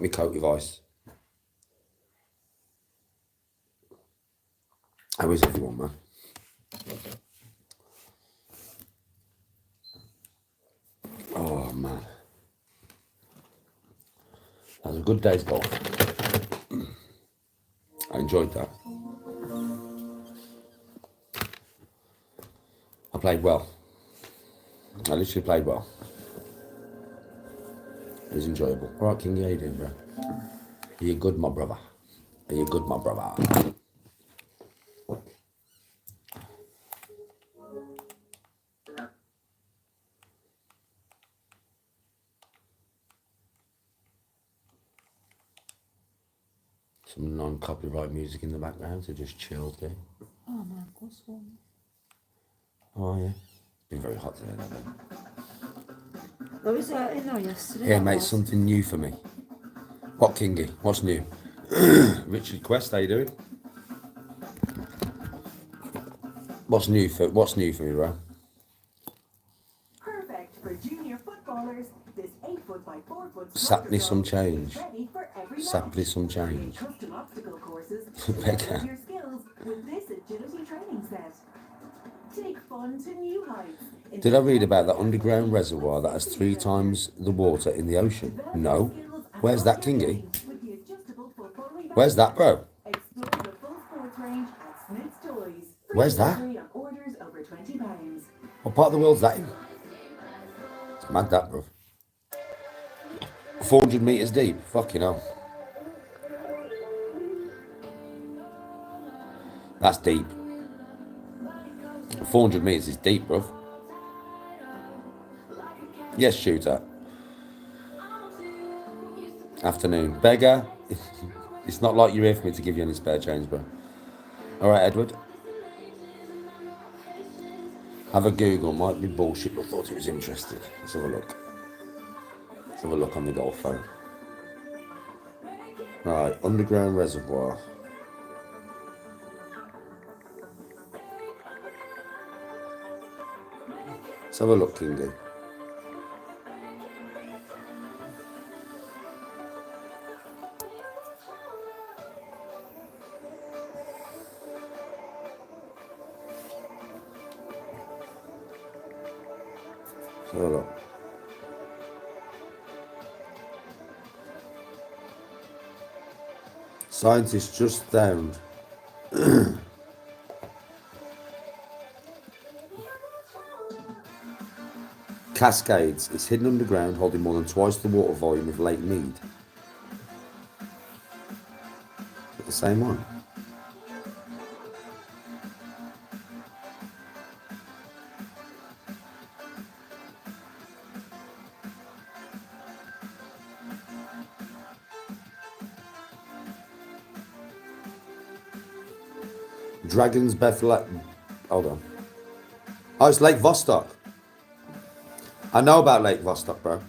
me coat with ice. How is everyone, man? Oh, man. That was a good day's golf. I enjoyed that. I played well. I literally played well. It was enjoyable. All right, King, how you doing, bro? Are you good, my brother? Are you good, my brother? Some non-copyright music in the background, so just chilled there. Oh man, of course. Oh yeah. It's been very hot today, though. There was in there yesterday. Yeah, mate, something new for me. What, Kingy? What's new? Richard Quest, how you doing? What's new for me, bro? Perfect for junior footballers. This 8-foot by 4-foot Sap me some change. ready for every Sap me some change. custom obstacle courses. Becca. Your skills with this agility training set. Take fun to new heights. Did I read about that underground reservoir that has 3 times the water in the ocean? No. Where's that, Kingy? With the adjustable football rebound. Where's that, bro? Explore the full sports range at Smith's Toys. Where's that? Free on orders over £20. What part of the world's that in? It's mad, that, bro. 400 metres deep. Fucking hell. That's deep. 400 metres is deep, bro. Yes, shooter. Afternoon. Beggar. It's not like you're here for me to give you any spare change, bro. Alright, Edward. Have a Google. Might be bullshit, but thought it was interesting. Let's have a look. Let's have a look on the golf phone. Right, underground reservoir. Let's have a look, Kingy. Let's have a look. Scientists just found Cascades. It's hidden underground, holding more than twice the water volume of Lake Mead. Is it the same one? Dragon's Breath Lake. Hold on. Oh, it's Lake Vostok. I know about Lake Vostok, bro.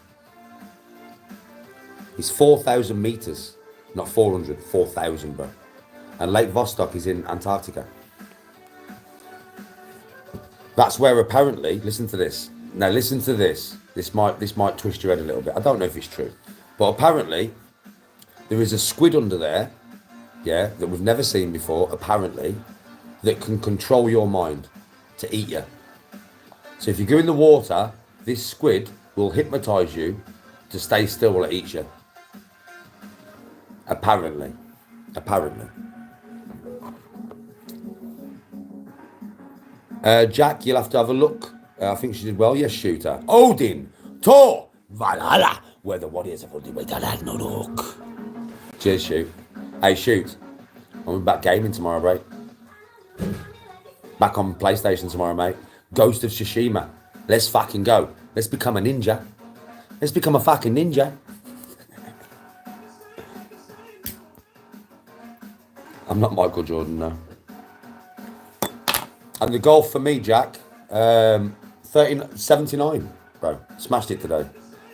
It's 4,000 meters, not 400, 4,000, bro. And Lake Vostok is in Antarctica. That's where apparently, listen to this. Now listen to this. This might twist your head a little bit. I don't know if it's true, but apparently there is a squid under there, yeah, that we've never seen before, apparently, that can control your mind to eat you. So if you go in the water, this squid will hypnotize you to stay still while it eats you. Apparently. Jack, you'll have to have a look. I think she did well. Yes, shooter. Odin, Thor, Valhalla, where the warriors have only waited at no look. Cheers, shoot. Hey, shoot. I'm back gaming tomorrow, bro. Back on PlayStation tomorrow, mate. Ghost of Tsushima. Let's fucking go. Let's become a ninja. Let's become a fucking ninja. I'm not Michael Jordan, no. And the golf for me, Jack, 79, bro. Smashed it today.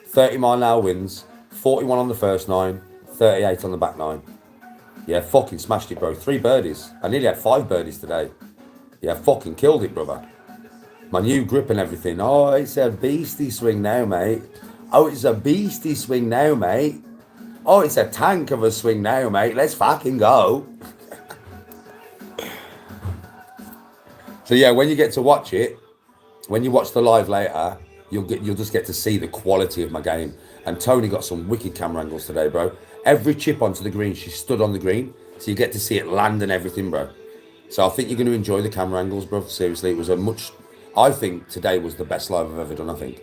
30-mile-an-hour winds, 41 on the first 9, 38 on the back 9. Yeah, fucking smashed it, bro. 3 birdies. I nearly had 5 birdies today. Yeah, fucking killed it, brother. My new grip and everything. Oh, it's a beastie swing now, mate. Oh, it's a beastie swing now, mate. Oh, it's a tank of a swing now, mate. Let's fucking go. So yeah, when you get to watch it, when you watch the live later, you'll just get to see the quality of my game. And Tony got some wicked camera angles today, bro. Every chip onto the green, she stood on the green, so you get to see it land and everything, bro. So I think you're going to enjoy the camera angles, bro. Seriously, it was I think today was the best live I've ever done, I think,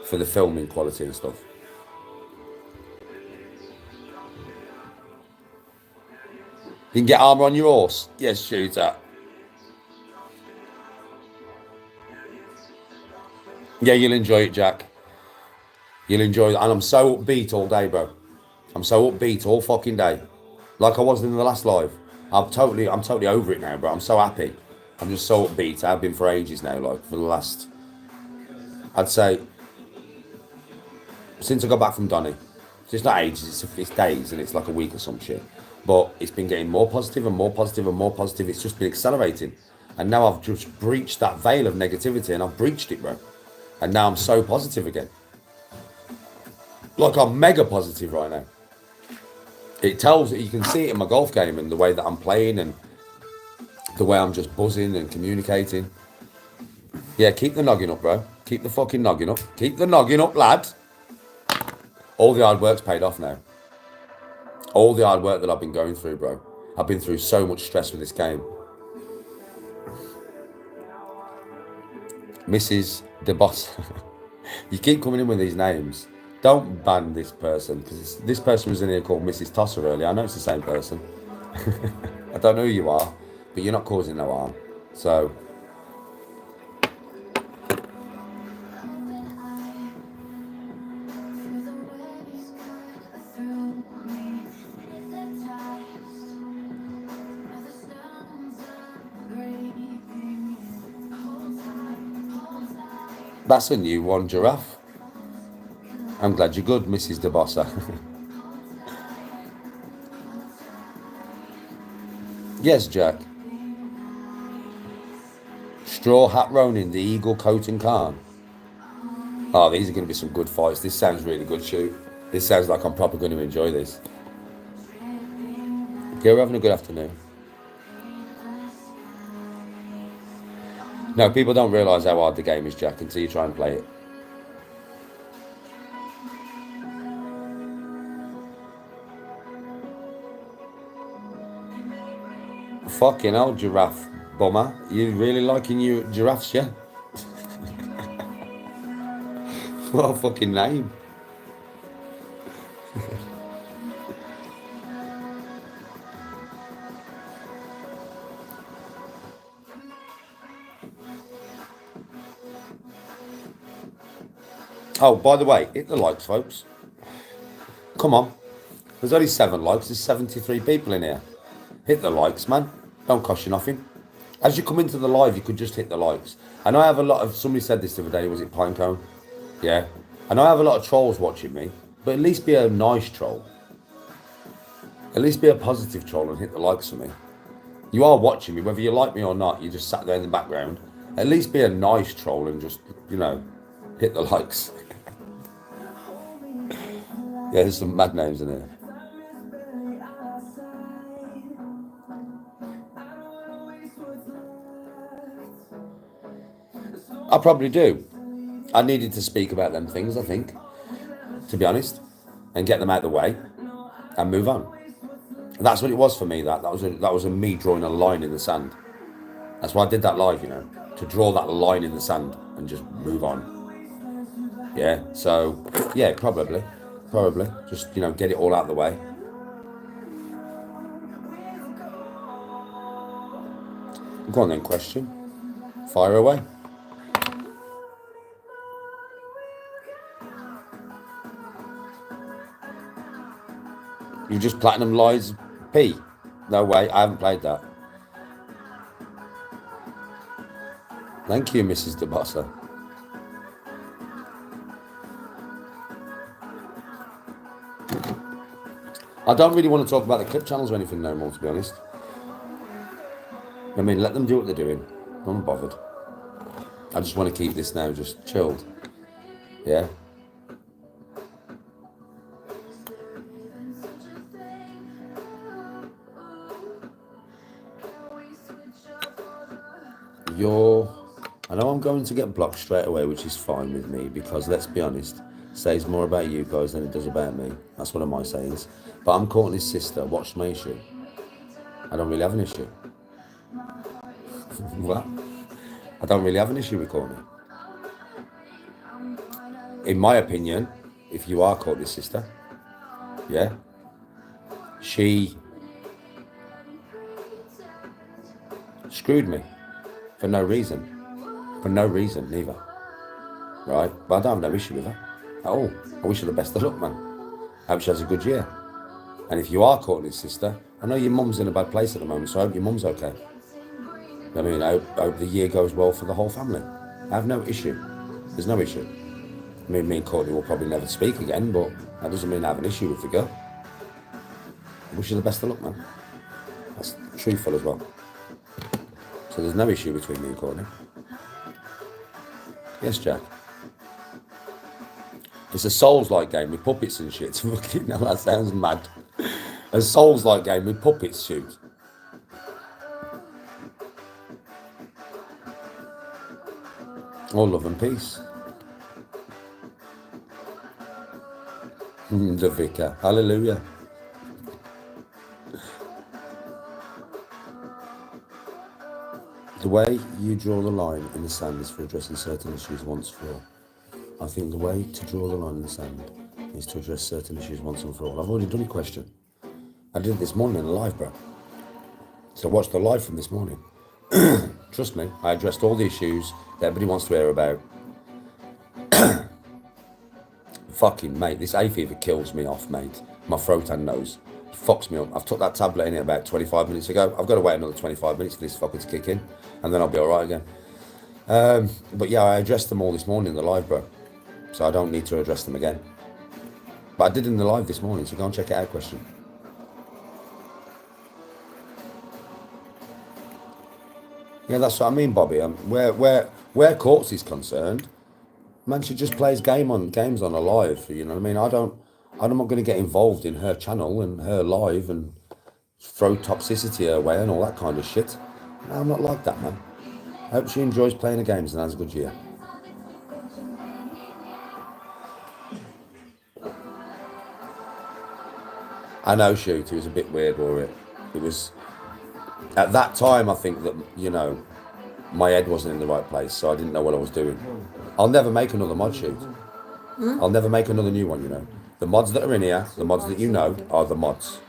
for the filming quality and stuff. You can get armor on your horse. Yes, shooter. Yeah, you'll enjoy it, Jack. You'll enjoy it. And I'm so upbeat all day, bro. I'm so upbeat all fucking day. Like I was in the last live. I'm totally over it now, bro. I'm so happy. I'm just so upbeat. I've been for ages now, like for the last, I'd say, since I got back from Donny. It's not ages, it's days, and it's like a week or some shit. But it's been getting more positive and more positive and more positive. It's just been accelerating. And now I've just breached that veil of negativity, and I've breached it, bro. And now I'm so positive again. Like I'm mega positive right now. It tells that you can see it in my golf game and the way that I'm playing and the way I'm just buzzing and communicating. Yeah, keep the noggin up, bro. Keep the fucking noggin up. Keep the noggin up, lad. All the hard work's paid off now. All the hard work that I've been going through, bro. I've been through so much stress with this game. Mrs. De Boss. You keep coming in with these names. Don't ban this person, because this person was in here called Mrs. Tosser earlier. I know it's the same person. I don't know who you are, but you're not causing no harm. So, that's a new one, Giraffe. I'm glad you're good, Mrs. De Bossa. Yes, Jack. Straw Hat Ronin, the Eagle Coat and Khan. Oh, these are going to be some good fights. This sounds really good, shoot. This sounds like I'm probably going to enjoy this. Okay, we're having a good afternoon. No, people don't realise how hard the game is, Jack, until you try and play it. Fucking hell, Giraffe Bummer. You really liking your giraffes, yeah? What a fucking name. Oh, by the way, hit the likes, folks. Come on. There's only 7 likes. There's 73 people in here. Hit the likes, man. Don't cost you nothing. As you come into the live, you could just hit the likes. I know I have a lot of, somebody said this the other day, was it Pinecone? Yeah. I know I have a lot of trolls watching me, but at least be a nice troll. At least be a positive troll and hit the likes for me. You are watching me, whether you like me or not, you just sat there in the background. At least be a nice troll and just, you know, hit the likes. Yeah, there's some mad names in here. I probably do. I needed to speak about them things, I think, to be honest, and get them out of the way and move on. And that's what it was for me. That was a me drawing a line in the sand. That's why I did that live, you know, to draw that line in the sand and just move on. Yeah. So yeah, probably, just, you know, get it all out of the way. Go on then, question. Fire away. You just Platinum Lies P? No way, I haven't played that. Thank you, Mrs. DeBossa. I don't really want to talk about the clip channels or anything no more, to be honest. I mean, let them do what they're doing. I'm not bothered. I just want to keep this now just chilled. Yeah. I know I'm going to get blocked straight away, which is fine with me, because let's be honest, it says more about you guys than it does about me. That's one of my sayings. But I'm Courtney's sister. What's my issue? I don't really have an issue. What? I don't really have an issue with Courtney. In my opinion, if you are Courtney's sister, yeah, she screwed me for no reason. For no reason, neither. Right? But I don't have no issue with her at all. I wish her the best of luck, man. I hope she has a good year. And if you are Courtney's sister, I know your mum's in a bad place at the moment, so I hope your mum's okay. I mean, I hope the year goes well for the whole family. I have no issue. There's no issue. I mean, me and Courtney will probably never speak again, but that doesn't mean I have an issue with the girl. I wish her the best of luck, man. That's truthful as well. So there's no issue between me and Courtney. Yes, Jack. It's a Souls-like game with puppets and shit. Fucking hell, that sounds mad. A Souls-like game with puppets, shoot. All love and peace. The vicar. Hallelujah. The way you draw the line in the sand is for addressing certain issues once for all. I think the way to draw the line in the sand is to address certain issues once and for all. I've already done your question. I did it this morning in the live, bro. So watch the live from this morning. Trust me, I addressed all the issues that everybody wants to hear about. Fucking mate, this hay fever kills me off, mate. My throat and nose. Fucks me up. I've took that tablet in it about 25 minutes ago. I've got to wait another 25 minutes for this fucker to kick in, and then I'll be alright again. But yeah, I addressed them all this morning in the live, bro. So I don't need to address them again. But I did in the live this morning, so go and check it out, question. Yeah, that's what I mean, Bobby. Where Courts is concerned, man, she just plays games on a live. You know what I mean? I'm not going to get involved in her channel and her live and throw toxicity her way and all that kind of shit. No, I'm not like that, man. I hope she enjoys playing the games and has a good year. I know, shoot, it was a bit weird, or it was, at that time, I think that, you know, my head wasn't in the right place, so I didn't know what I was doing. I'll never make another mod, shoot. I'll never make another new one, you know. The mods that are in here, the mods that you know, are the mods.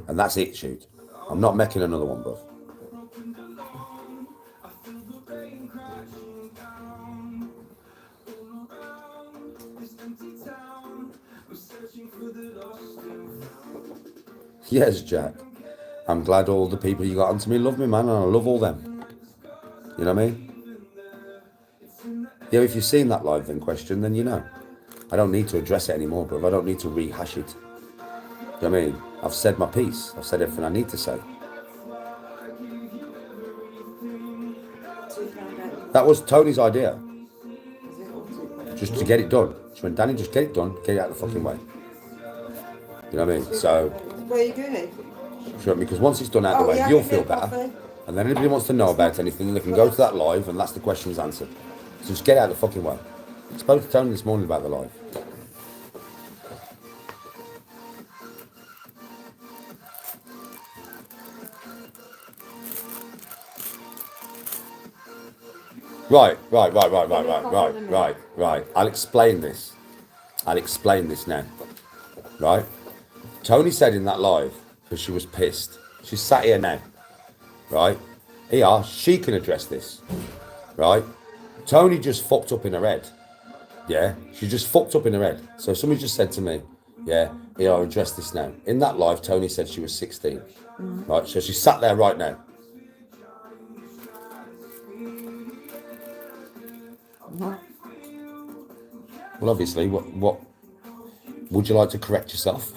And that's it, shoot. I'm not making another one, bruv. Yes, Jack. I'm glad all the people you got onto me love me, man, and I love all them. You know what I mean? Yeah, if you've seen that live in question, then you know. I don't need to address it anymore, bruv. I don't need to rehash it. You know what I mean? I've said my piece. I've said everything I need to say. That was Tony's idea. Just to get it done. She went, Danny, just get it done. Get it out of the fucking way. You know what I mean? So... Where are you going? Sure, because once it's done out of the way, you'll feel better. And then anybody wants to know about anything, they can go to that live and that's the questions answered. So just get out of the fucking way. I spoke to Tony this morning about the live. Right. I'll explain this. Now. Right? Tony said in that live, because she was pissed. She's sat here now. Right? Here, she can address this. Right? Tony just fucked up in her head. Yeah? She just fucked up in her head. So somebody just said to me, yeah, here, I'll address this now. In that live, Tony said she was 16. Right? So she's sat there right now. Well, obviously, what would you like to correct yourself?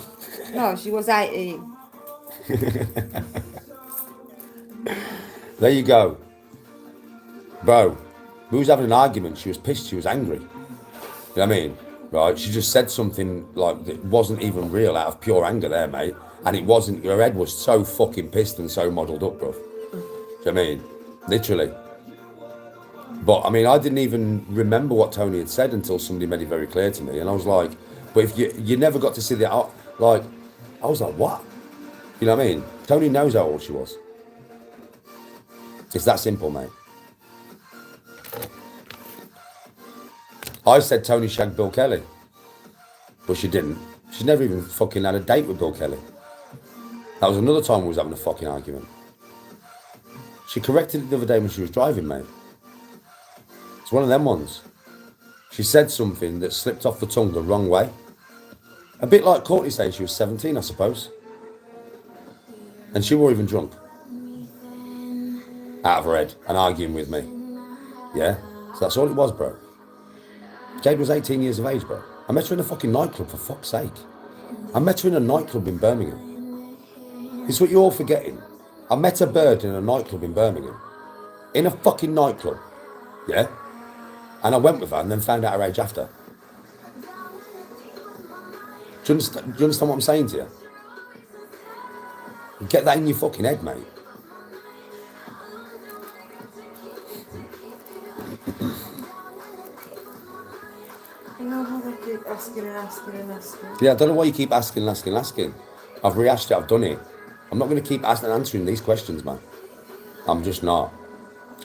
No, she was 18. There you go. Bro, we was having an argument. She was pissed. She was angry. You know what I mean? Right? She just said something like that wasn't even real out of pure anger there, mate. And it wasn't, her head was so fucking pissed and so modelled up, bro. Do you know what I mean? Literally. But I mean, I didn't even remember what Tony had said until somebody made it very clear to me, and I was like, "But if you never got to see the like," I was like, "What?" You know what I mean? Tony knows how old she was. It's that simple, mate. I said Tony shagged Bill Kelly, but she didn't. She's never even fucking had a date with Bill Kelly. That was another time we was having a fucking argument. She corrected it the other day when she was driving, mate. It's one of them ones. She said something that slipped off the tongue the wrong way. A bit like Courtney saying she was 17, I suppose. And she wasn't even drunk. Out of her head and arguing with me. Yeah? So that's all it was, bro. Jade was 18 years of age, bro. I met her in a fucking nightclub, for fuck's sake. I met her in a nightclub in Birmingham. It's what you're all forgetting. I met a bird in a nightclub in Birmingham. In a fucking nightclub. Yeah? And I went with her and then found out her age after. Do you understand what I'm saying to you? Get that in your fucking head, mate. You know how they keep asking and asking and asking? Yeah, I don't know why you keep asking. I've rehashed it, I've done it. I'm not going to keep asking and answering these questions, man. I'm just not.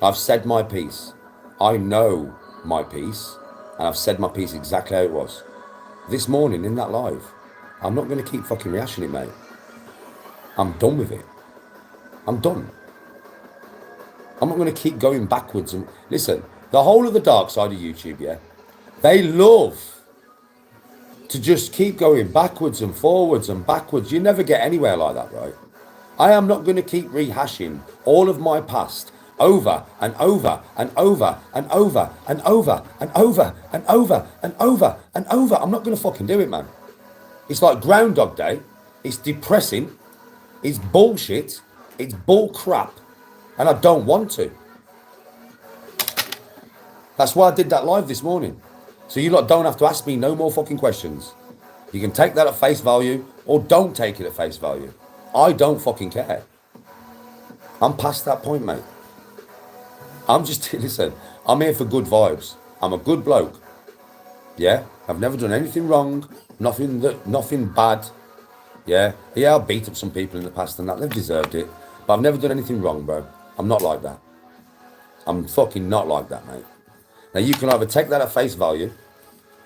I've said my piece. I know my piece. And I've said my piece exactly how it was. This morning in that live. I'm not going to keep fucking rehashing it, mate. I'm done with it. I'm done. I'm not going to keep going backwards. And listen, the whole of the dark side of YouTube, yeah, they love to just keep going backwards and forwards and backwards. You never get anywhere like that, right? I am not going to keep rehashing all of my past over and over and over and over and over and over and over and over and over. I'm not going to fucking do it, man. It's like Groundhog Day. It's depressing. It's bullshit. It's bull crap. And I don't want to. That's why I did that live this morning. So you lot don't have to ask me no more fucking questions. You can take that at face value or don't take it at face value. I don't fucking care. I'm past that point, mate. I'm just, listen, I'm here for good vibes. I'm a good bloke. Yeah? I've never done anything wrong. Nothing bad. Yeah? Yeah, I've beat up some people in the past and that. They've deserved it. But I've never done anything wrong, bro. I'm not like that. I'm fucking not like that, mate. Now, you can either take that at face value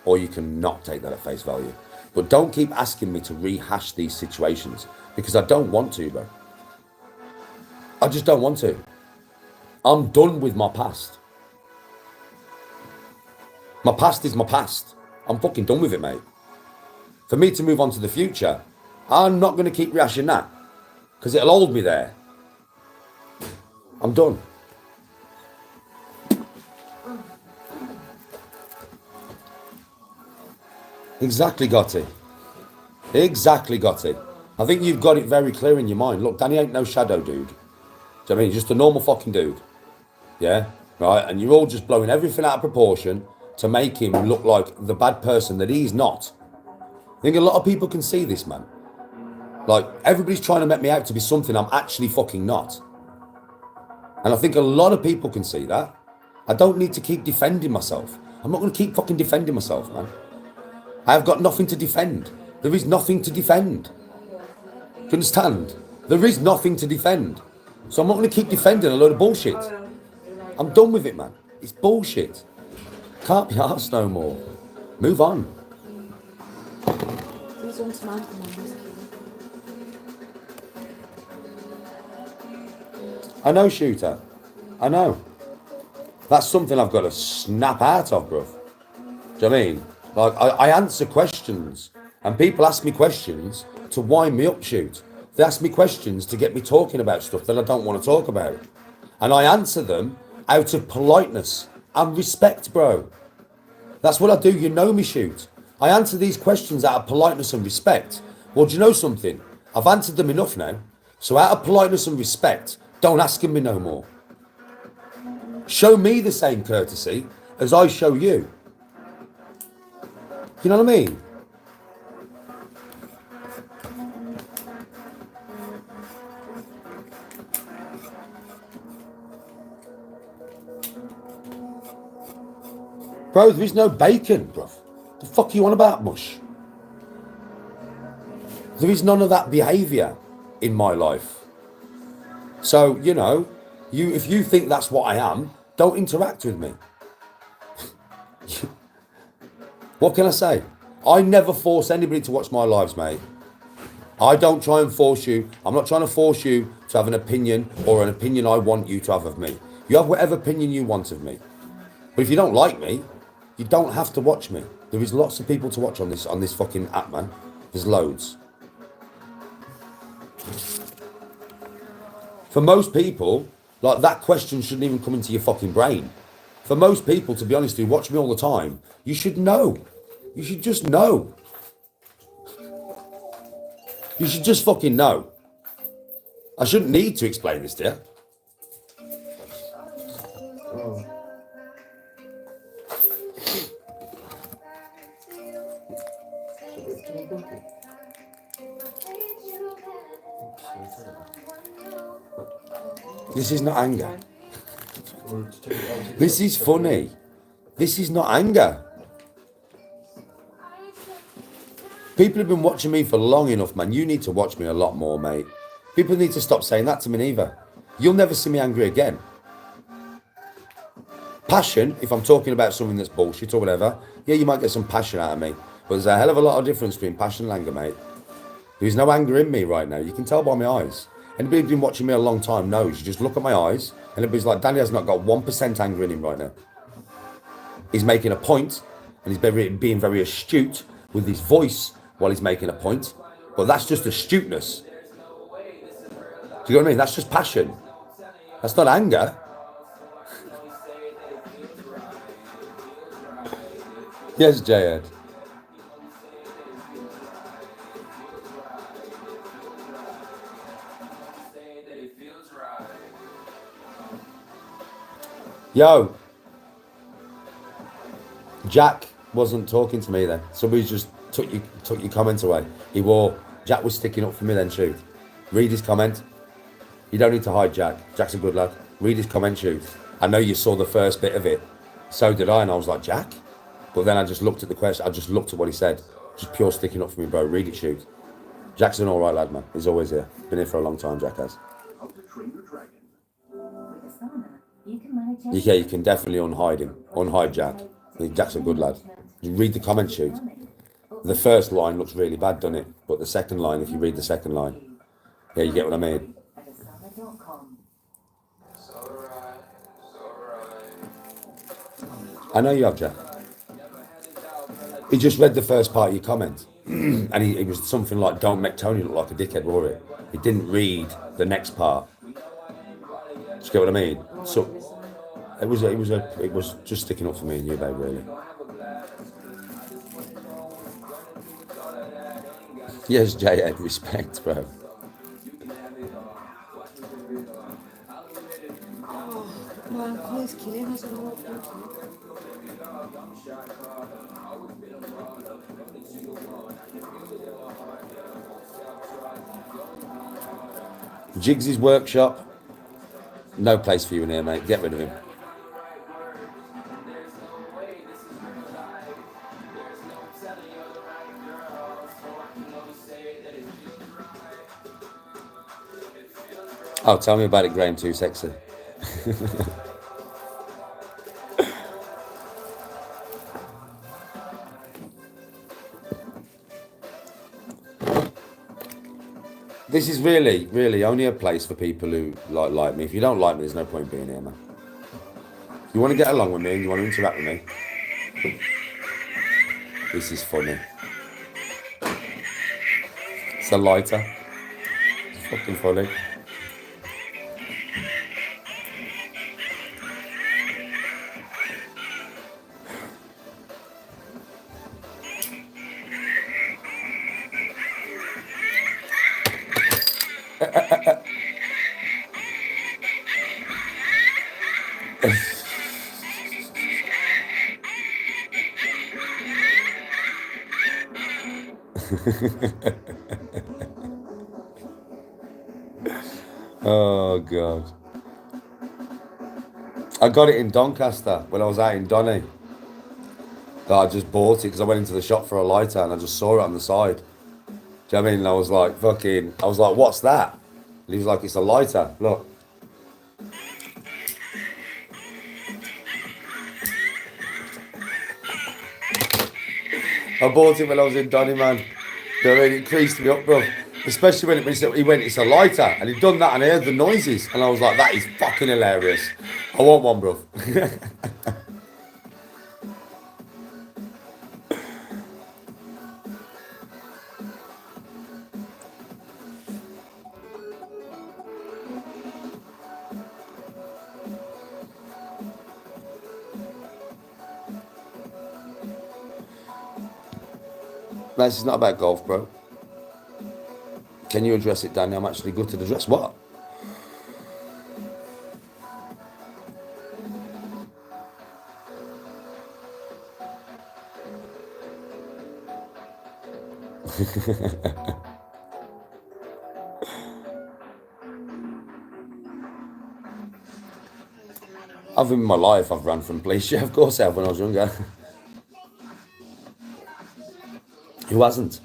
or you can not take that at face value. But don't keep asking me to rehash these situations because I don't want to, bro. I just don't want to. I'm done with my past. My past is my past. I'm fucking done with it, mate. For me to move on to the future, I'm not going to keep rehashing that because it'll hold me there. I'm done. Exactly, Gotti. Exactly, Gotti. I think you've got it very clear in your mind. Look, Danny ain't no shadow dude. Do you know what I mean? He's just a normal fucking dude. Yeah? Right? And you're all just blowing everything out of proportion to make him look like the bad person that he's not. I think a lot of people can see this, man. Like, everybody's trying to make me out to be something I'm actually fucking not. And I think a lot of people can see that. I don't need to keep defending myself. I'm not going to keep fucking defending myself, man. I've got nothing to defend. There is nothing to defend. Do you understand? There is nothing to defend. So I'm not going to keep defending a load of bullshit. I'm done with it, man. It's bullshit. Can't be arsed no more. Move on. I know, Shooter. I know. That's something I've got to snap out of, bruv. Do you know what I mean? Like, I answer questions. And people ask me questions to wind me up, Shoot. They ask me questions to get me talking about stuff that I don't want to talk about. And I answer them out of politeness and respect, bro. That's what I do. You know me, Shoot. I answer these questions out of politeness and respect. Well, do you know something? I've answered them enough now. So out of politeness and respect, don't ask me no more. Show me the same courtesy as I show you. You know what I mean? Bro, there is no bacon, bro. The fuck are you on about, mush? There is none of that behaviour in my life. So, you know, if you think that's what I am, don't interact with me. What can I say? I never force anybody to watch my lives, mate. I don't try and force you. I'm not trying to force you to have an opinion or an opinion I want you to have of me. You have whatever opinion you want of me. But if you don't like me, you don't have to watch me. There is lots of people to watch on this fucking app, man. There's loads. For most people, like, that question shouldn't even come into your fucking brain. For most people, to be honest, who watch me all the time, you should know. You should just know. You should just fucking know. I shouldn't need to explain this to you. Oh. This is not anger. This is funny. This is not anger. People have been watching me for long enough, man. You need to watch me a lot more, mate. People need to stop saying that to me neither. You'll never see me angry again. Passion, if I'm talking about something that's bullshit or whatever, yeah, you might get some passion out of me. But there's a hell of a lot of difference between passion and anger, mate. There's no anger in me right now. You can tell by my eyes. Anybody who's been watching me a long time knows. You just look at my eyes and everybody's like, Danny has not got 1% anger in him right now. He's making a point and he's being very astute with his voice while he's making a point. But that's just astuteness. Do you know what I mean? That's just passion. That's not anger. Yes, J-Ed. Yo, Jack wasn't talking to me then. Somebody just took your comment away. Jack was sticking up for me then, shoot. Read his comment. You don't need to hide Jack. Jack's a good lad. Read his comment, shoot. I know you saw the first bit of it. So did I, and I was like, Jack? But then I just looked at the question. I just looked at what he said. Just pure sticking up for me, bro. Read it, shoot. Jack's an all right lad, man. He's always here. Been here for a long time, Jack has. Yeah, you can definitely unhide him. Unhide Jack. Jack's a good lad. You read the comment sheet. The first line looks really bad, doesn't it? But the second line, if you read the second line, yeah, you get what I mean. I know you have, Jack. He just read the first part of your comment. And it was something like, don't make Tony look like a dickhead, wore it. He didn't read the next part. Do you get what I mean? So it was just sticking up for me and you, babe, really. Yes, J.Ed, respect, bro. Oh, my uncle is killing us all. Jigsy's workshop. No place for you in here, mate. Get rid of him. Oh, tell me about it, Graham. Too sexy. This is really, really only a place for people who like me. If you don't like me, there's no point being here, man. If you want to get along with me and you want to interact with me, this is funny. It's a lighter. It's fucking funny. Oh God. I got it in Doncaster when I was out in Donny. I just bought it because I went into the shop for a lighter and I just saw it on the side. Do you know what I mean? And I was like, what's that? And he was like, it's a lighter. Look. I bought it when I was in Donny, man. You know what I mean? It creased me up, bro. Especially when he went, it's a lighter. And he'd done that and I heard the noises. And I was like, that is fucking hilarious. I want one, bro. No, this is not about golf, bro. Can you address it, Danny? I'm actually good to address what? I've in my life, I've run from police. Yeah, of course I have when I was younger. Who hasn't?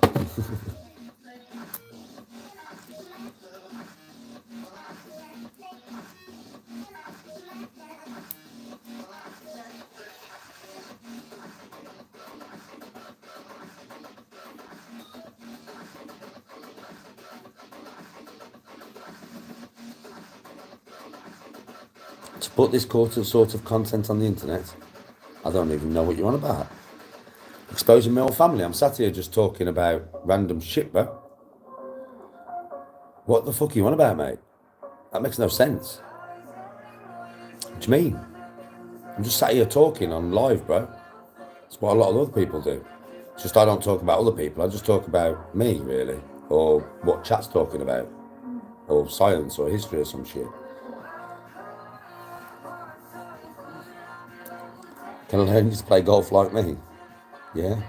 To put this sort of content on the internet, I don't even know what you're on about. Exposing my whole family. I'm sat here just talking about random shit, bro. What the fuck are you on about, mate? That makes no sense. What do you mean? I'm just sat here talking on live, bro. It's what a lot of other people do. It's just I don't talk about other people. I just talk about me, really. Or what chat's talking about. Or science or history or some shit. Can I learn you to play golf like me? Yeah.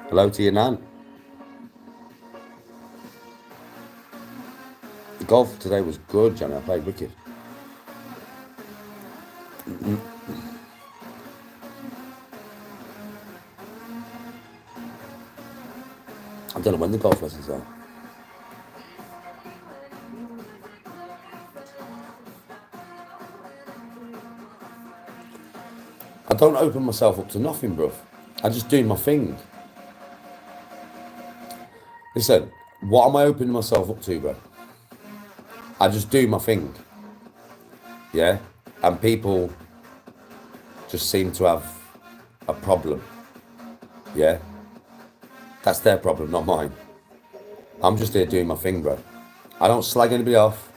Hello to your nan. The golf today was good, Johnny. I played wicked. I don't know when the golf lessons are. I don't open myself up to nothing, bruv. I just do my thing. Listen, what am I opening myself up to, bro? I just do my thing. Yeah? And people just seem to have a problem. Yeah? That's their problem, not mine. I'm just here doing my thing, bro. I don't slag anybody off.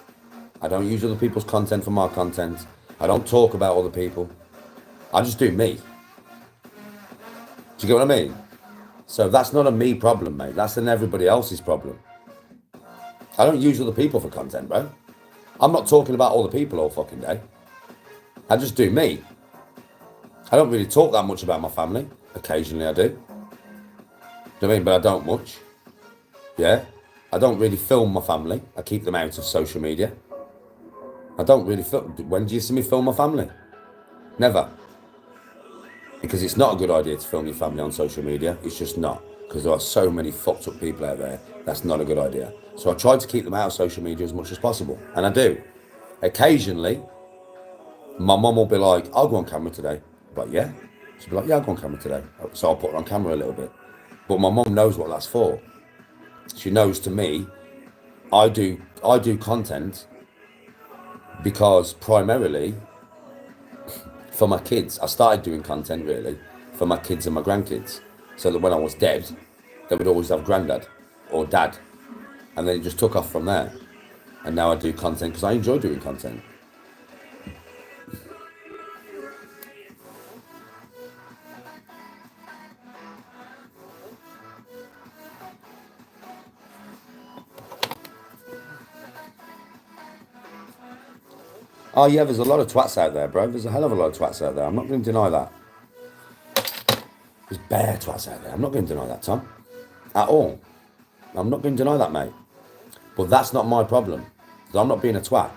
I don't use other people's content for my content. I don't talk about other people. I just do me. Do you get what I mean? So that's not a me problem, mate. That's an everybody else's problem. I don't use other people for content, bro. I'm not talking about other people all fucking day. I just do me. I don't really talk that much about my family. Occasionally I do. Do you know what I mean? But I don't much. Yeah? I don't really film my family. I keep them out of social media. I don't really film. When do you see me film my family? Never. Because it's not a good idea to film your family on social media. It's just not. Because there are so many fucked up people out there. That's not a good idea. So I try to keep them out of social media as much as possible. And I do. Occasionally, my mum will be like, I'll go on camera today. But yeah. She'll be like, yeah, I'll go on camera today. So I'll put her on camera a little bit. But my mum knows what that's for. She knows to me, I do content because primarily for my kids. I started doing content really for my kids and my grandkids, so that when I was dead, they would always have granddad or dad, and then it just took off from there. And now I do content because I enjoy doing content. Oh yeah, there's a lot of twats out there, bro. There's a hell of a lot of twats out there. I'm not going to deny that. There's bare twats out there. I'm not going to deny that, Tom. At all. I'm not going to deny that, mate. But that's not my problem. Because I'm not being a twat.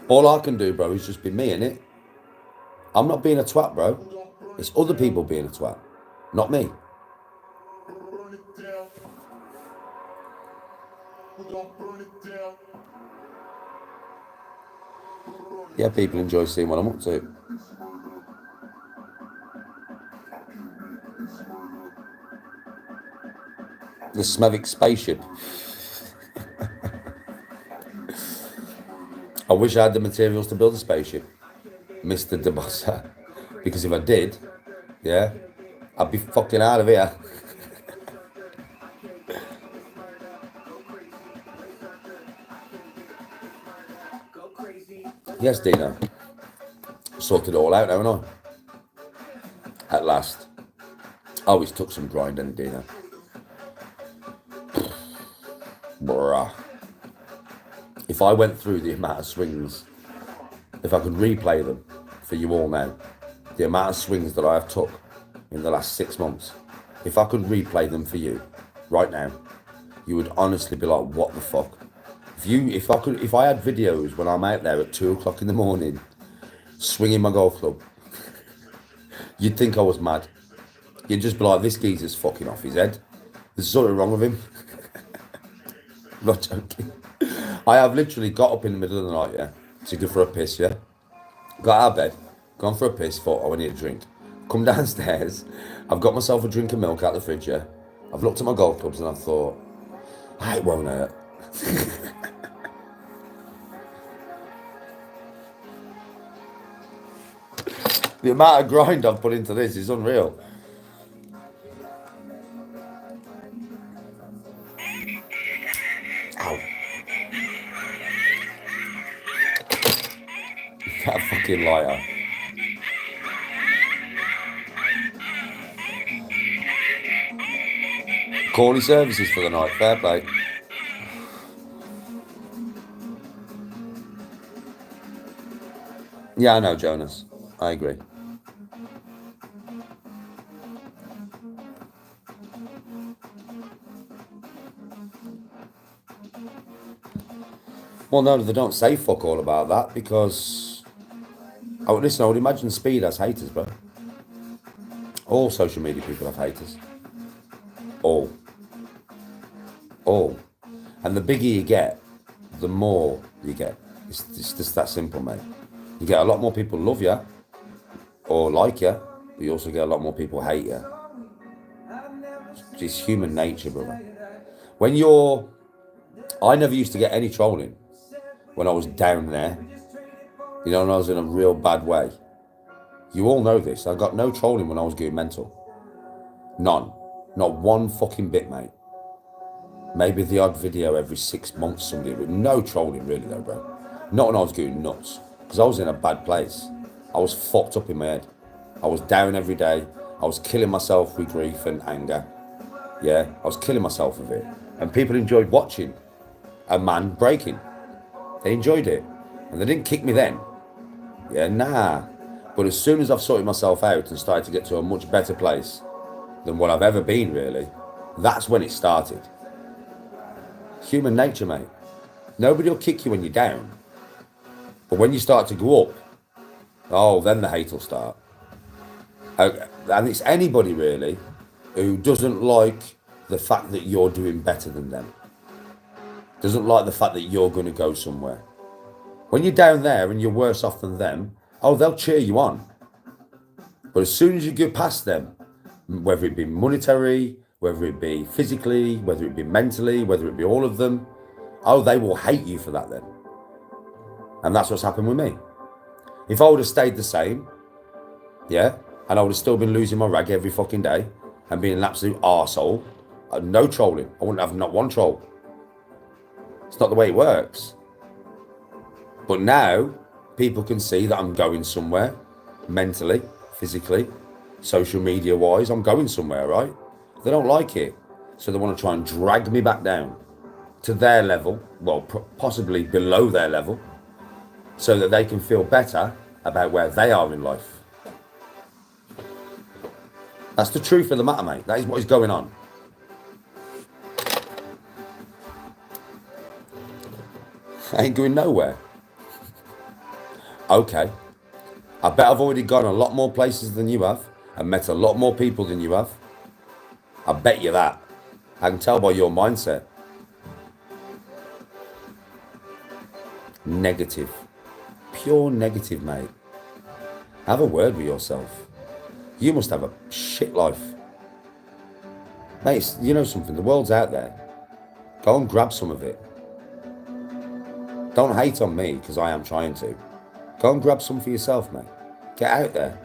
All I can do, bro, is just be me, innit? I'm not being a twat, bro. It's other people being a twat, not me. Yeah, people enjoy seeing what I'm up to. The Smevik spaceship. I wish I had the materials to build a spaceship, Mr. DeBossa. Because if I did, yeah, I'd be fucking out of here. Yes, Dino. Sorted it all out, haven't I? At last. Oh, it's took some grinding, Dino. Bruh. If I went through the amount of swings, if I could replay them for you all now, the amount of swings that I have took in the last 6 months, if I could replay them for you right now, you would honestly be like, what the fuck? If I had videos when I'm out there at 2 o'clock in the morning, swinging my golf club, you'd think I was mad. You'd just be like, this geezer's fucking off his head. There's something wrong with him. I'm not joking. I have literally got up in the middle of the night, yeah, to go for a piss, yeah. Got out of bed, gone for a piss, thought, oh, I need a drink. Come downstairs, I've got myself a drink of milk out the fridge, yeah. I've looked at my golf clubs and I've thought, it won't hurt. The amount of grind I've put into this is unreal. Ow. That fucking lighter. Corny services for the night, fair play. Yeah, I know, Jonas. I agree. Well, no, they don't say fuck all about that because... I would imagine Speed has haters, bro. All social media people have haters. All. And the bigger you get, the more you get. It's just that simple, mate. You get a lot more people love you or like you, but you also get a lot more people hate you. It's human nature, brother. I never used to get any trolling when I was down there. You know, when I was in a real bad way. You all know this. I got no trolling when I was going mental. None. Not one fucking bit, mate. Maybe the odd video every 6 months, somebody, but no trolling really though, bro. Not when I was going nuts. Because I was in a bad place. I was fucked up in my head. I was down every day. I was killing myself with grief and anger. Yeah, I was killing myself with it. And people enjoyed watching a man breaking. They enjoyed it. And they didn't kick me then. Yeah, nah. But as soon as I've sorted myself out and started to get to a much better place than what I've ever been, really, that's when it started. Human nature, mate. Nobody will kick you when you're down. But when you start to go up, oh, then the hate will start. And it's anybody, really, who doesn't like the fact that you're doing better than them. Doesn't like the fact that you're going to go somewhere. When you're down there and you're worse off than them, oh, they'll cheer you on. But as soon as you get past them, whether it be monetary, whether it be physically, whether it be mentally, whether it be all of them, oh, they will hate you for that then. And that's what's happened with me. If I would have stayed the same, yeah, and I would have still been losing my rag every fucking day and being an absolute arsehole, no trolling. I wouldn't have not one troll. It's not the way it works. But now, people can see that I'm going somewhere, mentally, physically, social media-wise, I'm going somewhere, right? They don't like it, so they want to try and drag me back down to their level, well, possibly below their level, so that they can feel better about where they are in life. That's the truth of the matter, mate. That is what is going on. I ain't going nowhere. Okay. I bet I've already gone a lot more places than you have and met a lot more people than you have. I bet you that. I can tell by your mindset. Negative. Pure negative, mate. Have a word with yourself. You must have a shit life. Mate, you know something? The world's out there. Go and grab some of it. Don't hate on me, because I am trying to. Go and grab some for yourself, mate. Get out there.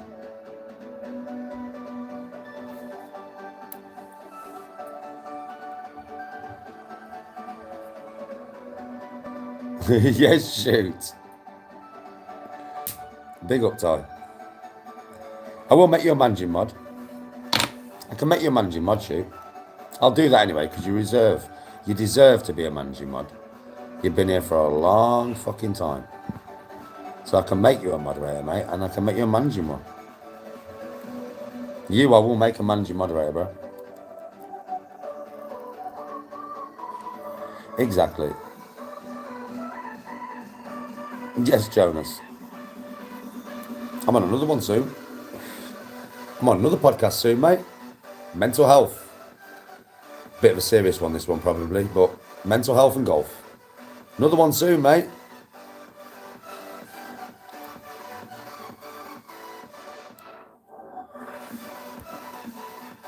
Yes, shoot. Big up, Ty. I will make you a managing mod. I can make you a managing mod, shoot. I'll do that anyway, because you deserve to be a managing mod. You've been here for a long fucking time. So I can make you a moderator, mate, and I can make you a managing one. I will make a managing moderator, bro. Exactly. Yes, Jonas. I'm on another one soon. I'm on another podcast soon, mate. Mental health. Bit of a serious one, this one probably, but mental health and golf. Another one soon, mate.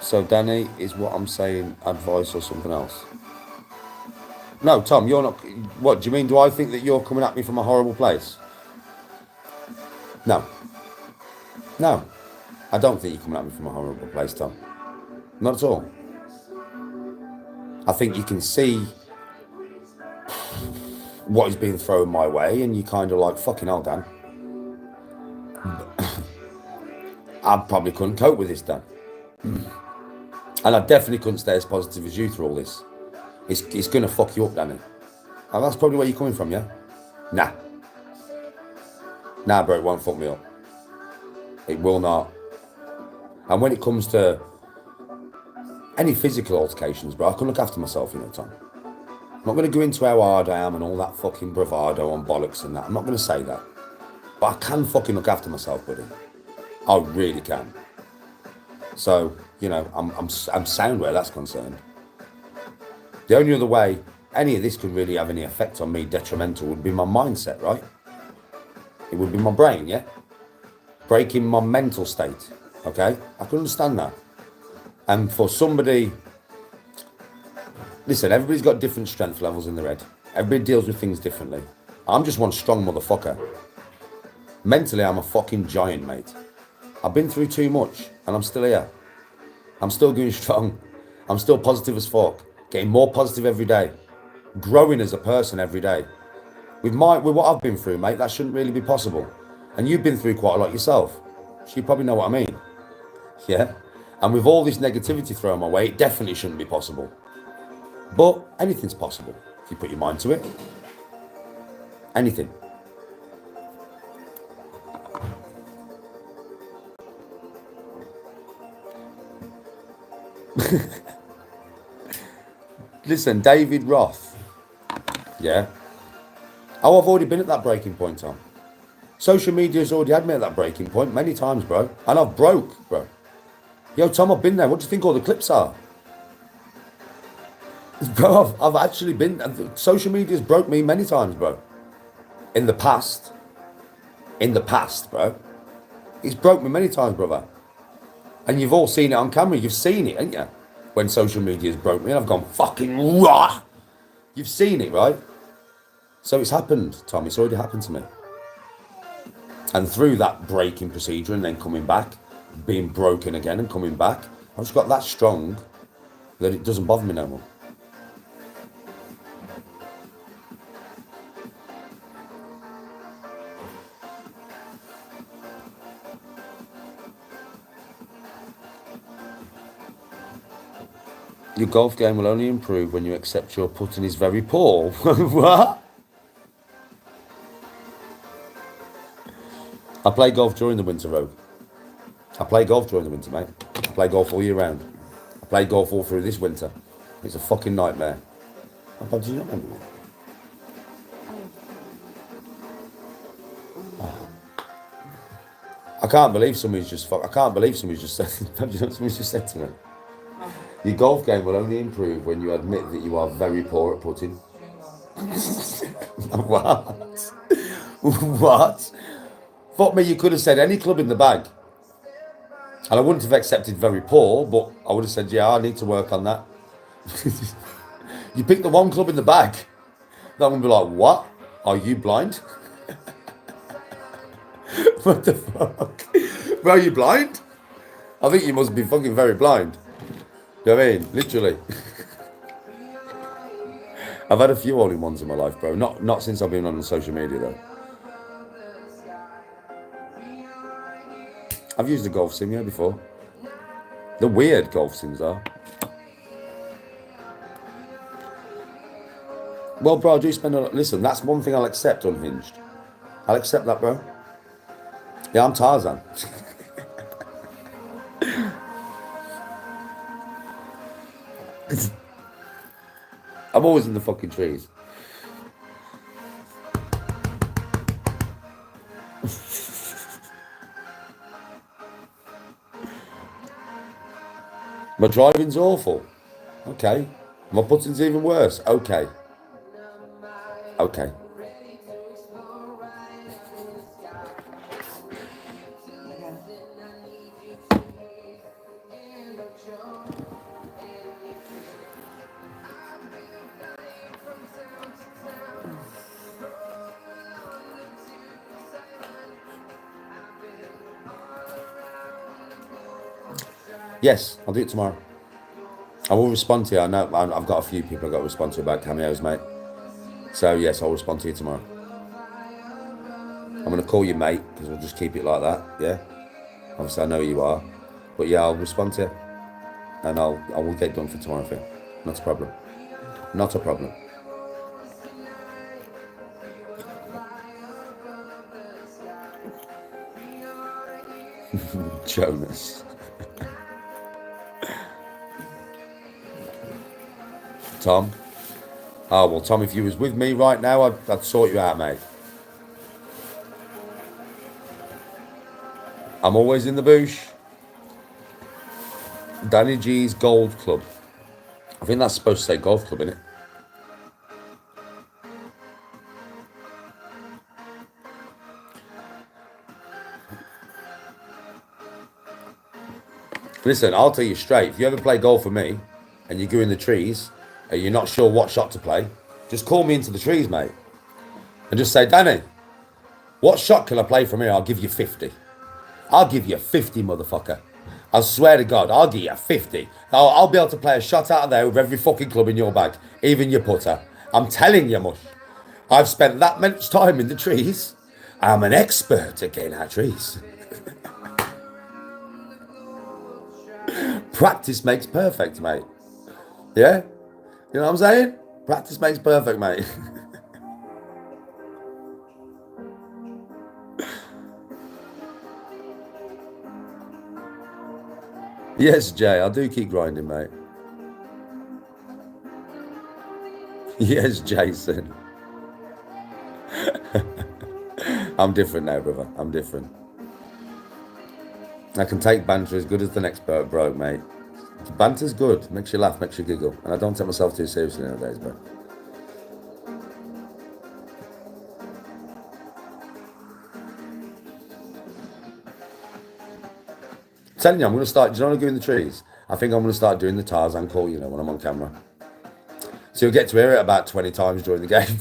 So Danny, is what I'm saying advice or something else? No, Tom, you're not. What do you mean? Do I think that you're coming at me from a horrible place? No. No. I don't think you're coming at me from a horrible place, Tom. Not at all. I think you can see what is being thrown my way and you kind of like, fucking hell, Dan. I probably couldn't cope with this, Dan. And I definitely couldn't stay as positive as you through all this. It's going to fuck you up, Danny. And that's probably where you're coming from, yeah? Nah. Nah, bro, it won't fuck me up. It will not. And when it comes to any physical altercations, bro, I can look after myself, you know, Tom. I'm not going to go into how hard I am and all that fucking bravado and bollocks and that. I'm not going to say that. But I can fucking look after myself, buddy. I really can. So, you know, I'm sound where that's concerned. The only other way any of this could really have any effect on me detrimental would be my mindset, right? It would be my brain, yeah? Breaking my mental state, okay? I can understand that. And for somebody, listen, everybody's got different strength levels in their head. Everybody deals with things differently. I'm just one strong motherfucker. Mentally, I'm a fucking giant, mate. I've been through too much and I'm still here. I'm still going strong. I'm still positive as fuck. Getting more positive every day. Growing as a person every day. With what I've been through, mate, that shouldn't really be possible. And you've been through quite a lot yourself. So you probably know what I mean. Yeah? And with all this negativity thrown my way, it definitely shouldn't be possible. But anything's possible if you put your mind to it. Anything. Listen, David Roth. Yeah. Oh, I've already been at that breaking point, Tom. Social media's already had me at that breaking point many times, bro. And I've broke, bro. Yo, Tom, I've been there. What do you think all the clips are? Bro, I've actually been... Social media's broke me many times, bro. In the past. In the past, bro. It's broke me many times, brother. And you've all seen it on camera. You've seen it, haven't you? When social media's broke me and I've gone fucking raw. You've seen it, right? So it's happened, Tom. It's already happened to me. And through that breaking procedure and then coming back, being broken again and coming back, I've just got that strong that it doesn't bother me no more. Your golf game will only improve when you accept your putting is very poor. What? I play golf during the winter, Rogue. I play golf during the winter, mate. I play golf all year round. I play golf all through this winter. It's a fucking nightmare. Oh, do you not remember me? I can't believe somebody's just I can't believe somebody's just said, somebody's just said to me, your golf game will only improve when you admit that you are very poor at putting. What? What? Fuck me, you could have said any club in the bag. And I wouldn't have accepted very poor, but I would have said, yeah, I need to work on that. You pick the one club in the bag. That one would be like, what? Are you blind? What the fuck? Bro, are you blind? I think you must be fucking very blind. You know what I mean? Literally. I've had a few all-in-ones in my life, bro. Not since I've been on social media, though. I've used a golf sim, yeah, before. The weird golf sims are. Well, bro, I do spend a lot. Listen, that's one thing I'll accept unhinged. I'll accept that, bro. Yeah, I'm Tarzan. I'm always in the fucking trees. My driving's awful. Okay. My putting's even worse. Okay. Okay. Yes, I'll do it tomorrow. I will respond to you. I know I've got a few people I've got to respond to about cameos, mate. So yes, I'll respond to you tomorrow. I'm going to call you mate, because we'll just keep it like that, yeah? Obviously, I know you are. But yeah, I'll respond to you. And I will get done for tomorrow for you. Not a problem. Not a problem. Jonas. Tom. Oh, well, Tom, if you was with me right now, I'd sort you out, mate. I'm always in the bush. Danny G's Gold Club. I think that's supposed to say golf club, innit? Listen, I'll tell you straight. If you ever play golf with me and you go in the trees and you're not sure what shot to play, just call me into the trees, mate. And just say, Danny, what shot can I play from here? I'll give you 50. I'll give you 50, motherfucker. I swear to God, I'll give you 50. I'll be able to play a shot out of there with every fucking club in your bag, even your putter. I'm telling you, mush. I've spent that much time in the trees. I'm an expert at getting out of trees. Practice makes perfect, mate. Yeah? You know what I'm saying? Practice makes perfect, mate. Yes, Jay, I do keep grinding, mate. Yes, Jason. I'm different now, brother. I'm different. I can take banter as good as the next broke, mate. Banter's good. Makes you laugh, makes you giggle. And I don't take myself too seriously nowadays, bro. I'm telling you, I'm going to start, do you know what I do in the trees? I think I'm going to start doing the Tarzan call, you know, when I'm on camera. So you'll get to hear it about 20 times during the game.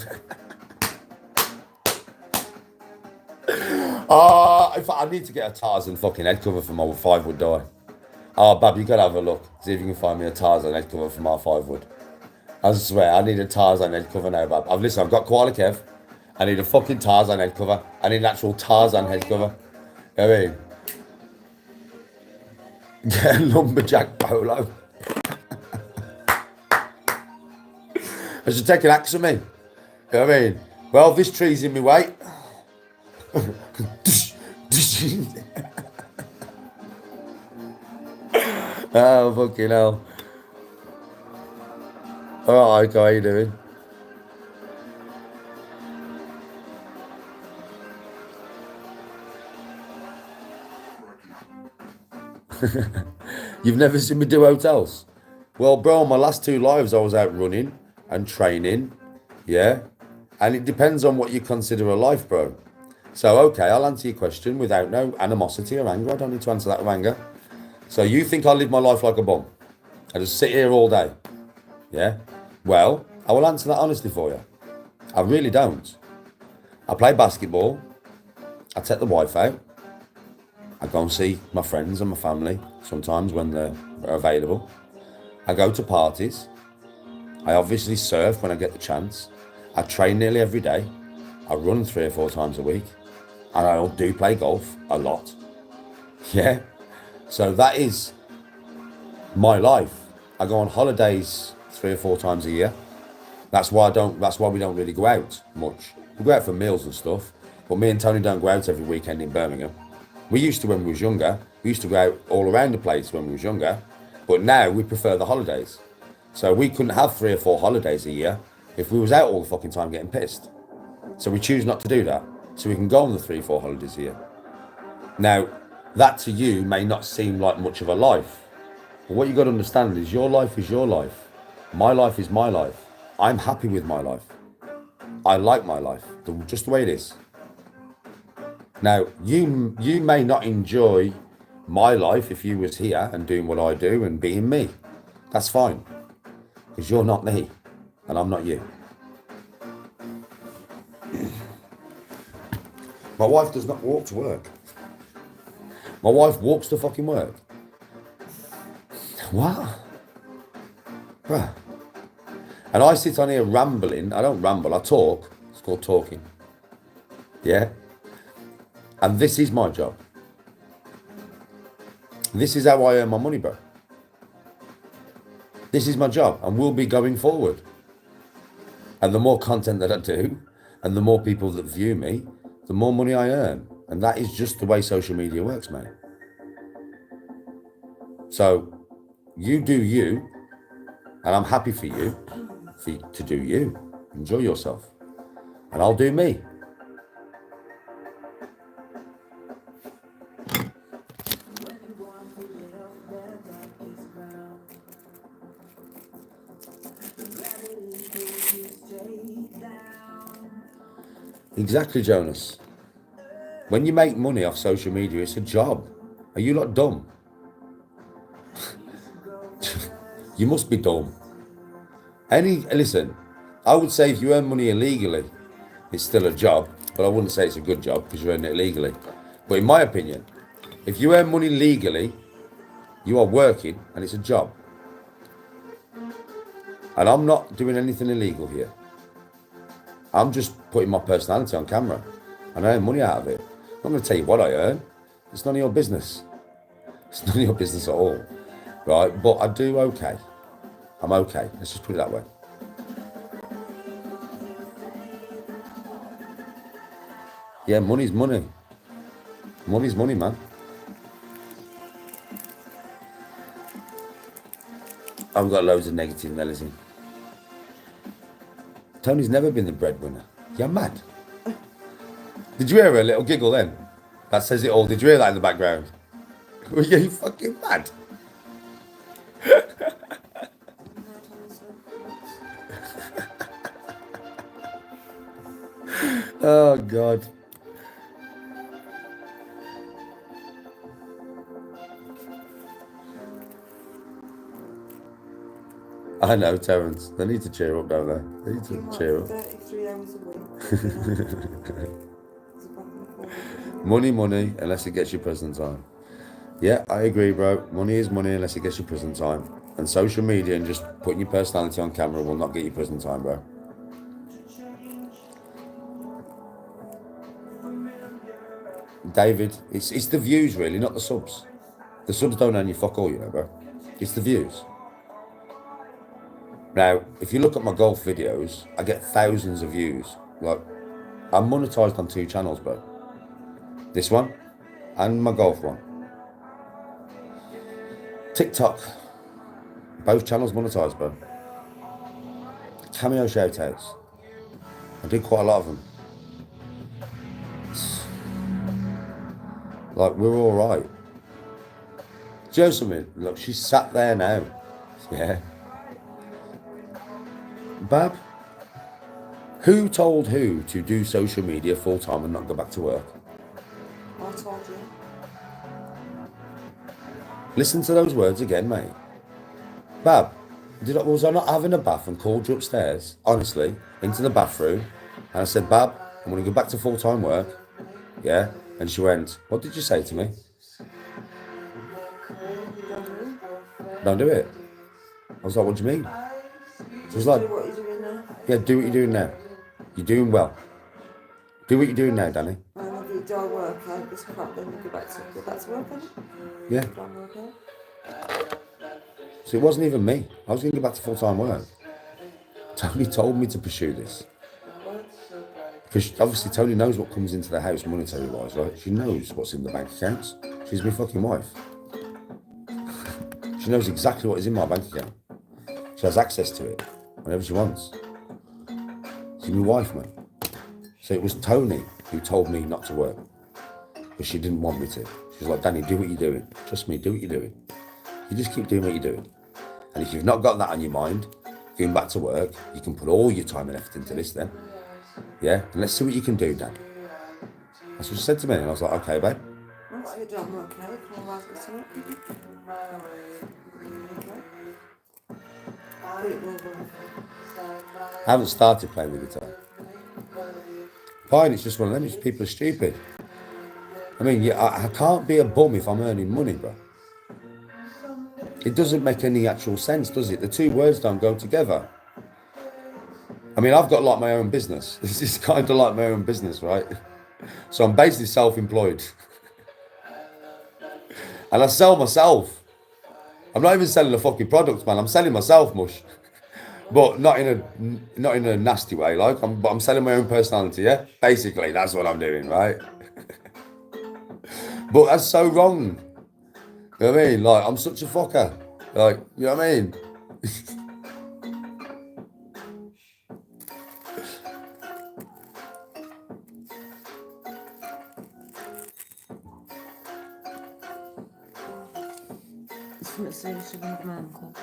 I need to get a Tarzan fucking head cover for my 5-wood die. Oh, Bab, you gotta have a look. See if you can find me a Tarzan head cover for my 5-wood. I swear, I need a Tarzan head cover now, Bab. I've got Koala Kev. I need a fucking Tarzan head cover. I need an actual Tarzan head cover. You know what I mean? Get a lumberjack polo. I should take an axe with me. You know what I mean? Well, this tree's in my way. Oh, fucking hell. Alright, how you doing? You've never seen me do hotels? Well, bro, my last 2 lives I was out running and training, yeah? And it depends on what you consider a life, bro. So, okay, I'll answer your question without no animosity or anger. I don't need to answer that with anger. So you think I live my life like a bum? I just sit here all day, yeah? Well, I will answer that honestly for you. I really don't. I play basketball. I take the wife out. I go and see my friends and my family sometimes when they're available. I go to parties. I obviously surf when I get the chance. I train nearly every day. I run 3 or 4 times a week. And I do play golf a lot. Yeah. So that is my life. I go on holidays 3 or 4 times a year. That's why we don't really go out much. We go out for meals and stuff. But me and Tony don't go out every weekend in Birmingham. We used to when we was younger. We used to go out all around the place when we was younger. But now we prefer the holidays. So we couldn't have 3 or 4 holidays a year if we was out all the fucking time getting pissed. So we choose not to do that. So we can go on the 3 or 4 holidays a year. Now, that to you may not seem like much of a life. But what you got to understand is your life is your life. My life is my life. I'm happy with my life. I like my life, just the way it is. Now, you may not enjoy my life if you was here and doing what I do and being me. That's fine. Because you're not me and I'm not you. My wife does not walk to work. My wife walks to fucking work. What? Bruh. And I sit on here rambling. I don't ramble, I talk. It's called talking. Yeah? And this is my job. This is how I earn my money, bro. This is my job and will be going forward. And the more content that I do and the more people that view me, the more money I earn. And that is just the way social media works, mate. So you do you, and I'm happy for you to do you. Enjoy yourself. And I'll do me. Exactly, Jonas. When you make money off social media, it's a job. Are you not dumb? You must be dumb. Listen, I would say if you earn money illegally, it's still a job, but I wouldn't say it's a good job because you earn it illegally. But in my opinion, if you earn money legally, you are working and it's a job. And I'm not doing anything illegal here. I'm just putting my personality on camera and I earn money out of it. I'm not going to tell you what I earn. It's none of your business. It's none of your business at all. Right? But I do okay. I'm okay. Let's just put it that way. Yeah, money's money. Money's money, man. I've got loads of negative Melody. Tony's never been the breadwinner. You're mad. Did you hear a little giggle then? That says it all. Did you hear that in the background? Were you fucking mad? Oh, God. I know, Terence. They need to cheer up, don't they? They need to cheer up. 33 hours a week. Money, unless it gets you prison time. Yeah, I agree, bro. Money is money unless it gets you prison time. And social media and just putting your personality on camera will not get you prison time, bro. David, it's the views really, not the subs. The subs don't earn you fuck all, you know, bro. It's the views. Now, if you look at my golf videos, I get thousands of views. Like, I'm monetized on 2 channels, bro. This one and my golf one. TikTok, both channels monetized, bro. Cameo shoutouts. I did quite a lot of them. Like, we're all right. Do you know something? Look, she's sat there now. Yeah. Bab, who told who to do social media full time and not go back to work? I told you. Listen to those words again, mate. Bab, was I not having a bath and called you upstairs, honestly, into the bathroom, and I said, Bab, I'm going to go back to full time work. Yeah? And she went, what did you say to me? Don't do it. I was like, what do you mean? She was like, Do what you're doing now. yeah, do what you're doing now. You're doing well. Do what you're doing now, Danny. And if you do work out this crap, then you go back to work, then. Yeah. Don't work out. So it wasn't even me. I was going to go back to full-time work. Tony told me to pursue this. Because obviously Tony knows what comes into the house monetary-wise, right? She knows what's in the bank accounts. She's my fucking wife. She knows exactly what is in my bank account. She has access to it whenever she wants. She's my wife, mate. So it was Tony who told me not to work. But she didn't want me to. She was like, Danny, do what you're doing. Trust me, do what you're doing. You just keep doing what you're doing. And if you've not got that on your mind, going back to work, you can put all your time and effort into this then. Yeah? And let's see what you can do, Dan. That's what she said to me. And I was like, okay, babe. Once you're done working out, come on, let's go to it. I haven't started playing the guitar. Fine, it's just one of them. It's people are stupid. I mean, yeah, I can't be a bum if I'm earning money, bro. It doesn't make any actual sense, does it? The two words don't go together. I mean, I've got like my own business. This is kind of like my own business, right? So I'm basically self-employed. And I sell myself. I'm not even selling a fucking product, man. I'm selling myself, mush. But not in a nasty way, like. But I'm selling my own personality, yeah? Basically, that's what I'm doing, right? But that's so wrong. You know what I mean? Like, I'm such a fucker. Like, you know what I mean? Something serious with my uncle.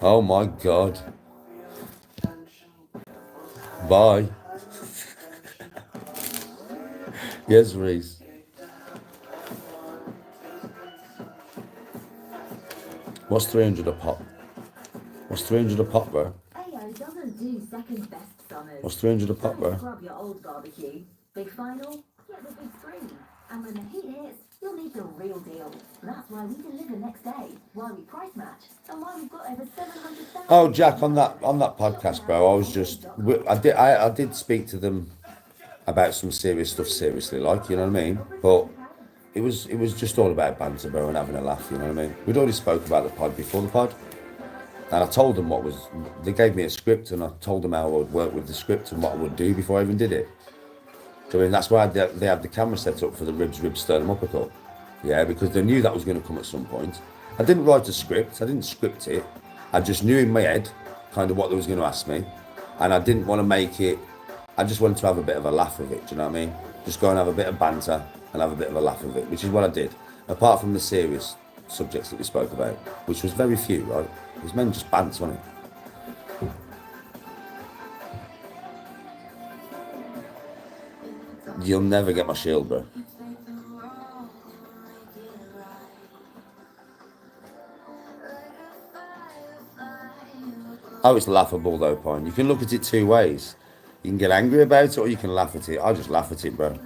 Oh my God. Bye. Yes, Reese. What's 300 a pop? What's 300 a pop, bro? AO doesn't do second best summers. What's 300 a pop, bro? Scrub your old barbecue. Big final, get the big three. And when the heat hits, you'll need the real deal. That's why we deliver next day, why we price match, and why we've got over 700,000. Oh, Jack, on that podcast, bro, I did speak to them about some serious stuff, seriously, like, you know what I mean? But it was just all about banter, bro, and having a laugh, you know what I mean? We'd already spoke about the pod before the pod, and I told them they gave me a script, and I told them how I would work with the script and what I would do before I even did it. So, I mean, that's why they had the camera set up for the rib sternum uppercut. Yeah, because they knew that was going to come at some point. I didn't write a script. I didn't script it. I just knew in my head kind of what they was going to ask me. And I didn't want to make it... I just wanted to have a bit of a laugh of it, do you know what I mean? Just go and have a bit of banter and have a bit of a laugh of it, which is what I did. Apart from the serious subjects that we spoke about, which was very few, right? It was mainly just banter, wasn't it? You'll never get my shield, bro. Oh, it's laughable though, Pine. You can look at it two ways. You can get angry about it or you can laugh at it. I just laugh at it, bro.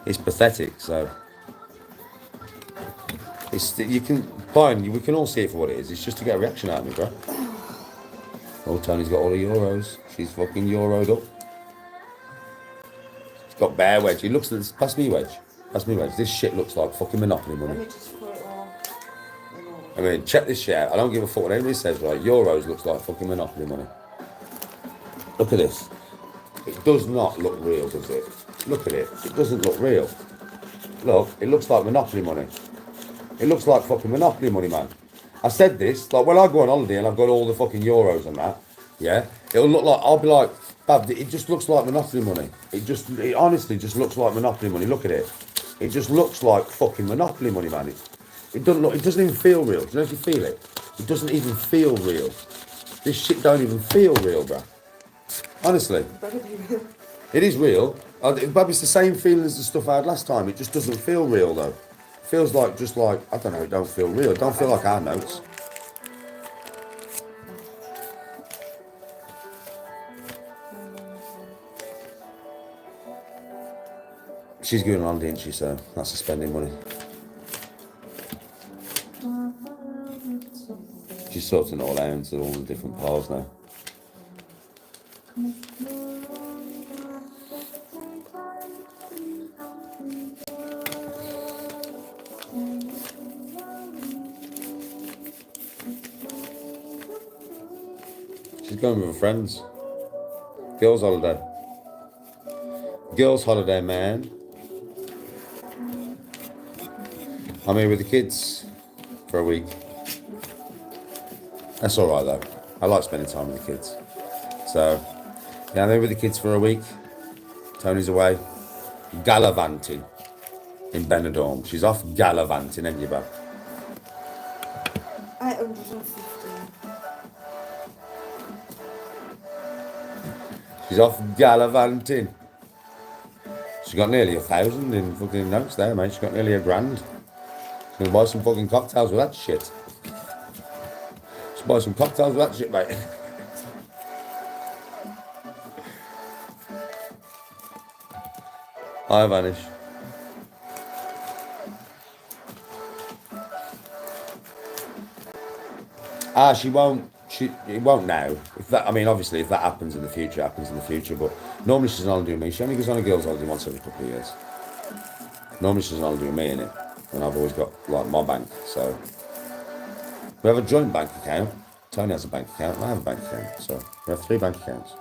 It's pathetic, so... We can all see it for what it is. It's just to get a reaction out of me, bro. Oh, Tony's got all the euros. She's fucking euroed up. Got bare wedge. It looks. Pass me wedge. Pass me wedge. This shit looks like fucking Monopoly money. Let me just put it on. I mean, check this shit out. I don't give a fuck what anybody says, right? Euros looks like fucking Monopoly money. Look at this. It does not look real, does it? Look at it. It doesn't look real. Look, it looks like Monopoly money. It looks like fucking Monopoly money, man. I said this, like when I go on holiday and I've got all the fucking euros and that, yeah, it'll look like, I'll be like, Bab, it just looks like Monopoly money. It honestly just looks like Monopoly money. Look at it. It just looks like fucking Monopoly money, man. It doesn't look. It doesn't even feel real. Do you know if you feel it? It doesn't even feel real. This shit don't even feel real, bruh. Honestly. Better be real. It is real. But it's the same feeling as the stuff I had last time. It just doesn't feel real though. It feels like just like, I don't know, it don't feel real. It don't feel like our notes. She's going on holiday, isn't she? So that's the spending money. She's sorting it all out into all the different piles now. She's going with her friends. Girls' holiday. Girls' holiday, man. I'm here with the kids for a week. That's alright though. I like spending time with the kids. So, yeah, I'm here with the kids for a week. Tony's away. Gallivanting in Benidorm. She's off gallivanting, ain't you, Bob? 850. She's off gallivanting. She got nearly 1,000 in fucking notes there, mate. She got nearly £1,000. She's gonna buy some fucking cocktails with that shit. She's buy some cocktails with that shit, mate. Hi, Vanish. She won't. It won't now. If that, I mean, obviously, if that happens in the future, it happens in the future. But normally she's on holiday with me. She only goes on a girls' holiday once every couple of years. Normally she's on holiday with me, innit? And I've always got like my bank. So we have a joint bank account. Tony has a bank account, and I have a bank account. So we have 3 bank accounts.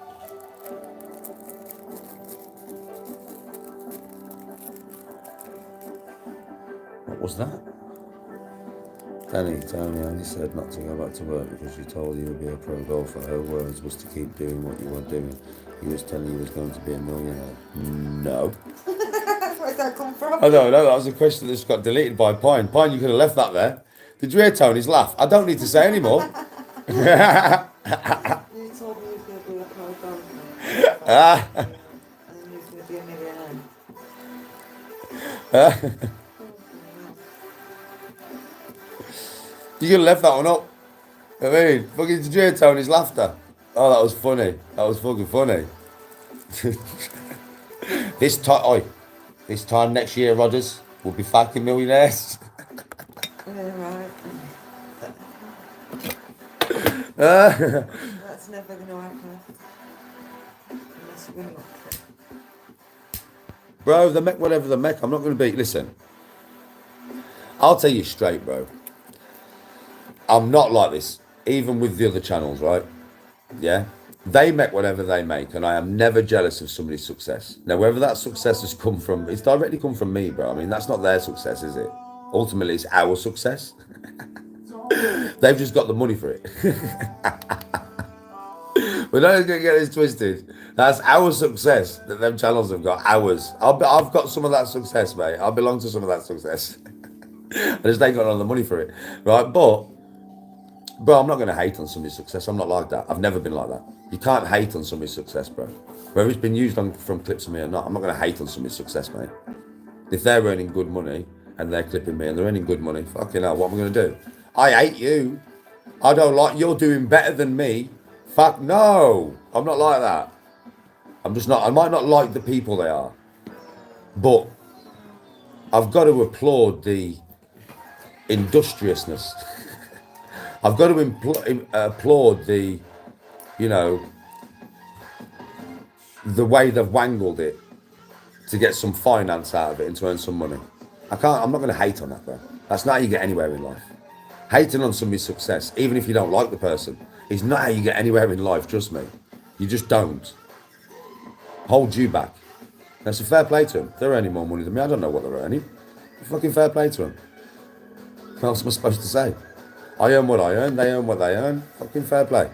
What was that? Tony only said not to go back to work because you told you would be a pro golfer. Her words was to keep doing what you were doing. He was telling you he was going to be a millionaire. No. Where'd that come from? I don't know, that was a question that just got deleted by Pine. Pine, you could have left that there. Did you hear Tony's laugh? I don't need to say any more. You told me you was going to be a pro golfer. And you was going to be a millionaire. You could have left that one up. I mean, fucking, did you hear Tony's laughter? Oh, that was funny. That was fucking funny. This time next year, Rodders, we'll be fucking millionaires. Yeah, right. That's never going to happen. Unless you're not. Bro, they make whatever they make. I'm not going to be. Listen, I'll tell you straight, bro. I'm not like this, even with the other channels, right? Yeah? They make whatever they make, and I am never jealous of somebody's success. Now, whether that success has come from, it's directly come from me, bro. I mean, that's not their success, is it? Ultimately, it's our success. They've just got the money for it. We're not going to get this twisted. That's our success that them channels have got. Ours. I've got some of that success, mate. I belong to some of that success. I just ain't got all the money for it, right? But, bro, I'm not going to hate on somebody's success. I'm not like that. I've never been like that. You can't hate on somebody's success, bro. Whether it's been used from clips of me or not, I'm not going to hate on somebody's success, mate. If they're earning good money and they're clipping me and they're earning good money, fucking hell, what am I going to do? I hate you. I don't like, you're doing better than me. Fuck no. I'm not like that. I'm just not, I might not like the people they are. But I've got to applaud the industriousness. I've got to applaud the, you know, the way they've wangled it to get some finance out of it and to earn some money. I'm not going to hate on that, bro. That's not how you get anywhere in life. Hating on somebody's success, even if you don't like the person, is not how you get anywhere in life, trust me. You just don't. Hold you back. That's a fair play to them. They're earning more money than me. I don't know what they're earning. Fucking fair play to them. What else am I supposed to say? I earn what I earn, they earn what they earn. Fucking fair play.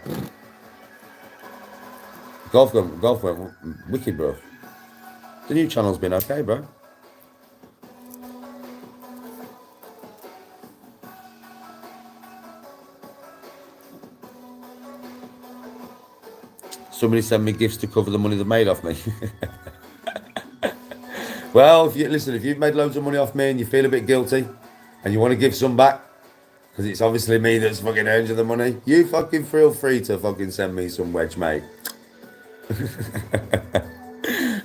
Golf went wicked, bro. The new channel's been okay, bro. Somebody send me gifts to cover the money they made off me. Well, if you've made loads of money off me and you feel a bit guilty and you want to give some back, because it's obviously me that's fucking earned you the money, you fucking feel free to fucking send me some wedge, mate.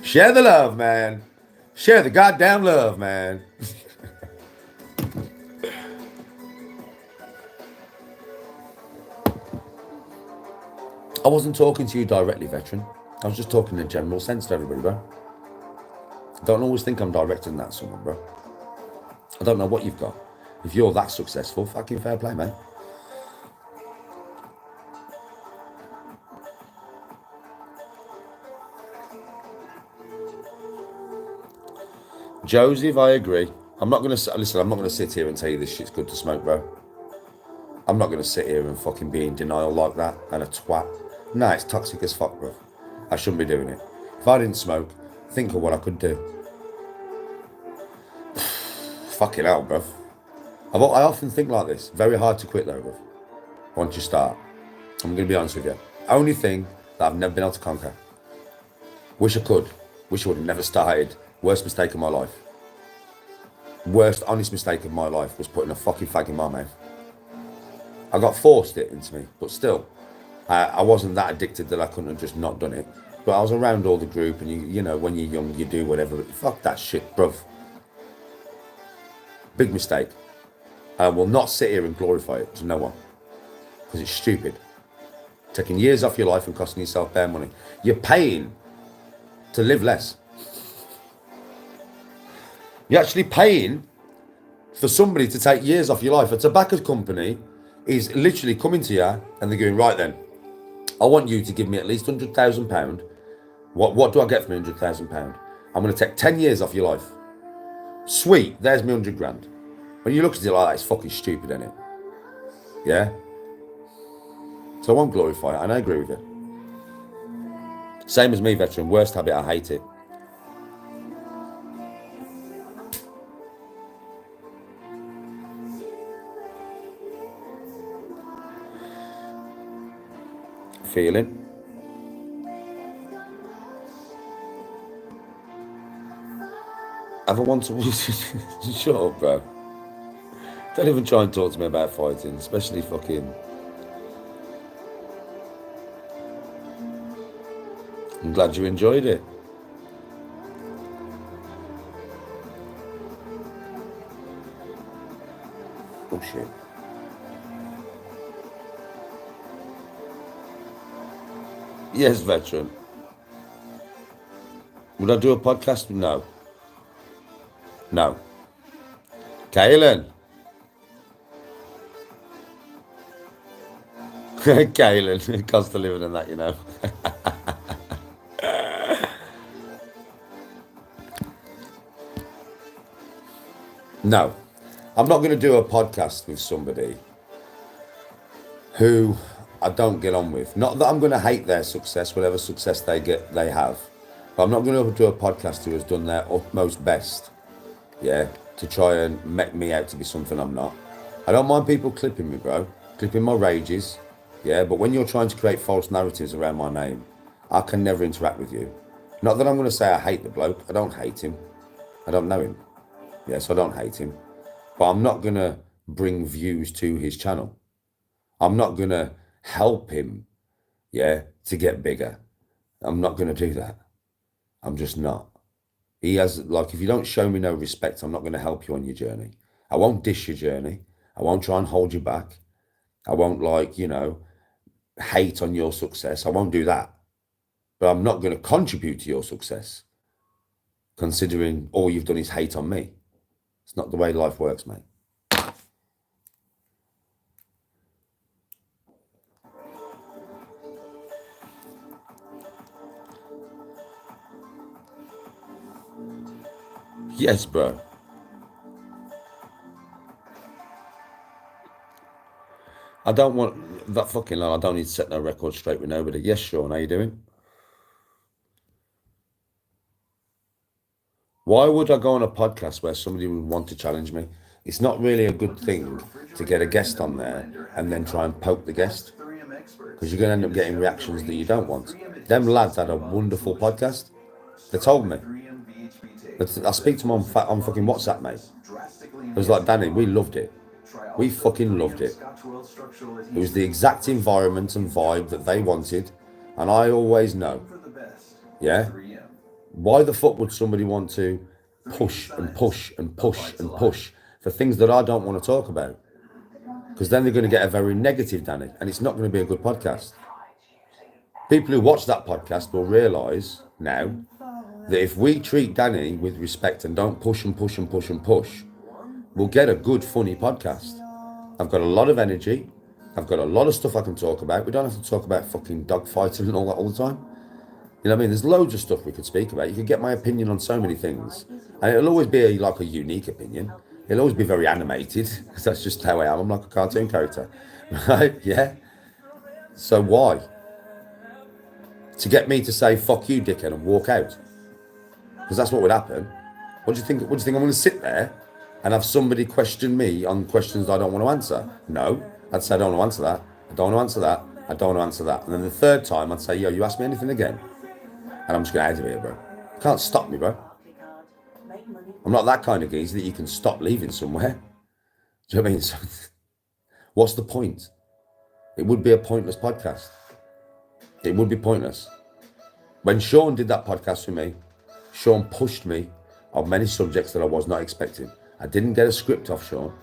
Share the love, man. Share the goddamn love, man. I wasn't talking to you directly, veteran. I was just talking in a general sense to everybody, bro. Don't always think I'm directing that at someone, bro. I don't know what you've got. If you're that successful, fucking fair play, mate. Joseph, I agree. I'm not gonna sit here and tell you this shit's good to smoke, bro. I'm not gonna sit here and fucking be in denial like that and a twat. Nah, it's toxic as fuck, bro. I shouldn't be doing it. If I didn't smoke, think of what I could do. Fucking hell, bro. I often think like this. Very hard to quit though, bro. Once you start. I'm gonna be honest with you. Only thing that I've never been able to conquer. Wish I could. Wish I would have never started. Worst mistake of my life. Worst honest mistake of my life was putting a fucking fag in my mouth. I got forced it into me, but still, I wasn't that addicted that I couldn't have just not done it. But I was around all the group, and you know, when you're young, you do whatever. Fuck that shit, bruv. Big mistake. I will not sit here and glorify it to no one, because it's stupid. Taking years off your life and costing yourself bare money. You're paying to live less. You're actually paying for somebody to take years off your life. A tobacco company is literally coming to you and they're going, right then, I want you to give me at least £100,000. What do I get from £100,000? I'm going to take 10 years off your life. Sweet, there's me 100 grand. When you look at it like that, it's fucking stupid, isn't it? Yeah? So I won't glorify it, and I agree with you. Same as me, veteran. Worst habit, I hate it. Feeling. Have I want to... Shut up, bro. Don't even try and talk to me about fighting, especially fucking... I'm glad you enjoyed it. Oh, shit. Yes, veteran. Would I do a podcast? No. No. Kaylin. Kaylin. Cost of living and that, you know. No. I'm not going to do a podcast with somebody who I don't get on with. Not that I'm going to hate their success, whatever success they have. But I'm not going to do a podcast who has done their utmost best, yeah, to try and make me out to be something I'm not. I don't mind people clipping me, bro, clipping my rages, yeah, but when you're trying to create false narratives around my name, I can never interact with you. Not that I'm going to say I hate the bloke. I don't hate him. I don't know him. Yes, I don't hate him. But I'm not going to bring views to his channel. I'm not going to help him, yeah, to get bigger. I'm not going to do that. I'm just not. He has, like, if you don't show me no respect, I'm not going to help you on your journey. I won't dish your journey. I won't try and hold you back. I won't, like, you know, hate on your success. I won't do that. But I'm not going to contribute to your success, considering all you've done is hate on me. It's not the way life works, mate. Yes, bro. I don't want that fucking line. I don't need to set no record straight with nobody. Yes, Sean, how you doing? Why would I go on a podcast where somebody would want to challenge me? It's not really a good thing to get a guest on there and then try and poke the guest, because you're going to end up getting reactions that you don't want. Them lads had a wonderful podcast. They told me. I speak to them on fucking WhatsApp, mate. It was like, Danny, we loved it. We fucking loved it. It was the exact environment and vibe that they wanted. And I always know, yeah, why the fuck would somebody want to push and push and push and push for things that I don't want to talk about? Because then they're going to get a very negative Danny, and it's not going to be a good podcast. People who watch that podcast will realise now that if we treat Danny with respect and don't push and push and push and push, we'll get a good, funny podcast. I've got a lot of energy. I've got a lot of stuff I can talk about. We don't have to talk about fucking dogfighting and all that all the time. You know what I mean? There's loads of stuff we could speak about. You could get my opinion on so many things. And it'll always be like a unique opinion. It'll always be very animated, because that's just how I am. I'm like a cartoon character, right? Yeah. So why? To get me to say, fuck you, dickhead, and walk out? Because that's what would happen. What do you think? What do you think? I'm going to sit there and have somebody question me on questions I don't want to answer? No. I'd say, I don't want to answer that. I don't want to answer that. I don't want to answer that. And then the third time, I'd say, yo, you ask me anything again? And I'm just going to out of here, bro. You can't stop me, bro. I'm not that kind of geezer that you can stop leaving somewhere. Do you know what I mean? So, what's the point? It would be a pointless podcast. It would be pointless. When Sean did that podcast with me, Sean pushed me on many subjects that I was not expecting. I didn't get a script off Sean.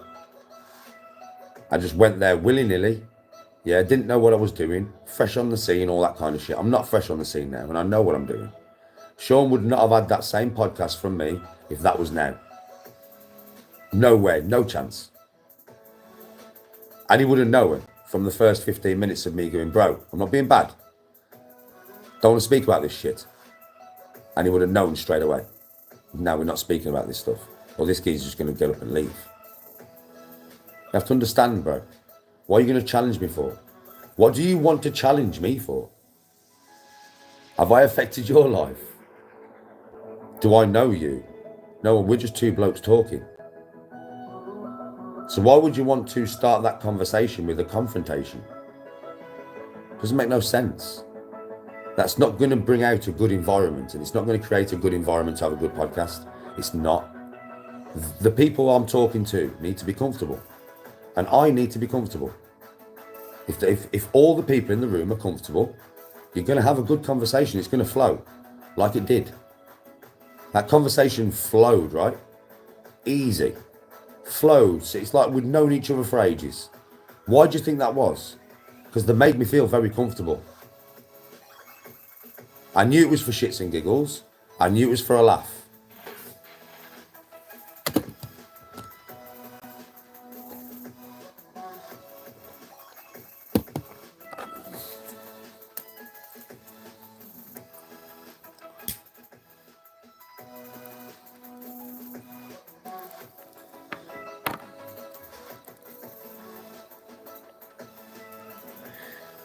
I just went there willy-nilly. Yeah, didn't know what I was doing. Fresh on the scene, all that kind of shit. I'm not fresh on the scene now, and I know what I'm doing. Sean would not have had that same podcast from me if that was now. No way, no chance. And he would have known from the first 15 minutes of me going, bro, I'm not being bad. Don't want to speak about this shit. And he would have known straight away. No, we're not speaking about this stuff. Or this geezer's just going to get up and leave. You have to understand, bro. What are you going to challenge me for? What do you want to challenge me for? Have I affected your life? Do I know you? No, we're just two blokes talking. So why would you want to start that conversation with a confrontation? Doesn't make no sense. That's not going to bring out a good environment, and it's not going to create a good environment to have a good podcast. It's not. The people I'm talking to need to be comfortable, and I need to be comfortable. If all the people in the room are comfortable, you're going to have a good conversation. It's going to flow like it did. That conversation flowed, right? Easy. Flowed. So it's like we'd known each other for ages. Why do you think that was? Because they made me feel very comfortable. I knew it was for shits and giggles. I knew it was for a laugh.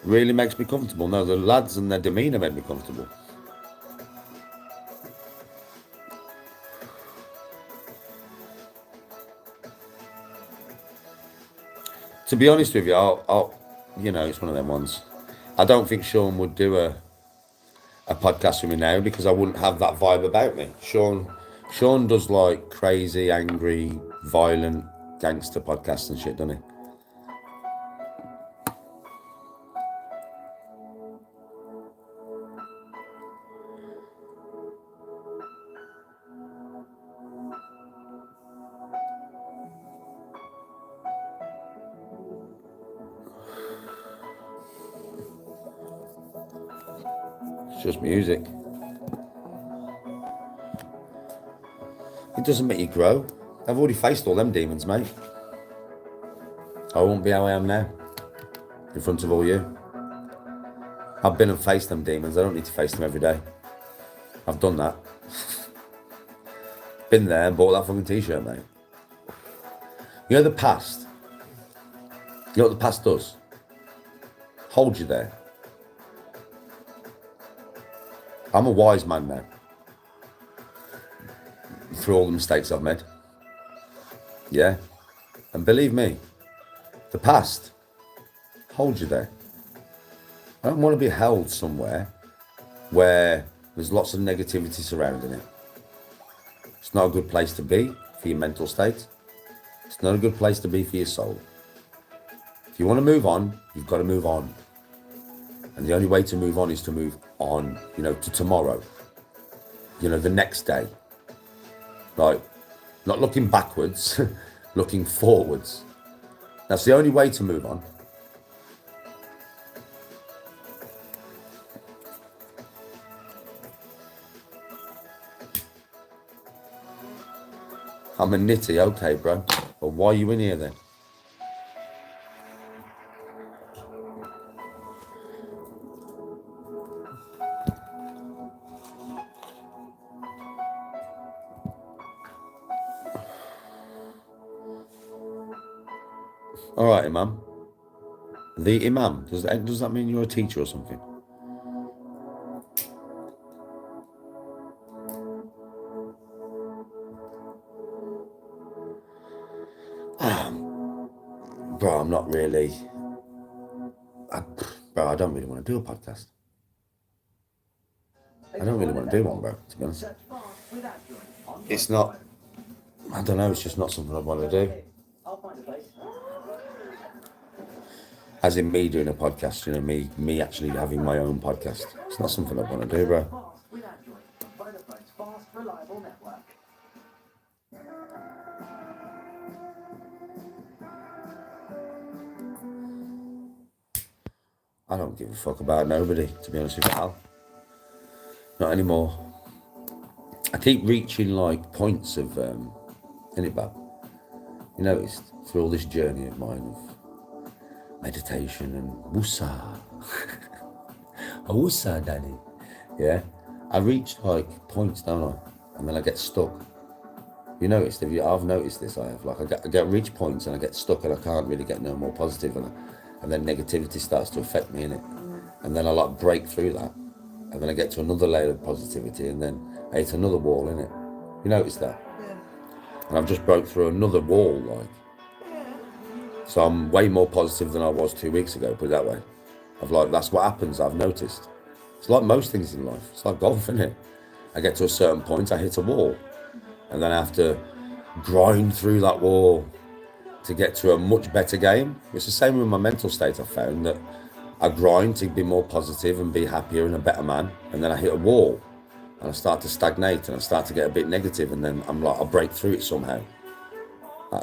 Really makes me comfortable. No, the lads and their demeanour made me comfortable. To be honest with you, I'll you know, it's one of them ones. I don't think Sean would do a podcast with me now because I wouldn't have that vibe about me. Sean does like crazy, angry, violent gangster podcasts and shit, doesn't he? It's just music. It doesn't make you grow. I've already faced all them demons, mate. I won't be how I am now, in front of all you. I've been and faced them demons. I don't need to face them every day. I've done that. Been there and bought that fucking t-shirt, mate. You know the past? You know what the past does? Hold you there. I'm a wise man now. Through all the mistakes I've made. Yeah. And believe me, the past holds you there. I don't want to be held somewhere where there's lots of negativity surrounding it. It's not a good place to be for your mental state. It's not a good place to be for your soul. If you want to move on, you've got to move on. And the only way to move on is to move on, to tomorrow. The next day. Like, not looking backwards, looking forwards. That's the only way to move on. I'm a nitty, okay, bro. But why are you in here then? All right, Imam. The Imam. Does that mean you're a teacher or something? Bro, I'm not really. I don't really want to do a podcast. I don't really want to do one, bro, to be honest. It's not. I don't know, it's just not something I want to do. As in me doing a podcast, me actually having my own podcast. It's not something I want to do, bro. I don't give a fuck about nobody, to be honest with you, Al. Not anymore. I keep reaching like points of, innit, Bab? You noticed through all this journey of mine of meditation and wusa. A wusa, Daddy. Yeah. I reach like points, don't I? And then I get stuck. You noticed? I've noticed this. I have. Like I get reach points and I get stuck and I can't really get no more positive, and then negativity starts to affect me in it. And then I like break through that, and then I get to another layer of positivity, and then I hit another wall in it. You notice that? Yeah. And I've just broke through another wall, like. So I'm way more positive than I was 2 weeks ago, put it that way. That's what happens, I've noticed. It's like most things in life. It's like golf, isn't it? I get to a certain point, I hit a wall. And then I have to grind through that wall to get to a much better game. It's the same with my mental state. I found that I grind to be more positive and be happier and a better man. And then I hit a wall and I start to stagnate and I start to get a bit negative, and then I break through it somehow,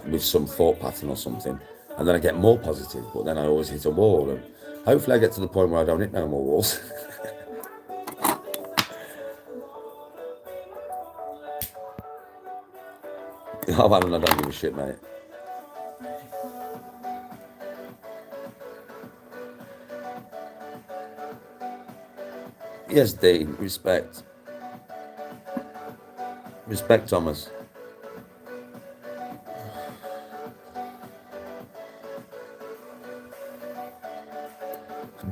with some thought pattern or something. And then I get more positive, but then I always hit a wall. And hopefully I get to the point where I don't hit no more walls. Oh man, I don't give a shit, mate. Yes, Dean, respect. Respect, Thomas.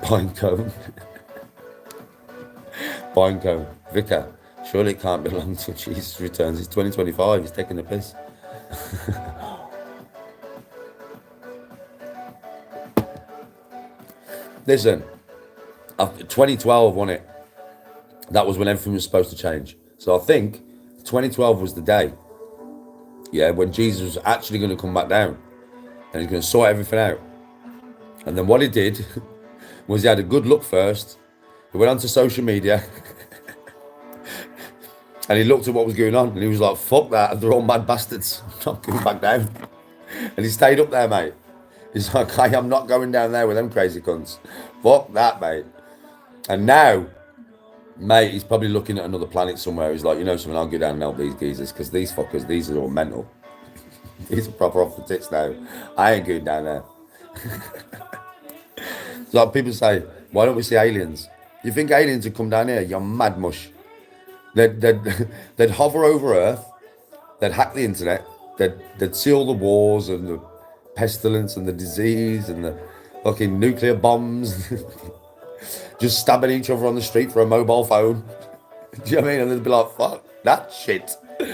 Binecone. Binecone. Vicar. Surely it can't be long till Jesus returns. It's 2025. He's taking the piss. Listen, 2012 wasn't it? That was when everything was supposed to change. So I think 2012 was the day, when Jesus was actually going to come back down and he's going to sort everything out. And then what he did was he had a good look first. He went onto social media and he looked at what was going on and he was like, fuck that, they're all mad bastards. I'm not going back down. And he stayed up there, mate. He's like, hey, I'm not going down there with them crazy cunts. Fuck that, mate. And now, mate, he's probably looking at another planet somewhere. He's like, something, I'll go down and help these geezers, because these fuckers, these are all mental. These are proper off the tits now. I ain't going down there. It's like people say, why don't we see aliens? You think aliens would come down here? You're mad mush. They'd hover over Earth. They'd hack the internet. They'd see all the wars and the pestilence and the disease and the fucking nuclear bombs. Just stabbing each other on the street for a mobile phone. Do you know what I mean? And they'd be like, fuck that shit. You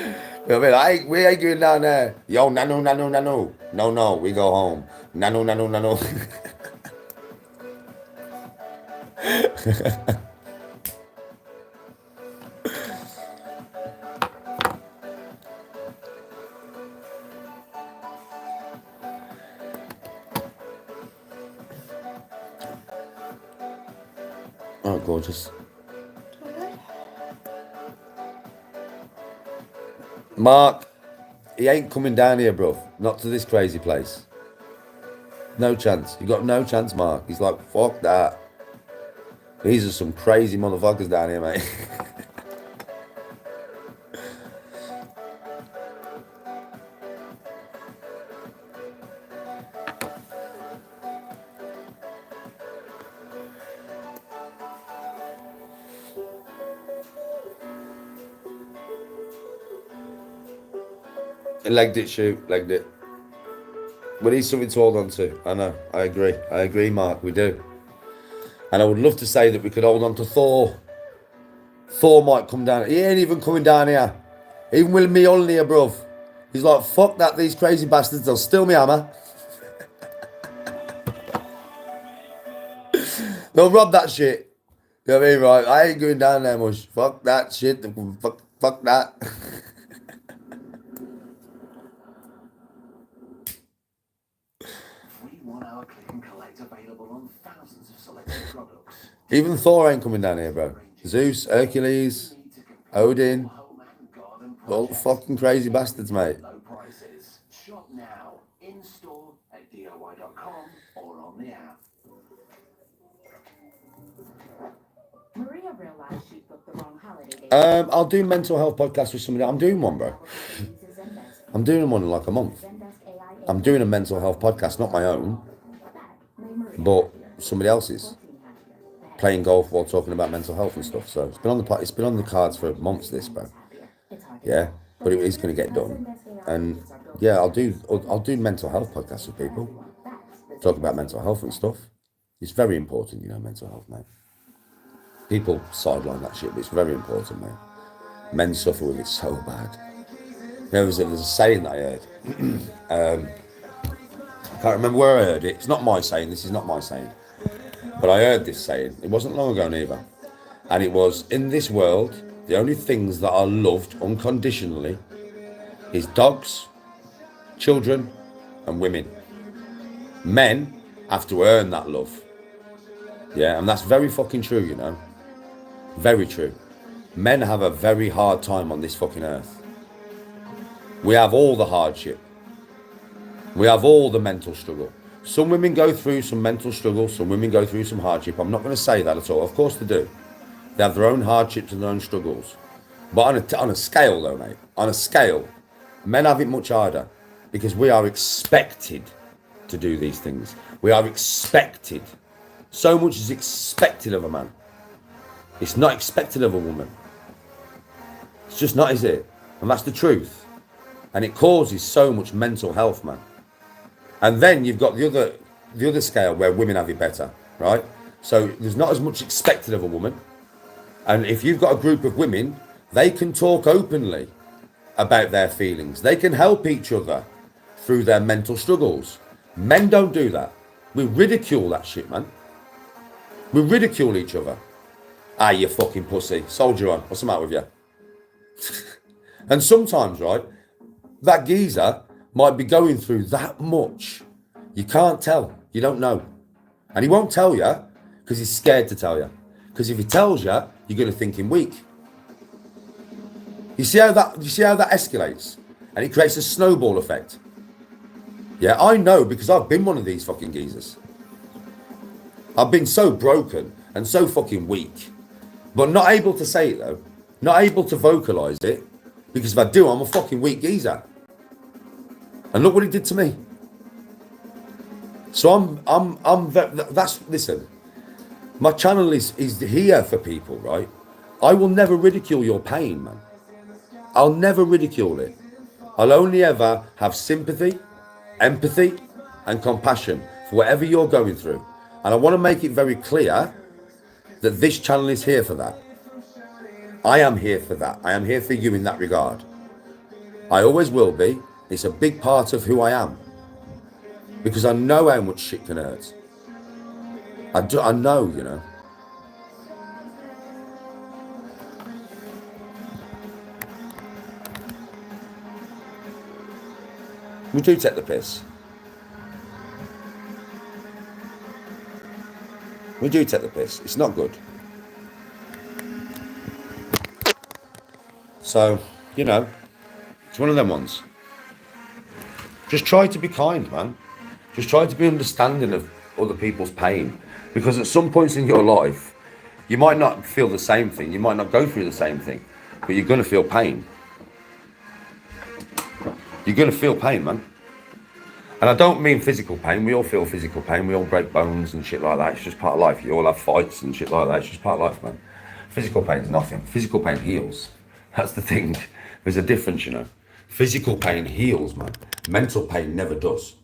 know what I mean? We ain't going down there. Yo, nano. No, we go home. Nano. Oh, gorgeous. Mark, he ain't coming down here, bruv. Not to this crazy place. No chance. You got no chance, Mark. He's like, fuck that. These are some crazy motherfuckers down here, mate. Legged it, shoot. Legged it. We need something to hold on to. I know. I agree. I agree, Mark. We do. And I would love to say that we could hold on to Thor. Thor might come down. He ain't even coming down here. Even with me on here, bruv. He's like, fuck that, these crazy bastards. They'll steal me hammer. They'll rob that shit. You know what I mean, right? I ain't going down there much. Fuck that shit. Fuck that. Even Thor ain't coming down here, bro. Zeus, Hercules, Odin, all the fucking crazy bastards, mate. Shop now, in store at DIY.com or on the app. Maria realized she booked the wrong holiday. I'll do mental health podcast with somebody. I'm doing one, bro. I'm doing one in like a month. I'm doing a mental health podcast, not my own, but somebody else's. Playing golf while talking about mental health and stuff. So it's been on the cards for months, this, bro. Yeah, but it is going to get done. And yeah, I'll do mental health podcasts with people. Talk about mental health and stuff. It's very important, you know, mental health, mate. People sideline that shit, but it's very important, mate. Men suffer with it so bad. There was a saying that I heard. I can't remember where I heard it. It's not my saying. This is not my saying. But I heard this saying. It wasn't long ago neither. And it was, in this world, the only things that are loved unconditionally is dogs, children, and women. Men have to earn that love. Yeah, and that's very fucking true, you know. Very true. Men have a very hard time on this fucking earth. We have all the hardship. We have all the mental struggle. Some women go through some mental struggle, some women go through some hardship. I'm not going to say that at all. Of course they do. They have their own hardships and their own struggles. But on a scale though, mate, on a scale, men have it much harder because we are expected to do these things. We are expected. So much is expected of a man. It's not expected of a woman. It's just not, is it? And that's the truth. And it causes so much mental health, man. And then you've got the other scale where women have it better, right? So there's not as much expected of a woman. And if you've got a group of women, they can talk openly about their feelings. They can help each other through their mental struggles. Men don't do that. We ridicule that shit, man. We ridicule each other. Ah, you fucking pussy. Soldier on. What's the matter with you? And sometimes, right, that geezer might be going through that much. You can't tell. You don't know. And he won't tell you because he's scared to tell you. Because if he tells you, you're going to think him weak. You see how that escalates? And it creates a snowball effect. Yeah, I know because I've been one of these fucking geezers. I've been so broken and so fucking weak. But not able to say it though. Not able to vocalise it. Because if I do, I'm a fucking weak geezer. And look what he did to me. So listen, my channel is here for people, right? I will never ridicule your pain, man. I'll never ridicule it. I'll only ever have sympathy, empathy, and compassion for whatever you're going through. And I want to make it very clear that this channel is here for that. I am here for that. I am here for you in that regard. I always will be. It's a big part of who I am. Because I know how much shit can hurt. I know, you know. We do take the piss. We do take the piss. It's not good. So, you know, it's one of them ones. Just try to be kind, man. Just try to be understanding of other people's pain. Because at some points in your life, you might not feel the same thing. You might not go through the same thing. But you're going to feel pain. You're going to feel pain, man. And I don't mean physical pain. We all feel physical pain. We all break bones and shit like that. It's just part of life. You all have fights and shit like that. It's just part of life, man. Physical pain is nothing. Physical pain heals. That's the thing. There's a difference, you know. Physical pain heals, man. Mental pain never does.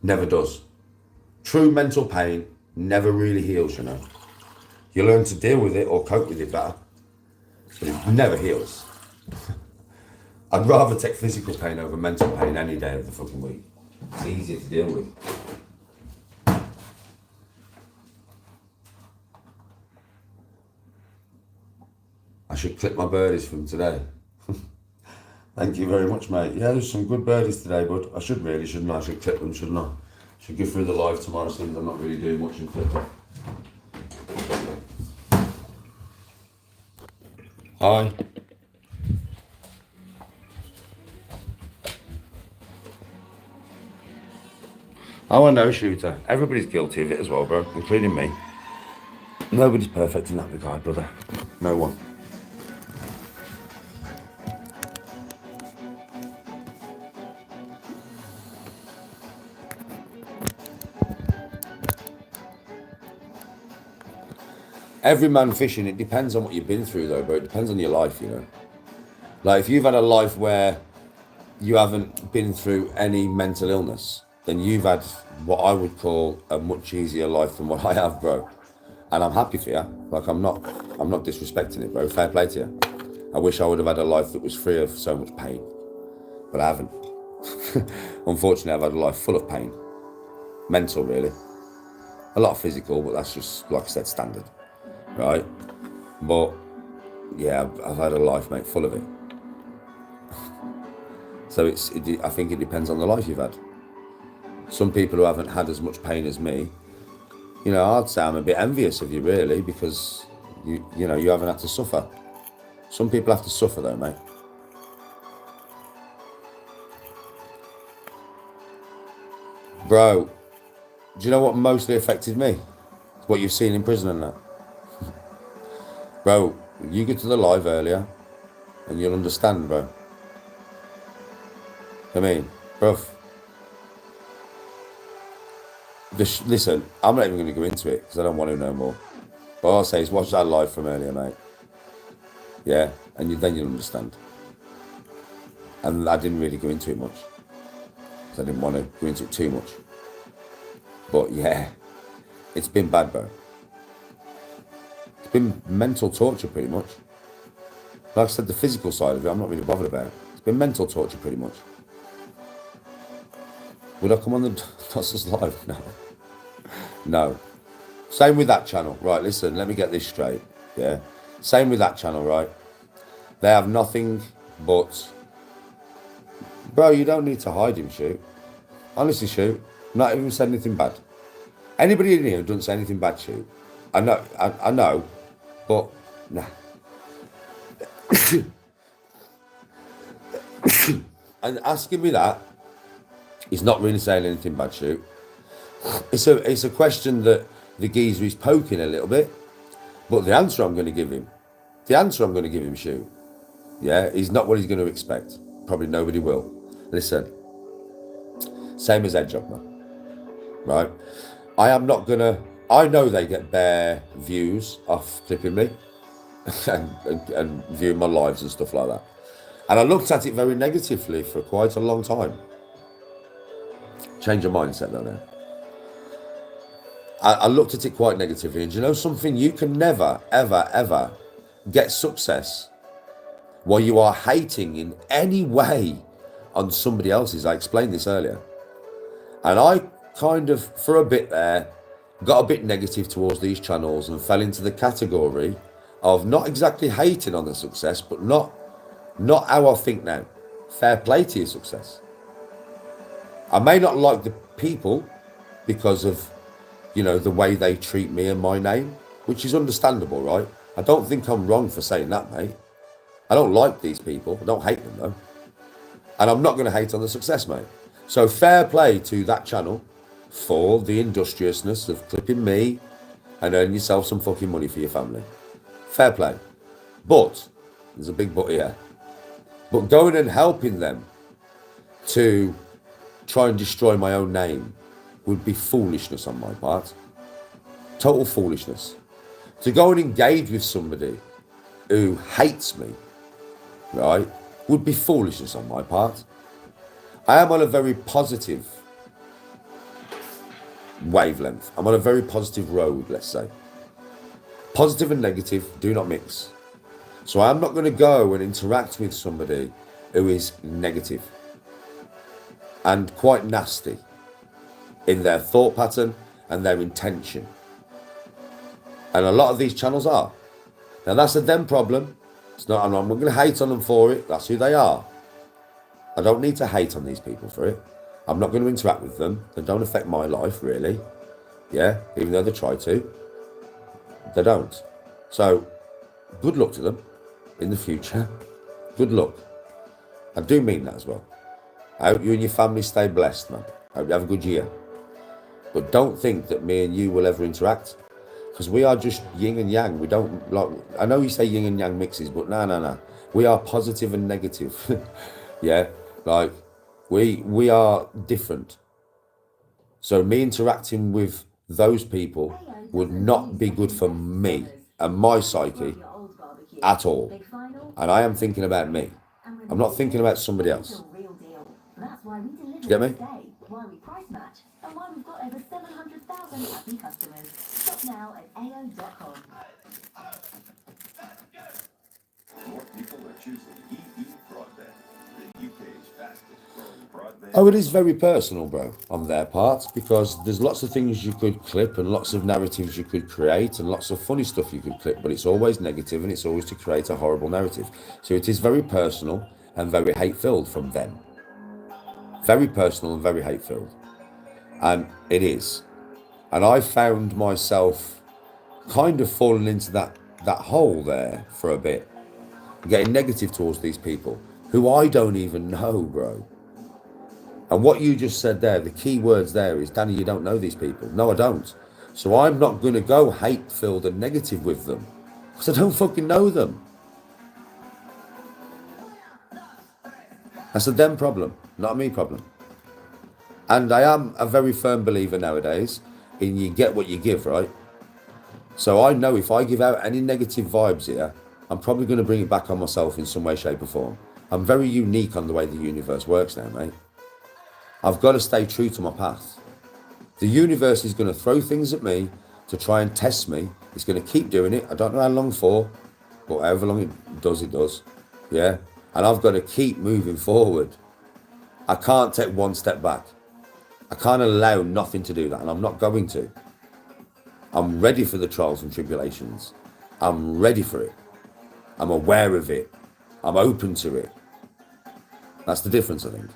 Never does. True mental pain never really heals, you know. You learn to deal with it or cope with it better. But it never heals. I'd rather take physical pain over mental pain any day of the fucking week. It's easier to deal with. I should clip my birdies from today. Thank you very much, mate. Yeah, there's some good birdies today, bud. I should really, shouldn't I? I should clip them, shouldn't I? Should go through the live tomorrow since I'm not really doing much in clipping. Hi. Oh, I know, shooter. Everybody's guilty of it as well, bro, including me. Nobody's perfect in that regard, brother. No one. Every man fishing, it depends on what you've been through though, bro. It depends on your life, you know. Like if you've had a life where you haven't been through any mental illness, then you've had what I would call a much easier life than what I have, bro. And I'm happy for you. Like I'm not disrespecting it, bro. Fair play to you. I wish I would have had a life that was free of so much pain, but I haven't. Unfortunately, I've had a life full of pain. Mental, really. A lot of physical, but that's just, like I said, standard. Right? But, yeah, I've had a life, mate, full of it. So I think it depends on the life you've had. Some people who haven't had as much pain as me, you know, I'd say I'm a bit envious of you, really, because, you know, you haven't had to suffer. Some people have to suffer, though, mate. Bro, do you know what mostly affected me? What you've seen in prison and that. Bro, you get to the live earlier and you'll understand, bro. I mean, bruv. Listen, I'm not even going to go into it because I don't want to know more. But all I'll say is watch that live from earlier, mate. Yeah, and then you'll understand. And I didn't really go into it much because I didn't want to go into it too much. But yeah, it's been bad, bro. It's been mental torture pretty much. Like I said, the physical side of it, I'm not really bothered about. It's been mental torture pretty much. Would I come on the Dossers Live? No. No. Same with that channel. Right, listen, let me get this straight. Yeah. Same with that channel, right? They have nothing but... Bro, you don't need to hide him, shoot. Honestly, shoot. Not even said anything bad. Anybody in here who doesn't say anything bad, shoot. I know, but nah. And asking me that is not really saying anything bad, shoot. It's a question that the geezer is poking a little bit, but the answer I'm going to give him, shoot, yeah, is not what he's going to expect. Probably nobody will. Listen, same as Edge Job, man. Right? I know they get bare views off clipping me and viewing my lives and stuff like that. And I looked at it very negatively for quite a long time. Change your mindset though now. I looked at it quite negatively, and you know something? You can never, ever, ever get success while you are hating in any way on somebody else's. I explained this earlier. And I kind of, for a bit there, got a bit negative towards these channels and fell into the category of not exactly hating on the success, but not how I think now. Fair play to your success. I may not like the people because of, you know, the way they treat me and my name, which is understandable, right? I don't think I'm wrong for saying that, mate. I don't like these people. I don't hate them though. And I'm not going to hate on the success, mate. So fair play to that channel for the industriousness of clipping me and earning yourself some fucking money for your family. Fair play. But, there's a big but here. But going and helping them to try and destroy my own name would be foolishness on my part. Total foolishness. To go and engage with somebody who hates me, right, would be foolishness on my part. I am on a very positive wavelength. I'm on a very positive road, let's say. Positive and negative do not mix. So I'm not going to go and interact with somebody who is negative and quite nasty in their thought pattern and their intention. And a lot of these channels are. Now that's a them problem. It's not, I'm not going to hate on them for it. That's who they are. I don't need to hate on these people for it. I'm not going to interact with them. They don't affect my life, really. Yeah, even though they try to. They don't. So, good luck to them in the future. Good luck. I do mean that as well. I hope you and your family stay blessed, man. I hope you have a good year. But don't think that me and you will ever interact. Because we are just yin and yang. We don't, like, I know you say yin and yang mixes, but no. We are positive and negative. Yeah, like, we are different. So me interacting with those people would not be good for me and my psyche at all. And I am thinking about me. I'm not thinking about somebody else. Do you get me? Why we price match and why we've got over 700,000 happy customers. Shop now at AO.com. More people are choosing EE broadband, the UK's fastest growing broadband. Oh, it is very personal, bro, on their part, because there's lots of things you could clip and lots of narratives you could create and lots of funny stuff you could clip, but it's always negative and it's always to create a horrible narrative. So it is very personal and very hate-filled from them. Very personal and very hate-filled. And it is. And I found myself kind of falling into that hole there for a bit. Getting negative towards these people who I don't even know, bro. And what you just said there, the key words there is, Danny, you don't know these people. No, I don't. So I'm not going to go hate-filled and negative with them because I don't fucking know them. That's a them problem, not a me problem. And I am a very firm believer nowadays in you get what you give, right? So I know if I give out any negative vibes here, I'm probably going to bring it back on myself in some way, shape or form. I'm very unique on the way the universe works now, mate. I've got to stay true to my path. The universe is going to throw things at me to try and test me. It's going to keep doing it. I don't know how long for, but however long it does. Yeah? And I've got to keep moving forward. I can't take one step back. I can't allow nothing to do that, and I'm not going to. I'm ready for the trials and tribulations. I'm ready for it. I'm aware of it. I'm open to it. That's the difference, I think.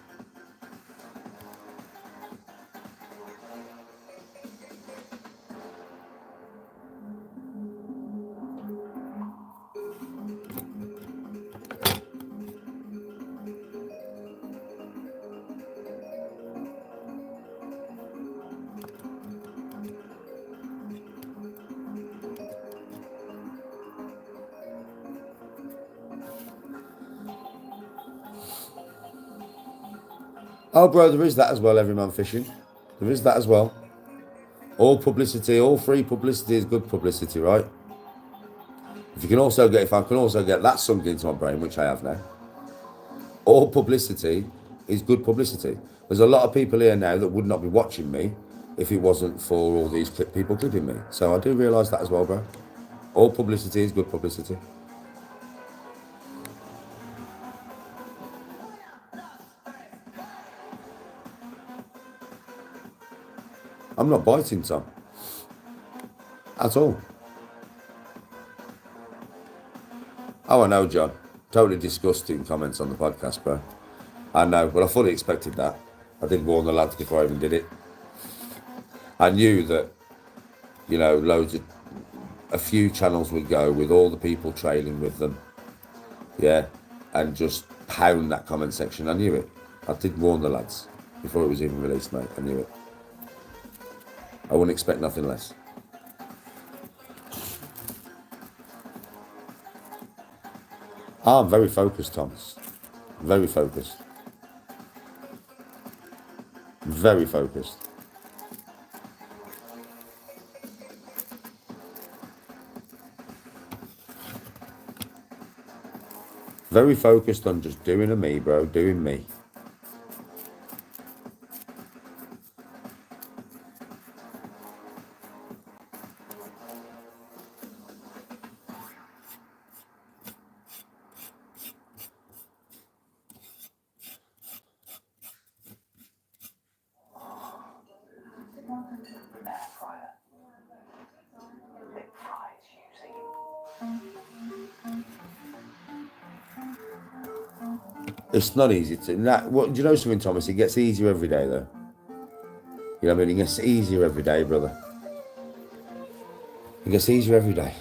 Oh, bro, there is that as well, Everyman Fishing. There is that as well. All publicity, all free publicity is good publicity, right? If I can also get that sunk into my brain, which I have now, all publicity is good publicity. There's a lot of people here now that would not be watching me if it wasn't for all these people clipping me. So I do realise that as well, bro. All publicity is good publicity. I'm not biting, Tom. At all. Oh, I know, John. Totally disgusting comments on the podcast, bro. I know, but I fully expected that. I did warn the lads before I even did it. I knew that, you know, a few channels would go with all the people trailing with them. yeah, and just pound that comment section. I knew it. I did warn the lads before it was even released, mate. I knew it. I wouldn't expect nothing less. I'm very focused, Thomas. Very focused. Very focused. Very focused on just doing a me, bro. Doing me. It's not easy to that. What do you know something, Thomas? It gets easier every day, though. You know what I mean? It gets easier every day, brother. It gets easier every day.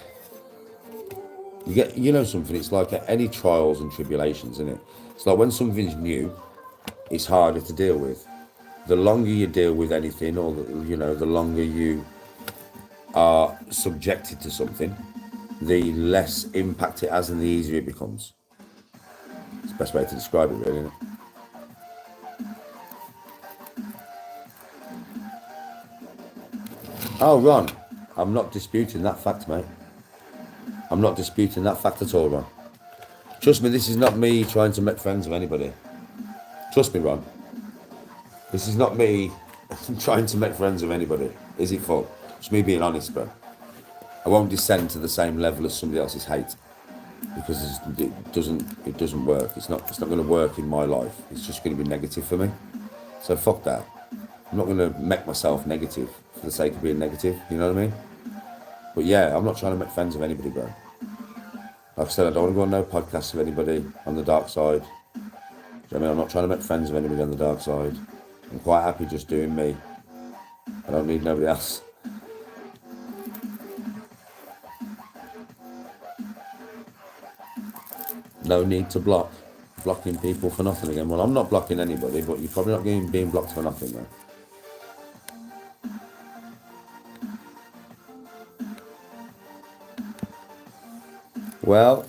You know something? It's like any trials and tribulations, isn't it? It's like when something's new, it's harder to deal with. The longer you deal with anything, or the longer you are subjected to something, the less impact it has and the easier it becomes. It's the best way to describe it, really, isn't it? Oh, Ron, I'm not disputing that fact, mate. I'm not disputing that fact at all, Ron. Trust me, this is not me trying to make friends with anybody. Trust me, Ron. This is not me trying to make friends with anybody. Is it, full? It's me being honest, bro. I won't descend to the same level as somebody else's hate, because it doesn't work. It's not going to work in my life. It's just going to be negative for me. So fuck that. I'm not going to make myself negative for the sake of being negative. You know what I mean? But yeah, I'm not trying to make friends with anybody, bro. Like I said, I don't want to go on no podcasts with anybody on the dark side. Do you know what I mean? I'm not trying to make friends with anybody on the dark side. I'm quite happy just doing me. I don't need nobody else. No need to block. Blocking people for nothing again. Well, I'm not blocking anybody, but you're probably not being blocked for nothing, though. Well,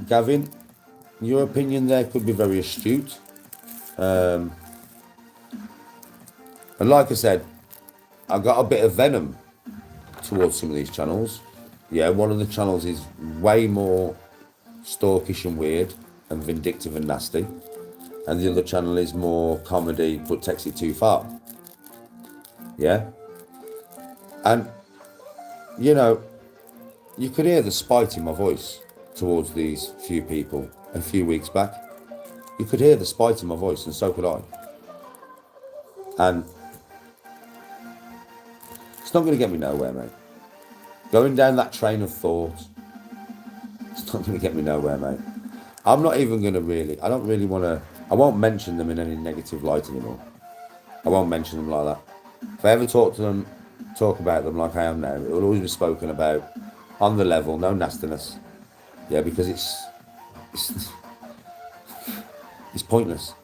Gavin, your opinion there could be very astute. And like I said, I got a bit of venom towards some of these channels. Yeah, one of the channels is way more stalkish and weird and vindictive and nasty. And the other channel is more comedy but takes it too far. Yeah? And, you could hear the spite in my voice towards these few people a few weeks back. You could hear the spite in my voice, and so could I. And it's not going to get me nowhere, mate. Going down that train of thought, it's not going to get me nowhere, mate. I'm not even going to I don't really want to, I won't mention them in any negative light anymore. I won't mention them like that. If I ever talk about them like I am now, it will always be spoken about on the level, no nastiness. Yeah, because it's pointless.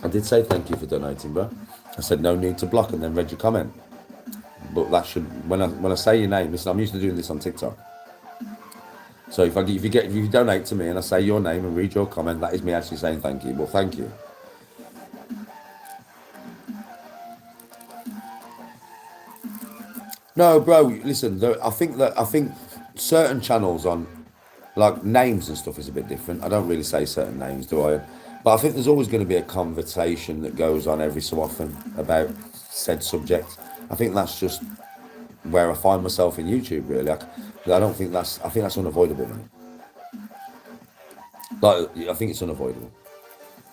I did say thank you for donating, bro. I said no need to block and then read your comment. But that should, when I say your name, listen, I'm used to doing this on TikTok. So if you donate to me and I say your name and read your comment, that is me actually saying thank you. Well, thank you. No, bro, listen, I think certain channels on, like, names and stuff is a bit different. I don't really say certain names, do I? But I think there's always going to be a conversation that goes on every so often about said subject. I think that's just where I find myself in YouTube, really. I think that's unavoidable, mate. Like, I think it's unavoidable.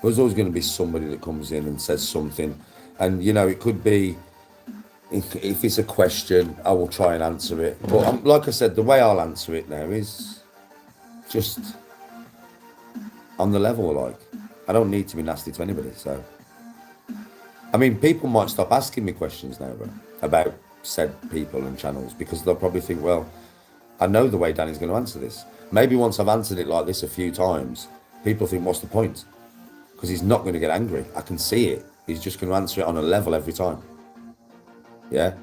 There's always going to be somebody that comes in and says something, and it could be, if it's a question, I will try and answer it. But like I said, the way I'll answer it now is just on the level. Like, I don't need to be nasty to anybody. So, I mean, people might stop asking me questions now, bro, about said people and channels, because they'll probably think, well, I know the way Danny's going to answer this. Maybe once I've answered it like this a few times, people think, what's the point? Because he's not going to get angry. I can see it. He's just going to answer it on a level every time. Yeah?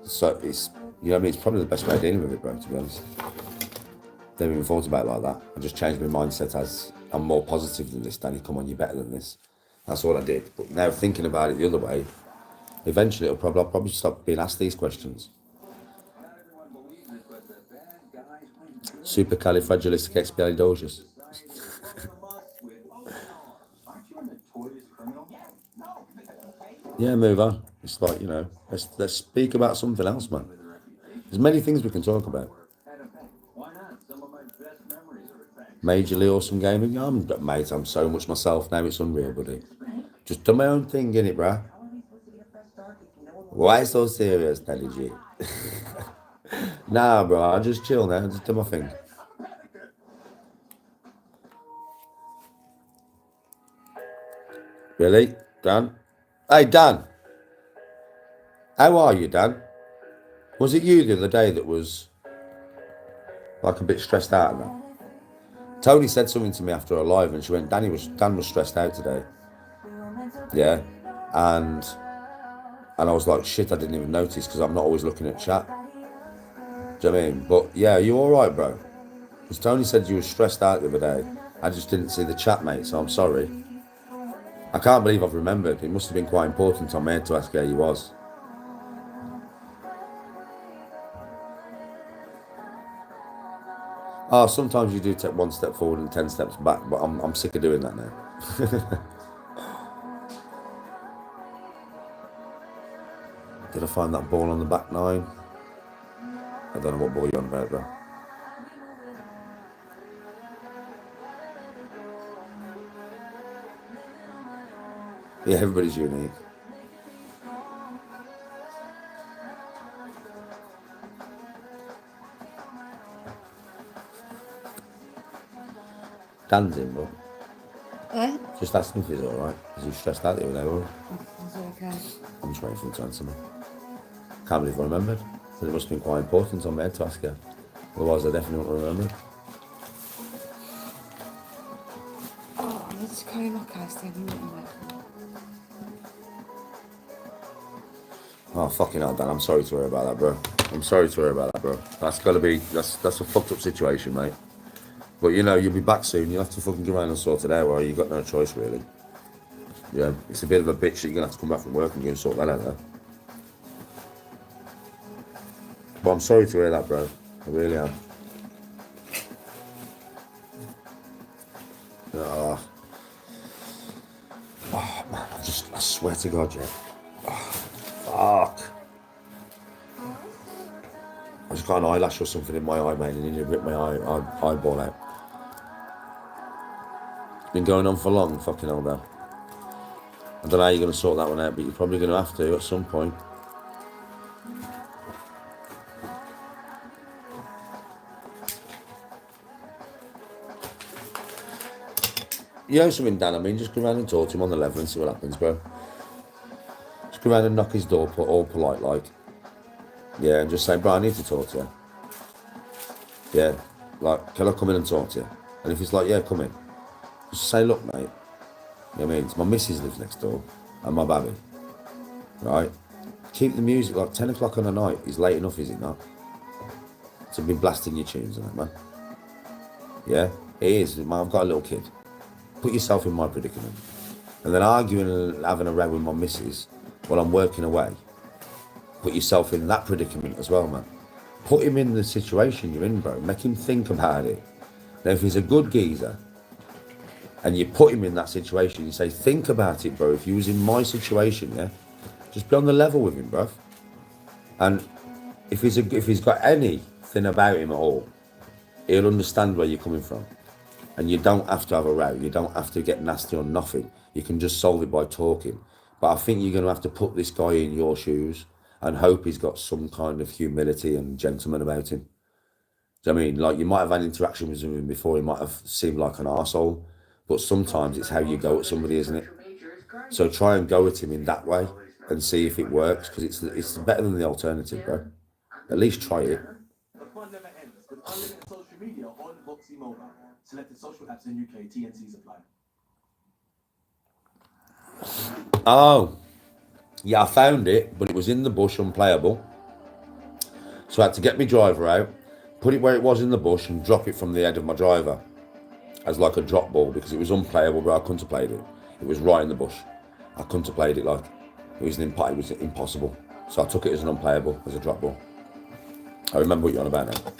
So it's, you know what I mean? It's probably the best way of dealing with it, bro, to be honest. Never even thought about it like that. I just changed my mindset as I'm more positive than this, Danny. Come on, you're better than this. That's all I did. But now thinking about it the other way, eventually I'll probably stop being asked these questions. Supercalifragilisticexpialidocious. Yeah, move on. It's like, you know, let's speak about something else, man. There's many things we can talk about. Majorly awesome gaming. Yeah, mate, I'm so much myself now, it's unreal, buddy. Just do my own thing, innit, bruh? Why so serious, Daddy G? Nah, bro, I just chill now, just do my thing. Really? Dan? Hey, Dan. How are you, Dan? Was it you the other day that was like a bit stressed out now? Tony said something to me after a live and she went, Dan was stressed out today. Yeah. And I was like, shit, I didn't even notice because I'm not always looking at chat. Do you know what I mean? But yeah, you all right, bro? Because Tony said you were stressed out the other day. I just didn't see the chat, mate, so I'm sorry. I can't believe I've remembered. It must have been quite important on my head to ask how you was. Oh, sometimes you do take one step forward and 10 steps back, but I'm sick of doing that now. Did I find that ball on the back nine? I don't know what ball you're on about, bro. Yeah, everybody's unique. Dan's in, bro. Eh? Just asking if he's alright. Is he stressed out the other day, or? Is it okay? I'm just waiting for him to answer me. Can't believe I remembered. But it must have been quite important on my head to ask you. Otherwise, I definitely wouldn't have remembered. Oh, I need to carry my car, Steve. You wouldn't work. Oh, fucking hell, Dan. I'm sorry to hear about that, bro. I'm sorry to hear about that, bro. That's gotta be, that's a fucked up situation, mate. But, you know, you'll be back soon. You'll have to fucking go around and sort it out, or you've got no choice, really. Yeah, it's a bit of a bitch that you're gonna have to come back from work and go and sort that out, though. But I'm sorry to hear that, bro. I really am. Oh, man, I swear to God, yeah. Oh, fuck. I just got an eyelash or something in my eye, mate, and it ripped my eyeball out. It's been going on for long, fucking hell, now. I don't know how you're going to sort that one out, but you're probably going to have to at some point. You know something, Dan? I mean, just go around and talk to him on the level and see what happens, bro. Just go around and knock his door, all polite like. Yeah, and just say, bro, I need to talk to you. Yeah, like, can I come in and talk to you? And if he's like, yeah, come in. Just say, look, mate. You know what I mean? It's my missus lives next door and my baby. Right? Keep the music like 10 o'clock on a night. Is late enough, is it not? To be blasting your tunes and that, man. Yeah, it is. Man, I've got a little kid. Put yourself in my predicament. And then arguing and having a row with my missus while I'm working away. Put yourself in that predicament as well, man. Put him in the situation you're in, bro. Make him think about it. Now, if he's a good geezer and you put him in that situation, you say, think about it, bro. If he was in my situation, yeah, just be on the level with him, bro. And if he's got anything about him at all, he'll understand where you're coming from. And you don't have to have a row. You don't have to get nasty on nothing. You can just solve it by talking. But I think you're going to have to put this guy in your shoes and hope he's got some kind of humility and gentleman about him. Do you know what I mean? Like, you might have had interaction with him before, he might have seemed like an arsehole, but sometimes it's how you go at somebody, isn't it? So try and go at him in that way. and see if it works, because it's better than the alternative, bro. At least try it. The fun never ends with unlimited social media on Voxy Mobile. Selected social apps in UK, TNCs apply. Oh, yeah, I found it, but it was in the bush, unplayable. So I had to get my driver out, put it where it was in the bush, and drop it from the head of my driver as like a drop ball, because it was unplayable, but I couldn't have played it. It was right in the bush. I couldn't have played it like it was impossible. So I took it as an unplayable, as a drop ball. I remember what you're on about now.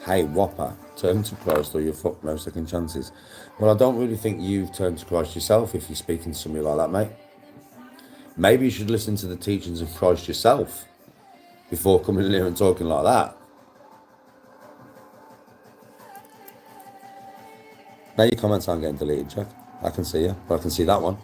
Hey, Whopper, turn to Christ or you'll fuck no second chances. Well, I don't really think you've turned to Christ yourself if you're speaking to somebody like that, mate. Maybe you should listen to the teachings of Christ yourself before coming in here and talking like that. Now your comments aren't getting deleted, Jack. I can see you, but I can see that one.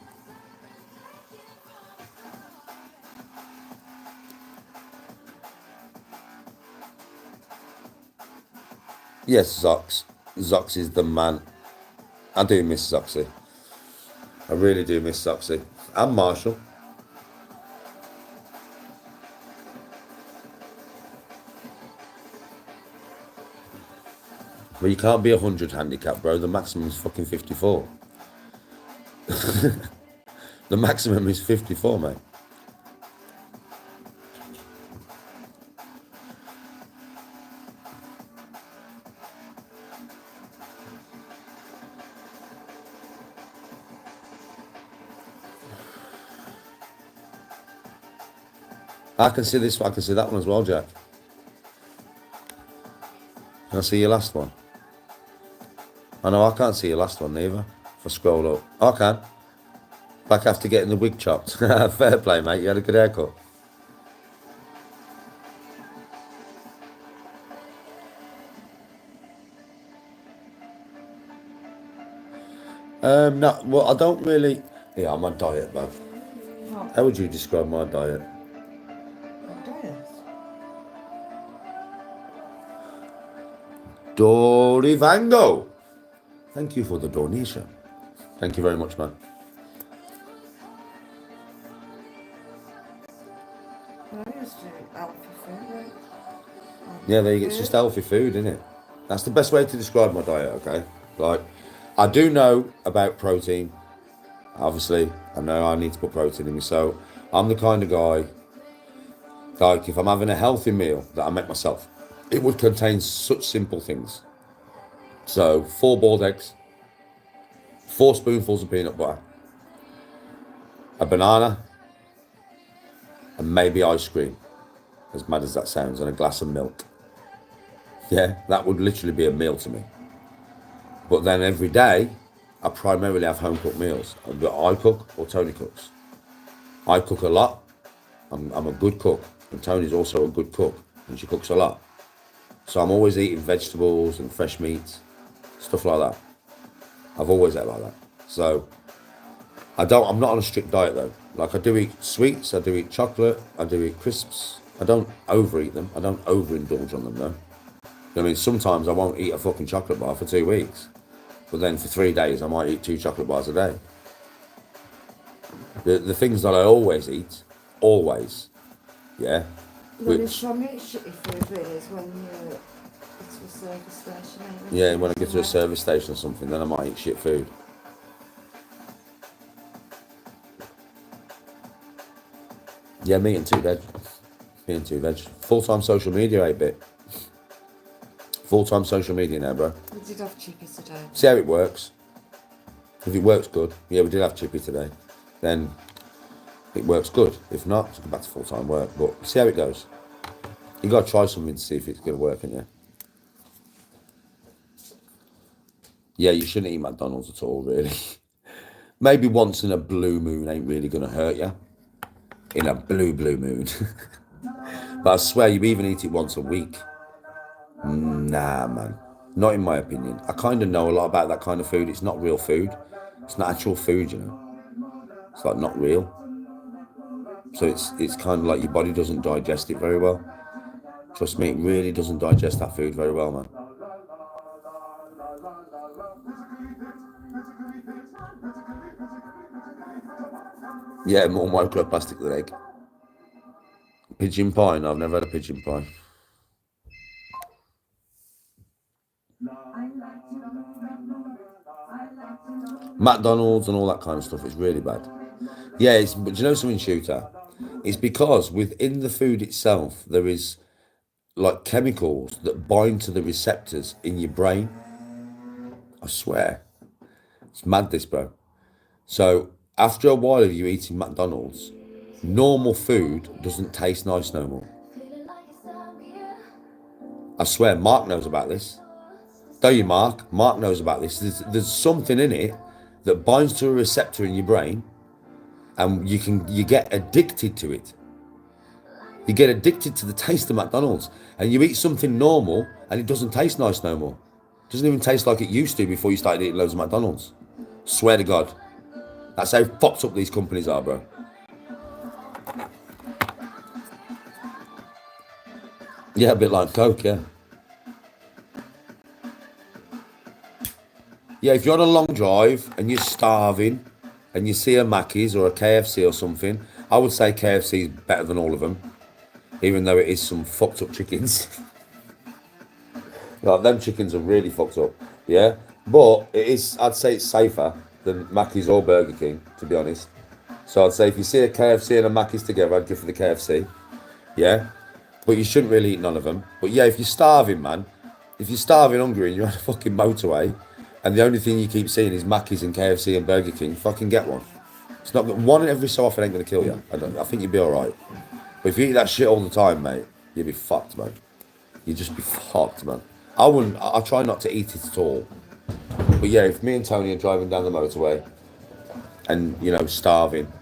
Yes, Zox. Zox is the man. I do miss Zoxy. I really do miss Zoxy. And Marshall. Well, you can't be 100 handicap, bro. The maximum is fucking 54. The maximum is 54, mate. I can see this one. I can see that one as well, Jack. Can I see your last one? I know I can't see your last one neither. If I scroll up. I can. Back after getting the wig chopped. Fair play, mate. You had a good haircut. No, well, I don't really. Yeah, I'm on diet, man. What? How would you describe my diet? What diet? Dorivango. Thank you for the donation. Thank you very much, man. I used to healthy food, right? Yeah, there you go. It's just healthy food, isn't it? That's the best way to describe my diet, okay? Like, I do know about protein. Obviously, I know I need to put protein in me. So, I'm the kind of guy, like, if I'm having a healthy meal that I make myself, it would contain such simple things. So, 4 boiled eggs, 4 spoonfuls of peanut butter, a banana, and maybe ice cream, as mad as that sounds, and a glass of milk. Yeah, that would literally be a meal to me. But then every day, I primarily have home cooked meals. I cook or Tony cooks. I cook a lot. I'm a good cook, and Tony's also a good cook, and she cooks a lot. So I'm always eating vegetables and fresh meats, stuff like that. I've always ate like that. So I'm not on a strict diet though. Like, I do eat sweets, I do eat chocolate, I do eat crisps. I don't overeat them. I don't overindulge on them though. I mean, sometimes I won't eat a fucking chocolate bar for 2 weeks, but then for 3 days I might eat 2 chocolate bars a day. The things that I always eat, yeah. When it's from it, shitty food really is when you get to a service station. Yeah, when I get to a service station or something, then I might eat shit food. Yeah, me and 2 veg. Me and 2 veg. Full-time social media, 8-bit. Full-time social media now, bro. We did have chippies today. See how it works. If it works good, yeah, we did have chippy today, then it works good. If not, it's go back to full-time work. But see how it goes. You got to try something to see if it's going to work, ain't you? Yeah, you shouldn't eat McDonald's at all, really. Maybe once in a blue moon ain't really going to hurt you. In a blue moon. But I swear, you even eat it once a week. Nah, man. Not in my opinion. I kind of know a lot about that kind of food. It's not real food. It's not actual food, you know. It's like not real. So it's kind of like your body doesn't digest it very well. Trust me, it really doesn't digest that food very well, man. Yeah, more microplastic than egg. Pigeon pie? No, I've never had a pigeon pie. McDonald's and all that kind of stuff is really bad. Yeah, but do you know something, Shooter? It's because within the food itself, there is like chemicals that bind to the receptors in your brain. I swear. It's mad, this, bro. So after a while of you eating McDonald's, normal food doesn't taste nice no more. I swear, Mark knows about this. Don't you, Mark? Mark knows about this. There's something in it that binds to a receptor in your brain, and you get addicted to it. You get addicted to the taste of McDonald's, and you eat something normal, and it doesn't taste nice no more. It doesn't even taste like it used to before you started eating loads of McDonald's. Swear to God. That's how fucked up these companies are, bro. Yeah, a bit like Coke, yeah. Yeah, if you're on a long drive and you're starving and you see a Mackey's or a KFC or something, I would say KFC is better than all of them, even though it is some fucked up chickens. Like, them chickens are really fucked up, yeah? But it is, I'd say it's safer than Mackey's or Burger King, to be honest. So I'd say if you see a KFC and a Mackey's together, I'd go for the KFC, yeah? But you shouldn't really eat none of them. But yeah, if you're starving, man, if you're starving hungry and you're on a fucking motorway and the only thing you keep seeing is Mackey's and KFC and Burger King, fucking get one. It's not, one every so often ain't going to kill you. I think you'd be all right. But if you eat that shit all the time, mate, you'd be fucked, man. You'd just be fucked, man. I try not to eat it at all. But yeah, if me and Tony are driving down the motorway and, you know, starving,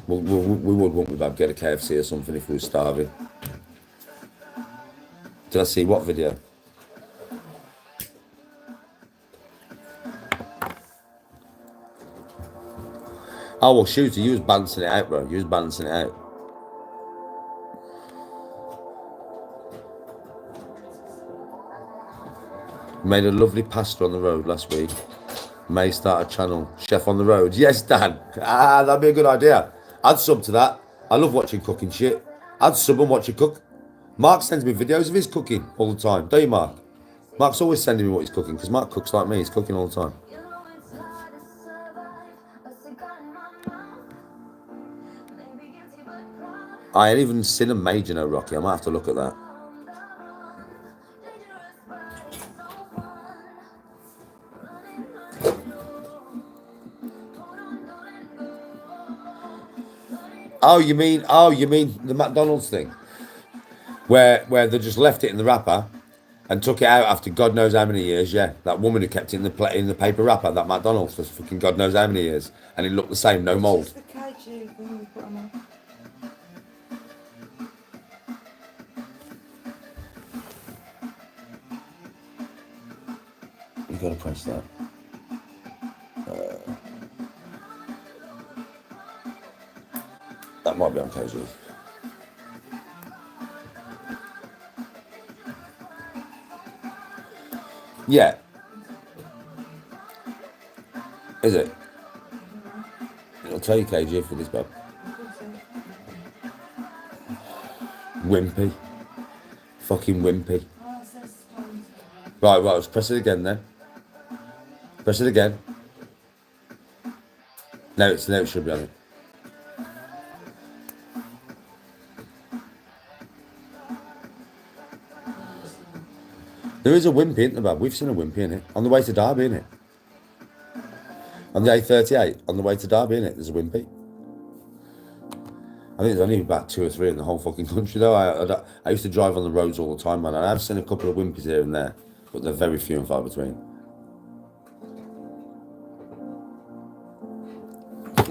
we would, wouldn't we, Bab, get a KFC or something if we were starving. Did I see what video? Oh, well, Shooter, you was balancing it out, bro. You was balancing it out. Made a lovely pasta on the road last week. May start a channel. Chef on the road. Yes, Dan. Ah, that'd be a good idea. I'd sub to that. I love watching cooking shit. I'd sub and watch you cook. Mark sends me videos of his cooking all the time. Don't you, Mark? Mark's always sending me what he's cooking because Mark cooks like me. He's cooking all the time. I ain't even seen a made, you know, Rocky. I might have to look at that. Oh, you mean the McDonald's thing? Where they just left it in the wrapper and took it out after God knows how many years, yeah. That woman who kept it in the paper wrapper, that McDonald's, for fucking God knows how many years. And it looked the same, no mould. The KG thing you put on. You gotta press that. That might be on KG. Yeah. Is it? I'll tell you KG for this, bub. Wimpy. Fucking wimpy. Right, let's press it again then. Press it again. No, it should be on it. There is a wimpy, isn't there, Bob? We've seen a wimpy in it. On the way to Derby, innit? On the A38, on the way to Derby, innit? There's a wimpy. I think there's only about 2 or 3 in the whole fucking country, though. I used to drive on the roads all the time, man. I have seen a couple of wimpies here and there, but they're very few and far between.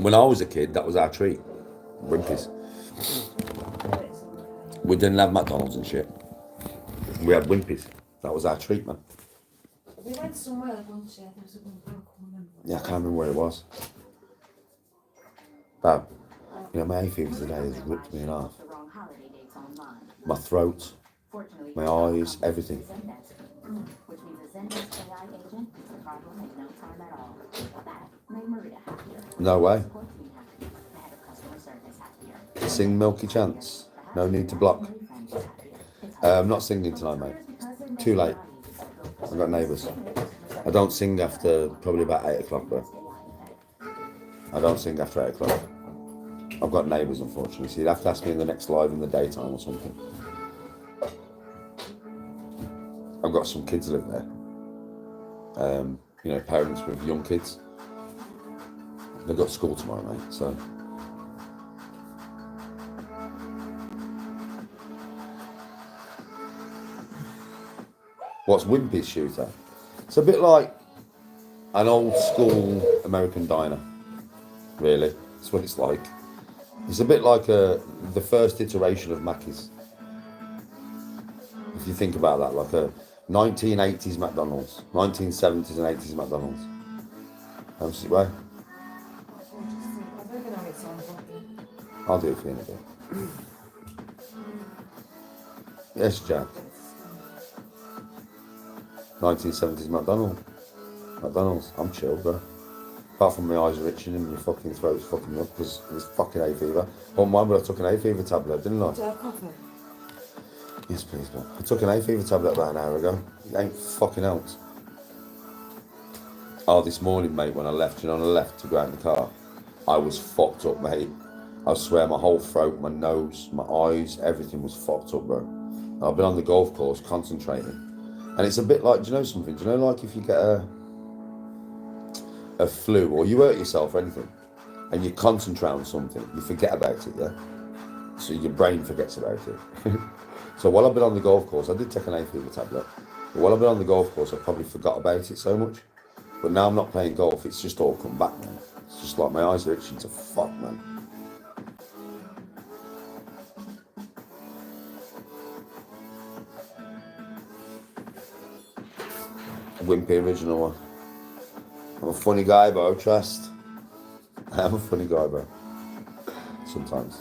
When I was a kid, that was our treat. Wimpies. We didn't have McDonald's and shit. We had wimpies. That was our treat, man. We went somewhere once, yeah, there was a one, I can't remember. Yeah, I can't remember where it was. Bab, you know, my hay fever today has ripped me in half. My throat, my eyes, everything. Which means a Zendesk AI agent is a problem in no time at all. That made Maria happier. No way. Support team happier. The head of customer service happier. Sing Milky Chance. No need to block. I'm not singing tonight, mate. Too late. I've got neighbours. I don't sing after probably about 8 o'clock, bro. I don't sing after 8 o'clock. I've got neighbours, unfortunately. So you'd have to ask me in the next live in the daytime or something. I've got some kids live there. You know, parents with young kids. They've got school tomorrow, mate, so. What's Wimpy's shooter? It's a bit like an old school American diner, really. That's what it's like. It's a bit like the first iteration of Mackey's. If you think about that, like a 1980s McDonald's, 1970s and 80s McDonald's. How's it way? I don't know how it sounds like. I'll do it for you in a bit. Yes, Jack. 1970s McDonald's. I'm chill, bro. Apart from my eyes are itching and my fucking throat's fucking me up because there's fucking hay fever. Oh, mine, but I took an hay fever tablet, didn't I? Do you have coffee? Yes, please, bro. I took an hay fever tablet about an hour ago. It ain't fucking helped. Oh, this morning, mate, when I left, you know, on the left to go out in the car, I was fucked up, mate. I swear my whole throat, my nose, my eyes, everything was fucked up, bro. I've been on the golf course concentrating. And it's a bit like, do you know something? Do you know, like if you get a flu or you hurt yourself or anything and you concentrate on something, you forget about it, yeah? So your brain forgets about it. So while I've been on the golf course, I did take an hay fever tablet. But while I've been on the golf course, I probably forgot about it so much. But now I'm not playing golf, it's just all come back, man. It's just like my eyes are itching to fuck, man. Wimpy original one. I'm a funny guy, bro, trust. I'm a funny guy, bro. Sometimes.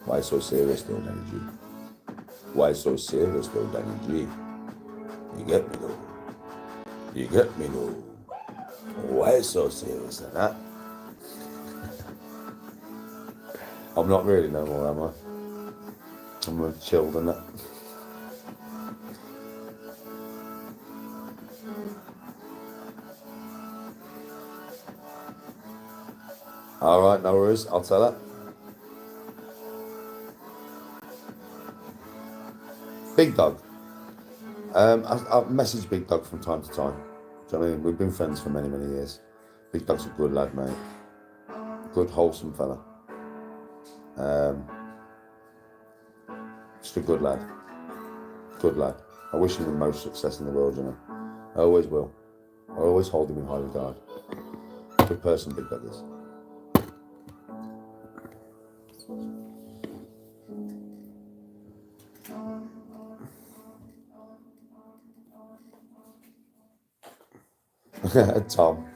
Why so serious though, Danny G? Why so serious though, Danny G? You get me though. You get me though. Why so serious than that? I'm not really no more, am I? I'm more chilled than that. Alright, no worries, I'll tell her. Big Dog. I've messaged Big Dog from time to time. Do you know what I mean? We've been friends for many, many years. Big Dog's a good lad, mate. Good, wholesome fella. Just a good lad. Good lad. I wish him the most success in the world, you know. I always will. I always hold him in high regard. Good person, Big Dog is. Tom.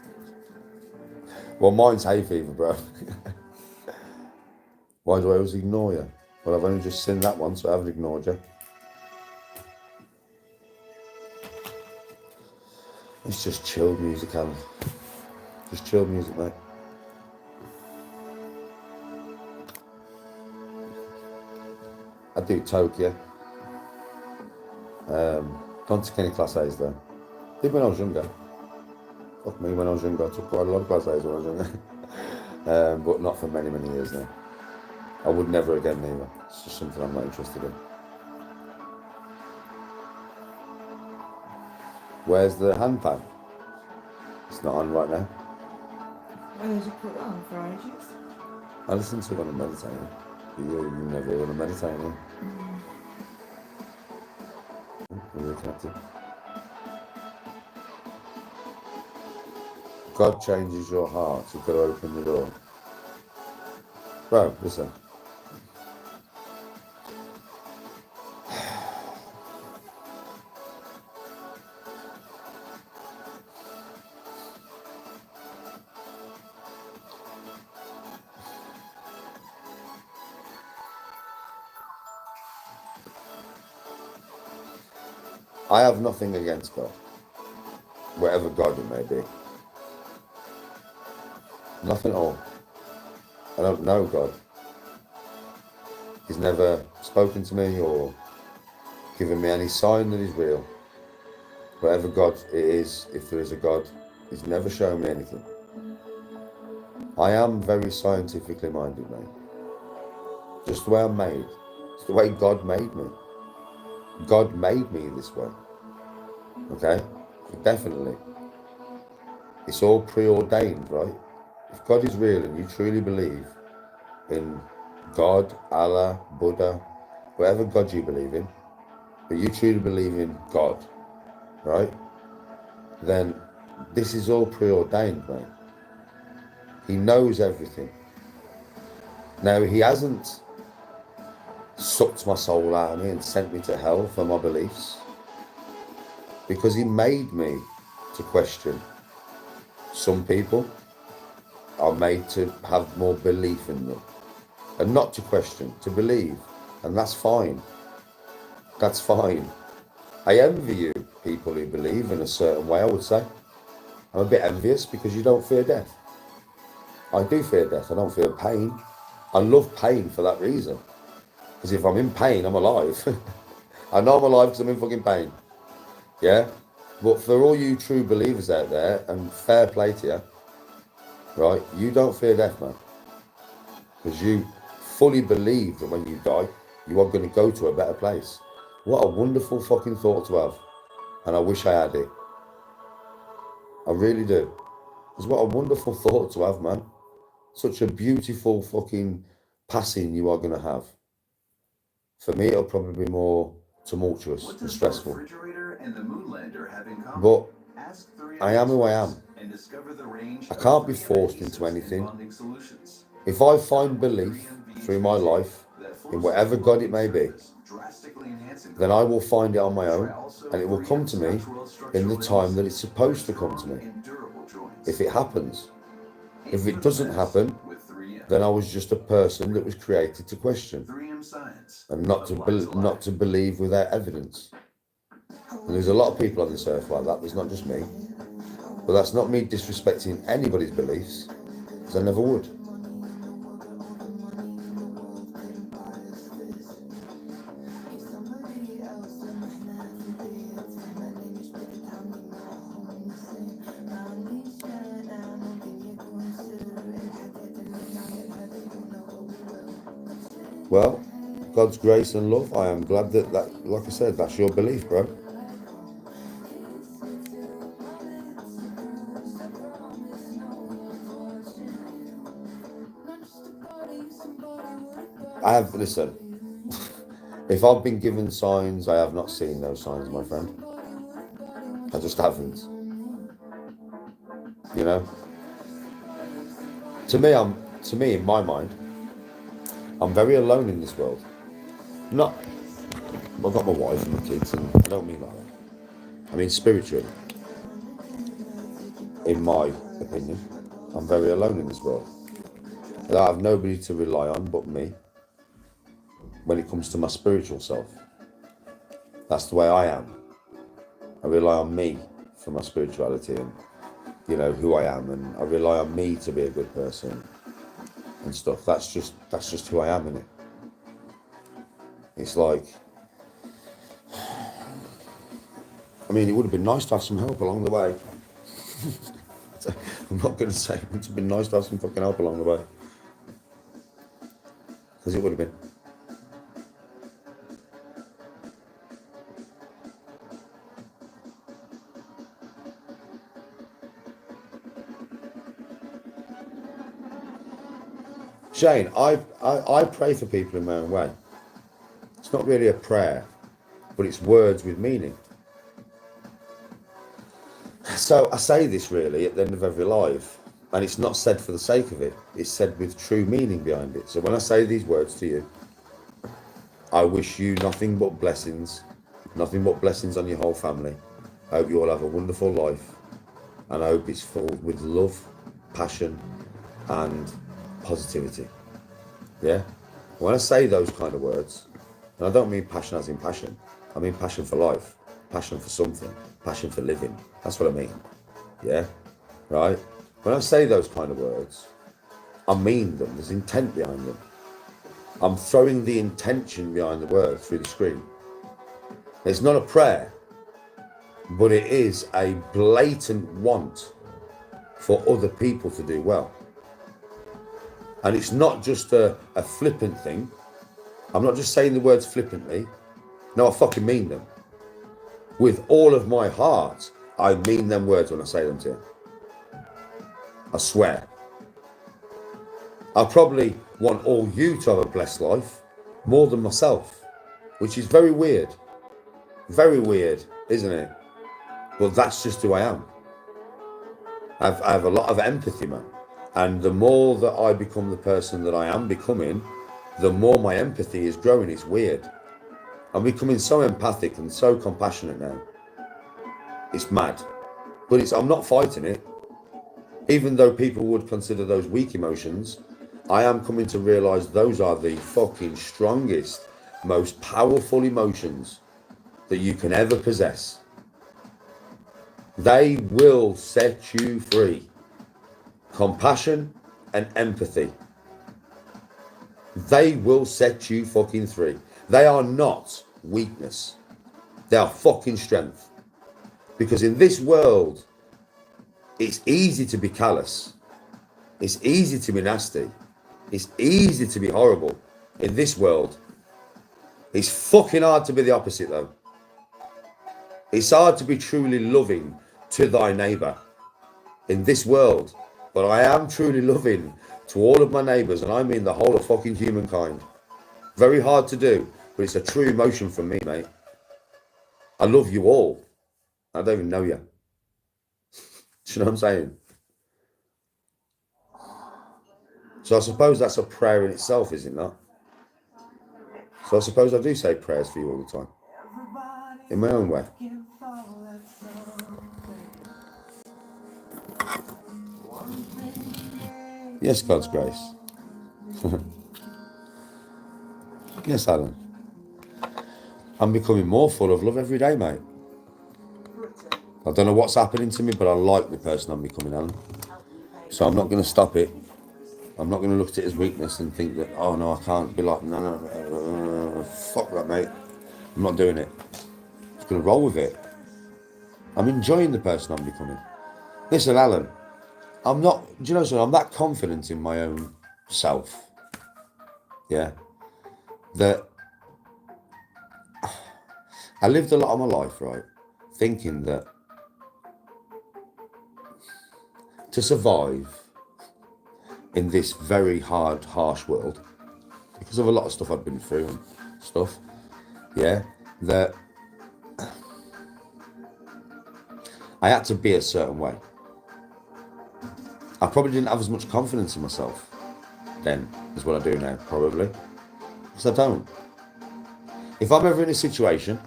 Well, mine's hay fever, bro. Why do I always ignore you? Well, I've only just seen that one, so I haven't ignored you. It's just chilled music, Alan. Just chilled music, mate. I do Tokyo. Gone to any class A's though. Did when I was younger. Fuck me, when I was younger, I took quite a lot of class A's when I was younger. But not for many, many years now. I would never again either. It's just something I'm not interested in. Where's the hand pan? It's not on right now. When did you put that on for ages? I listen to it when I'm meditating. You never want to meditate, no? We're connected. God changes your heart, you've got to open the door. Bro, listen. I have nothing against God, whatever God it may be. Nothing at all. I don't know God. He's never spoken to me or given me any sign that he's real. Whatever God it is, if there is a God, he's never shown me anything. I am very scientifically minded, mate. Just the way I'm made. It's the way God made me. God made me this way. Okay? Definitely. It's all preordained, right? If God is real and you truly believe in God, Allah, Buddha, whatever God you believe in, but you truly believe in God, right? Then this is all preordained, mate. He knows everything. Now, he hasn't sucked my soul out of me and sent me to hell for my beliefs, because he made me to question. Some people are made to have more belief in them, and not to question, to believe, and that's fine. That's fine. I envy you, people who believe in a certain way, I would say. I'm a bit envious because you don't fear death. I do fear death. I don't fear pain. I love pain for that reason. Because if I'm in pain, I'm alive. I know I'm alive because I'm in fucking pain. Yeah? But for all you true believers out there, and fair play to you, right, you don't fear death, man. Because you fully believe that when you die, you are going to go to a better place. What a wonderful fucking thought to have. And I wish I had it. I really do. Because what a wonderful thought to have, man. Such a beautiful fucking passing you are going to have. For me, it'll probably be more tumultuous and stressful. But I am who I am. I can't be forced into anything. If I find belief through my life in whatever God it may be, then I will find it on my own, and it will come to me in the time that it's supposed to come to me. If it happens. If it doesn't happen, then I was just a person that was created to question and not to believe without evidence. And there's a lot of people on this earth like that. There's not just me. But that's not me disrespecting anybody's beliefs, because I never would. Well, God's grace and love, I am glad that, like I said, that's your belief, bro. Listen, if I've been given signs, I have not seen those signs, my friend. I just haven't. You know? To me, in my mind, I'm very alone in this world. I've got my wife and my kids, and I don't mean like that. I mean spiritually. In my opinion, I'm very alone in this world. And I have nobody to rely on but me when it comes to my spiritual self. That's the way I am. I rely on me for my spirituality and, you know, who I am, and I rely on me to be a good person and stuff. That's just who I am, innit? It's like, I mean, it would have been nice to have some help along the way. I'm not going to say it would have been nice to have some fucking help along the way. Because it would have been. Shane, I pray for people in my own way. It's not really a prayer, but it's words with meaning. So I say this really at the end of every live, and it's not said for the sake of it. It's said with true meaning behind it. So when I say these words to you, I wish you nothing but blessings on your whole family. I hope you all have a wonderful life, and I hope it's filled with love, passion, and positivity. Yeah? When I say those kind of words, and I don't mean passion as in passion, I mean passion for life. passion for something, passion for living. That's what I mean. Yeah, right? When I say those kind of words, I mean them. There's intent behind them. I'm throwing the intention behind the word through the screen. It's not a prayer, but it is a blatant want for other people to do well. And it's not just a flippant thing. I'm not just saying the words flippantly. No, I fucking mean them. With all of my heart, I mean them words when I say them to you. I swear. I probably want all you to have a blessed life more than myself, which is very weird. Very weird, isn't it? But that's just who I am. I have a lot of empathy, man. And the more that I become the person that I am becoming, the more my empathy is growing. It's weird. I'm becoming so empathic and so compassionate now. It's mad. But I'm not fighting it. Even though people would consider those weak emotions, I am coming to realise those are the fucking strongest, most powerful emotions that you can ever possess. They will set you free. Compassion and empathy. They will set you fucking free. They are not weakness. They are fucking strength. Because in this world, it's easy to be callous. It's easy to be nasty. It's easy to be horrible in this world. It's fucking hard to be the opposite though. It's hard to be truly loving to thy neighbour in this world. But I am truly loving to all of my neighbours, and I mean the whole of fucking humankind. Very hard to do, but it's a true emotion from me, mate. I love you all. I don't even know you. Do you know what I'm saying? So I suppose that's a prayer in itself, is it not? So I suppose I do say prayers for you all the time. In my own way. Yes, God's grace. Yes, Alan. I'm becoming more full of love every day, mate. I don't know what's happening to me, but I like the person I'm becoming, Alan. So I'm not going to stop it. I'm not going to look at it as weakness and think that, oh no, I can't be like, no, fuck that, mate. I'm not doing it. I'm just going to roll with it. I'm enjoying the person I'm becoming. Listen, Alan, I'm not, do you know something? I'm that confident in my own self. Yeah. That I lived a lot of my life, right, thinking that to survive in this very hard, harsh world, because of a lot of stuff I've been through and stuff, yeah, that I had to be a certain way. I probably didn't have as much confidence in myself then as what I do now, probably, because I don't. If I'm ever in a situation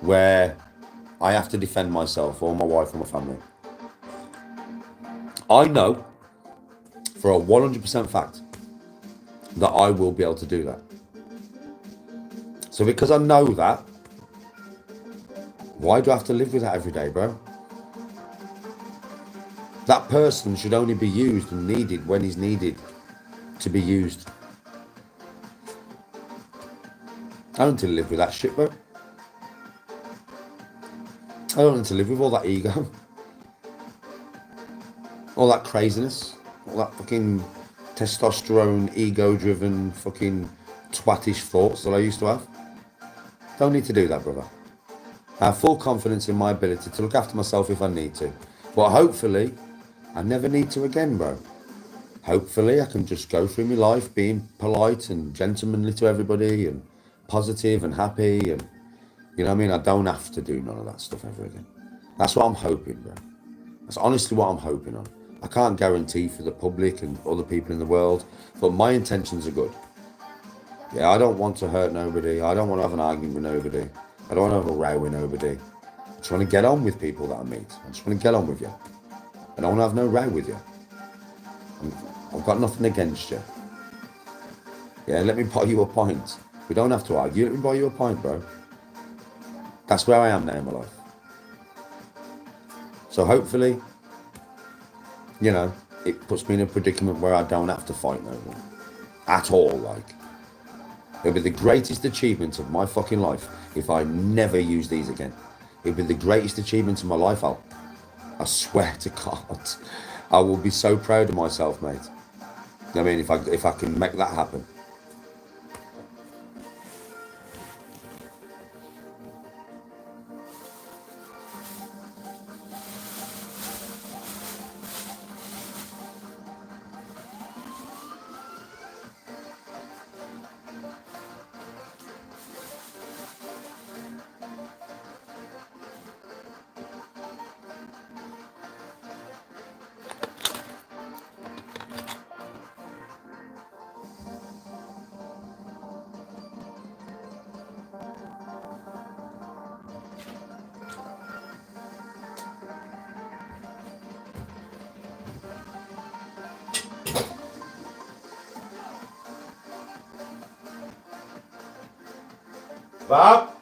where I have to defend myself or my wife or my family, I know for a 100% fact that I will be able to do that. So because I know that, why do I have to live with that every day, bro? That person should only be used and needed when he's needed to be used. I don't need to live with that shit, bro. I don't need to live with all that ego. All that craziness. All that fucking testosterone, ego-driven, fucking twattish thoughts that I used to have. Don't need to do that, brother. I have full confidence in my ability to look after myself if I need to. But hopefully, I never need to again, bro. Hopefully, I can just go through my life being polite and gentlemanly to everybody and positive and happy, and you know what I mean? I don't have to do none of that stuff ever again. That's what I'm hoping, bro. That's honestly what I'm hoping on. I can't guarantee for the public and other people in the world, but my intentions are good. Yeah, I don't want to hurt nobody. I don't want to have an argument with nobody. I don't want to have a row with nobody. I just want to get on with people that I meet. I just want to get on with you. I don't want to have no row with you. I've got nothing against you. Yeah, let me buy you a pint. We don't have to argue. Let me buy you a pint, bro. That's where I am now in my life. So hopefully, you know, it puts me in a predicament where I don't have to fight no more. At all, like. It'll be the greatest achievement of my fucking life if I never use these again. It'll be the greatest achievement of my life, I swear to God. I will be so proud of myself, mate. I mean, if I can make that happen. Bob?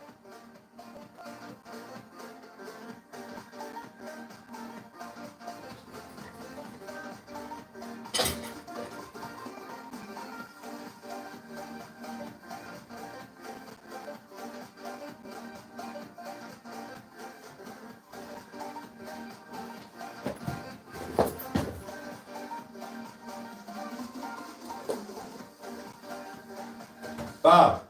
Bob?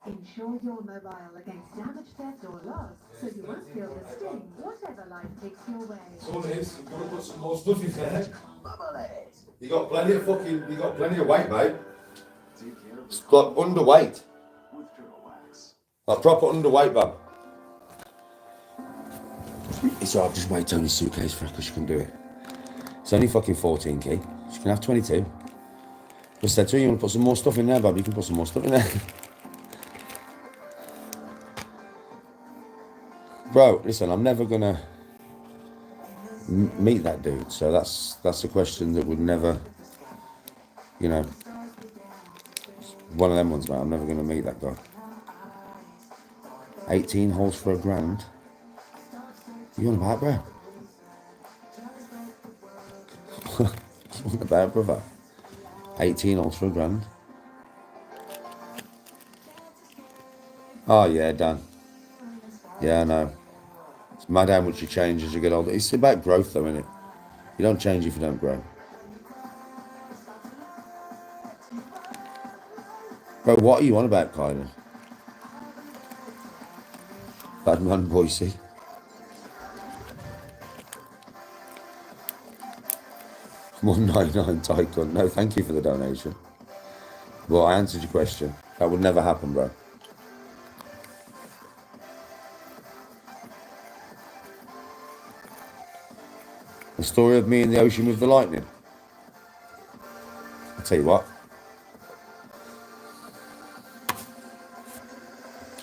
Insure your mobile against damage, theft or loss, so you won't feel the sting, whatever life takes your way. All it is, you've got to put some more stuff in there. You got plenty of weight, mate. It's like underweight. Like proper underweight, Bob. It's alright, just wait Tony's suitcase for her because she can do it. It's only fucking 14 key. She can have 22. Just said to her, you want to put some more stuff in there, Bob? You can put some more stuff in there. Bro, listen, I'm never gonna meet that dude, so that's a question that would never, you know, one of them ones, mate. I'm never gonna meet that guy. 18 holes for $1,000. You on about, bro? What about, brother? 18 holes for $1,000. Oh yeah, Dan. Yeah, I know. It's mad how much you change as you get older. It's about growth though, isn't it? You don't change if you don't grow. Bro, what are you on about, Kylan? Bad man, Boise. $199 Tycoon. No, thank you for the donation. Well, I answered your question. That would never happen, bro. The story of me in the ocean with the lightning. I'll tell you what.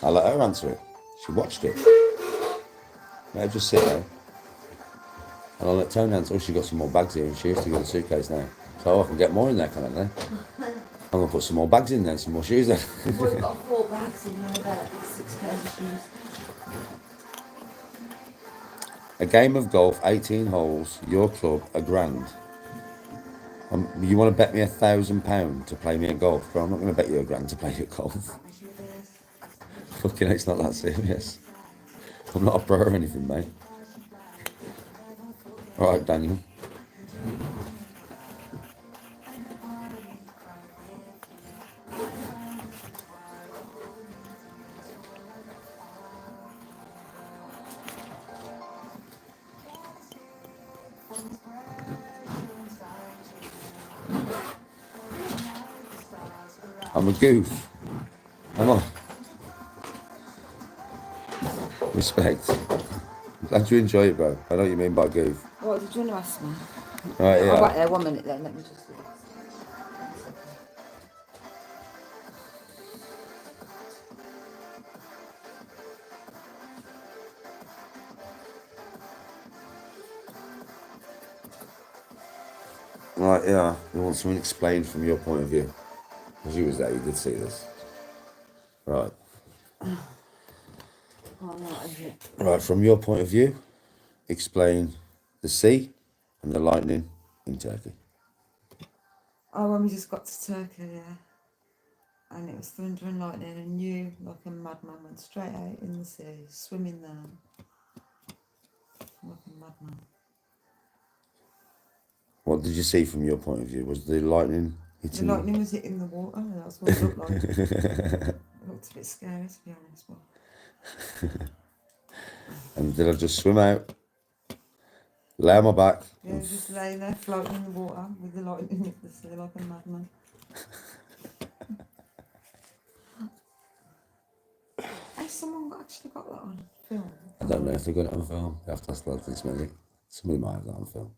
I'll let her answer it. She watched it. Let her just sit there. And I'll let Tony answer. Oh, she got some more bags here and she has to go to the suitcase now. So I can get more in there, can't I? I'm going to put some more bags in there, some more shoes there. We've got 4 bags in there, about 6 pairs of shoes. A game of golf, 18 holes, your club, $1,000. You want to bet me £1,000 to play me at golf? Bro, I'm not going to bet you $1,000 to play you at golf. Fucking hell, it's not that serious. I'm not a pro or anything, mate. Alright, Daniel. I'm a goof. Come on. Respect. Glad you enjoy it, bro. I know what you mean by goof. What did you want to ask me? Right, Oh, yeah. wait there, 1 minute then. Let me just. Right, yeah. You want something explained from your point of view? Because you was there, you did see this. Right. Oh, no, is it? Right, from your point of view, explain the sea and the lightning in Turkey. Oh, when we just got to Turkey, yeah. And it was thunder and lightning, and you, like a madman, went straight out in the sea, swimming there. Like a madman. What did you see from your point of view? Was the lightning The hitting? lightning was hitting the water, and that's what it looked like. It looked a bit scary, to be honest. But And did I just swim out, lay on my back? yeah, just laying there floating in the water with the lightning in the sea like a madman. Has someone actually got that on film? I don't know if they got it on film. You have to ask lads this maybe. Somebody might have that on film.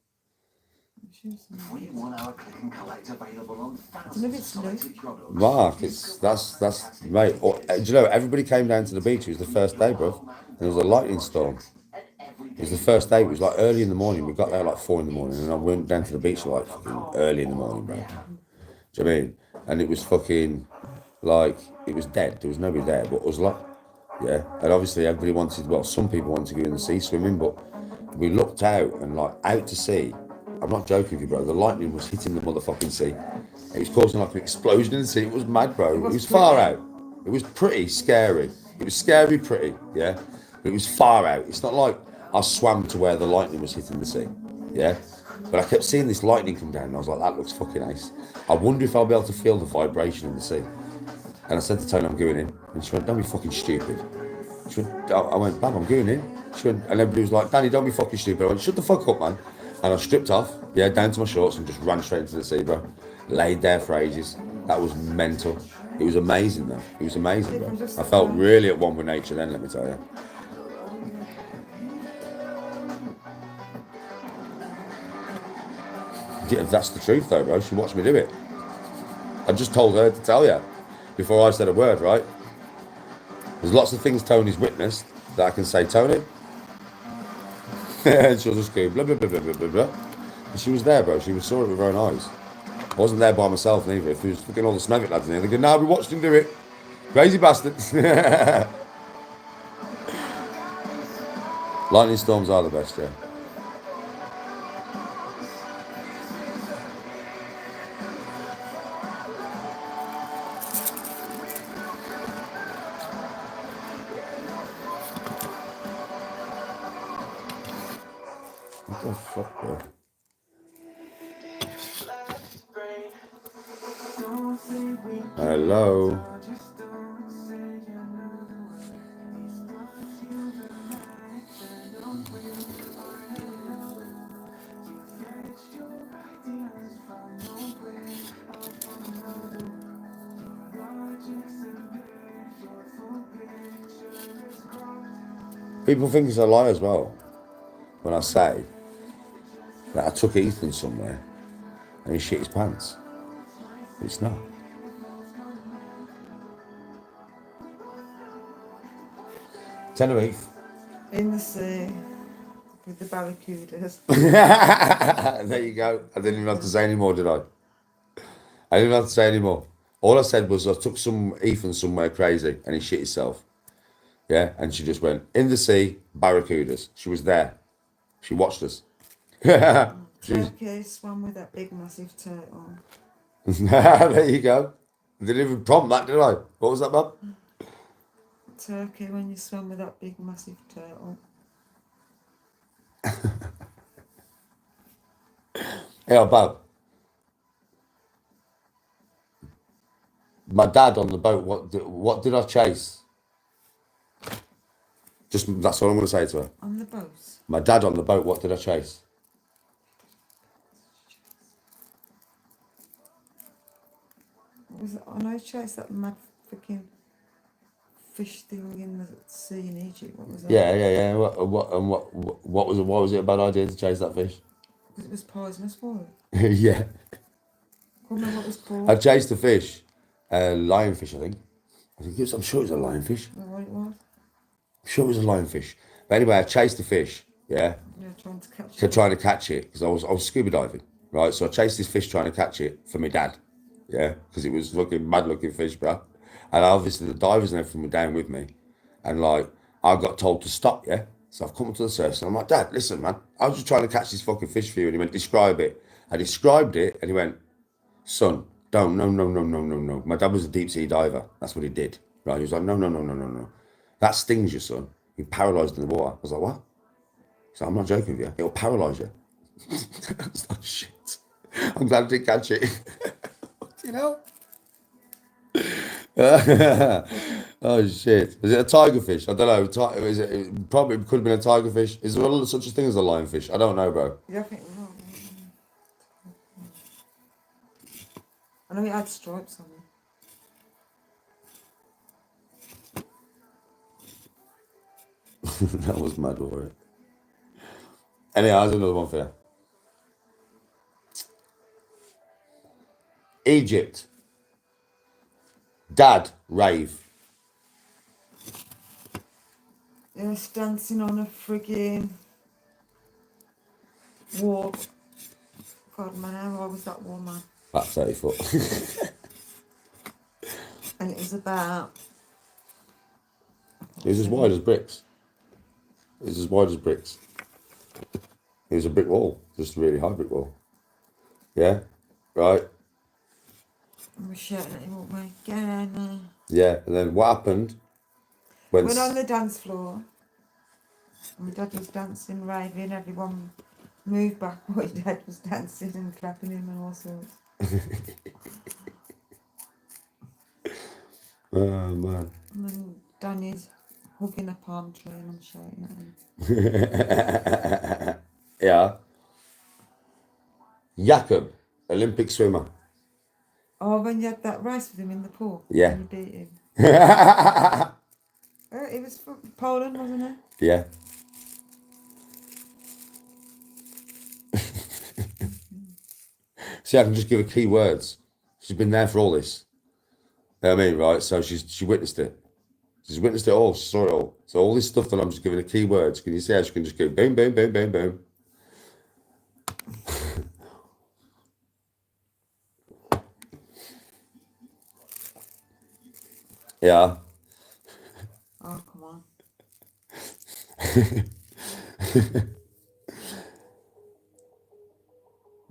I'm sure someone We did. 1 hour click and collect available on It's a bit thousands of slow. selected products. Mark, that's mate. Do you know everybody came down to the beach? It was the first day, bro. And there was a lightning storm. It was the first day. It was like early in the morning. We got there like 4 in the morning, and I went down to the beach like fucking early in the morning, bro. Do you know what I mean? And it was fucking like it was dead. There was nobody there, but it was like, yeah. And obviously everybody wanted. Well, some people wanted to go in the sea swimming, but we looked out and like out to sea. I'm not joking with you, bro. The lightning was hitting the motherfucking sea. It was causing like an explosion in the sea. It was mad, bro. It was far out. It was pretty scary. It was scary pretty, yeah. But it was far out. It's not like I swam to where the lightning was hitting the sea, yeah. But I kept seeing this lightning come down, and I was like, that looks fucking nice. I wonder if I'll be able to feel the vibration in the sea. And I said to Tony, I'm going in. And she went, don't be fucking stupid. She went, I went, Bam, I'm going in. She went, and everybody was like, Danny, don't be fucking stupid. I went, shut the fuck up, man. And I stripped off, yeah, down to my shorts and just ran straight into the sea, bro. Laid there for ages. That was mental. It was amazing, though. It was amazing, bro. I felt really at one with nature then, let me tell you. Yeah, that's the truth, though, bro. She watched me do it. I just told her to tell you before I said a word, right? There's lots of things Tony's witnessed that I can say, Tony. And she'll just go blah, blah, blah, blah, blah, blah, blah. And she was there, bro. She saw it with her own eyes. I wasn't there by myself neither. If there was fucking all the Smethwick lads in there, they go, nah, we watched him do it. Crazy bastards. Lightning storms are the best, yeah. What the fuck, bro? Hello. People think it's a lie as well when I say that I took Ethan somewhere and he shit his pants. It's not. Tenerife. In the sea with the barracudas. There you go. I didn't even have to say any more, did I? I didn't have to say any more. All I said was I took Ethan somewhere crazy and he shit himself. Yeah, and she just went, in the sea, barracudas. She was there. She watched us. Turkey swam with that big massive turtle. There you go. Didn't even prompt that, did I? What was that, Bob? Turkey when you swam with that big massive turtle. Yeah, Bob. My dad on the boat, what did I chase? Just, that's all I'm going to say to her. On the boat. My dad on the boat, what did I chase? I know he chased that mad freaking fish thing in the sea in Egypt. What was that? Yeah. What was it a bad idea to chase that fish? Because it was poisonous for it. Yeah. Can't remember what it was called. I chased the fish, lionfish, I think. I'm sure it was a lionfish. What it was. I'm sure it was a lionfish. But anyway, I chased the fish, yeah, Yeah, trying to catch so it. trying to catch it because I was scuba diving, right? So I chased this fish trying to catch it for my dad, yeah, because it was fucking mad looking fish, bro. And obviously the divers and everything were down with me, and like I got told to stop, yeah. So I've come up to the surface and I'm like, Dad, listen, man, I was just trying to catch this fucking fish for you. And he went, describe it. I described it, and he went, son, don't, no. My dad was a deep sea diver. That's what he did. Right? He was like, no. That stings you, son. You're paralysed in the water. I was like, what? So I'm not joking with you. It'll paralyse you. I was like, shit. I'm glad I didn't catch it. You know? Oh shit. Is it a tiger fish? I don't know. Is it probably could have been a tiger fish. Is there such a thing as a lionfish? I don't know, bro. Yeah, I think it was. I know it had stripes on it. That was mad for it. Anyhow, here's another one for you. Egypt. Dad, rave. It was dancing on a frigging walk. God, man, how old was that woman? About 30 foot. And it was about. It was as wide as bricks. It was as wide as bricks. It was a brick wall. Just a really high brick wall. Yeah? Right? I was shouting at him all the way, get down there. Yeah. And then what happened? When Went on the dance floor. And my dad was dancing, raving, everyone moved back while my dad was dancing and clapping him and all sorts. Oh, man. And then Danny's hugging a palm tree and I'm shouting at him. Yeah. Jakob, Olympic swimmer. Oh, when you had that race with him in the pool? Yeah. And you beat him. It was from Poland, wasn't it? Yeah. See, I can just give her key words. She's been there for all this. You know what I mean, right? So she witnessed it. She's witnessed it all. She saw it all. So all this stuff that I'm just giving her key words. Can you see how she can just go boom, boom, boom, boom, boom? Yeah. Oh, come on.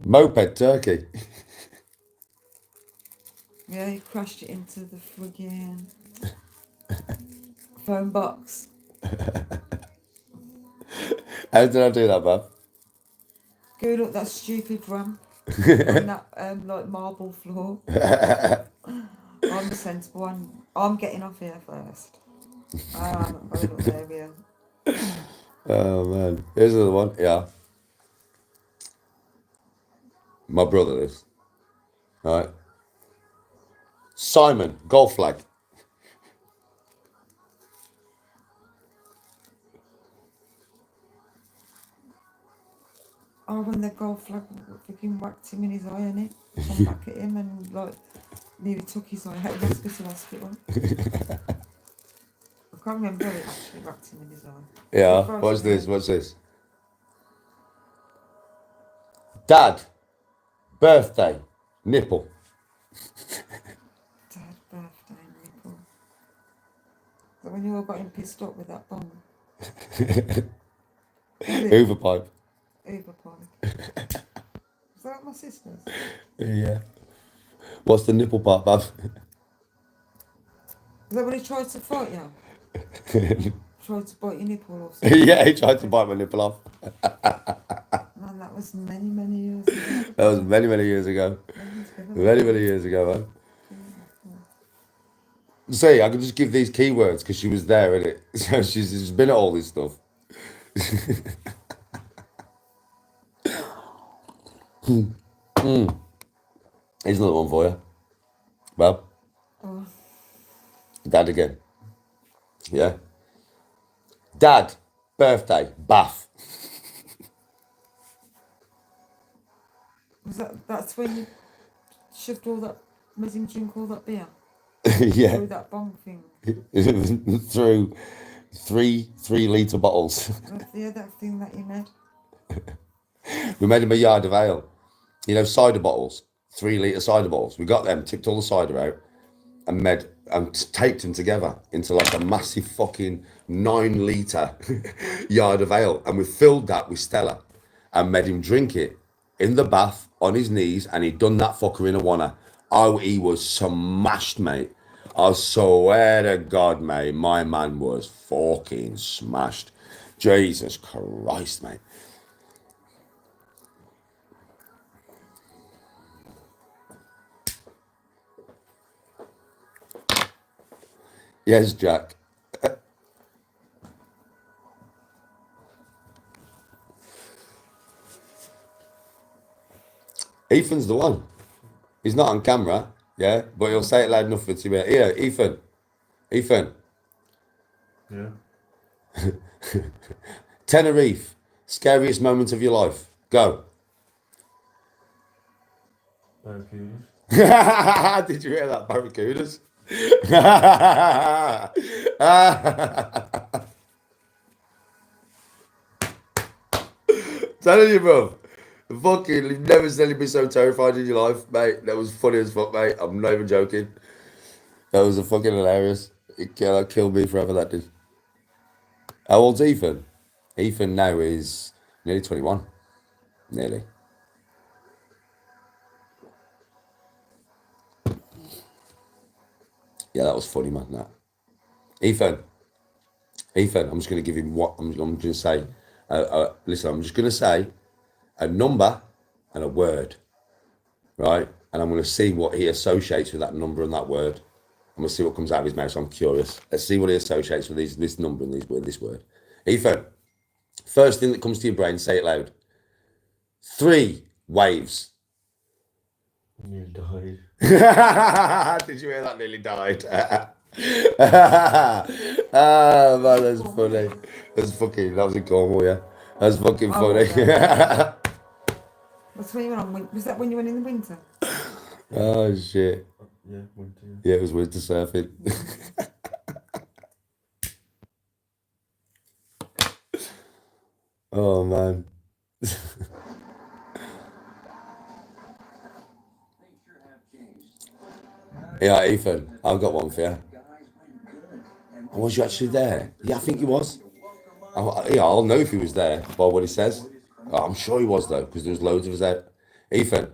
Moped turkey. Yeah, he crashed it into the friggin' phone box. How did I do that, man? Go look that stupid ramp on that like marble floor. I'm the sensible one. I'm getting off here first. I'm not going up there with you. Oh, man. Here's another one. Yeah. My brother lives. Right. Simon, golf flag. Oh, when the golf flag freaking whacked him in his eye, innit? Come back at him and like nearly took his eye out of hospital. I can't remember it actually whacked him in his eye. Yeah. It froze What's him out. this? What's this? Dad, birthday, nipple. Dad, birthday, nipple. But when you all got him pissed up with that bomb. Hoover pipe. Uber pipe. Is that my sister's? Yeah. What's the nipple part, Bab? Is that when he tried to fight you? Tried to bite your nipple or something? Yeah, he tried to bite my nipple off. Man, that was many, many years ago. That was many, many years ago. Many, many years ago, man. See, I could just give these keywords because she was there, innit? So she's been at all this stuff. Here's another one for you. Well, Oh, Dad again. Yeah. Dad, birthday, bath. that's when you shoved all that, made him drink all that beer Yeah. through that bong thing. Through three litre bottles. That thing that you made. We made him a yard of ale. You know, cider bottles, 3 litre cider bottles. We got them, tipped all the cider out, and taped them together into like a massive fucking 9 litre yard of ale. And we filled that with Stella and made him drink it in the bath on his knees. And he'd done that fucker in a wanna. Oh, he was smashed, mate. I swear to God, mate, my man was fucking smashed. Jesus Christ, mate. Yes, Jack. Ethan's the one. He's not on camera, yeah, but he'll say it loud enough for it to be. Here, Ethan. Ethan. Yeah. Tenerife. Scariest moment of your life. Go. Barracudas. Did you hear that? Barracudas. Telling you, bro. Fucking, you've never seen me so terrified in your life, mate. That was funny as fuck, mate. I'm not even joking. That was a fucking hilarious. It killed me forever, that did. How old's Ethan? Ethan now is nearly 21. Nearly. Yeah, that was funny, man. That. Ethan, I'm just going to give him what I'm going to say. Listen, I'm just going to say a number and a word, right? And I'm going to see what he associates with that number and that word. I'm going to see what comes out of his mouth. So I'm curious. Let's see what he associates with this number and this word. Ethan, first thing that comes to your brain, say it loud. 3 waves. You died. Did you hear that? Nearly died. Ah, man, that's funny. That's fucking. That was in Cornwall, yeah. That's fucking funny. That's when you went on. Was that when you went in the winter? Oh shit. Yeah, winter. Yeah, it was winter surfing. Oh man. Yeah, Ethan, I've got one for you. Was you actually there? Yeah, I think he was. Yeah, I'll know if he was there by what he says. Oh, I'm sure he was though, because there was loads of us out. Ethan.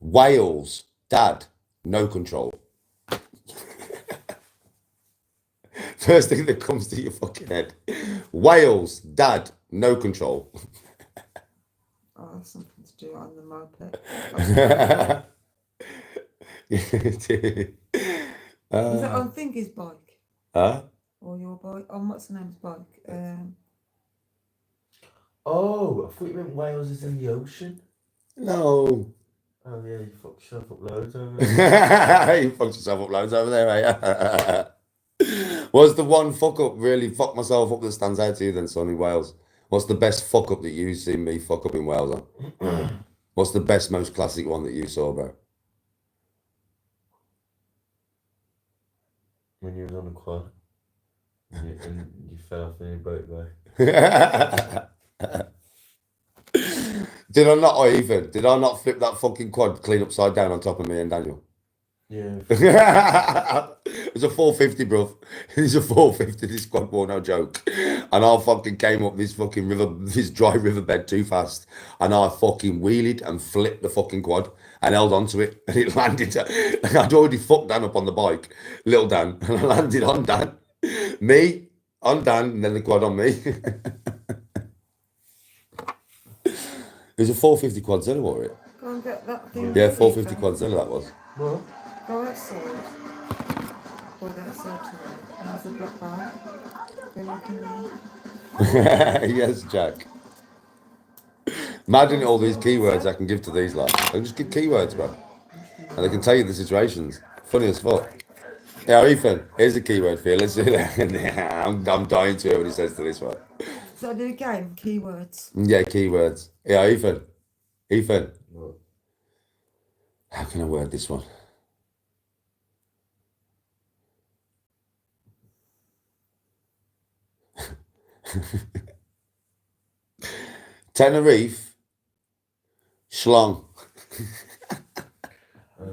Wales, Dad, no control. First thing that comes to your fucking head. Wales, Dad, no control. Oh, that's something to do on the moped. Was that on Thingy's bike? Huh? Or your bike? Oh, what's the name's bike? Oh, I thought you meant Wales is in the ocean. No. Oh yeah, you fucked yourself up loads over there. You fucked yourself up loads over there, mate. What's the one fuck up really fuck myself up that stands out to you then, son, in Wales? What's the best fuck up that you've seen me fuck up in Wales on? What's the best, most classic one that you saw, bro? When you was on the quad and you fell off in your boat guy. Did I not, Ethan? Did I not flip that fucking quad clean upside down on top of me and Daniel? Yeah. It was a 450, bro. It's a 450. This quad war, no joke. And I fucking came up this fucking this dry riverbed too fast, and I fucking wheelied and flipped the fucking quad and held onto it, and it landed. I'd already fucked Dan up on the bike, little Dan, and I landed on Dan, me on Dan, and then the quad on me. It was a 450 Quadzilla, wasn't it? Go and get that thing. Yeah, 450 Quadzilla that was. What? Go outside. Go outside tonight. How's the black bar? Go look in there. Yes, Jack. Imagine all these keywords I can give to these lads. I can just give keywords, bro. And they can tell you the situations. Funny as fuck. Yeah, Ethan, here's a keyword for you. Let's do that. Yeah, I'm dying to hear what he says to this one. So I do a game, keywords. Yeah, keywords. Yeah, Ethan. Ethan, What? how can I word this one? Tenerife, schlong.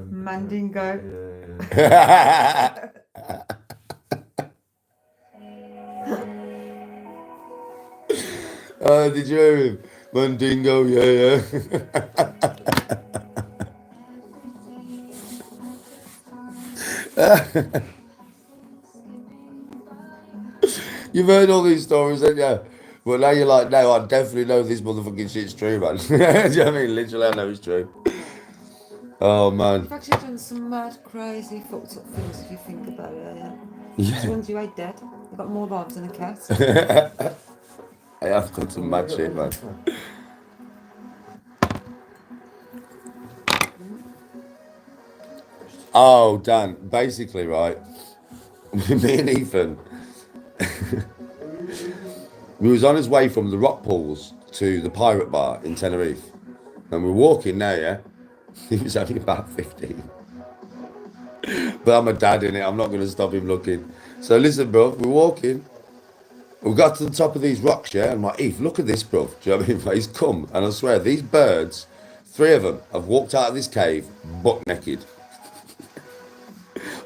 Mandingo. Yeah. Did you hear him? Mandingo, yeah. You've heard all these stories, haven't you? Well, now you're like, no, I definitely know this motherfucking shit's true, man. Do you know what I mean? Literally, I know it's true. Oh, man. You've actually done some mad, crazy, fucked up things if you think about it, yeah. Yeah. Which ones you ate dead? You've got more lives than a cat. I have done some mad shit, man. Oh, Dan, basically, right, me and Ethan, we was on his way from the rock pools to the pirate bar in Tenerife. And we're walking now, yeah? He was only about 15. But I'm a dad in it, I'm not going to stop him looking. So listen, bro, we're walking. We got to the top of these rocks, yeah? And I'm like, Eve, look at this, bro. Do you know what I mean? He's come. And I swear, these birds, 3 of them, have walked out of this cave butt naked.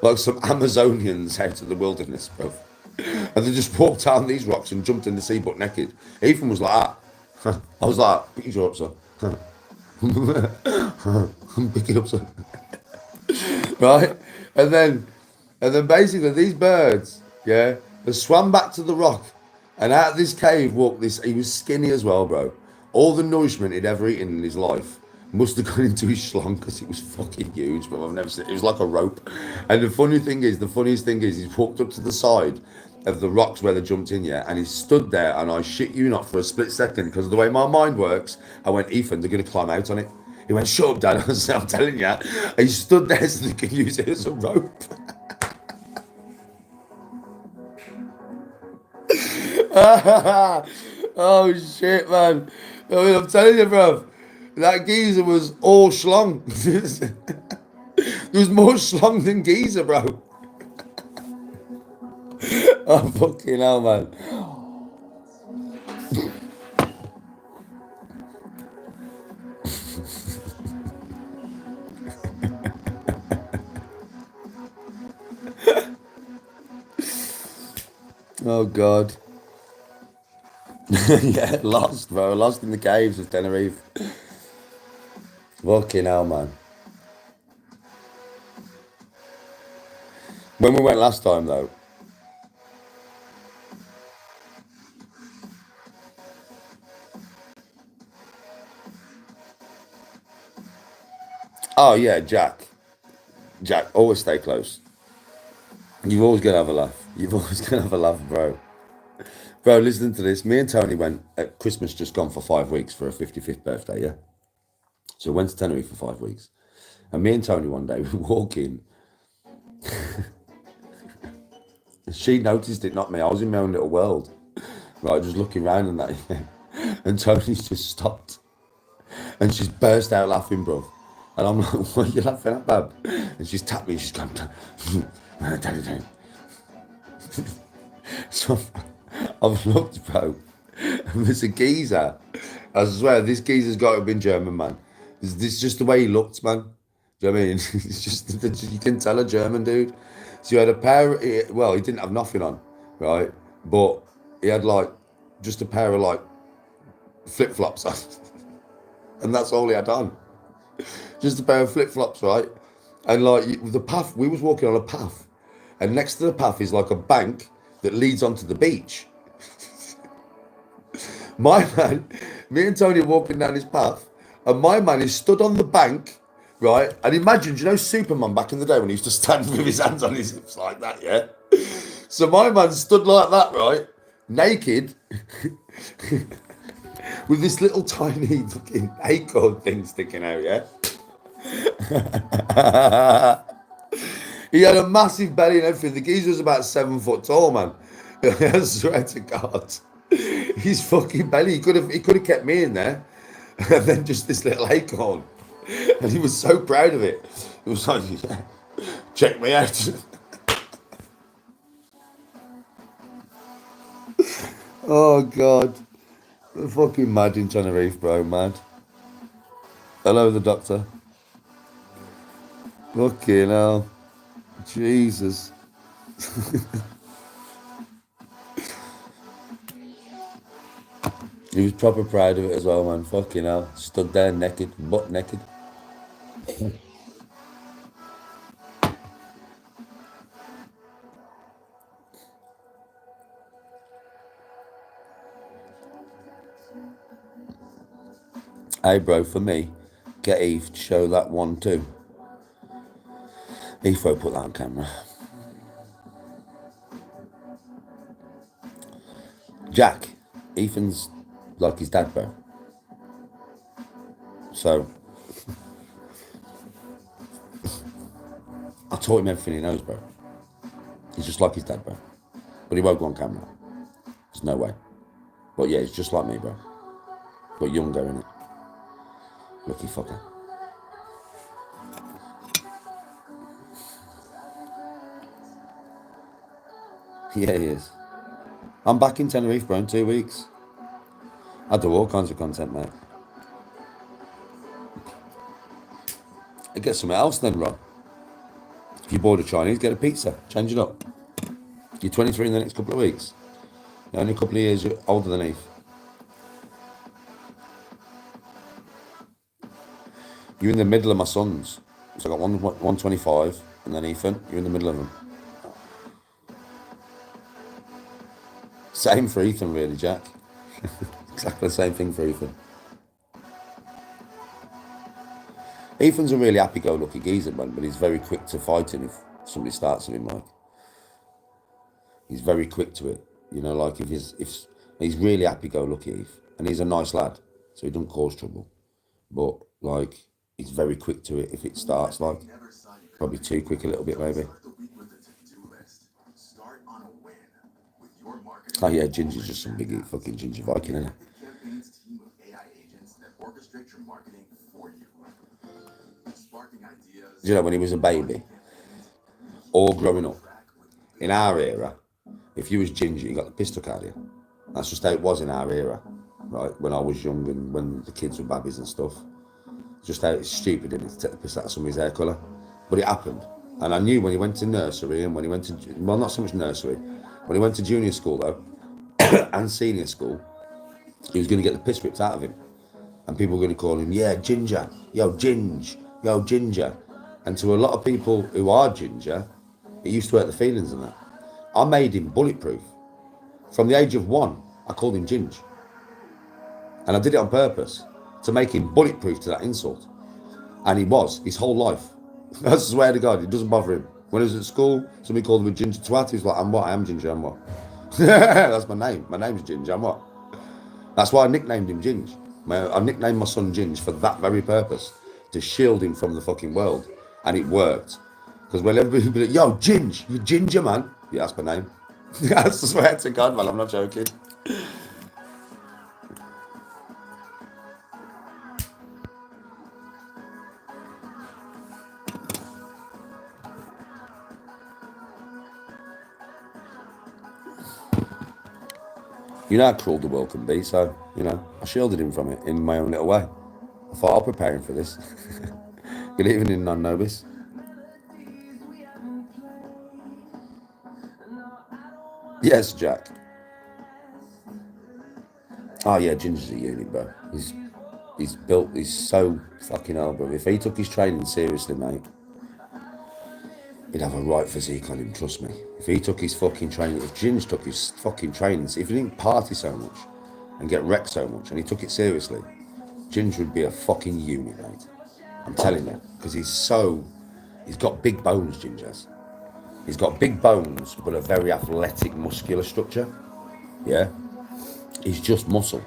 Like some Amazonians out of the wilderness, bro. And they just walked down these rocks and jumped in the sea butt naked. Ethan was like that. I was like, pick your up, son. Pick it up, son. Right? And then basically these birds, yeah, they swam back to the rock. And out of this cave walked this, he was skinny as well, bro. All the nourishment he'd ever eaten in his life must have gone into his schlong because it was fucking huge, but I've never seen it. It was like a rope. And the funniest thing is, he's walked up to the side of the rocks where they jumped in, yeah, and he stood there, and I shit you not, for a split second, because of the way my mind works, I went, Ethan, they're going to climb out on it. He went, shut up, Dad. I said, I'm telling you. He stood there so they can use it as a rope. Oh, shit, man. I mean, I'm telling you, bro. That geezer was all schlong. There was more schlong than geezer, bro. Oh, fucking hell, man. Oh, God. Yeah, lost, bro. Lost in the caves of Tenerife. Fucking hell, man. When we went last time, though, oh, yeah, Jack, always stay close. You're always going to have a laugh. You've always going to have a laugh, bro. Bro, listen to this. Me and Tony went at Christmas just gone for 5 weeks for her 55th birthday, yeah? So we went to Tenerife for 5 weeks. And me and Tony one day, we were walking. She noticed it, not me. I was in my own little world. Right, just looking around and that. And Tony's just stopped. And she's burst out laughing, bro. And I'm like, what are you laughing at, bab? And she's tapped me, she's gone, Tony. So I've looked, bro, and there's a geezer. I swear, this geezer's got to have been German, man. This is just the way he looked, man. Do you know what I mean? It's just, you can tell a German dude. So he had a pair, well, he didn't have nothing on, right? But he had like, just a pair of like flip-flops on. And that's all he had on. Just a pair of flip-flops, right? And like the path, we was walking on a path. And next to the path is like a bank that leads onto the beach. My man, me and Tony are walking down this path, and my man is stood on the bank, right? And imagine, you know Superman back in the day when he used to stand with his hands on his hips like that, yeah? So my man stood like that, right? Naked, with this little tiny fucking acorn thing sticking out, yeah? He had a massive belly and everything. The geezer was about 7 foot tall, man. I swear to God. His fucking belly, he could have kept me in there. And then just this little acorn. And he was so proud of it. He was like, yeah, check me out. Oh, God. Fucking mad in Tenerife, bro, mad. Hello, the doctor. Fucking hell. Jesus. He was proper proud of it as well, man. Fucking hell. Stood there naked, butt naked. Hey, bro, for me, get Eve to show that one too. Eve won't put that on camera. Jack, Ethan's like his dad, bro. So, I taught him everything he knows, bro. He's just like his dad, bro. But he won't go on camera. There's no way. But yeah, he's just like me, bro. But younger, innit? Lucky fucker. Yeah, he is. I'm back in Tenerife, bro, in 2 weeks. I do all kinds of content, mate. I get something else then, Rob. If you're bored of Chinese, get a pizza. Change it up. You're 23 in the next couple of weeks. You're only a couple of years older than Eve. You're in the middle of my sons. So I got 125 and then Ethan. You're in the middle of them. Same for Ethan, really, Jack. Exactly the same thing for Ethan. Ethan's a really happy-go-lucky geezer, man, but he's very quick to fighting if somebody starts with him, like. He's very quick to it. You know, like if he's really happy-go-lucky, and he's a nice lad, so he doesn't cause trouble. But, like, he's very quick to it if it starts, like. Probably too quick a little bit, maybe. Oh yeah, Ginger's just some big fucking Ginger Viking, isn't it? You know, when he was a baby, or growing up, in our era, if you was Ginger, you got the piss took out of you. That's just how it was in our era, right? When I was young and when the kids were babies and stuff. Just how it's stupid, isn't it, to take the piss out of somebody's hair colour. But it happened. And I knew when he went to nursery and when he went to, well, not so much nursery, when he went to junior school though, and senior school, he was going to get the piss ripped out of him. And people were going to call him, yeah, Ginger, yo, Ginger. And to a lot of people who are Ginger, it used to hurt the feelings and that. I made him bulletproof. From the age of 1, I called him Ginge. And I did it on purpose, to make him bulletproof to that insult. And he was, his whole life. I swear to God, it doesn't bother him. When he was at school, somebody called him a Ginger Twat. He's like, I'm what? I am Ginger, I'm what? That's my name. My name's Ginger, I'm what? That's why I nicknamed him Ginge. I nicknamed my son Ginge for that very purpose, to shield him from the fucking world. And it worked. Because when everybody would be like, yo, Ginge, you Ginger, man. Yeah, that's my name. I swear to God, man, I'm not joking. You know how cruel the world can be, so, you know, I shielded him from it in my own little way. I thought, I'll prepare him for this. Good evening, non-nobis. Yes, Jack. Oh, yeah, Ginger's a unit, bro. He's so fucking hell, bro. If he took his training seriously, mate, he'd have a right physique on him, trust me. If he took his fucking training, if Ginge took his fucking training, if he didn't party so much and get wrecked so much and he took it seriously, Ginge would be a fucking unit, mate. I'm telling you, because he's got big bones, Ginge has. He's got big bones, but a very athletic, muscular structure. Yeah? He's just muscle.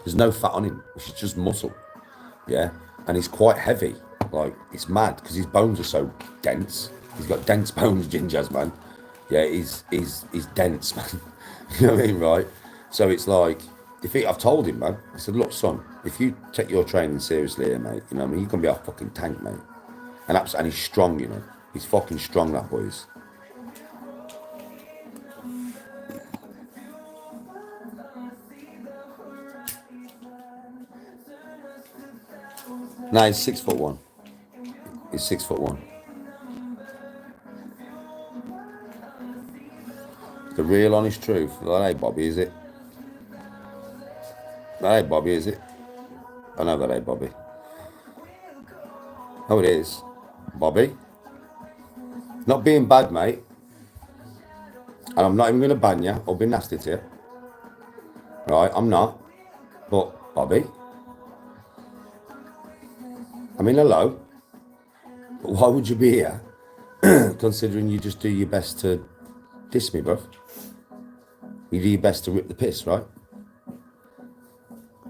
There's no fat on him. It's just muscle. Yeah, and he's quite heavy. Like, it's mad because his bones are so dense. He's got dense bones, Ginger's, man. Yeah, he's dense, man. You know what I mean, right? So it's like, I've told him, man. I said, look, son, if you take your training seriously here, mate, you know what I mean, you're gonna be a fucking tank, mate. And he's strong, you know. He's fucking strong, that boy is. No, he's 6'1". He's 6'1". The real honest truth. That ain't Bobby, is it? That ain't Bobby, is it? I know that ain't Bobby. Oh, it is. Bobby. Not being bad, mate. And I'm not even going to ban you or be nasty to you. Right, I'm not. But, Bobby. I mean, hello. But why would you be here? Considering you just do your best to diss me, bro. You do your best to rip the piss, right?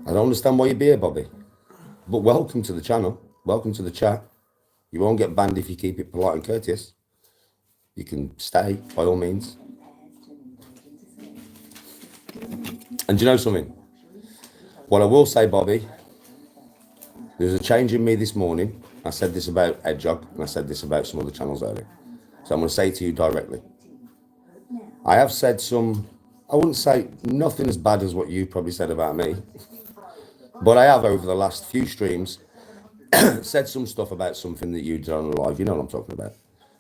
I don't understand why you'd be here, Bobby. But welcome to the channel. Welcome to the chat. You won't get banned if you keep it polite and courteous. You can stay, by all means. And do you know something? What I will say, Bobby, there's a change in me this morning. I said this about Edjog, and I said this about some other channels earlier. So I'm going to say to you directly. I have said some, I wouldn't say nothing as bad as what you probably said about me, but I have over the last few streams said some stuff about something that you did on live. You know what I'm talking about.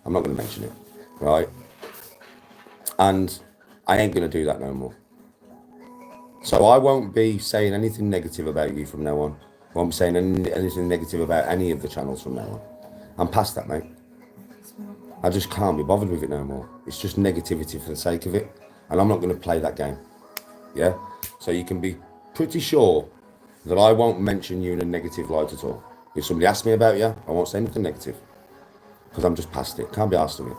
I'm not going to mention it, right? And I ain't going to do that no more. So I won't be saying anything negative about you from now on. I won't be saying anything negative about any of the channels from now on. I'm past that, mate. I just can't be bothered with it no more. It's just negativity for the sake of it. And I'm not going to play that game. Yeah? So you can be pretty sure that I won't mention you in a negative light at all. If somebody asks me about you, I won't say anything negative. Because I'm just past it. Can't be asked of it.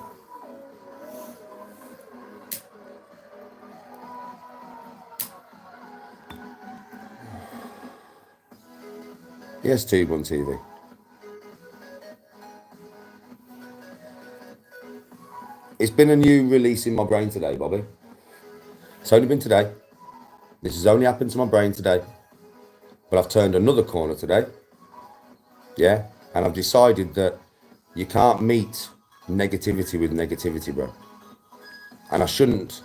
Yes, Tube on TV. It's been a new release in my brain today, Bobby. It's only been today. This has only happened to my brain today. But I've turned another corner today. Yeah? And I've decided that you can't meet negativity with negativity, bro. And I shouldn't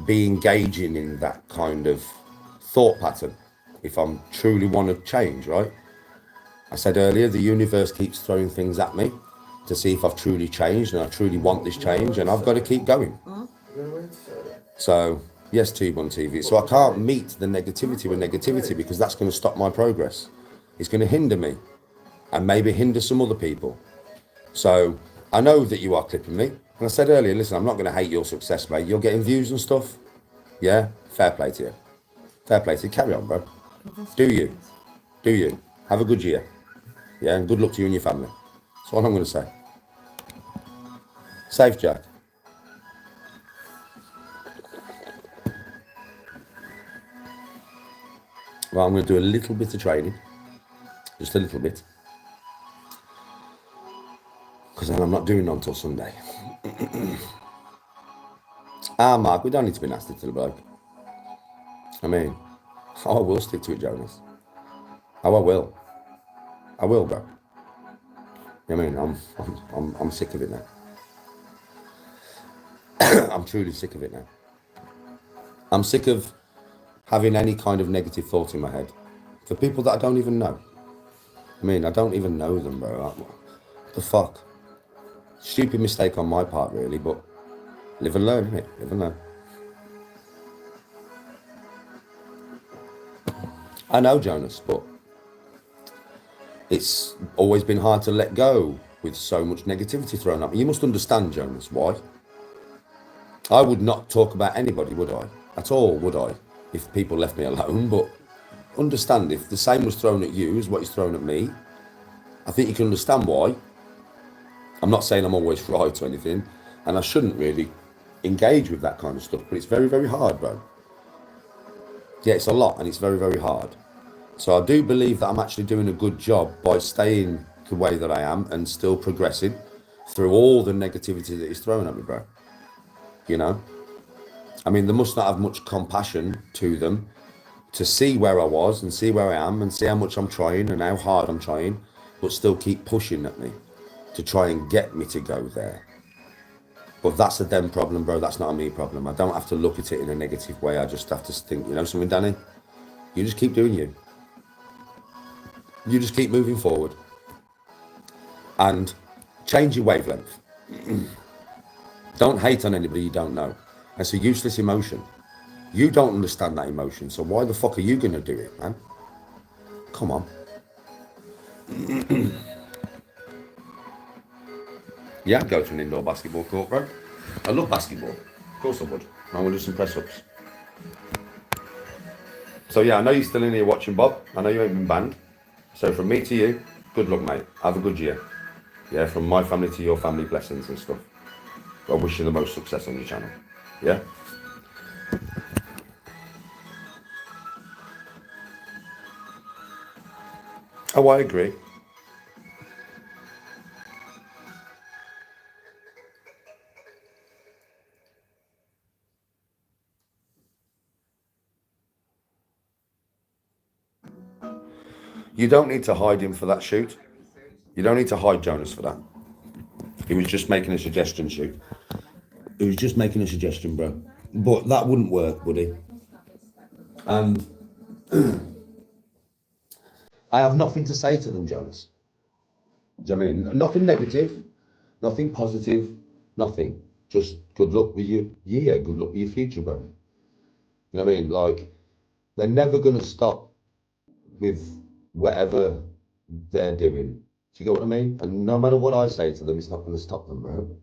be engaging in that kind of thought pattern if I'm truly want to change, right? I said earlier, the universe keeps throwing things at me to see if I've truly changed and I truly want this change, and I've got to keep going. So, yes, Tube on TV. So I can't meet the negativity with negativity because that's going to stop my progress. It's going to hinder me and maybe hinder some other people. So I know that you are clipping me. And I said earlier, listen, I'm not going to hate your success, mate. You're getting views and stuff. Yeah? Fair play to you. Fair play to you. Carry on, bro. Do you. Do you. Have a good year. Yeah, and good luck to you and your family. That's what I'm going to say. Safe, Jack. Well, I'm going to do a little bit of training. Just a little bit. Because then I'm not doing none until Sunday. Mark, we don't need to be nasty to the bloke. I mean, I will stick to it, Jonas. I will. I will, bro. I mean, I'm sick of it now. I'm truly sick of it now. I'm sick of having any kind of negative thought in my head for people that I don't even know. I mean, I don't even know them, bro. What the fuck? Stupid mistake on my part, really, but live and learn, innit? Live and learn. I know, Jonas, but it's always been hard to let go with so much negativity thrown at me. You must understand, Jonas, why? I would not talk about anybody, would I? At all, would I? If people left me alone, but understand, if the same was thrown at you as what is thrown at me, I think you can understand why. I'm not saying I'm always right or anything, and I shouldn't really engage with that kind of stuff, but it's very, very hard, bro. Yeah, it's a lot, and it's very, very hard. So I do believe that I'm actually doing a good job by staying the way that I am and still progressing through all the negativity that is thrown at me, bro. You know? I mean, they must not have much compassion to them to see where I was and see where I am and see how much I'm trying and how hard I'm trying, but still keep pushing at me to try and get me to go there. But that's a them problem, bro. That's not a me problem. I don't have to look at it in a negative way. I just have to think, you know something, Danny? You just keep doing you. You just keep moving forward. And change your wavelength. Don't hate on anybody you don't know. It's a useless emotion. You don't understand that emotion, so why the fuck are you going to do it, man? Come on. Yeah, I'd go to an indoor basketball court, bro. I love basketball. Of course I would. I want to do some press-ups. So yeah, I know you're still in here watching, Bob. I know you ain't been banned. So from me to you, good luck, mate. Have a good year. Yeah, from my family to your family, blessings and stuff. I wish you the most success on your channel. Yeah? Oh, I agree. You don't need to hide him for that shoot. You don't need to hide Jonas for that. He was just making a suggestion, shoot. He was just making a suggestion, bro. But that wouldn't work, would it? And I have nothing to say to them, Jonas. Do you know what I mean? Nothing negative, nothing positive, nothing. Just good luck with your year, good luck with your future, bro. You know what I mean? Like, they're never going to stop with whatever they're doing. Do you get what I mean? And no matter what I say to them, it's not going to stop them, bro.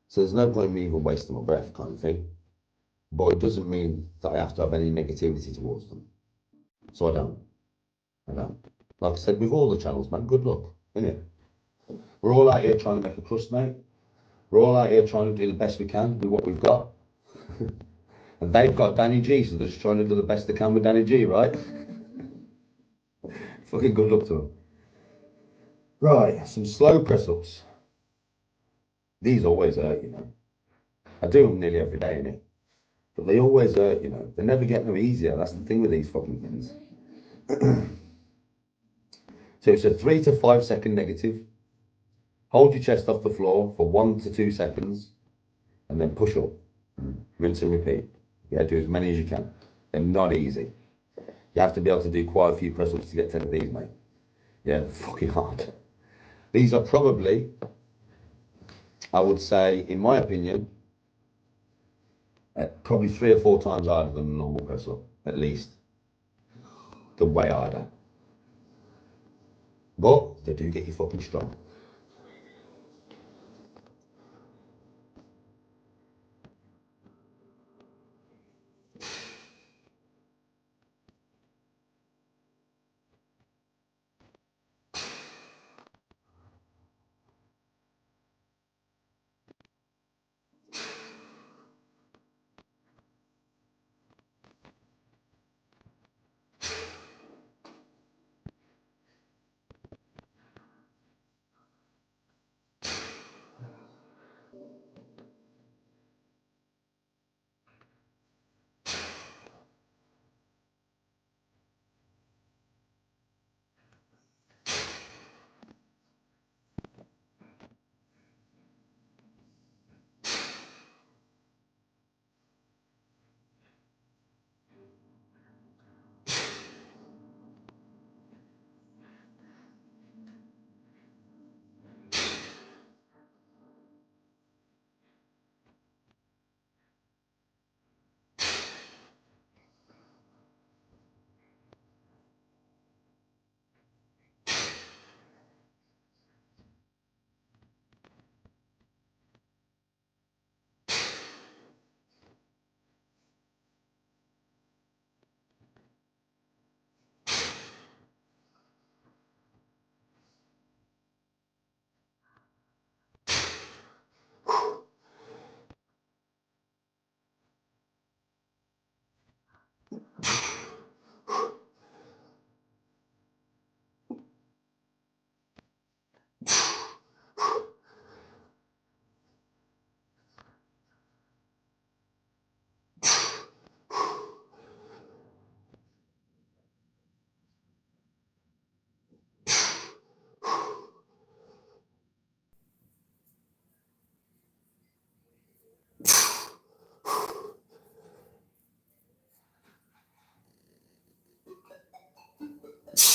So there's no point in me even wasting my breath, kind of thing. But it doesn't mean that I have to have any negativity towards them. So I don't. I don't. Like I said, with all the channels, man, good luck, innit? We're all out here trying to make a crust, mate. We're all out here trying to do the best we can with what we've got. And they've got Danny G, so they're just trying to do the best they can with Danny G, right? Fucking good luck to them. Right, some slow press-ups. These always hurt, you know. I do them nearly every day, innit? But they always hurt, you know. They never get no easier. That's the thing with these fucking things. So it's a 3 to 5 second negative. Hold your chest off the floor for 1 to 2 seconds. And then push up. Rinse and repeat. Yeah, do as many as you can. They're not easy. You have to be able to do quite a few press-ups to get 10 of these, mate. Yeah, they're fucking hard. These are probably, I would say, in my opinion, probably 3 or 4 times harder than a normal press-up, at least. The way harder. But they do get you fucking strong.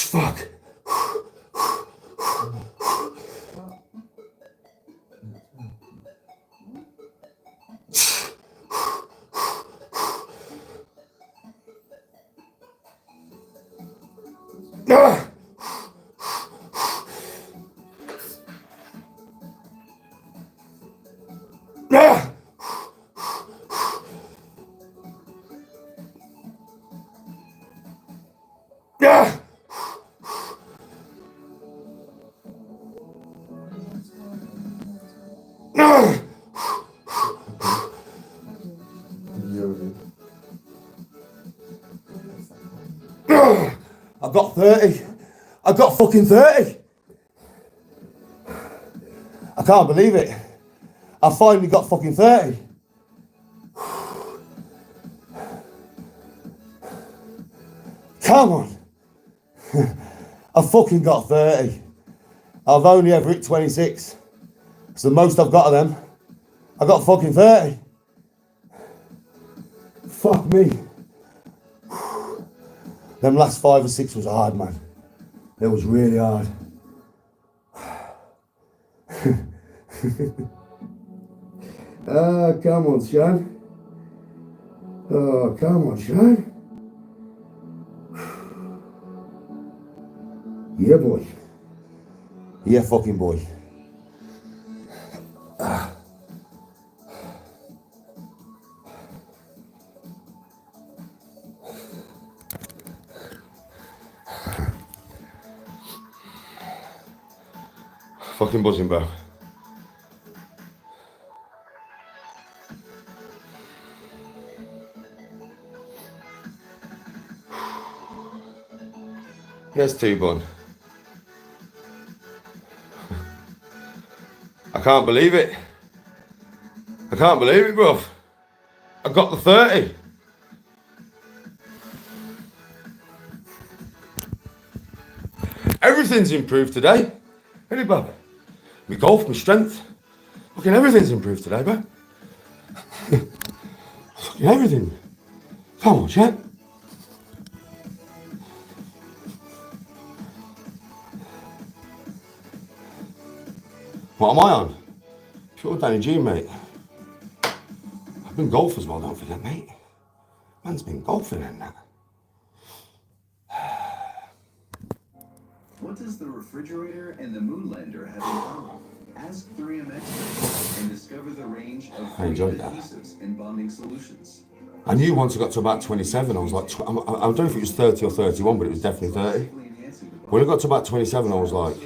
Fuck. Ah! Ah! Ah! Ah! I've got 30. I've got fucking 30. I can't believe it. I finally got fucking 30. Come on. I fucking got 30. I've only ever hit 26. It's the most I've got of them. I got fucking 30. Fuck me. Them last 5 or 6 was hard, man. It was really hard. Come on, Sean. Oh, come on, Sean. Yeah, boy. Yeah, fucking boy. Fucking buzzing, bro. Here's T-Bun. I can't believe it. I can't believe it, bruv. I got the 30. Everything's improved today. Really, bro. My golf, my strength. Fucking everything's improved today, bro. Fucking everything. Come on, champ. What am I on? Pure Danny G, mate. I've been golf as well, don't forget, mate. Man's been golfing and that. What does the refrigerator and the moonlander have in common? Ask 3M experts and discover the range of I enjoyed that. adhesives and bonding solutions. I knew once I got to about 27, I was like, I don't know if it was 30 or 31, but it was definitely 30. When I got to about 27, I was like,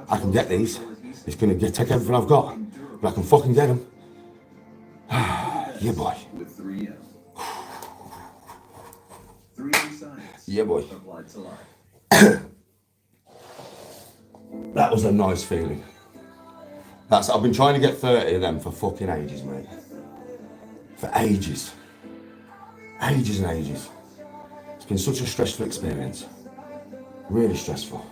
I can get these. It's going to take everything I've got, but I can fucking get them. Yeah, boy. With 3M. 3M science. Yeah, boy. Applied to life. That was a nice feeling. I've been trying to get 30 of them for fucking ages, mate. For ages. Ages and ages. It's been such a stressful experience. Really stressful.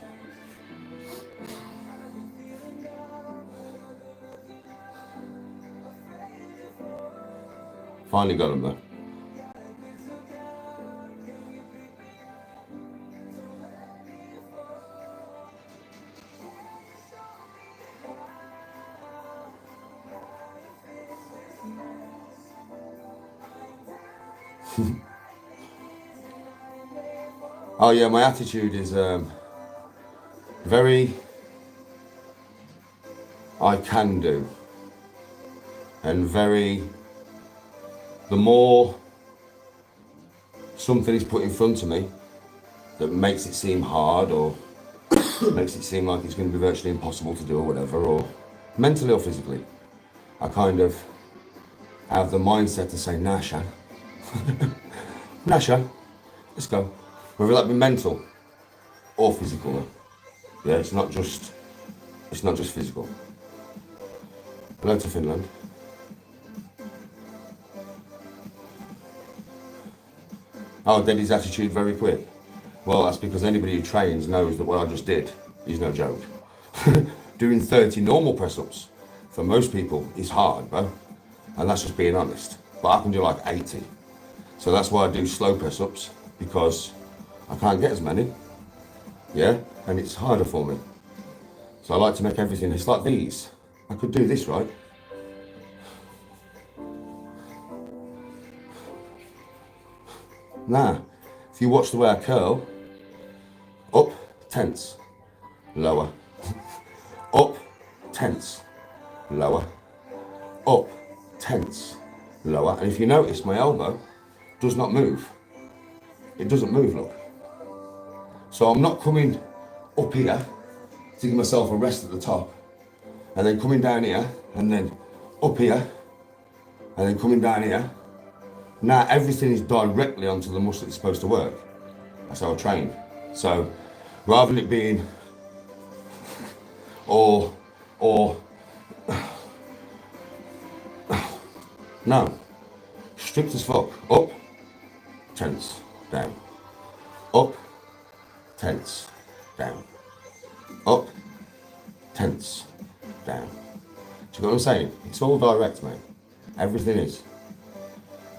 Finally got them though. Oh yeah, my attitude is very I can do, and very the more something is put in front of me that makes it seem hard or makes it seem like it's going to be virtually impossible to do or whatever, or mentally or physically, I kind of have the mindset to say, nah, Shan. Nah, Shan, let's go. Whether that be mental or physical, though. Yeah, it's not just physical. Hello to Finland. Oh, then his attitude very quick. Well, that's because anybody who trains knows that what I just did is no joke. Doing 30 normal press-ups for most people is hard, bro. And that's just being honest. But I can do like 80. So that's why I do slow press-ups, because I can't get as many. yeah, and it's harder for me. So I like to make everything, it's like these. I could do this, right? Now, if you watch the way I curl, up, tense, lower, up, tense, lower, up, tense, lower. And if you notice, my elbow does not move. It doesn't move, look. So I'm not coming up here to give myself a rest at the top, and then coming down here, and then up here, and then coming down here. Now everything is directly onto the muscle it's supposed to work. That's how I train. So rather than it being or no, strict as fuck. Up, tense, down. Up, tense, down. Up, tense, down. Do you know what I'm saying? It's all direct, mate. Everything is.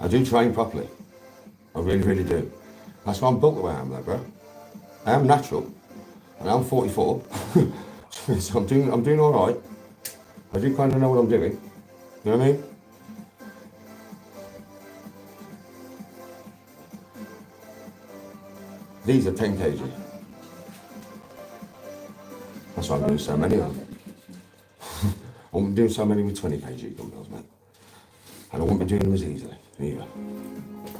I do train properly. I really, really do. That's why I'm built the way I am, though, bro. I am natural, and I'm 44, so I'm doing all right. I do kind of know what I'm doing. You know what I mean? These are 10 kg. That's why I'm doing so many of them. I'm doing so many with 20 kg dumbbells, mate. And I won't be doing them as easily, either. You know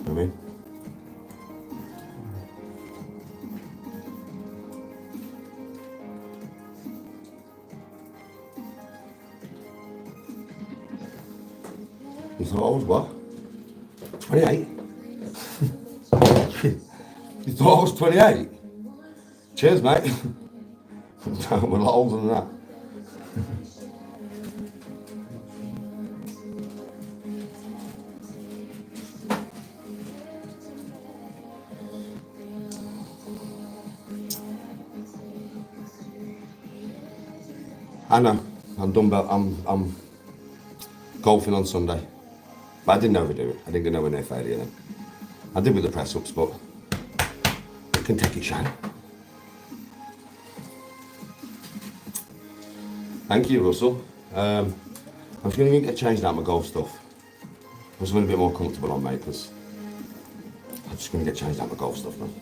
what I mean? You thought I was what? 28? You thought I was 28? Cheers, mate. I'm a lot older than that. I know. I'm golfing on Sunday. But I didn't overdo it. I didn't get nowhere near failure then. I did with the press ups, but it can take it, Shane. Thank you, Russell. I'm just going to get changed out my golf stuff. I'm just going to be a bit more comfortable on, mate, because I'm just going to get changed out my golf stuff, man.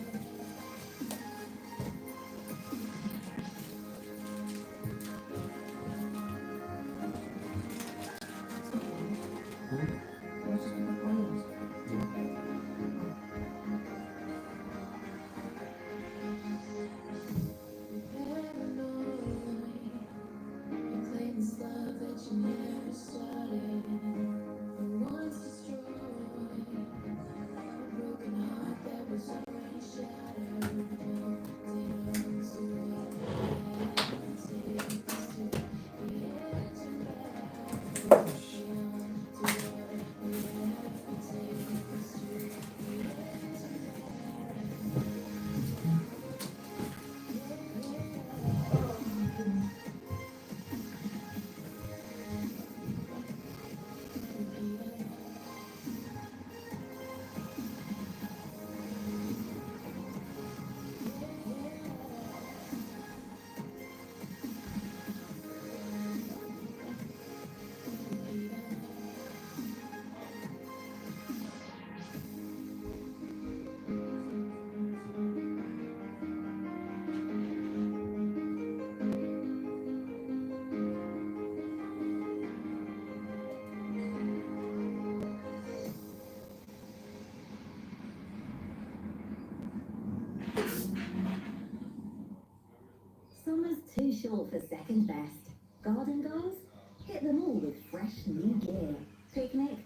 Summer's too short for second best. Garden goals? Hit them all with fresh new gear. Picnic?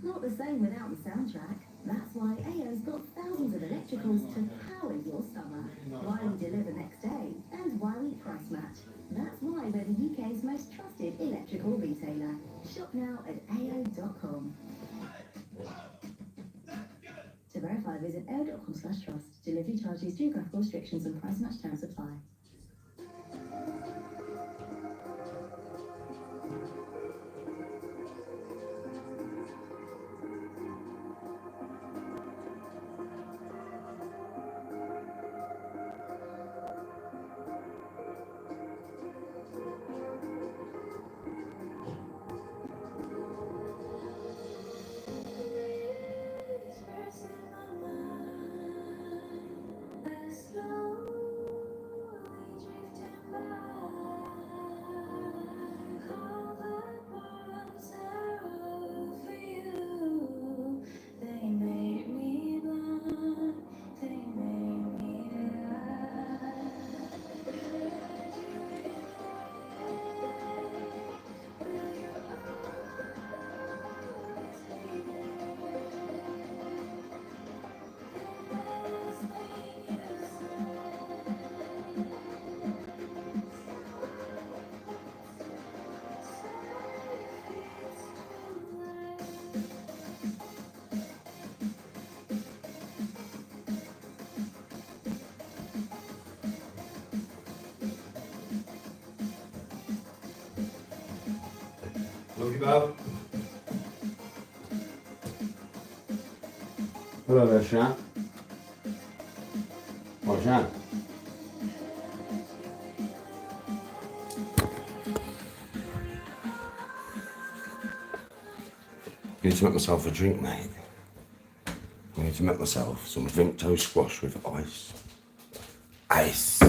Not the same without the soundtrack. That's why AO's got thousands of electricals to power your summer. Why we deliver next day, and why we price match. That's why we're the UK's most trusted electrical retailer. Shop now at AO.com. To verify, visit AO.com/trust. Delivery charges, geographical restrictions, and price match terms apply. Love you, Bob. Hello there, Shan. Oh, Shan. I need to make myself a drink, mate. I need to make myself some Vimto squash with ice. Ice.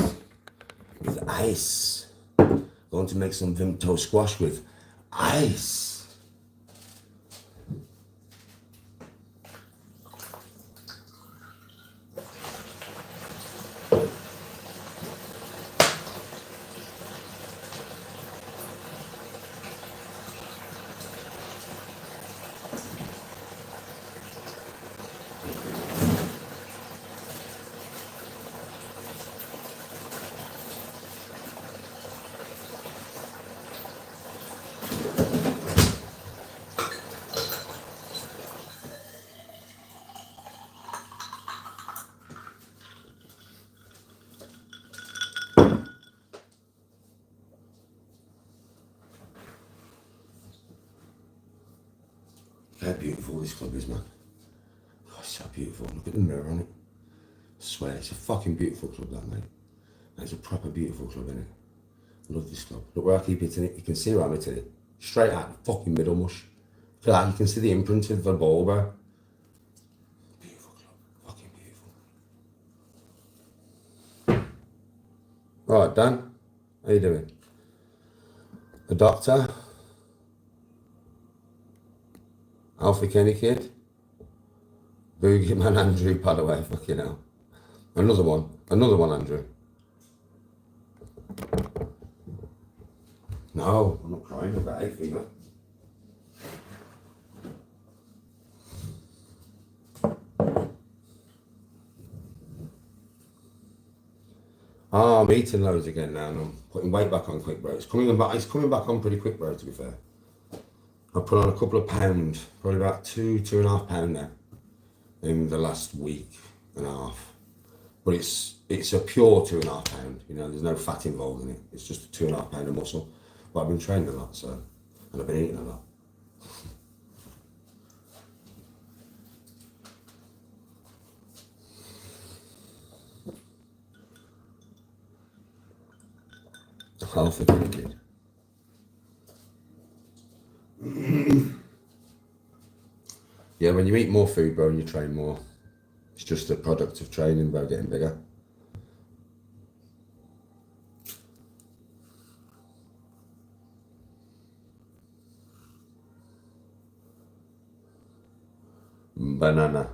With ice. Going to make some Vimto squash with ice. How beautiful this club is, man. Oh, it's so beautiful. Look at the mirror on it. I swear, it's a fucking beautiful club, that, mate. It's a proper beautiful club, isn't it? I love this club. Look where I keep hitting it. You can see where I'm hitting it. Straight out the fucking middle mush. Look at that. You can see the imprint of the ball, bro. Beautiful club. Fucking beautiful. Right, Dan. How you doing? The doctor? Alpha Kenny Kid? Boogeyman Andrew, by the way, fucking hell. Another one, Andrew. No, I'm not crying about hay fever. I'm eating loads again now, and I'm putting weight back on quick, bro. It's coming back on pretty quick, bro, to be fair. I put on a couple of pounds, probably about 2.5 pounds now, in the last week and a half. But it's a pure 2.5 pound, you know, there's no fat involved in it. It's just a 2.5 pound of muscle. But I've been training a lot, so, and I've been eating a lot. I'll forget it, kid. Yeah, when you eat more food, bro, and you train more, it's just a product of training, bro, getting bigger. Banana.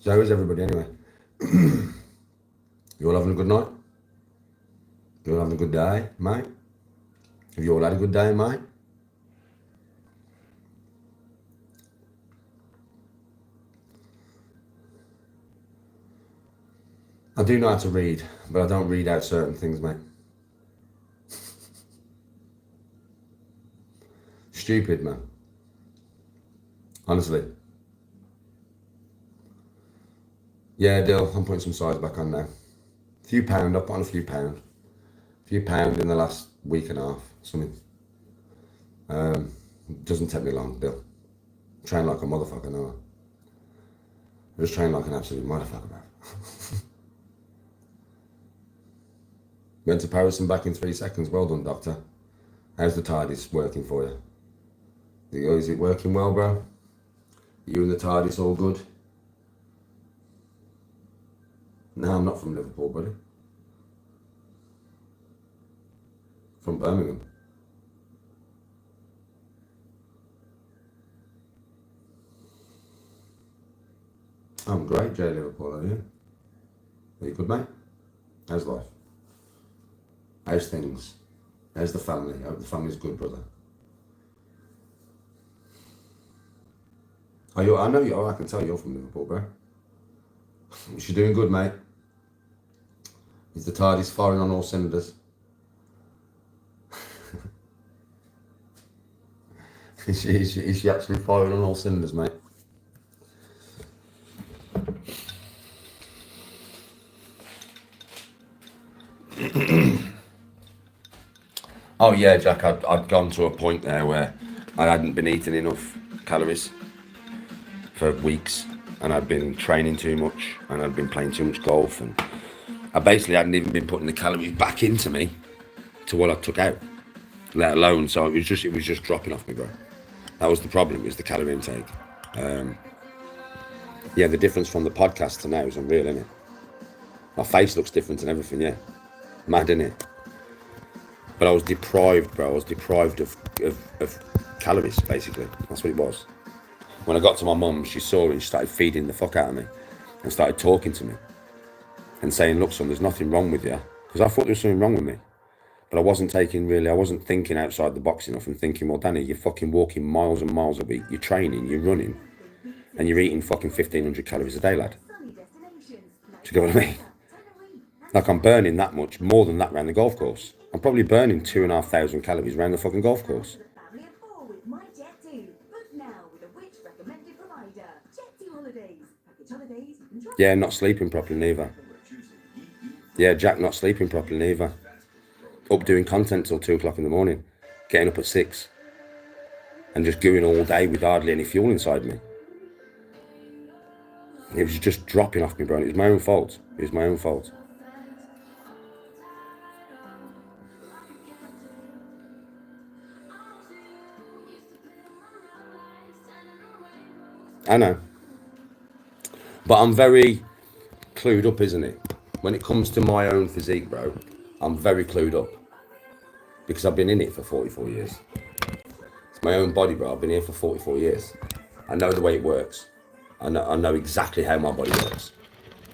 So how is everybody anyway? You all having a good night? You all having a good day, mate? Have you all had a good day, mate? I do know how to read, but I don't read out certain things, mate. Stupid, man. Honestly. Yeah, Dill, I'm putting some size back on now. A few pound, I've put on a few pound. A few pound in the last week and a half, something. Doesn't take me long, Dill. Train like a motherfucker, no. I just train like an absolute motherfucker, bro. Went to Paris and back in 3 seconds. Well done, doctor. How's the TARDIS working for you? Is it working well, bro? You and the TARDIS all good? No, I'm not from Liverpool, buddy. From Birmingham. I'm great, Jay Liverpool, are you? Are you good, mate? How's life? How's things? How's the family? I hope the family's good, brother. Are you? I know you are. I can tell you're from Liverpool, bro. You're doing good, mate. Is the TARDIS firing on all cylinders? is she actually firing on all cylinders, mate? Oh yeah, Jack, I'd gone to a point there where I hadn't been eating enough calories for weeks, and I'd been training too much, and I'd been playing too much golf, and I basically hadn't even been putting the calories back into me to what I took out, let alone, so it was just dropping off me, bro. That was the problem, was the calorie intake. Yeah, the difference from the podcast to now is unreal, isn't it? My face looks different and everything, yeah. Mad, isn't it? But I was deprived, bro. I was deprived of calories, basically. That's what it was. When I got to my mum, she saw it and she started feeding the fuck out of me and started talking to me and saying, look, son, there's nothing wrong with you. Because I thought there was something wrong with me. But I wasn't thinking outside the box enough and thinking, well, Danny, you're fucking walking miles and miles a week. You're training, you're running, and you're eating fucking 1,500 calories a day, lad. Do you get what I mean? Like, I'm burning that much, more than that around the golf course. I'm probably burning 2,500 calories around the fucking golf course. Yeah, not sleeping properly neither. Yeah, Jack not sleeping properly neither. Up doing content till 2 o'clock in the morning. Getting up at 6. And just going all day with hardly any fuel inside me. It was just dropping off me, bro. It was my own fault. It was my own fault. I know. But I'm very clued up, isn't it? When it comes to my own physique, bro, I'm very clued up. Because I've been in it for 44 years. It's my own body, bro. I've been here for 44 years. I know the way it works. I know exactly how my body works.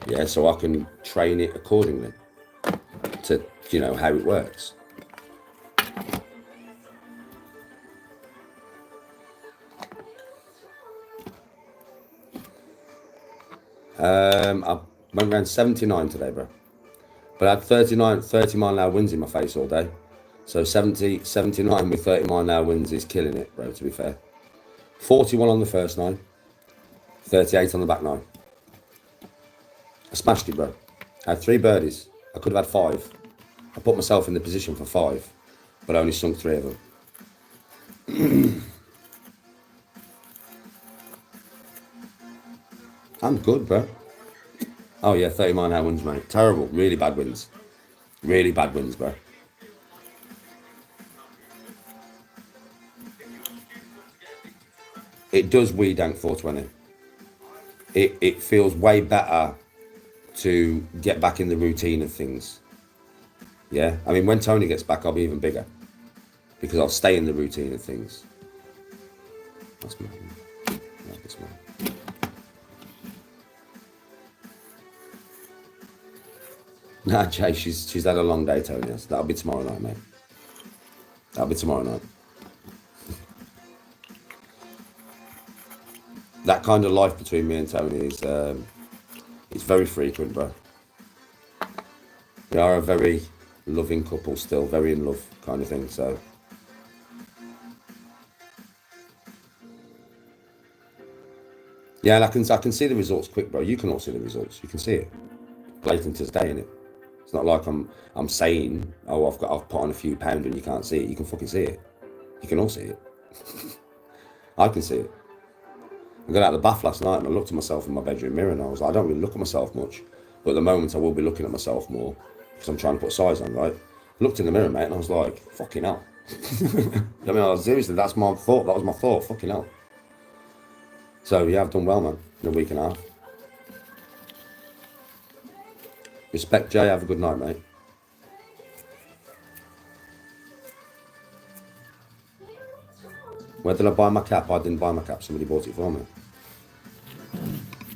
Yeah, so I can train it accordingly to, you know, how it works. I went around 79 today, bro. But I had 30 mile an hour winds in my face all day. So 79 with 30 mile an hour winds is killing it, bro, to be fair. 41 on the first 9, 38 on the back 9. I smashed it, bro. I had 3 birdies. I could have had 5. I put myself in the position for 5, but I only sunk 3 of them. I'm good, bro. Oh yeah, 30 mile an hour winds, mate. Terrible. Really bad winds. Really bad winds, bro. It does weed dank 420. It feels way better to get back in the routine of things. Yeah, I mean, when Tony gets back, I'll be even bigger because I'll stay in the routine of things. That's my. That's my. Nah, Jay, she's had a long day, Tony. So that'll be tomorrow night, mate. That'll be tomorrow night. That kind of life between me and Tony is it's very frequent, bro. We are a very loving couple still, very in love kind of thing, so. Yeah, and I can see the results quick, bro. You can all see the results. You can see it. Blatant as day, innit? It's not like I'm saying, oh, I've put on a few pounds and you can't see it. You can fucking see it. You can all see it. I can see it. I got out of the bath last night and I looked at myself in my bedroom mirror and I was like, I don't really look at myself much. But at the moment I will be looking at myself more because I'm trying to put size on, right? I looked in the mirror, mate, and I was like, fucking hell. I mean, seriously, that's my thought. That was my thought, fucking hell. So, yeah, I've done well, man, in a week and a half. Respect, Jay. Have a good night, mate. Where did I buy my cap? I didn't buy my cap. Somebody bought it for me.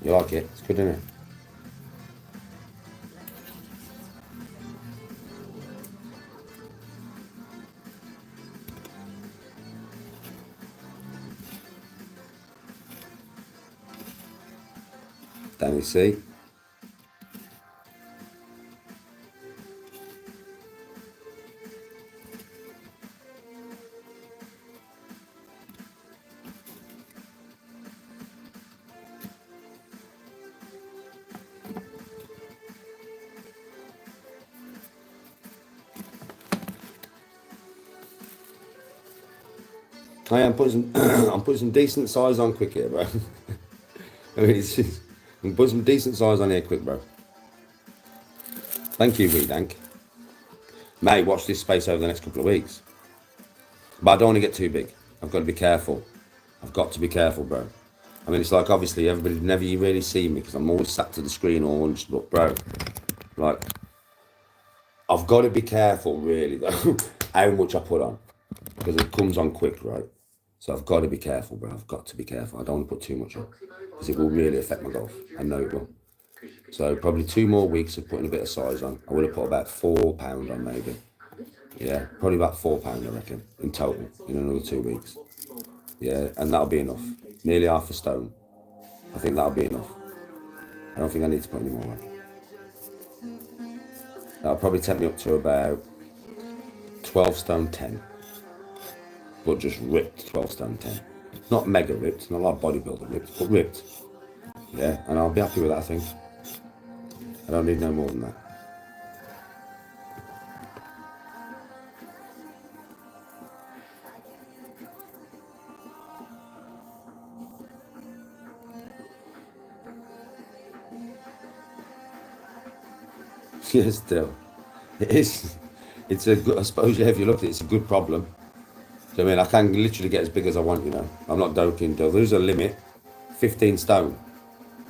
You like it? It's good, isn't it? Danny C. I'm putting some, I'm putting some decent size on quick here, bro. I mean, it's just, I'm putting some decent size on here quick, bro. Thank you, Redank. May watch this space over the next couple of weeks. But I don't want to get too big. I've got to be careful. I've got to be careful, bro. I mean, it's like, obviously, everybody never really see me because I'm always sat to the screen all hunched, but, bro, like, I've got to be careful, really, though, how much I put on. Because it comes on quick, right? So I've got to be careful, bro. I've got to be careful. I don't want to put too much on because it will really affect my golf. I know it will. So probably 2 more weeks of putting a bit of size on. I would have put about £4 on, maybe. Yeah, probably about £4, I reckon, in total, in another 2 weeks. Yeah, and that'll be enough. Nearly half a stone. I think that'll be enough. I don't think I need to put any more on. That'll probably take me up to about 12 stone 10. But just ripped 12 stone 10. Not mega ripped, not like bodybuilder ripped, but ripped. Yeah, and I'll be happy with that, I think. I don't need no more than that. Yeah, still. It is. It's a good, I suppose, yeah, if you look at it, it's a good problem. So, I mean, I can literally get as big as I want, you know. I'm not joking, though. There's a limit. 15 stone,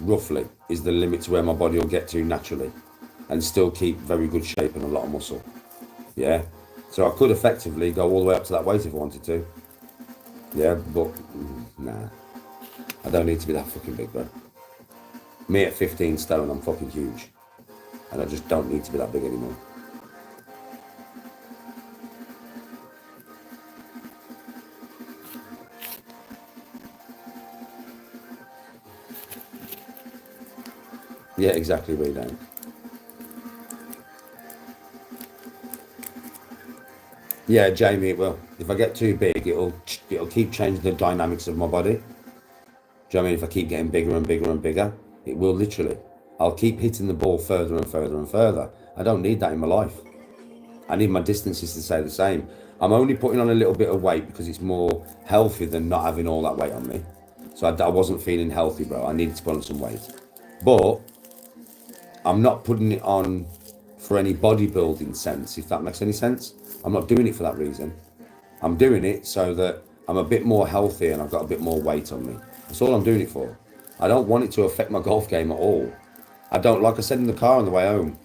roughly, is the limit to where my body will get to naturally and still keep very good shape and a lot of muscle. Yeah. So I could effectively go all the way up to that weight if I wanted to. Yeah, but nah. I don't need to be that fucking big, bro. Me at 15 stone, I'm fucking huge. And I just don't need to be that big anymore. Yeah, exactly, way down. Yeah, Jamie, it will. If I get too big, it'll keep changing the dynamics of my body. Do you know what I mean? If I keep getting bigger and bigger and bigger, it will literally. I'll keep hitting the ball further and further and further. I don't need that in my life. I need my distances to stay the same. I'm only putting on a little bit of weight because it's more healthy than not having all that weight on me. So I wasn't feeling healthy, bro. I needed to put on some weight. But I'm not putting it on for any bodybuilding sense, if that makes any sense. I'm not doing it for that reason. I'm doing it so that I'm a bit more healthy and I've got a bit more weight on me. That's all I'm doing it for. I don't want it to affect my golf game at all. I don't, like I said in the car on the way home,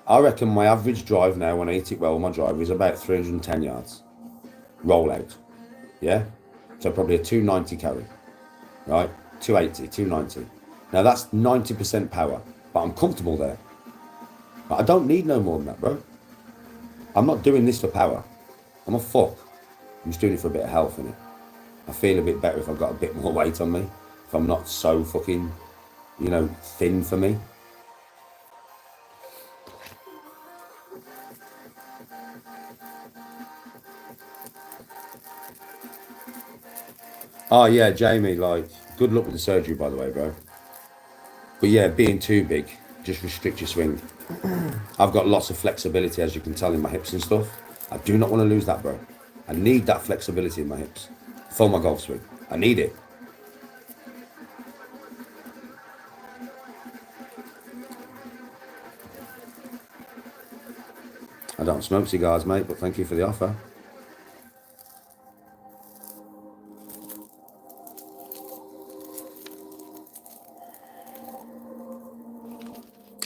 I reckon my average drive now, when I hit it well with my driver, is about 310 yards. Roll out. Yeah? So probably a 290 carry. Right? 280, 290. Now that's 90% power, but I'm comfortable there. But I don't need no more than that, bro. I'm not doing this for power. I'm a fuck. I'm just doing it for a bit of health, innit? I feel a bit better if I've got a bit more weight on me. If I'm not so fucking, you know, thin for me. Oh yeah, Jamie, like, good luck with the surgery, by the way, bro. But yeah, being too big, just restrict your swing. I've got lots of flexibility, as you can tell, in my hips and stuff. I do not want to lose that, bro. I need that flexibility in my hips for my golf swing. I need it. I don't smoke cigars, mate, but thank you for the offer.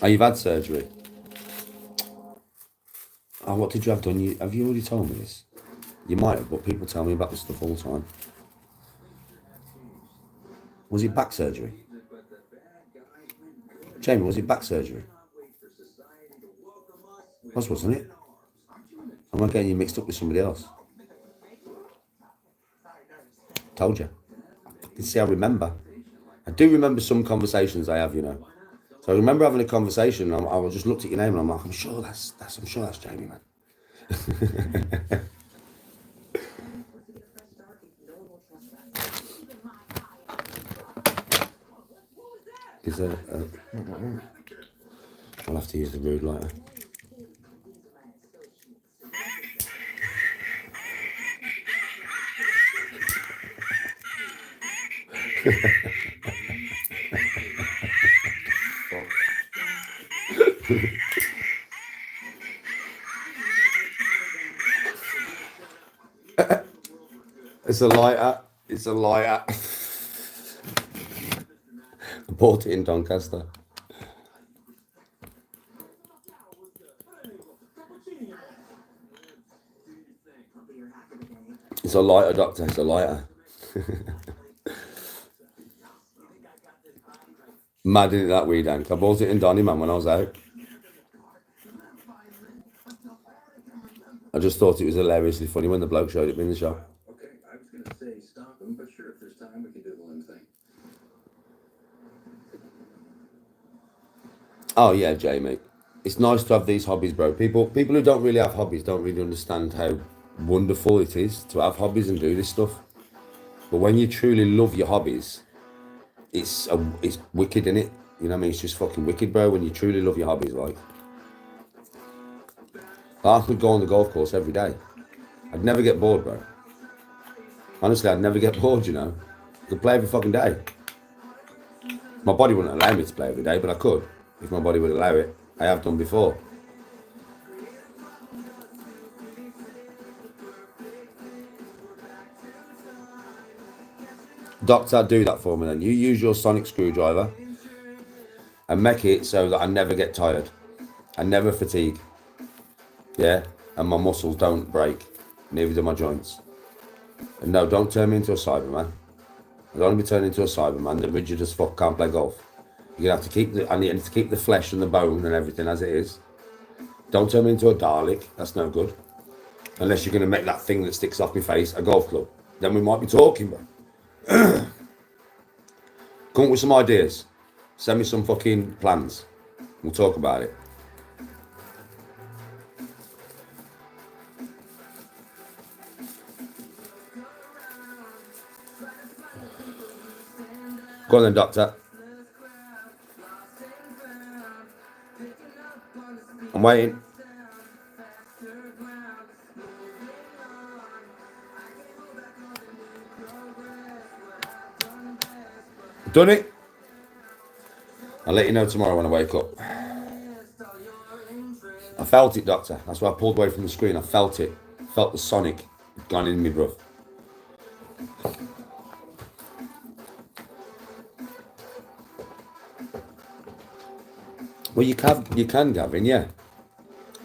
Oh, you've had surgery? Oh, what did you have done? Have you already told me this? You might have, but people tell me about this stuff all the time. Was it back surgery? Jamie, was it back surgery? Wasn't it? Am I getting you mixed up with somebody else? Told you. You see, I remember. I do remember some conversations I have, you know. So I remember having a conversation. I just looked at your name and I'm like, I'm sure that's Jamie, man. Is there? I'll have to use the rude lighter. It's a lighter. It's a lighter. I bought it in Doncaster. It's a lighter, doctor. It's a lighter. Mad in that weed, Hank. I bought it in Donny, man, when I was out. I just thought it was hilariously funny when the bloke showed it in the shop. Okay, I was gonna say stop him, but sure, if there's time, we can do the Lim thing. Oh yeah, Jamie. It's nice to have these hobbies, bro. People who don't really have hobbies don't really understand how wonderful it is to have hobbies and do this stuff. But when you truly love your hobbies, it's wicked, innit? You know what I mean? It's just fucking wicked, bro. When you truly love your hobbies, like I could go on the golf course every day. I'd never get bored, bro. Honestly, I'd never get bored, you know. I could play every fucking day. My body wouldn't allow me to play every day, but I could, if my body would allow it. I have done before. Doctor, do that for me then. You use your sonic screwdriver and make it so that I never get tired. I never fatigue. Yeah? And my muscles don't break. Neither do my joints. And no, don't turn me into a Cyberman. I don't want to be turned into a Cyberman. The rigid as fuck can't play golf. You're gonna have to keep I need to keep the flesh and the bone and everything as it is. Don't turn me into a Dalek. That's no good. Unless you're gonna make that thing that sticks off my face a golf club. Then we might be talking, bro. Come up with some ideas. Send me some fucking plans. We'll talk about it. Go on then, doctor. I'm waiting. Done it. I'll let you know tomorrow when I wake up. I felt it, doctor. That's why I pulled away from the screen. I felt it. Felt the sonic gone in me, bruv. Well, you can, Gavin, yeah.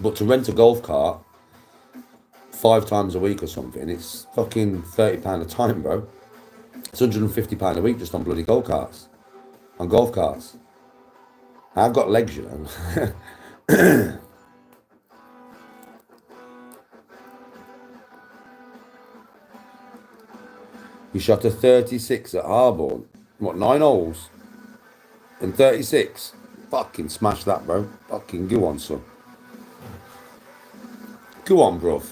But to rent a golf cart 5 times a week or something, it's fucking £30 a time, bro. It's £150 a week just on bloody golf carts. On golf carts. I've got legs, you know. You shot a 36 at Harborne. What, 9 holes? And 36? Fucking smash that, bro. Fucking go on, son. Go on, bruv.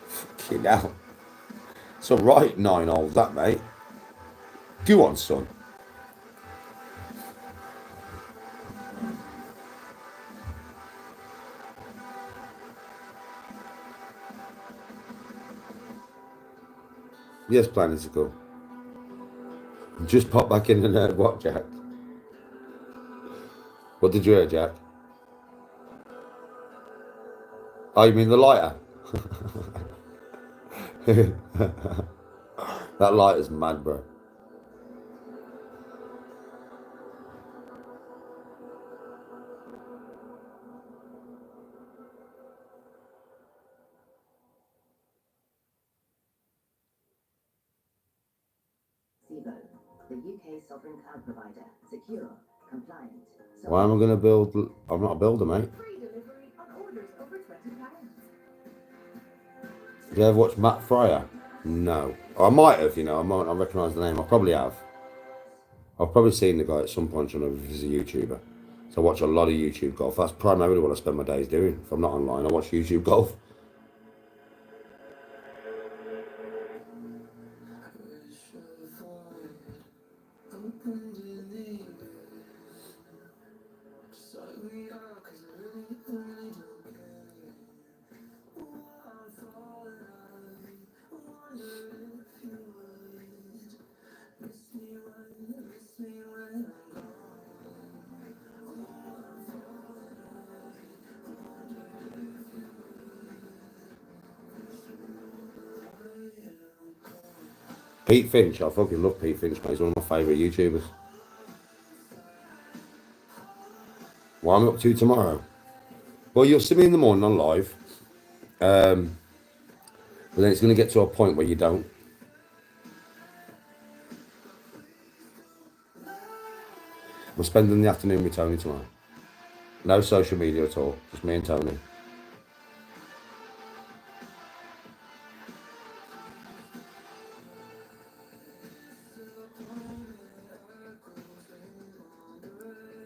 Fucking hell. It's alright, 9 holes, that, mate. Go on, son. Yes, planning to go. Just pop back in and heard what, Jack? What did you hear, Jack? Oh, you mean the lighter? That lighter's mad, bro. The UK's sovereign cloud provider, secure, compliant. So Why am I going to build? I'm not a builder, mate. Free delivery on orders over £20. Did you ever watch Matt Fryer? No. I might have, you know. I recognise the name. I probably have. I've probably seen the guy at some point. I don't know if he's a YouTuber. So I watch a lot of YouTube golf. That's primarily what I spend my days doing. If I'm not online, I watch YouTube golf. Pete Finch, I fucking love Pete Finch, mate. He's one of my favourite YouTubers. What am I up to tomorrow? Well, you'll see me in the morning on live. But then it's going to get to a point where you don't. We're spending the afternoon with Tony tomorrow. No social media at all. Just me and Tony.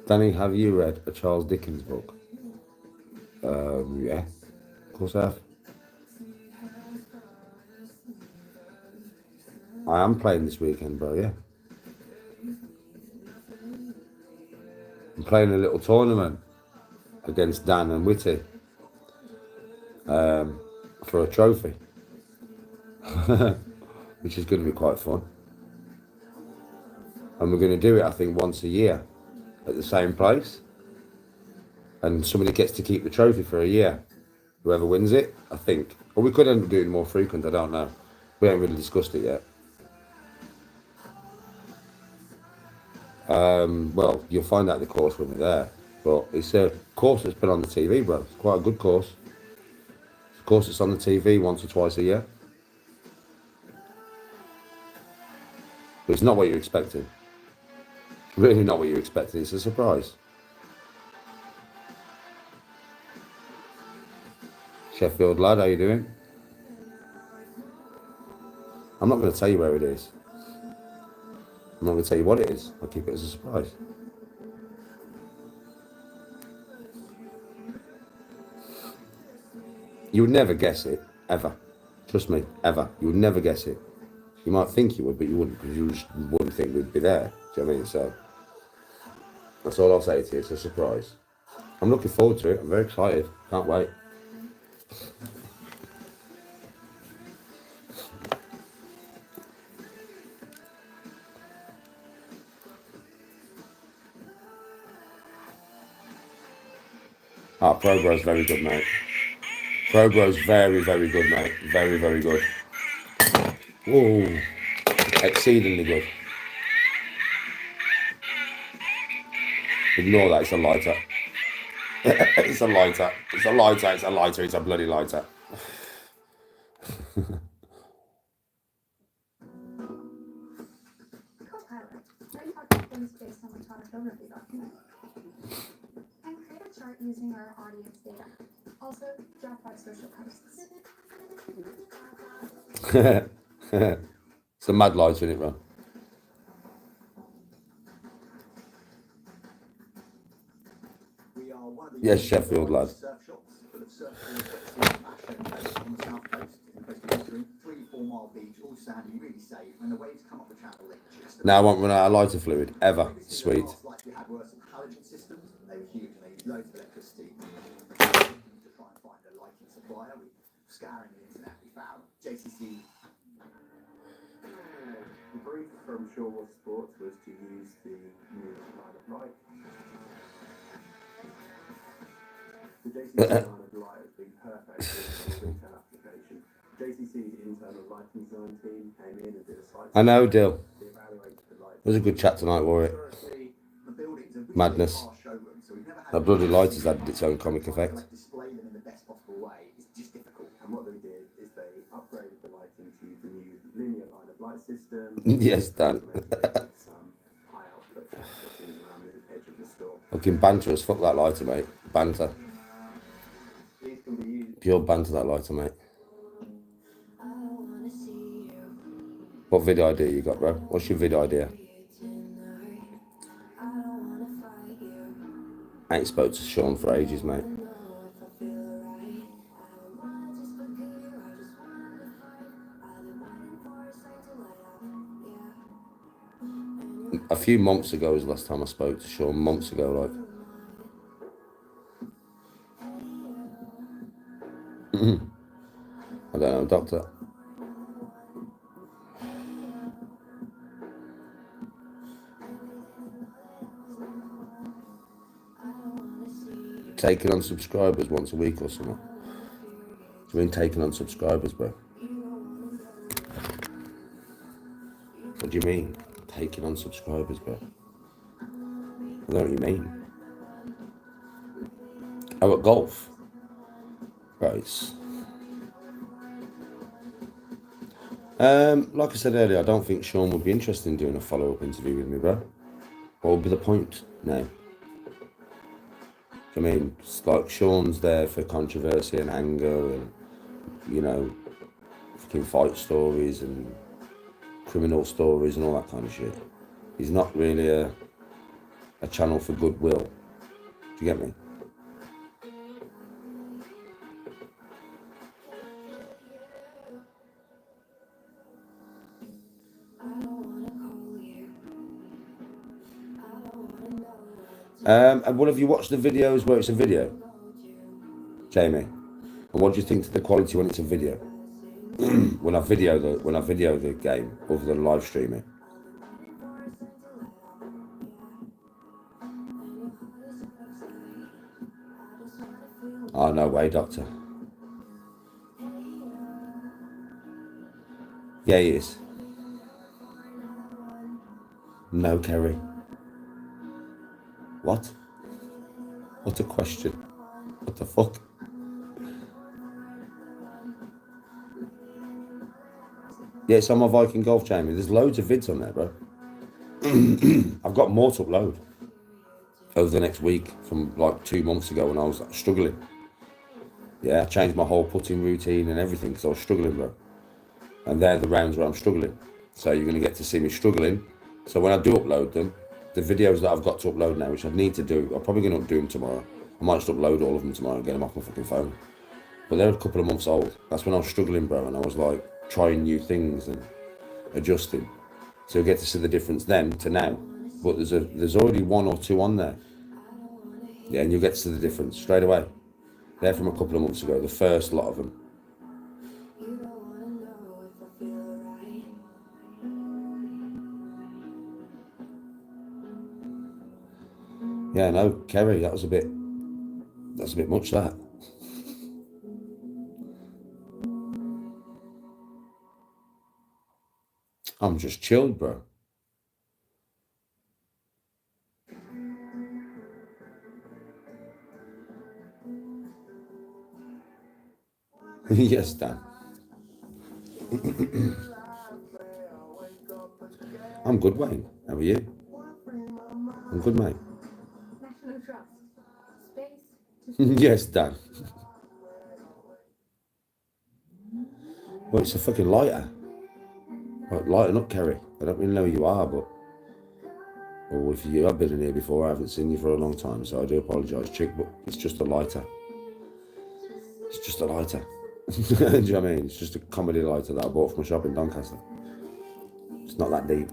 Danny, have you read a Charles Dickens book? Yeah, of course I have. I am playing this weekend, bro, yeah. I'm playing a little tournament against Dan and Whitty for a trophy, which is going to be quite fun. And we're going to do it, I think, once a year at the same place. And somebody gets to keep the trophy for a year. Whoever wins it, I think. Or we could end up doing more frequent, I don't know. We haven't really discussed it yet. Well, you'll find out the course when we're there. But it's a course that's been on the TV, bro. It's quite a good course. It's a course that's on the TV once or twice a year. But it's not what you're expecting. It's really not what you're expecting. It's a surprise. Sheffield lad, how you doing? I'm not going to tell you where it is. I'm not going to tell you what it is. I'll keep it as a surprise. You would never guess it, ever. Trust me, ever. You would never guess it. You might think you would, but you wouldn't, because you just wouldn't think we'd be there. Do you know what I mean? So, that's all I'll say to you. It's a surprise. I'm looking forward to it. I'm very excited. Can't wait. Ah, ProBro's very good, mate. ProBro's very, very good, mate. Very, very good. Whoa. Exceedingly good. Ignore that, it's a lighter. It's a lighter. It's a lighter, it's a lighter, it's a bloody lighter. Copilot, write about things based on the photography document. And create a chart using our audience data. Also, draft 5 social posts. It's a mad lighter, isn't it, Ron? We are one of the Yes, Sheffield lad. surf shops full of surfboards that see fashion on the south coast in coastal Western. 3-4 mile beach, all sandy, really safe. When the waves come up the channel, they just Now I won't run out of lighter fluid, ever. Previously, Sweet. the last lights we had were some halogen systems. They were huge and they used loads of electricity. To try and find a lighting supplier, we scouring the internet, we found JCC. The brief from Humorous Sports was to use the new line of light. The JCC line of light has been perfect for the retail application. JCC's internal lighting design team came in and did a site. I know, Dill. They evaluated the light. It was a good chat tonight, Warwick. Historically, the buildings are really Madness. our showroom, so we've never had That bloody light has had its own comic effect. like display them in the best possible way. It's just difficult. And what they did is they upgraded the lighting to the new linear line of light system. Yes, Dan. Some high output fittings around the edge of the Fucking banter as fuck, that lighter, mate. Banter. These can be used Pure banter, that lighter, mate. What vid idea you got, bro? What's your vid idea? I ain't spoke to Sean for ages, mate. A few months ago was the last time I spoke to Sean. Months ago, like. I don't know, doctor. Taking on subscribers once a week or something. It's been taking on subscribers, bro. What do you mean? Taking on subscribers, bro. I don't know what you mean. Oh, at golf. Right. Like I said earlier, I don't think Sean would be interested in doing a follow-up interview with me, bro. What would be the point now? I mean, it's like Sean's there for controversy and anger and, you know, fucking fight stories and criminal stories and all that kind of shit. He's not really a channel for goodwill. Do you get me? And what have you watched the videos where it's a video, Jamie? And what do you think to the quality when it's a video? when I video the game other than live streaming. Oh, no way, Doctor. Yeah, he is. No, Kerry. What? What a question. What the fuck? Yeah, it's on my Viking Golf, Jamie. There's loads of vids on there, bro. I've got more to upload over the next week from like 2 months ago when I was struggling. Yeah, I changed my whole putting routine and everything because I was struggling, bro. And they're the rounds where I'm struggling. So you're going to get to see me struggling. So when I do upload them, the videos that I've got to upload now, which I need to do, I'm probably going to do them tomorrow. I might just upload all of them tomorrow and get them off my fucking phone. But they're a couple of months old. That's when I was struggling, bro, and I was like trying new things and adjusting. So you get to see the difference then to now. But there's already 1 or 2 on there. Yeah, and you'll get to see the difference straight away. They're from a couple of months ago, the first lot of them. Yeah, no, Kerry, that's a bit much, that. I'm just chilled, bro. Yes, Dan. I'm good, Wayne. How are you? I'm good, mate. National Trust. Space. Yes, Dan. Well, it's a fucking lighter. Right, lighten up, Kerry. I don't really know who you are, but... Or if you have been in here before, I haven't seen you for a long time, so I do apologise, chick, but it's just a lighter. It's just a lighter. Do you know what I mean? It's just a comedy lighter that I bought from a shop in Doncaster. It's not that deep.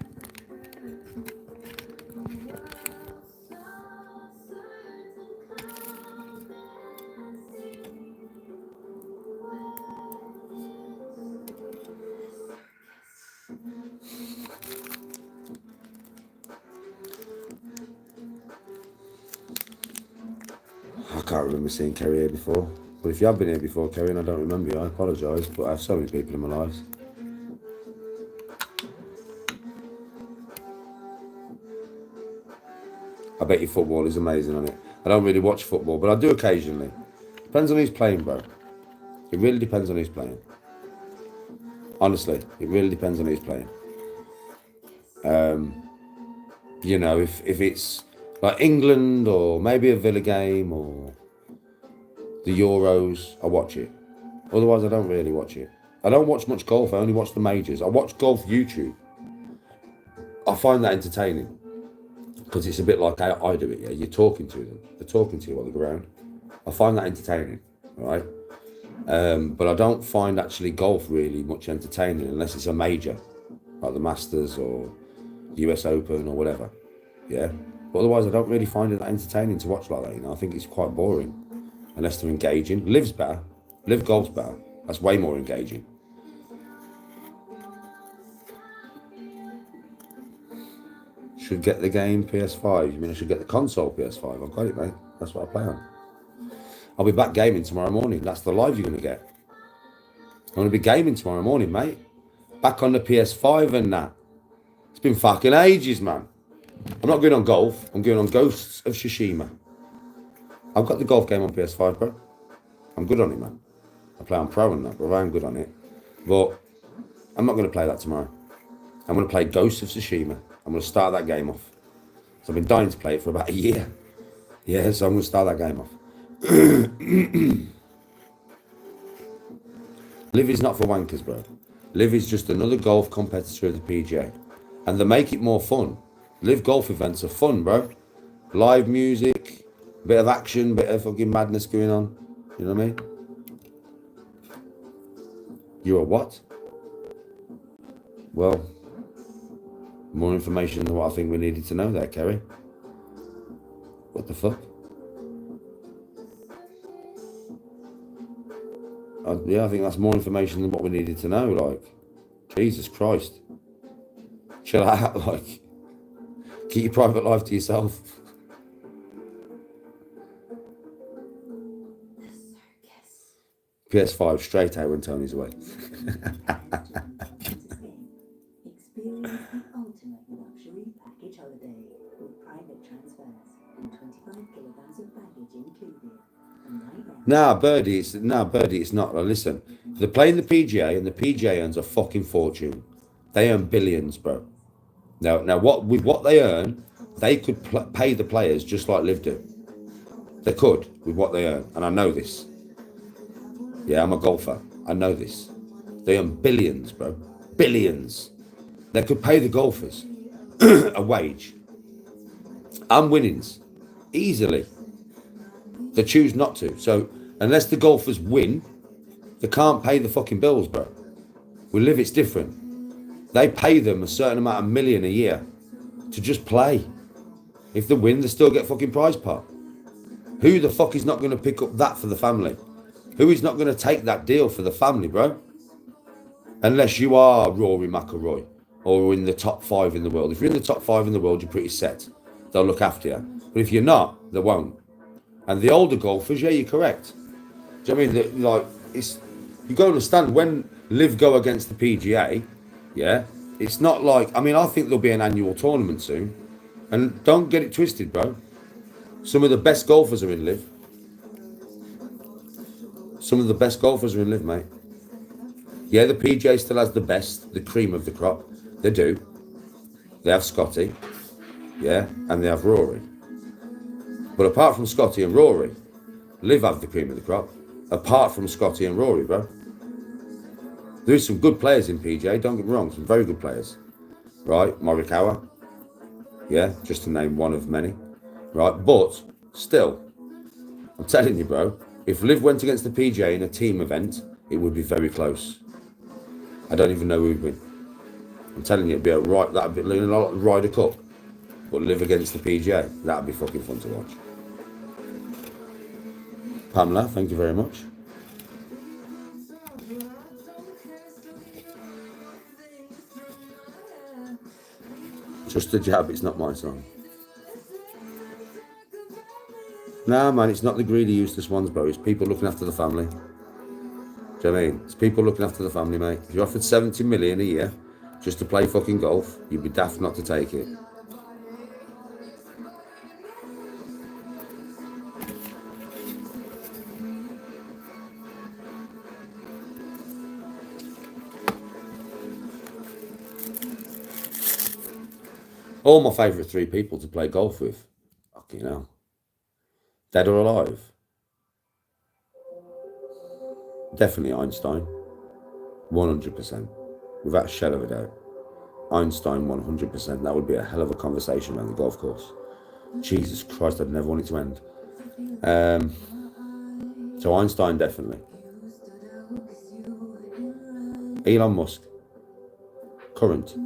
I can't remember seeing Kerry here before. But if you have been here before, Kerry, and I don't remember you, I apologise, but I have so many people in my lives. I bet your football is amazing on it. I don't really watch football, but I do occasionally. Depends on who's playing, bro. It really depends on who's playing. Honestly, it really depends on who's playing. You know, if it's Like England or maybe a Villa game or the Euros, I watch it. Otherwise, I don't really watch it. I don't watch much golf. I only watch the majors. I watch golf YouTube. I find that entertaining because it's a bit like how I do it. Yeah, you're talking to them. They're talking to you on the ground. I find that entertaining, right? But I don't find actually golf really much entertaining unless it's a major, like the Masters or US Open or whatever. Yeah. But otherwise, I don't really find it that entertaining to watch like that. You know, I think it's quite boring unless they're engaging. Liv's better. Liv Golf's better. That's way more engaging. Should get the game PS5. You mean I should get the console PS5? I've got it, mate. That's what I play on. I'll be back gaming tomorrow morning. That's the live you're going to get. I'm going to be gaming tomorrow morning, mate. Back on the PS5 and that. It's been fucking ages, man. I'm not going on golf. I'm going on Ghosts of Tsushima. I've got the golf game on PS5, bro. I'm good on it, man. I play on Pro and that, bro. I'm good on it. But I'm not going to play that tomorrow. I'm going to play Ghosts of Tsushima. I'm going to start that game off. So I've been dying to play it for about a year. Yeah, so I'm going to start that game off. Liv is not for wankers, bro. Liv is just another golf competitor of the PGA. And they make it more fun. Liv golf events are fun, bro. Live music, bit of action, bit of fucking madness going on. You know what I mean? You're a what? Well, more information than what I think we needed to know there, Kerry. What the fuck? Yeah, I think that's more information than what we needed to know. Like, Jesus Christ. Chill out, like. Keep your private life to yourself. PS5 straight out when Tony's away. Experience the ultimate luxury package holiday with private transfers and 25 kilograms of baggage included. Nah, Birdie, it's not. Listen, they're playing the PGA and the PGA earns a fucking fortune. They earn billions, bro. Now, what they earn, they could pay the players just like Liv do. They could with what they earn, and I know this. Yeah, I'm a golfer. I know this. They earn billions, bro. Billions. They could pay the golfers a wage and winnings easily. They choose not to. So unless the golfers win, they can't pay the fucking bills, bro. With Liv, it's different. They pay them a certain amount of million a year to just play. If they win, they still get fucking prize pot. Who the fuck is not going to pick up that for the family? Who is not going to take that deal for the family, bro? Unless you are Rory McIlroy or in the top 5 in the world. If you're in the top 5 in the world, you're pretty set. They'll look after you. But if you're not, they won't. And the older golfers, yeah, you're correct. Do you know what I mean? Like, it's, you got to understand when Liv go against the PGA, yeah, it's not like, I mean, I think there'll be an annual tournament soon. And don't get it twisted, bro. Some of the best golfers are in Liv. Some of the best golfers are in Liv, mate. Yeah, the PGA still has the best, the cream of the crop. They do. They have Scotty, yeah, and they have Rory. But apart from Scotty and Rory, Liv have the cream of the crop. Apart from Scotty and Rory, bro. There is some good players in PGA, don't get me wrong, some very good players. Right, Morikawa, yeah, just to name one of many. Right, but still, I'm telling you, bro, if Liv went against the PGA in a team event, it would be very close. I don't even know who'd win. I'm telling you, it'd be a right, that'd be like Ryder Cup, but Liv against the PGA, that'd be fucking fun to watch. Pamela, thank you very much. Just a jab, it's not my song. Nah, man, it's not the greedy, useless ones, bro. It's people looking after the family. Do you know what I mean? It's people looking after the family, mate. If you're offered 70 million a year just to play fucking golf, you'd be daft not to take it. All my favourite 3 people to play golf with. I You know, dead or alive? Definitely Einstein, 100%, without a shadow of a doubt. Einstein, 100%. That would be a hell of a conversation around the golf course. Jesus Christ, I'd never want it to end. So Einstein, definitely. Elon Musk, current.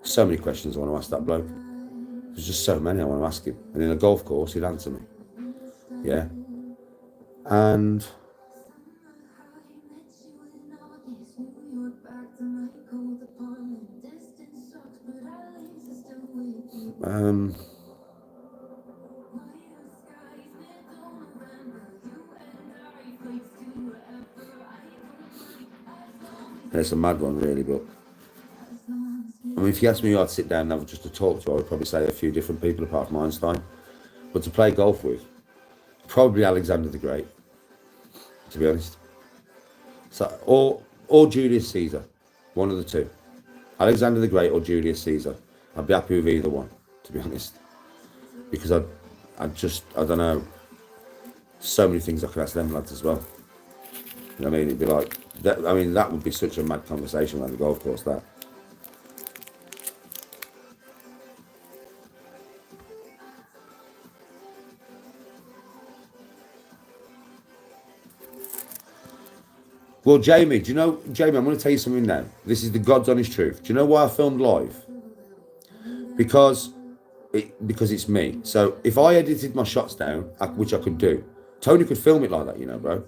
So many questions I want to ask that bloke. There's just so many I want to ask him. And in a golf course, he'd answer me. Yeah. And it's a mad one, really, but I mean, if you asked me who I'd sit down and have just to talk to, I would probably say a few different people apart from Einstein. But to play golf with, probably Alexander the Great, to be honest. So, or Julius Caesar, one of the two. Alexander the Great or Julius Caesar. I'd be happy with either one, to be honest. Because I don't know, so many things I could ask them lads as well. You know what I mean? It'd be like, that would be such a mad conversation around the golf course, that. Well, Jamie, I'm going to tell you something now. This is the God's honest truth. Do you know why I filmed live? Because it's me. So if I edited my shots down, which I could do, Tony could film it like that, you know, bro.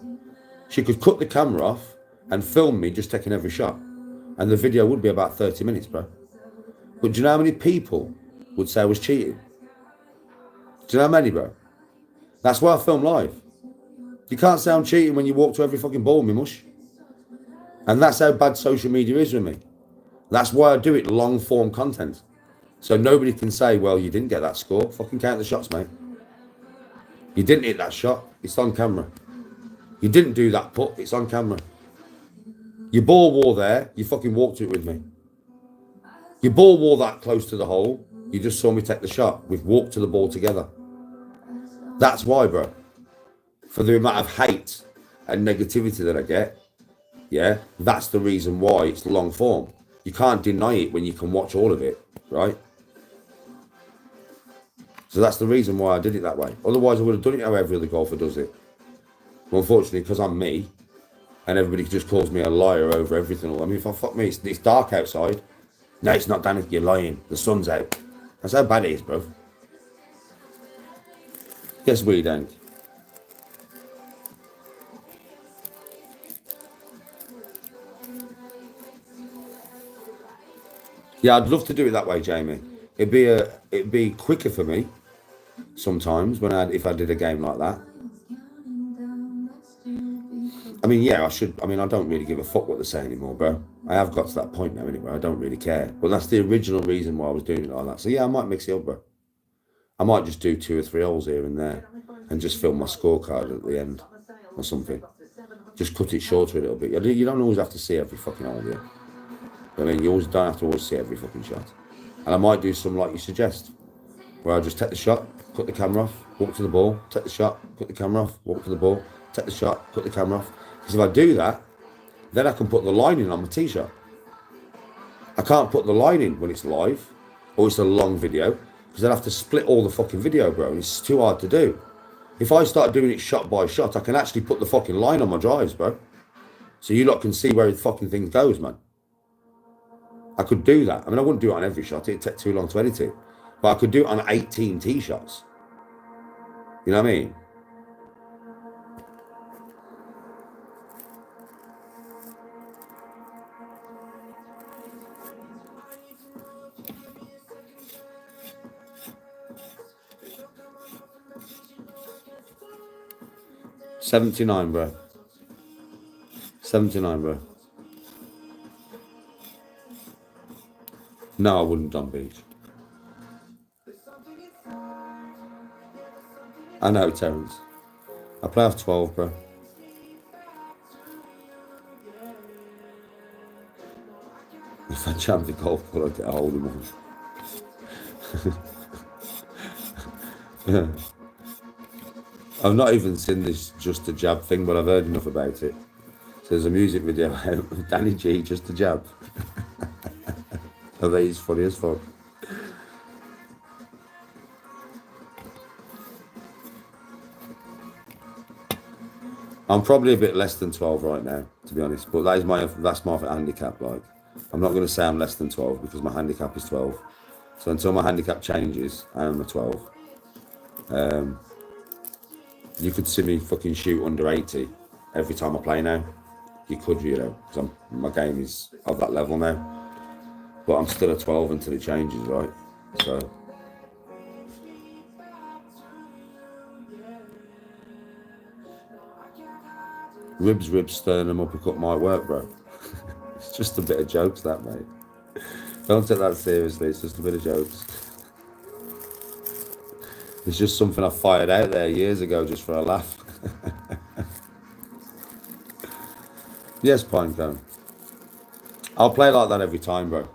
She could cut the camera off and film me just taking every shot. And the video would be about 30 minutes, bro. But do you know how many people would say I was cheating? Do you know how many, bro? That's why I film live. You can't say I'm cheating when you walk to every fucking ball, me mush. And that's how bad social media is with me. That's why I do it long form content. So nobody can say, well, you didn't get that score. Fucking count the shots, mate. You didn't hit that shot. It's on camera. You didn't do that putt. It's on camera. Your ball wore there. You fucking walked it with me. Your ball wore that close to the hole. You just saw me take the shot. We've walked to the ball together. That's why, bro. For the amount of hate and negativity that I get, yeah, that's the reason why it's long form. You can't deny it when you can watch all of it, right? So that's the reason why I did it that way. Otherwise, I would have done it how every other golfer does it. But unfortunately, because I'm me, and everybody just calls me a liar over everything. I mean, fuck me, it's dark outside. No, it's not, Danny, you're lying. The sun's out. That's how bad it is, bro. Guess we don't. Yeah, I'd love to do it that way, Jamie. It'd be quicker for me sometimes if I did a game like that. I mean, yeah, I should. I mean, I don't really give a fuck what they say anymore, bro. I have got to that point now anyway. I don't really care. But that's the original reason why I was doing it like that. So yeah, I might mix it up, bro. I might just do 2 or 3 holes here and there and just film my scorecard at the end or something. Just cut it shorter a little bit. You don't always have to see every fucking hole, yeah. I mean, you always don't have to always see every fucking shot. And I might do some like you suggest, where I just take the shot, cut the camera off, walk to the ball, take the shot, cut the camera off, walk to the ball, take the shot, cut the camera off. Because if I do that, then I can put the line in on my tee shot. I can't put the line in when it's live, or it's a long video, because I'd have to split all the fucking video, bro, and it's too hard to do. If I start doing it shot by shot, I can actually put the fucking line on my drives, bro. So you lot can see where the fucking thing goes, man. I could do that. I mean, I wouldn't do it on every shot. It'd take too long to edit it. But I could do it on 18 tee shots. You know what I mean? $79, bro. $79, bro. No, I wouldn't Don Beach. I know, Terence. I play off 12, bro. If I jammed the golf ball, I'd get a hold of one. I've not even seen this Just a Jab thing, but I've heard enough about it. So there's a music video out of Danny G, Just a Jab. I bet he's funny as fuck. I'm probably a bit less than 12 right now, to be honest, but that's my handicap. Like, I'm not going to say I'm less than 12 because my handicap is 12. So until my handicap changes, I am a 12. You could see me fucking shoot under 80 every time I play now. You could, you know, because my game is of that level now. But I'm still a 12 until it changes, right? So. Ribs, sternum, uppercut might work, bro. It's just a bit of jokes, that, mate. Don't take that seriously, it's just a bit of jokes. It's just something I fired out there years ago just for a laugh. Yes, Pinecone. I'll play like that every time, bro.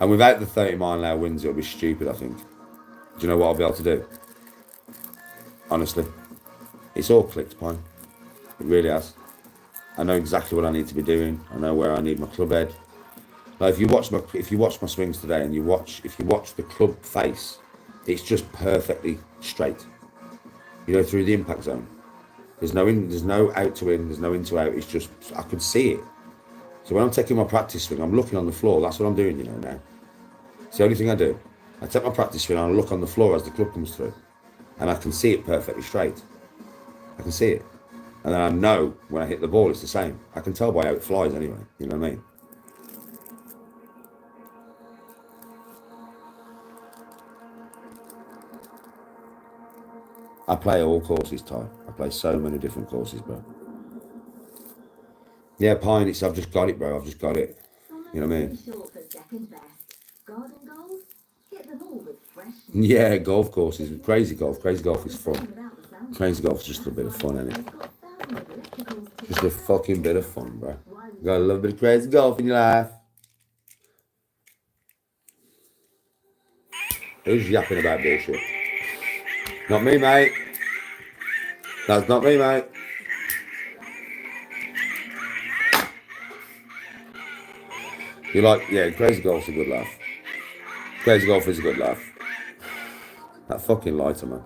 And without the 30-mile-an-hour winds, it'll be stupid, I think. Do you know what I'll be able to do? Honestly. It's all clicked, Pine. It really has. I know exactly what I need to be doing. I know where I need my club head. Like if you watch my swings today and if you watch the club face, it's just perfectly straight. You know, through the impact zone. There's no out to in, there's no in to out. It's just I could see it. So when I'm taking my practice swing, I'm looking on the floor. That's what I'm doing, you know, now. It's the only thing I do. I take my practice swing and I look on the floor as the club comes through. And I can see it perfectly straight. I can see it. And then I know when I hit the ball, it's the same. I can tell by how it flies anyway. You know what I mean? I play all courses, Ty. I play so many different courses, bro. Yeah, Pine, I've just got it, bro. I've just got it. You know what I mean? Yeah, golf courses. Crazy golf. Crazy golf is fun. Crazy golf is just a bit of fun, isn't it? Just a fucking bit of fun, bro. You got a little bit of crazy golf in your life. Who's yapping about bullshit? Not me, mate. That's not me, mate. You like, yeah, crazy golf's a good laugh. Crazy golf is a good laugh. That fucking lighter, man.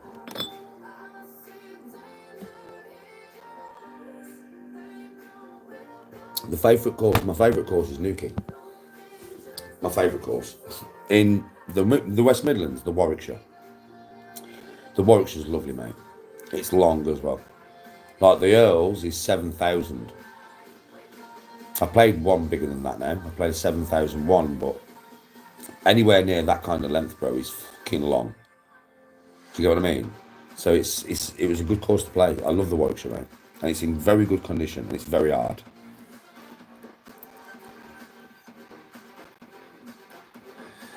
My favourite course is Newquay. My favourite course. In the West Midlands, the Warwickshire. The Warwickshire's lovely, mate. It's long as well. Like the Earls is 7,000. I played one bigger than that now. I played a 7,001, but anywhere near that kind of length, bro, is fucking long. Do you get what I mean? So it was a good course to play. I love the Warwickshire, mate. And it's in very good condition and it's very hard.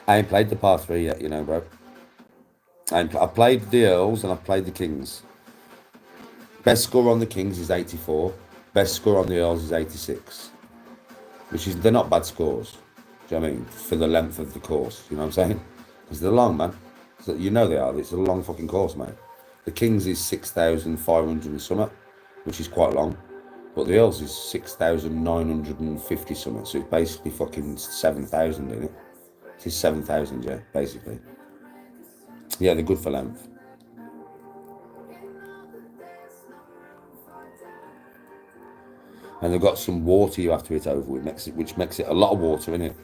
I ain't played the par 3 yet, you know, bro. I played the Earls and I've played the Kings. Best score on the Kings is 84. Best score on the Earls is 86. They're not bad scores. Do you know what I mean? For the length of the course, you know what I'm saying? Because they're long, man. So you know they are. It's a long fucking course, mate. The Kings is 6,500 and something, which is quite long. But the Earls is 6,950 something. So it's basically fucking 7,000, isn't it? It's 7,000, yeah, basically. Yeah, they're good for length. And they've got some water you have to hit over, which makes it a lot of water, innit?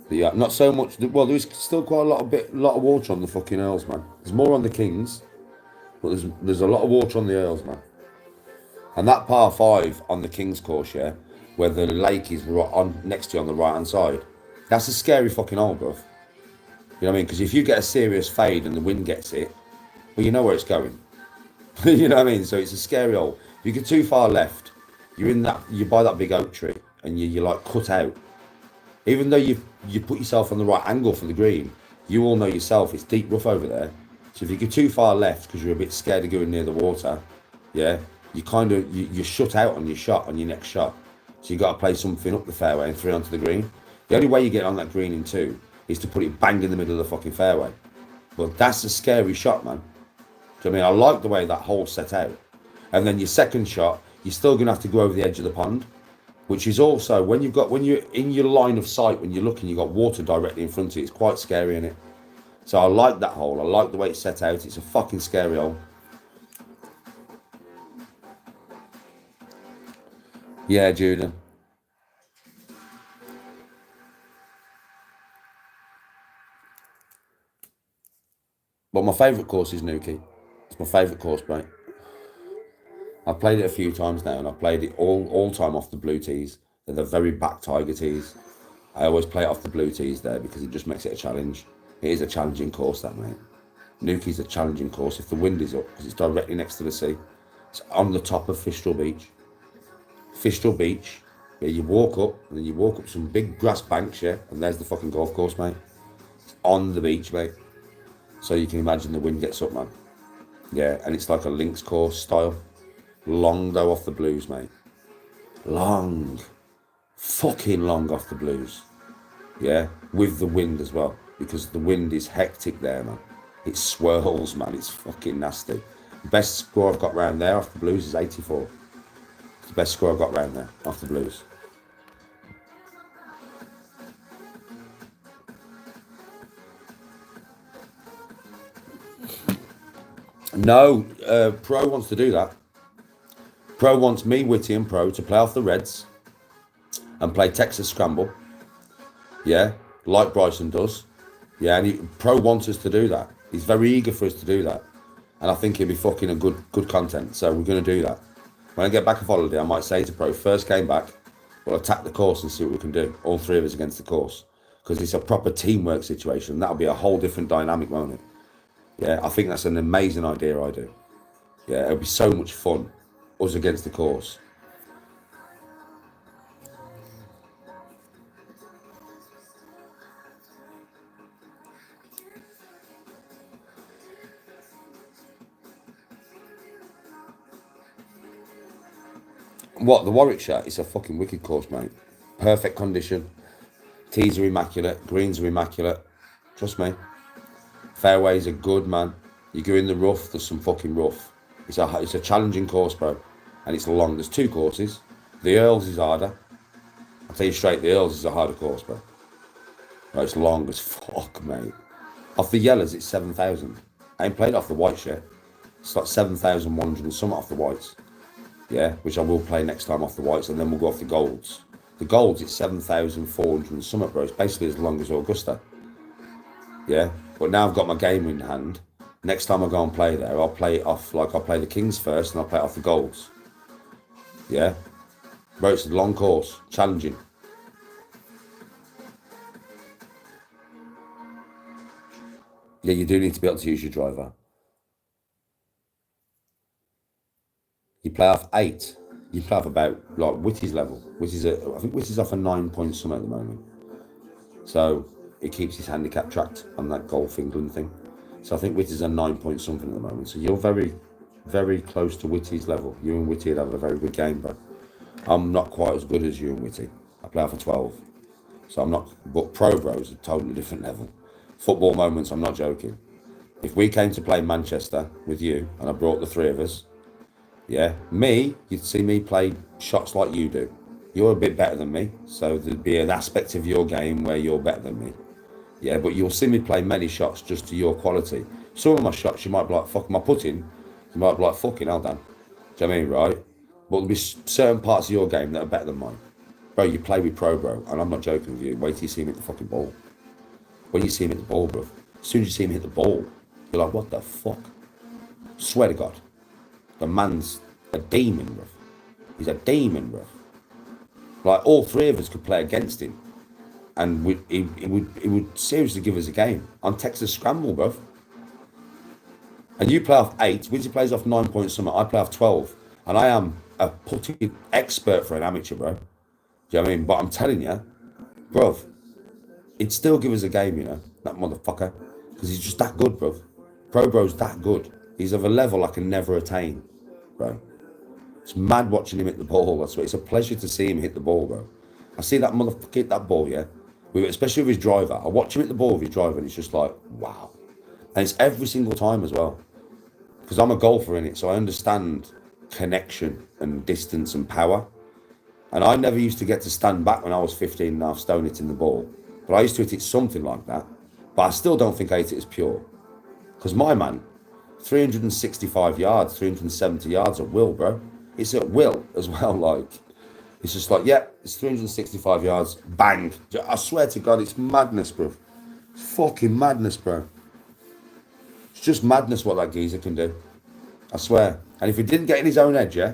But yeah, not so much. Well, there's still quite a lot of water on the fucking Earls, man. There's more on the Kings, but there's a lot of water on the Earls, man. And that par 5 on the Kings course, yeah, where the lake is right on next to you on the right hand side, that's a scary fucking hole, bruv. You know what I mean? Because if you get a serious fade and the wind gets it, well, you know where it's going. You know what I mean? So it's a scary hole. If you get too far left, you're by that big oak tree and you're like cut out. Even though you put yourself on the right angle for the green, you all know yourself it's deep rough over there. So if you get too far left because you're a bit scared of going near the water, yeah, you're shut out on your next shot. So you got to play something up the fairway and 3 onto the green. The only way you get on that green in 2 is to put it bang in the middle of the fucking fairway. But that's a scary shot, man. Do you know what I mean? I like the way that hole's set out. And then your second shot, you're still going to have to go over the edge of the pond, which is also, when you're in your line of sight, when you're looking, you've got water directly in front of you. It's quite scary, isn't it? So I like that hole. I like the way it's set out. It's a fucking scary hole. Yeah, Judah. But my favourite course is Newquay. It's my favourite course, mate. I've played it a few times now, and I've played it all time off the blue tees. They're the very back tiger tees. I always play it off the blue tees there because it just makes it a challenge. It is a challenging course, that, mate. Newquay's a challenging course if the wind is up, because it's directly next to the sea. It's on the top of Fistral Beach. Fistral Beach, where you walk up, and then you walk up some big grass banks, yeah, and there's the fucking golf course, mate. It's on the beach, mate. So you can imagine the wind gets up, man. Yeah, and it's like a links course style. Long though off the blues, mate. Long. Fucking long off the blues. Yeah, with the wind as well. Because the wind is hectic there, man. It swirls, man. It's fucking nasty. Best score I've got round there off the blues is 84. It's the best score I've got round there off the blues. No, Pro wants to do that. Pro wants me, Witty, and Pro to play off the reds and play Texas Scramble. Yeah, like Bryson does. Yeah, and Pro wants us to do that. He's very eager for us to do that. And I think it'll be fucking a good content. So we're going to do that. When I get back off holiday, I might say to Pro, first game back, we'll attack the course and see what we can do. All three of us against the course. Because it's a proper teamwork situation. That'll be a whole different dynamic, won't it? Yeah, I think that's an amazing idea, I do. Yeah, it'll be so much fun. Us against the course. What, the Warwickshire? It's a fucking wicked course, mate. Perfect condition. Tees are immaculate. Greens are immaculate. Trust me. Fairways are good, man. You go in the rough, there's some fucking rough. It's a challenging course, bro. And it's long. There's two courses. The Earls is harder. I'll tell you straight, the Earls is a harder course, bro. Right, it's long as fuck, mate. Off the yellows, it's 7,000. I ain't played off the whites yet. It's like 7,100 and some off the whites. Yeah, which I will play next time off the whites, and then we'll go off the golds. The golds, it's 7,400 and some, bro. It's basically as long as Augusta. Yeah, but now I've got my game in hand. Next time I go and play there, I'll play it off, like I'll play the Kings first, and I'll play it off the golds. Yeah, bro, it's a long course, challenging. Yeah, you do need to be able to use your driver. You play off 8. You play off about like Witty's level. I think Witty's off a 9 point something at the moment. So it keeps his handicap tracked on that Golf England thing. So I think Witty's a 9 point something at the moment. So you're very, very close to Witty's level. You and Witty would have a very good game, but I'm not quite as good as you and Witty. I play off a 12. So I'm not, but Pro Bro's a totally different level. Football moments, I'm not joking. If we came to play Manchester with you and I brought the three of us, yeah, you'd see me play shots like you do. You're a bit better than me, so there'd be an aspect of your game where you're better than me. Yeah, but you'll see me play many shots just to your quality. Some of my shots, you might be like, fuck my putting. You might be like, fucking hell, Dan. Do you know what I mean, right? But there'll be certain parts of your game that are better than mine. Bro, you play with Pro Bro, and I'm not joking with you. Wait till you see him hit the fucking ball. When you see him hit the ball, bro, as soon as you see him hit the ball, you're like, what the fuck? Swear to God. The man's a demon, bro. He's a demon, bro. Like, all three of us could play against him. And it would seriously give us a game. On Texas Scramble, bro. And you play off 8. Wizzy plays off 9 point something. I play off 12. And I am a putting expert for an amateur, bro. Do you know what I mean? But I'm telling you, bro, it'd still give us a game, you know, that motherfucker. Because he's just that good, bro. Pro Bro's that good. He's of a level I can never attain, bro. It's mad watching him hit the ball. That's what. It's a pleasure to see him hit the ball, bro. I see that motherfucker hit that ball, yeah. Especially with his driver. I watch him hit the ball with his driver, and it's just like, wow. And it's every single time as well. because I'm a golfer in it, so I understand connection and distance and power. And I never used to get to stand back when I was 15 and a half stone hitting the ball. But I used to hit it something like that. But I still don't think I hit it as pure. Because my man, 365 yards, 370 yards at will, bro. It's at will as well. Like, it's just like, yeah, it's 365 yards, bang. I swear to God, it's madness, bro. It's fucking madness, bro. It's just madness what that geezer can do. I swear. And if he didn't get in his own head, yeah,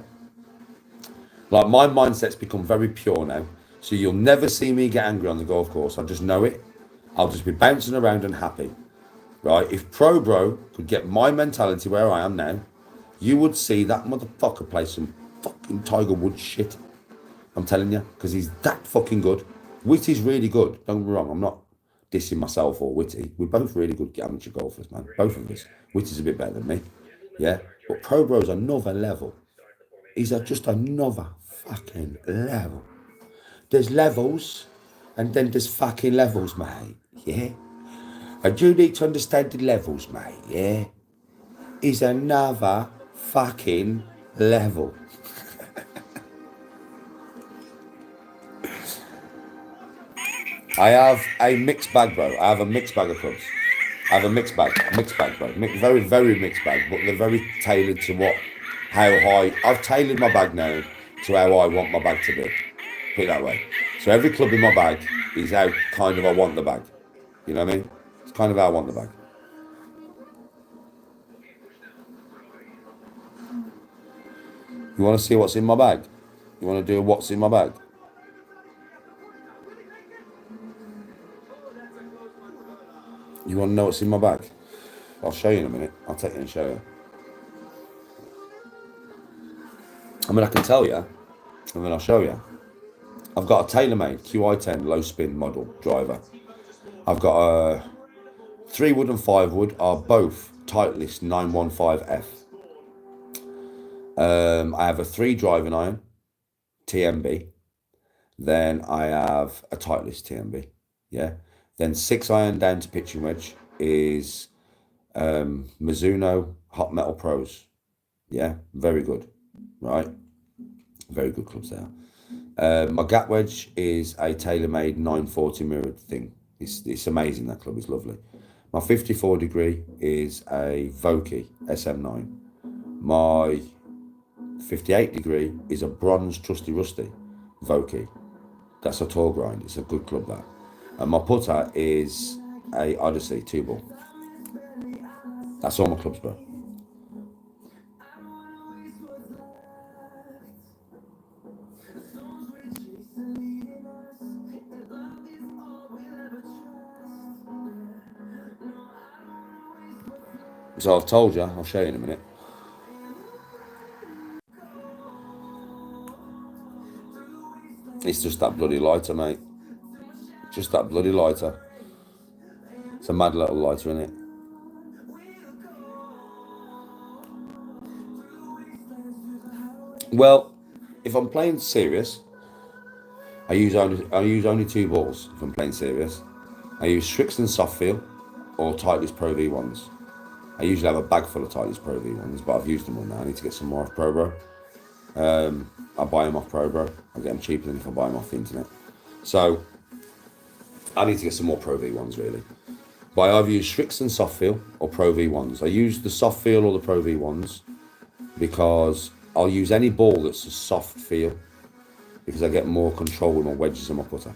like my mindset's become very pure now. So you'll never see me get angry on the golf course. I just know it. I'll just be bouncing around and happy. Right? If Pro Bro could get my mentality where I am now, you would see that motherfucker play some fucking Tiger Woods shit. I'm telling you. Because he's that fucking good. Witty's really good. Don't get me wrong. I'm not dissing myself or Witty. We're both really good amateur golfers, man. Both of us. Witty's a bit better than me. Yeah? But Pro Bro's another level. He's just another fucking level. There's levels, and then there's fucking levels, mate. Yeah? And you need to understand the levels, mate. Yeah? He's another fucking level. I have a mixed bag, bro. I have a mixed bag of clubs. I have a mixed bag, bro. Very, very mixed bag, but they're very tailored to how high. I've tailored my bag now to how I want my bag to be. Put it that way. So every club in my bag is how kind of I want the bag. You know what I mean? It's kind of how I want the bag. You want to see what's in my bag? You want to do a what's in my bag? You want to know what's in my bag? I'll show you in a minute. I'll take you and show you. I mean, I can tell you, and then I'll show you. I've got a TaylorMade QI10 low spin model driver. I've got a 3 wood and 5 wood are both Titleist 915F. I have a 3 driving iron TMB. Then I have a Titleist TMB. Yeah. Then 6 iron down to pitching wedge is Mizuno Hot Metal Pros. Yeah, very good. Right, very good clubs there. My gap wedge is a TaylorMade 940 mirrored thing. It's amazing, that club is lovely. My 54 degree is a Vokey SM9. My 58 degree is a bronze Trusty Rusty Vokey. That's a tall grind. It's a good club, that. And my putter is a Odyssey 2-ball. That's all my clubs, bro. So I've told you, I'll show you in a minute. It's just that bloody lighter, mate. Just that bloody lighter. It's a mad little lighter, isn't it? Well, if I'm playing serious, I use only 2 balls if I'm playing serious. I use Strixon soft feel or Titleist Pro V1s. I usually have a bag full of Titleist Pro V1s, but I've used them all now. I need to get some more off Pro Bro. I buy them off Pro Bro. I get them cheaper than if I buy them off the internet. So I need to get some more Pro V1s, really. But I either use Strixon soft feel or Pro V1s. I use the soft feel or the Pro V1s because I'll use any ball that's a soft feel because I get more control with my wedges and my putter.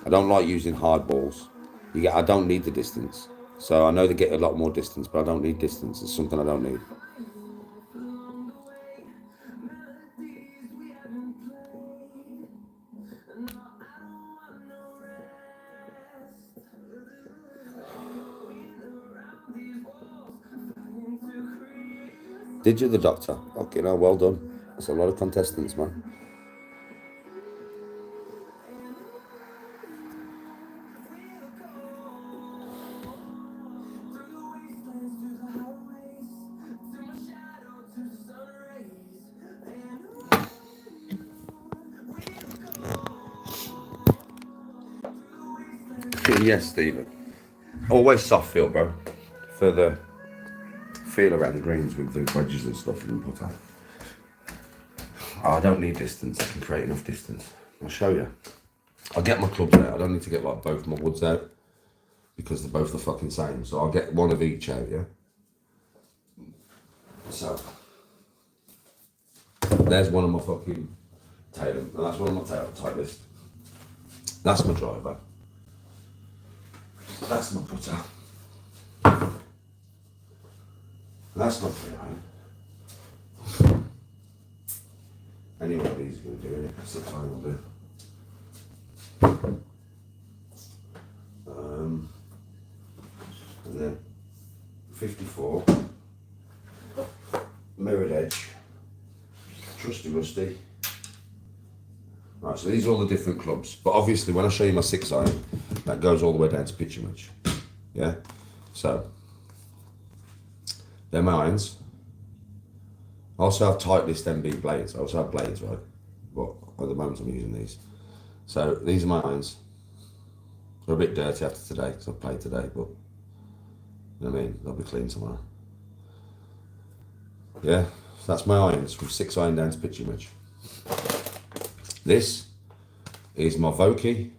I don't like using hard balls. I don't need the distance. So I know they get a lot more distance, but I don't need distance. It's something I don't need. Did you, the doctor? Okay, no, well done. That's a lot of contestants, man. Yes, Stephen. Always soft feel, bro. For the feel around the greens with the wedges and stuff and putter. Oh, I don't need distance. I can create enough distance. I'll show you. I'll get my clubs out. I don't need to get like both my woods out because they're both the fucking same. So I'll get one of each out, yeah? So, there's one of my fucking tail, and that's one of my tail type list. That's my driver. That's my putter. That's my free iron. Any one of these is going to do it. That's the time I'll do. And then 54, mirrored edge, trusty rusty. Right, so these are all the different clubs, but obviously when I show you my 6 iron, that goes all the way down to pitching wedge. Yeah, so they're my irons. I also have Titleist MB blades. I also have blades, right? But at the moment I'm using these. So these are my irons. They're a bit dirty after today because I've played today, but you know what I mean? They'll be clean tomorrow. Yeah, so that's my irons from 6 iron down to pitching wedge. This is my Vokey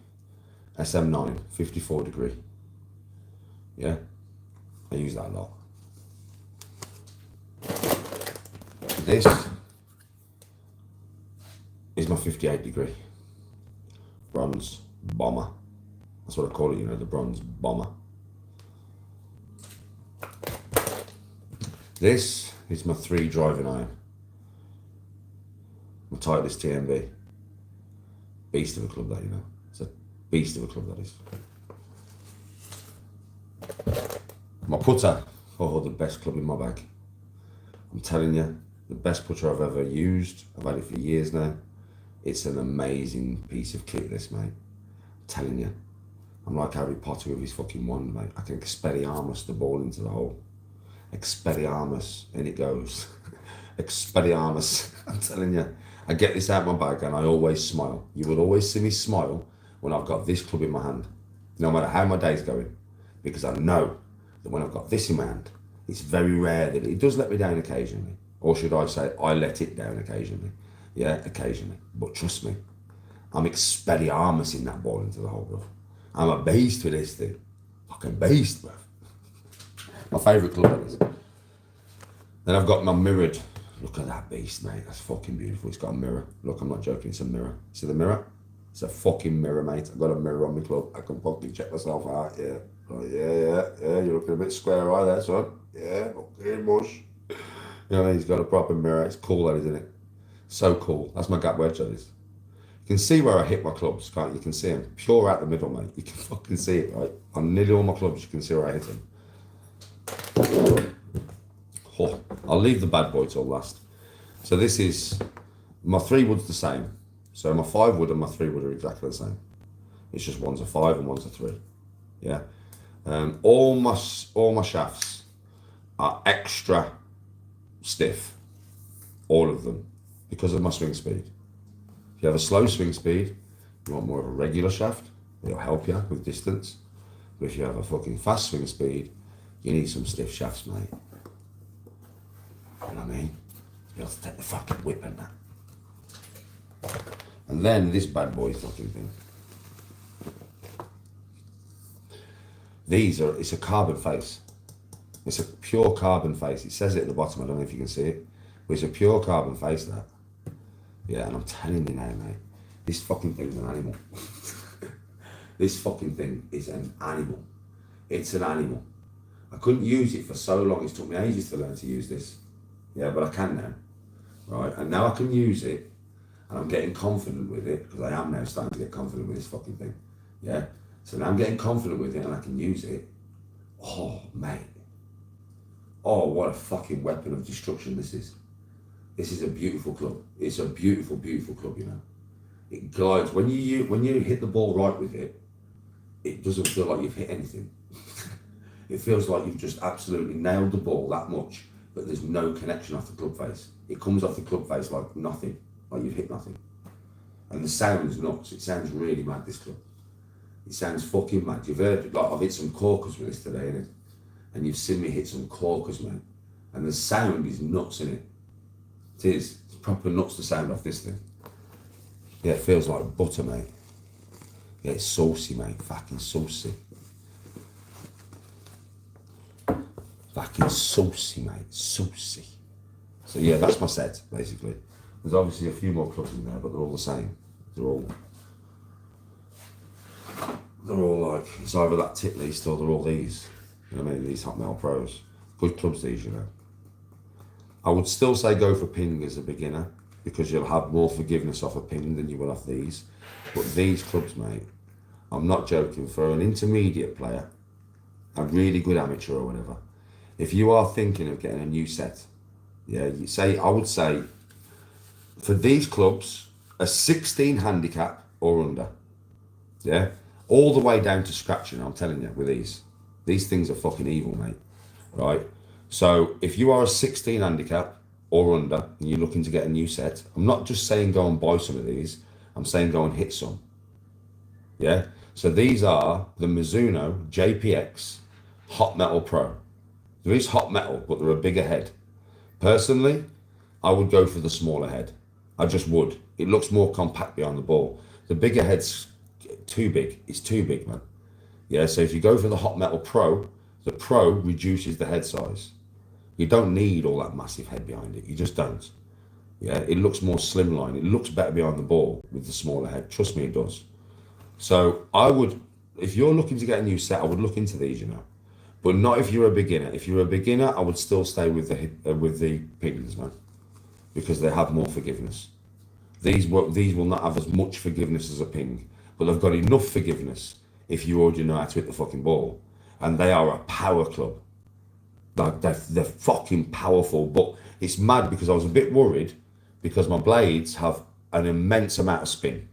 SM9 54 degree. Yeah, I use that a lot. This is my 58 degree bronze bomber. That's what I call it, you know, the bronze bomber. This is my 3 driving iron. My Titleist TMB. Beast of a club, that, you know. It's a beast of a club, that is. My putter. Oh, the best club in my bag. I'm telling you, the best putter I've ever used. I've had it for years now. It's an amazing piece of kit, this, mate. I'm telling you. I'm like Harry Potter with his fucking wand, mate. I can Expelliarmus the ball into the hole. Expelliarmus, in it goes. Expelliarmus, I'm telling you. I get this out of my bag and I always smile. You will always see me smile when I've got this club in my hand, no matter how my day's going, because I know that when I've got this in my hand, it's very rare that it does let me down occasionally. Or should I say, I let it down occasionally. Yeah, occasionally. But trust me, I'm Expelliarmus in that ball into the hole, bro. I'm a beast with this thing. Fucking beast, bro. My favourite club, that is. Then I've got my mirrored. Look at that beast, mate. That's fucking beautiful. It's got a mirror. Look, I'm not joking. It's a mirror. See the mirror? It's a fucking mirror, mate. I've got a mirror on my club. I can fucking check myself out. Yeah. Oh, yeah. You're looking a bit square eye there, son. Yeah. Okay, mush. You know, he's got a proper mirror. It's cool, that is, isn't it? So cool. That's my gap wedge, that is. You can see where I hit my clubs, can't you? You can see them. Pure out the middle, mate. You can fucking see it, right? On nearly all my clubs, you can see where I hit them. Oh, I'll leave the bad boy till last. So this is, my 3 wood's the same. So my 5 wood and my 3 wood are exactly the same. It's just one's a 5 and one's a 3. Yeah. All my shafts are extra stiff. All of them. Because of my swing speed. If you have a slow swing speed, you want more of a regular shaft. It'll help you with distance. But if you have a fucking fast swing speed, you need some stiff shafts, mate. You know what I mean? Be able to take the fucking whip and that. And then this bad boy fucking thing. It's a carbon face. It's a pure carbon face. It says it at the bottom, I don't know if you can see it. But it's a pure carbon face, that. Yeah, and I'm telling you now, mate, this fucking thing's an animal. This fucking thing is an animal. It's an animal. I couldn't use it for so long. It took me ages to learn to use this. Yeah, but I can now. Right, and now I can use it, and I'm getting confident with it, because I am now starting to get confident with this fucking thing. Yeah, so now I'm getting confident with it, and I can use it. Oh, mate. Oh, what a fucking weapon of destruction this is. This is a beautiful club. It's a beautiful, beautiful club, you know. It glides. When you hit the ball right with it, it doesn't feel like you've hit anything. It feels like you've just absolutely nailed the ball that much, but there's no connection off the club face. It comes off the club face like nothing, like you've hit nothing. And the sound's nuts. It sounds really mad, this club. It sounds fucking mad. You've heard, like, I've hit some corkers with this today, innit? And you've seen me hit some corkers, man. And the sound is nuts in it. It is. It's proper nuts, the sound off this thing. Yeah, it feels like butter, mate. Yeah, it's saucy, mate. Fucking saucy. Fucking saucy, mate. Saucy. So yeah, that's my set, basically. There's obviously a few more clubs in there, but they're all the same. They're all like, it's either that tit list or they're all these. You know what I mean? These Hot Metal Pros. Good clubs, these, you know. I would still say go for ping as a beginner, because you'll have more forgiveness off a ping than you will off these. But these clubs, mate, I'm not joking, for an intermediate player, a really good amateur or whatever, if you are thinking of getting a new set, yeah, I would say, for these clubs, a 16 handicap or under, yeah, all the way down to scratching. I'm telling you, with these things are fucking evil, mate. Right? So if you are a 16 handicap or under and you're looking to get a new set, I'm not just saying go and buy some of these. I'm saying go and hit some. Yeah. So these are the Mizuno JPX Hot Metal Pro. There is Hot Metal, but they're a bigger head. Personally, I would go for the smaller head. I just would. It looks more compact behind the ball. The bigger head's too big. It's too big, man. Yeah, so if you go for the Hot Metal Pro, the Pro reduces the head size. You don't need all that massive head behind it. You just don't. Yeah, it looks more slimline. It looks better behind the ball with the smaller head. Trust me, it does. So I would, if you're looking to get a new set, I would look into these, you know. But not if you're a beginner. If you're a beginner, I would still stay with the pings, man, because they have more forgiveness. These will not have as much forgiveness as a ping, but they've got enough forgiveness if you already know how to hit the fucking ball. And they are a power club. Like they're fucking powerful. But it's mad because I was a bit worried because my blades have an immense amount of spin.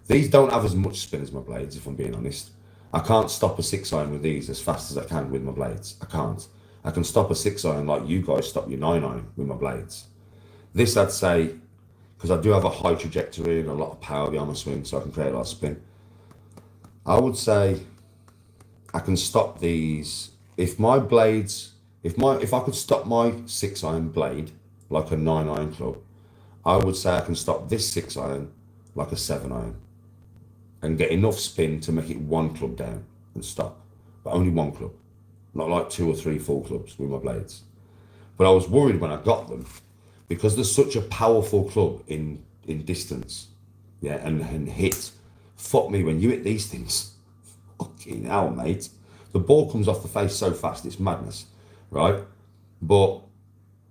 These don't have as much spin as my blades, if I'm being honest. I can't stop a 6-iron with these as fast as I can with my blades. I can't. I can stop a 6-iron like you guys stop your 9-iron with my blades. This, I'd say, because I do have a high trajectory and a lot of power behind my swing, so I can create a lot of spin. I would say I can stop these. If my blades, if I could stop my 6-iron blade like a 9-iron club, I would say I can stop this 6-iron like a 7-iron and get enough spin to make it one club down and stop. But only one club, not like 2 or 3 full clubs with my blades. But I was worried when I got them because they're such a powerful club in distance, yeah, and hit. Fuck me, when you hit these things, fucking hell, mate. The ball comes off the face so fast, it's madness, right? But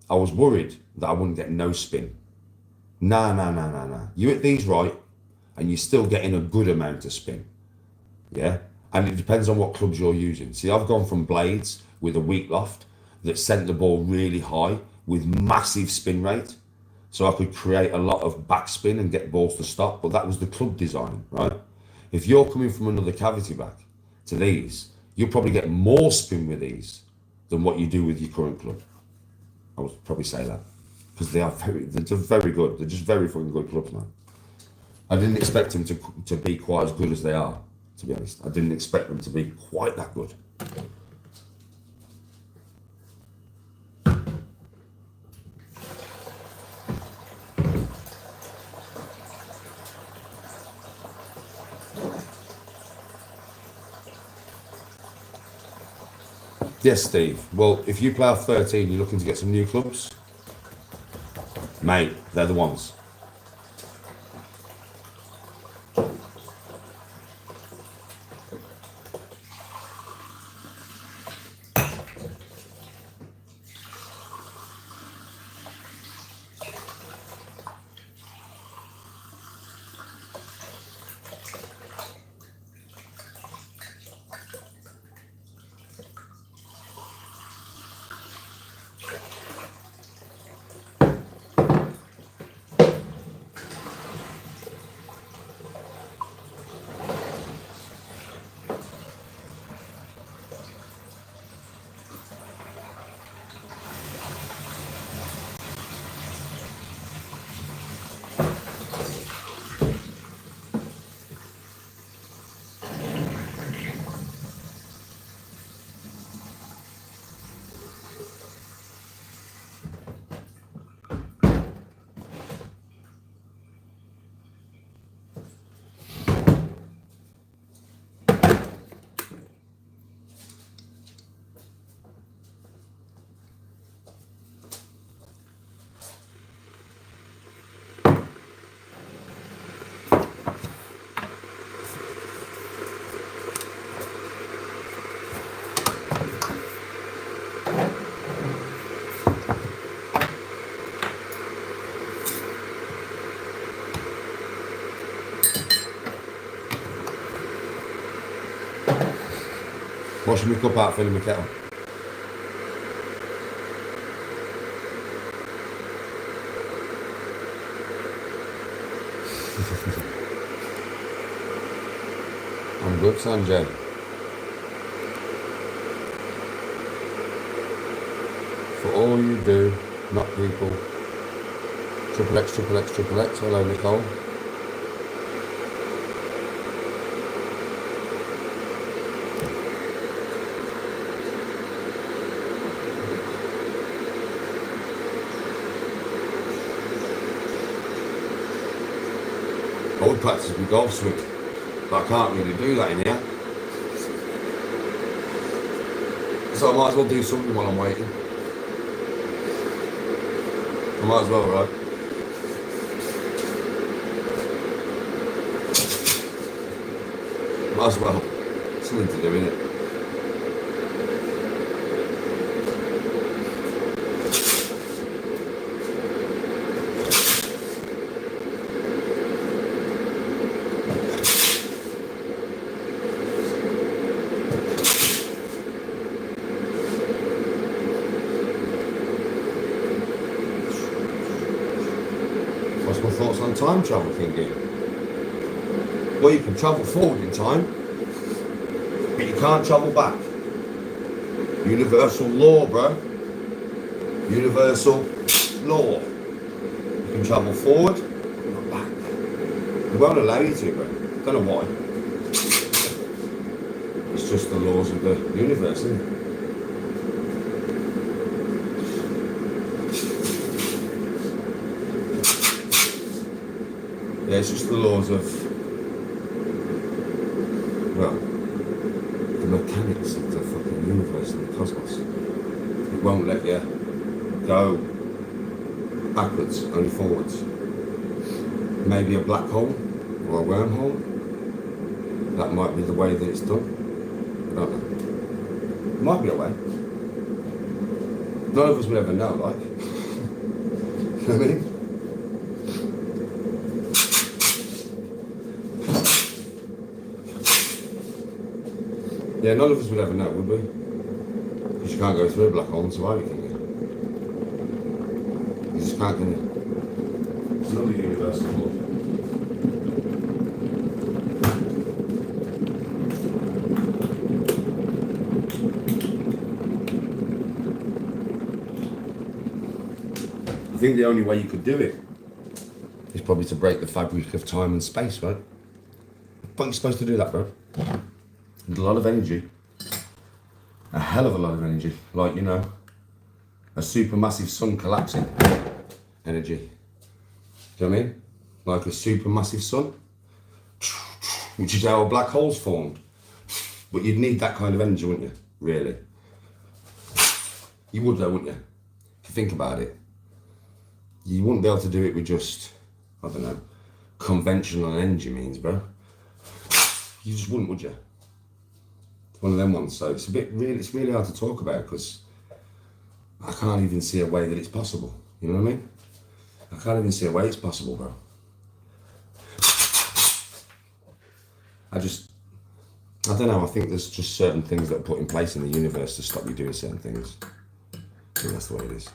I was worried that I wouldn't get no spin. Nah. You hit these right, and you're still getting a good amount of spin, yeah? And it depends on what clubs you're using. See, I've gone from blades with a weak loft that sent the ball really high with massive spin rate, so I could create a lot of backspin and get balls to stop, but that was the club design, right? If you're coming from another cavity back to these, you'll probably get more spin with these than what you do with your current club. I would probably say that, because they're very good. They're just very fucking good clubs, man. I didn't expect them to be quite as good as they are, to be honest. I didn't expect them to be quite that good. Yes, Steve. Well, if you play off 13, you're looking to get some new clubs, mate, they're the ones. Washing my cup out, filling my kettle. I'm good, Sanjay. For all you do, not people. Triple X, triple X, triple X. Hello, Nicole. I would practice my golf swing, but I can't really do that in here. So I might as well do something while I'm waiting. I might as well, right? Might as well. Something to do, innit? What's my thoughts on time travel thinking? Well, you can travel forward in time, but you can't travel back. Universal law, bro. Universal law. You can travel forward, not back. They won't allow you to, bro. Don't know why. It's just the laws of the universe, isn't it? Yeah, it's just the laws of, well, the mechanics of the fucking universe and the cosmos. It won't let you go backwards, only forwards. Maybe a black hole or a wormhole. That might be the way that it's done. I don't know. Might be a way. None of us will ever know, like. You know what I mean? Yeah, none of us would ever know, would we? Because you can't go through a black hole and survive it, can you? You just can't, can you? It's not the universal law. I think the only way you could do it is probably to break the fabric of time and space, right? But you're supposed to do that, bro. A lot of energy, a hell of a lot of energy, like, you know, a supermassive sun collapsing energy. Do you know what I mean? Like a supermassive sun, which is how a black hole's formed. But you'd need that kind of energy, wouldn't you? Really? You would though, wouldn't you? If you think about it. You wouldn't be able to do it with just, I don't know, conventional energy means, bro. You just wouldn't, would you? One of them ones, so it's it's really hard to talk about because I can't even see a way that it's possible. You know what I mean? I can't even see a way it's possible, bro. I don't know, I think there's just certain things that are put in place in the universe to stop you doing certain things. I think that's the way it is.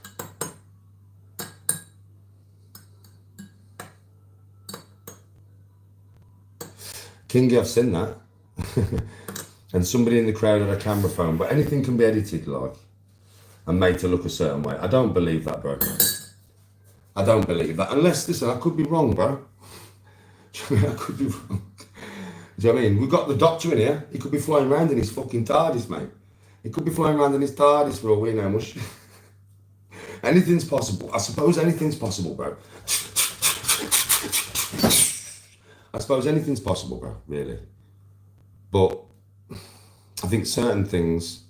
Kingy, I've seen that. And somebody in the crowd had a camera phone, but anything can be edited, like, and made to look a certain way. I don't believe that, bro. I don't believe that. Unless, listen, I could be wrong, bro. Do you know what I mean? I could be wrong. Do you know what I mean? We've got the doctor in here. He could be flying around in his fucking TARDIS, mate. He could be flying around in his TARDIS for all we know. Mush. Anything's possible. I suppose anything's possible, bro. I suppose anything's possible, bro, really. But I think certain things,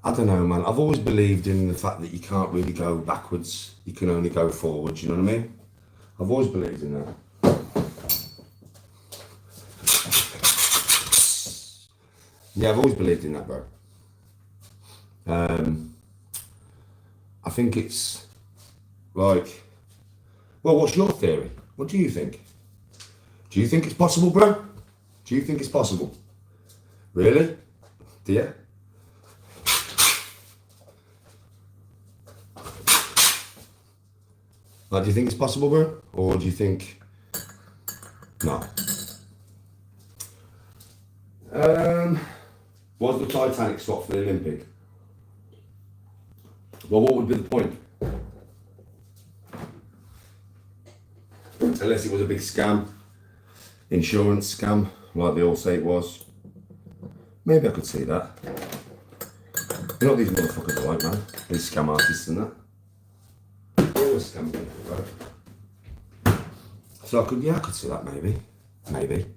I don't know, man. I've always believed in the fact that you can't really go backwards. You can only go forwards, you know what I mean? I've always believed in that. Yeah, I've always believed in that, bro. I think it's like, well, what's your theory? What do you think? Do you think it's possible, bro? Do you think it's possible? Really? Do you? Like, do you think it's possible, bro? Or do you think... No. Was the Titanic stopped for the Olympic? Well, what would be the point? Unless it was a big scam. Insurance scam, like they all say it was. Maybe I could see that. You know what these motherfuckers are like, man? These scam artists and that. They're always scam people, right? So I could see that maybe. Maybe.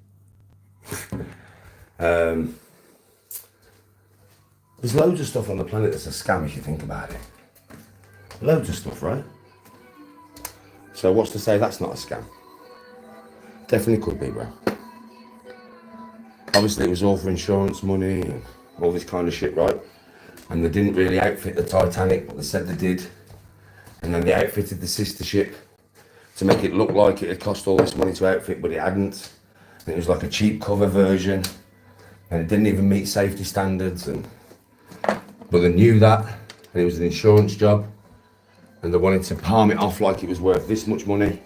There's loads of stuff on the planet that's a scam if you think about it. Loads of stuff, right? So what's to say that's not a scam? Definitely could be, bro. Obviously it was all for insurance money and all this kind of shit, right? And they didn't really outfit the Titanic, but they said they did. And then they outfitted the sister ship to make it look like it had cost all this money to outfit, but it hadn't. And it was like a cheap cover version. And it didn't even meet safety standards. But they knew that, and it was an insurance job. And they wanted to palm it off like it was worth this much money,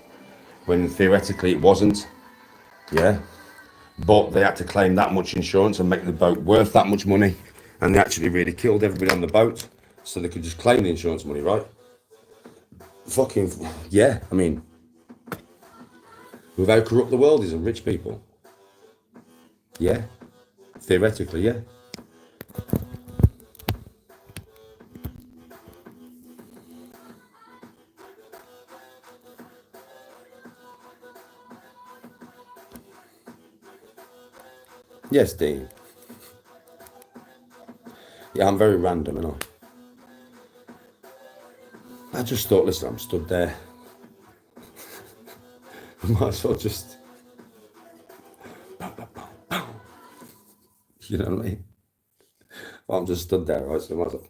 when theoretically it wasn't. Yeah. But they had to claim that much insurance and make the boat worth that much money. And they actually really killed everybody on the boat, so they could just claim the insurance money, right? Fucking, yeah, I mean, with how corrupt the world is and rich people. Yeah, theoretically, yeah. Yes, Dean. Yeah, I'm very random, and I just thought, listen, I'm stood there. I might as well just... You know what I mean? Well, I'm just stood there, right? So I might as well...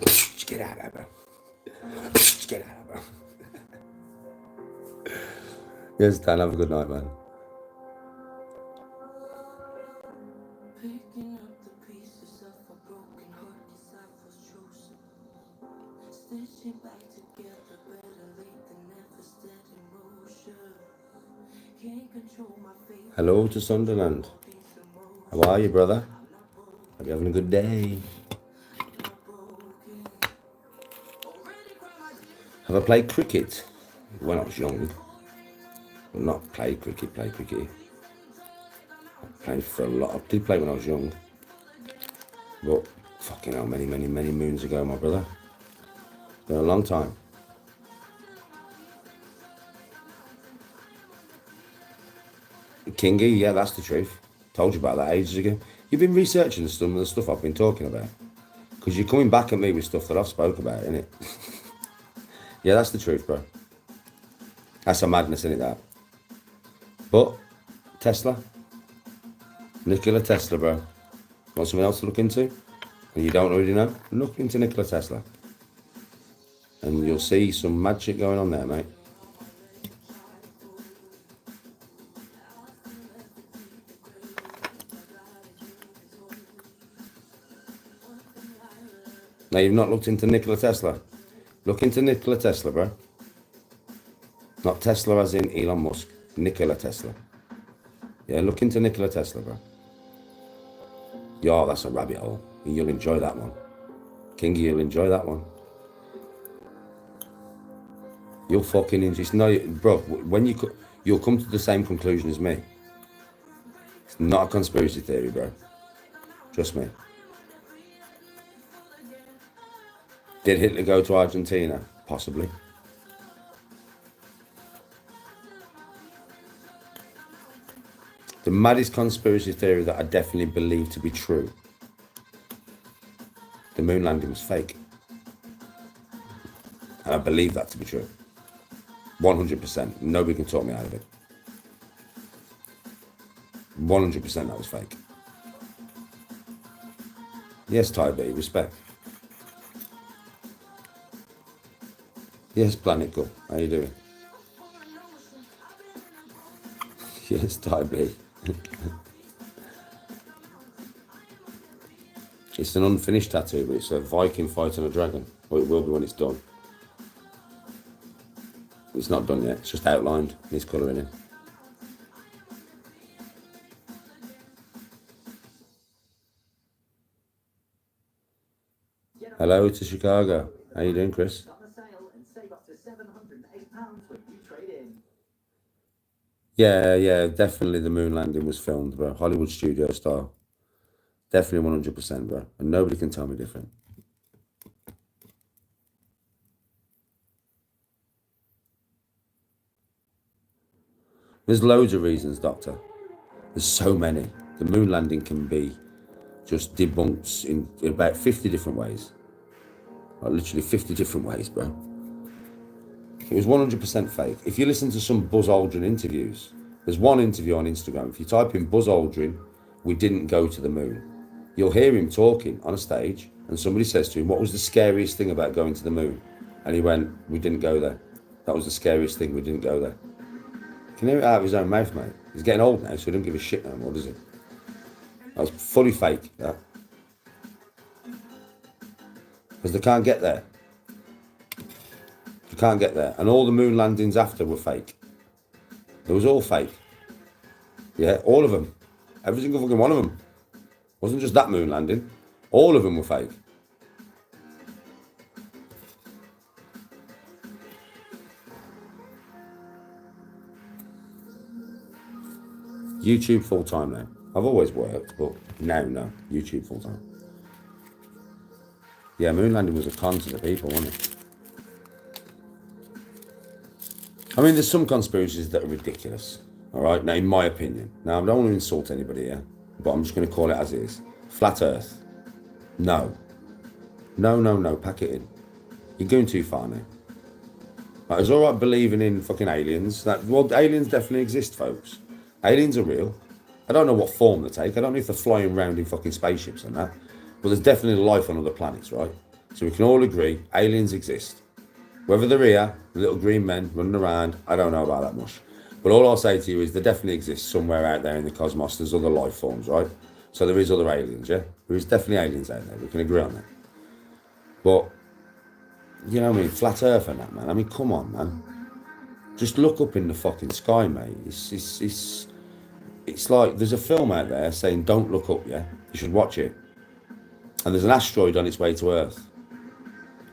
Just get out of there, bro. Just get out of there, bro. Yes, Dan, have a good night, man. Picking up the pieces of a broken heart, 'cause I was chosen. Stitching back together, better late than never, steady motion. Can't control my fate. Hello to Sunderland. How are you, brother? Hope you're having a good day. Have I played cricket when I was young? Well, not played cricket, I played for a lot. I did play when I was young. But fucking hell, many moons ago, my brother. Been a long time. Kingy, yeah, that's the truth. Told you about that ages ago. You've been researching some of the stuff I've been talking about. Because you're coming back at me with stuff that I've spoke about, innit? Yeah, that's the truth, bro. That's a madness, innit, that? But, Tesla. Nikola Tesla, bro. Want something else to look into? And you don't already know? Look into Nikola Tesla. And you'll see some mad shit going on there, mate. Now, you've not looked into Nikola Tesla. Look into Nikola Tesla, bro. Not Tesla as in Elon Musk. Nikola Tesla. Yeah, look into Nikola Tesla, bro. Yeah, that's a rabbit hole. You'll enjoy that one. Kingy, you'll enjoy that one. You'll fucking enjoy. No, bro, when you'll come to the same conclusion as me. It's not a conspiracy theory, bro. Trust me. Did Hitler go to Argentina? Possibly. The maddest conspiracy theory that I definitely believe to be true. The moon landing was fake. And I believe that to be true. 100%. Nobody can talk me out of it. 100% that was fake. Yes, Ty B, respect. Yes, Planet Cool. How you doing? Yes, Ty B. It's an unfinished tattoo, but it's a Viking fighting a dragon. Or it will be when it's done. It's not done yet. It's just outlined. Needs colouring in. Hello to Chicago. How you doing, Chris? Summer sale and save up to £708 when you trade in. Yeah, definitely the moon landing was filmed, bro. Hollywood studio style. Definitely 100%, bro. And nobody can tell me different. There's loads of reasons, Doctor. There's so many. The moon landing can be just debunked in about 50 different ways. Like literally 50 different ways, bro. It was 100% fake. If you listen to some Buzz Aldrin interviews, there's one interview on Instagram. If you type in Buzz Aldrin, we didn't go to the moon, you'll hear him talking on a stage, and somebody says to him, what was the scariest thing about going to the moon? And he went, we didn't go there. That was the scariest thing, we didn't go there. You can hear it out of his own mouth, mate. He's getting old now, so he don't give a shit no more, does he? That was fully fake, that. Because they can't get there. You can't get there. And all the moon landings after were fake. It was all fake. Yeah, all of them. Every single fucking one of them. Wasn't just that moon landing. All of them were fake. YouTube full time now. I've always worked, but now, no. YouTube full time. Yeah, moon landing was a con to the people, wasn't it? I mean, there's some conspiracies that are ridiculous, all right? Now, in my opinion. Now, I don't want to insult anybody here, but I'm just going to call it as it is. Flat Earth. No. No, pack it in. You're going too far now. Like, it's all right believing in fucking aliens. Well, aliens definitely exist, folks. Aliens are real. I don't know what form they take. I don't know if they're flying around in fucking spaceships and that. But there's definitely life on other planets, right? So we can all agree aliens exist. Whether they're here, little green men running around, I don't know about that much. But all I'll say to you is there definitely exists somewhere out there in the cosmos. There's other life forms, right? So there is other aliens, yeah? There is definitely aliens out there. We can agree on that. But, you know what I mean? Flat Earth and that, man. I mean, come on, man. Just look up in the fucking sky, mate. It's like there's a film out there saying don't look up, yeah? You should watch it. And there's an asteroid on its way to Earth.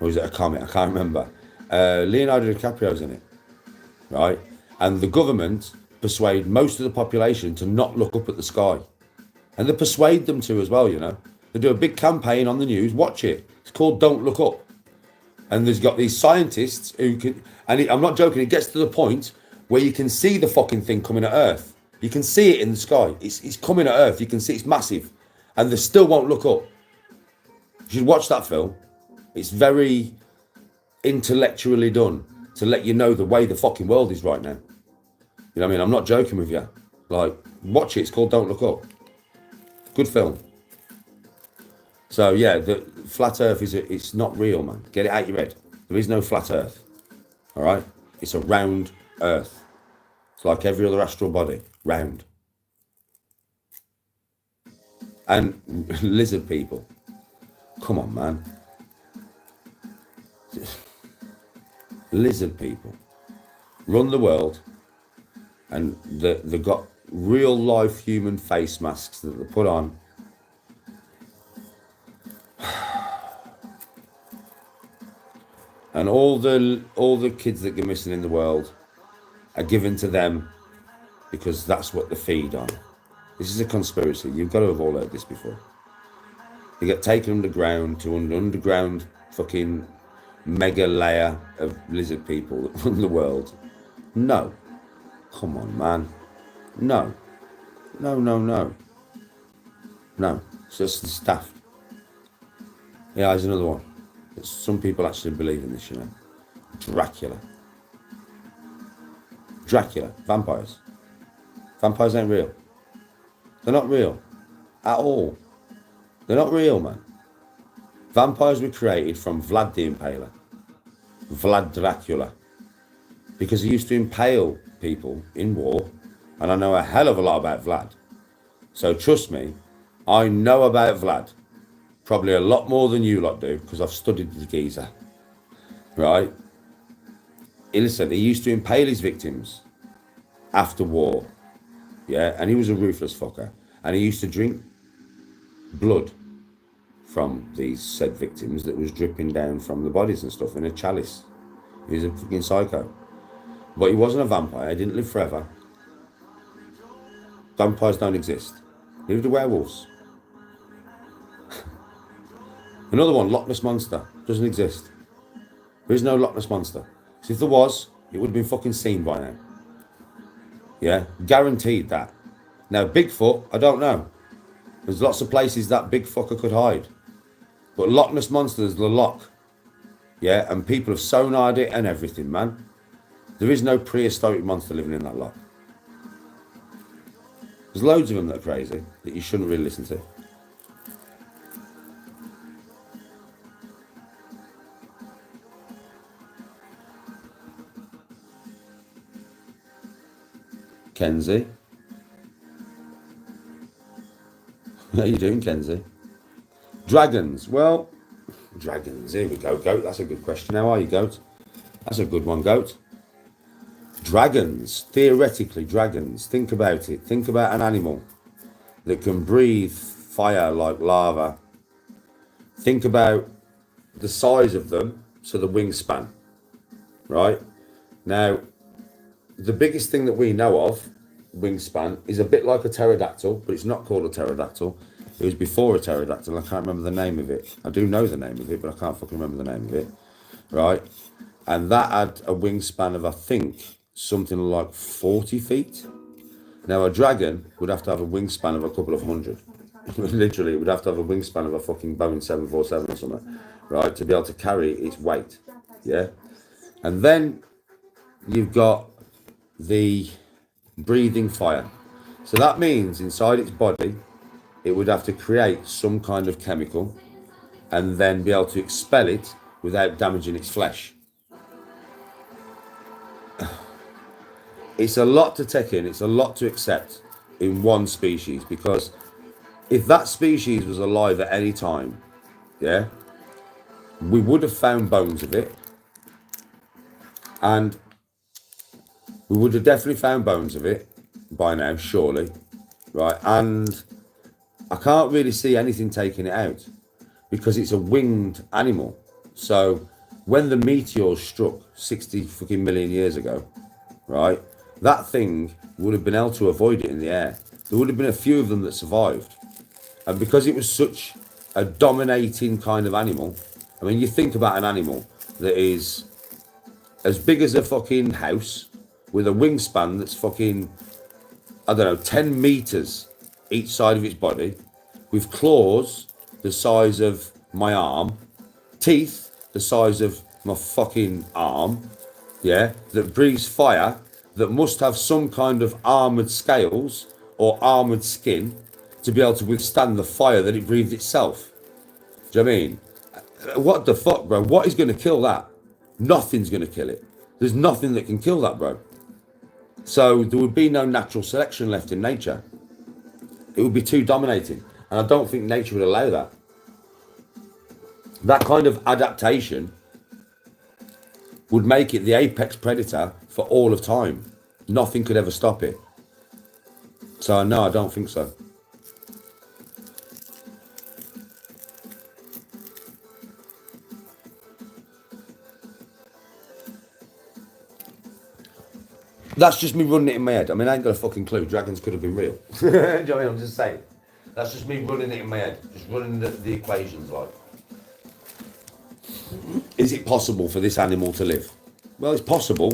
Or is it a comet? I can't remember. Leonardo DiCaprio's in it, right? And the government persuade most of the population to not look up at the sky. And they persuade them to as well, you know. They do a big campaign on the news, watch it. It's called Don't Look Up. And there's got these scientists who can, and I'm not joking, it gets to the point where you can see the fucking thing coming at Earth. You can see it in the sky. It's coming at Earth. You can see it's massive. And they still won't look up. You should watch that film. It's very intellectually done to let you know the way the fucking world is right now. You know what I mean? I'm not joking with you. Like, watch it. It's called Don't Look Up. Good film. So, yeah, the flat Earth it's not real, man. Get it out your head. There is no flat Earth. All right? It's a round Earth. It's like every other astral body. Round. And lizard people. Come on, man. Lizard people run the world, and they've got real life human face masks that they put on. And all the kids that get missing in the world are given to them because that's what they feed on. This is a conspiracy. You've got to have all heard this before. They get taken underground to an underground fucking mega layer of lizard people that run the world. No. Come on, man. No. No. It's just daft. Yeah, there's another one. Some people actually believe in this, you know. Dracula. Vampires. Vampires ain't real. They're not real. At all. They're not real, man. Vampires were created from Vlad the Impaler. Vlad Dracula. Because he used to impale people in war. And I know a hell of a lot about Vlad. So trust me, I know about Vlad. probably a lot more than you lot do, because I've studied the geezer, right? Listen, he used to impale his victims after war, yeah, and he was a ruthless fucker, and he used to drink blood from these said victims that was dripping down from the bodies and stuff in a chalice. He was a fucking psycho. But he wasn't a vampire, he didn't live forever. Vampires don't exist. Neither do werewolves. Another one, Loch Ness Monster, doesn't exist. There is no Loch Ness Monster. So if there was, it would have been fucking seen by now. Yeah, guaranteed that. Now, Bigfoot, I don't know. There's lots of places that big fucker could hide. But Loch Ness Monster is the loch. Yeah, and people have sonarred it and everything, man. There is no prehistoric monster living in that loch. There's loads of them that are crazy that you shouldn't really listen to. Kenzie. How you doing, Kenzie? Dragons. Well, dragons. Here we go, Goat. That's a good question. How are you, Goat? That's a good one, Goat. Dragons. Theoretically, dragons. Think about it. Think about an animal that can breathe fire like lava. Think about the size of them, so the wingspan, right? Now, the biggest thing that we know of, wingspan, is a bit like a pterodactyl, but it's not called a pterodactyl. It was before a pterodactyl. I can't remember the name of it. I do know the name of it, but I can't fucking remember the name of it, right? And that had a wingspan of, I think, something like 40 feet. Now, a dragon would have to have a wingspan of a couple of hundred. Literally, it would have to have a wingspan of a fucking Boeing 747 or something, right, to be able to carry its weight, yeah? And then you've got the breathing fire. So that means inside its body, it would have to create some kind of chemical and then be able to expel it without damaging its flesh. It's a lot to take in, it's a lot to accept in one species, because if that species was alive at any time, yeah, we would have found bones of it, and we would have definitely found bones of it by now, surely, right? And I can't really see anything taking it out because it's a winged animal. So when the meteor struck 60 fucking million years ago, right, that thing would have been able to avoid it in the air. There would have been a few of them that survived. And because it was such a dominating kind of animal, I mean, you think about an animal that is as big as a fucking house with a wingspan that's fucking, I don't know, 10 meters each side of its body, with claws the size of my arm, teeth the size of my fucking arm, yeah, that breathes fire, that must have some kind of armoured scales or armoured skin to be able to withstand the fire that it breathed itself. Do you know what I mean? What the fuck, bro? What is going to kill that? Nothing's going to kill it. There's nothing that can kill that, bro. So there would be no natural selection left in nature. It would be too dominating. And I don't think nature would allow that. That kind of adaptation would make it the apex predator for all of time. Nothing could ever stop it. So no, I don't think so. That's just me running it in my head. I mean, I ain't got a fucking clue. Dragons could have been real. Do you know what I mean? I'm just saying. That's just me running it in my head. Just running the equations like. Is it possible for this animal to live? Well, it's possible,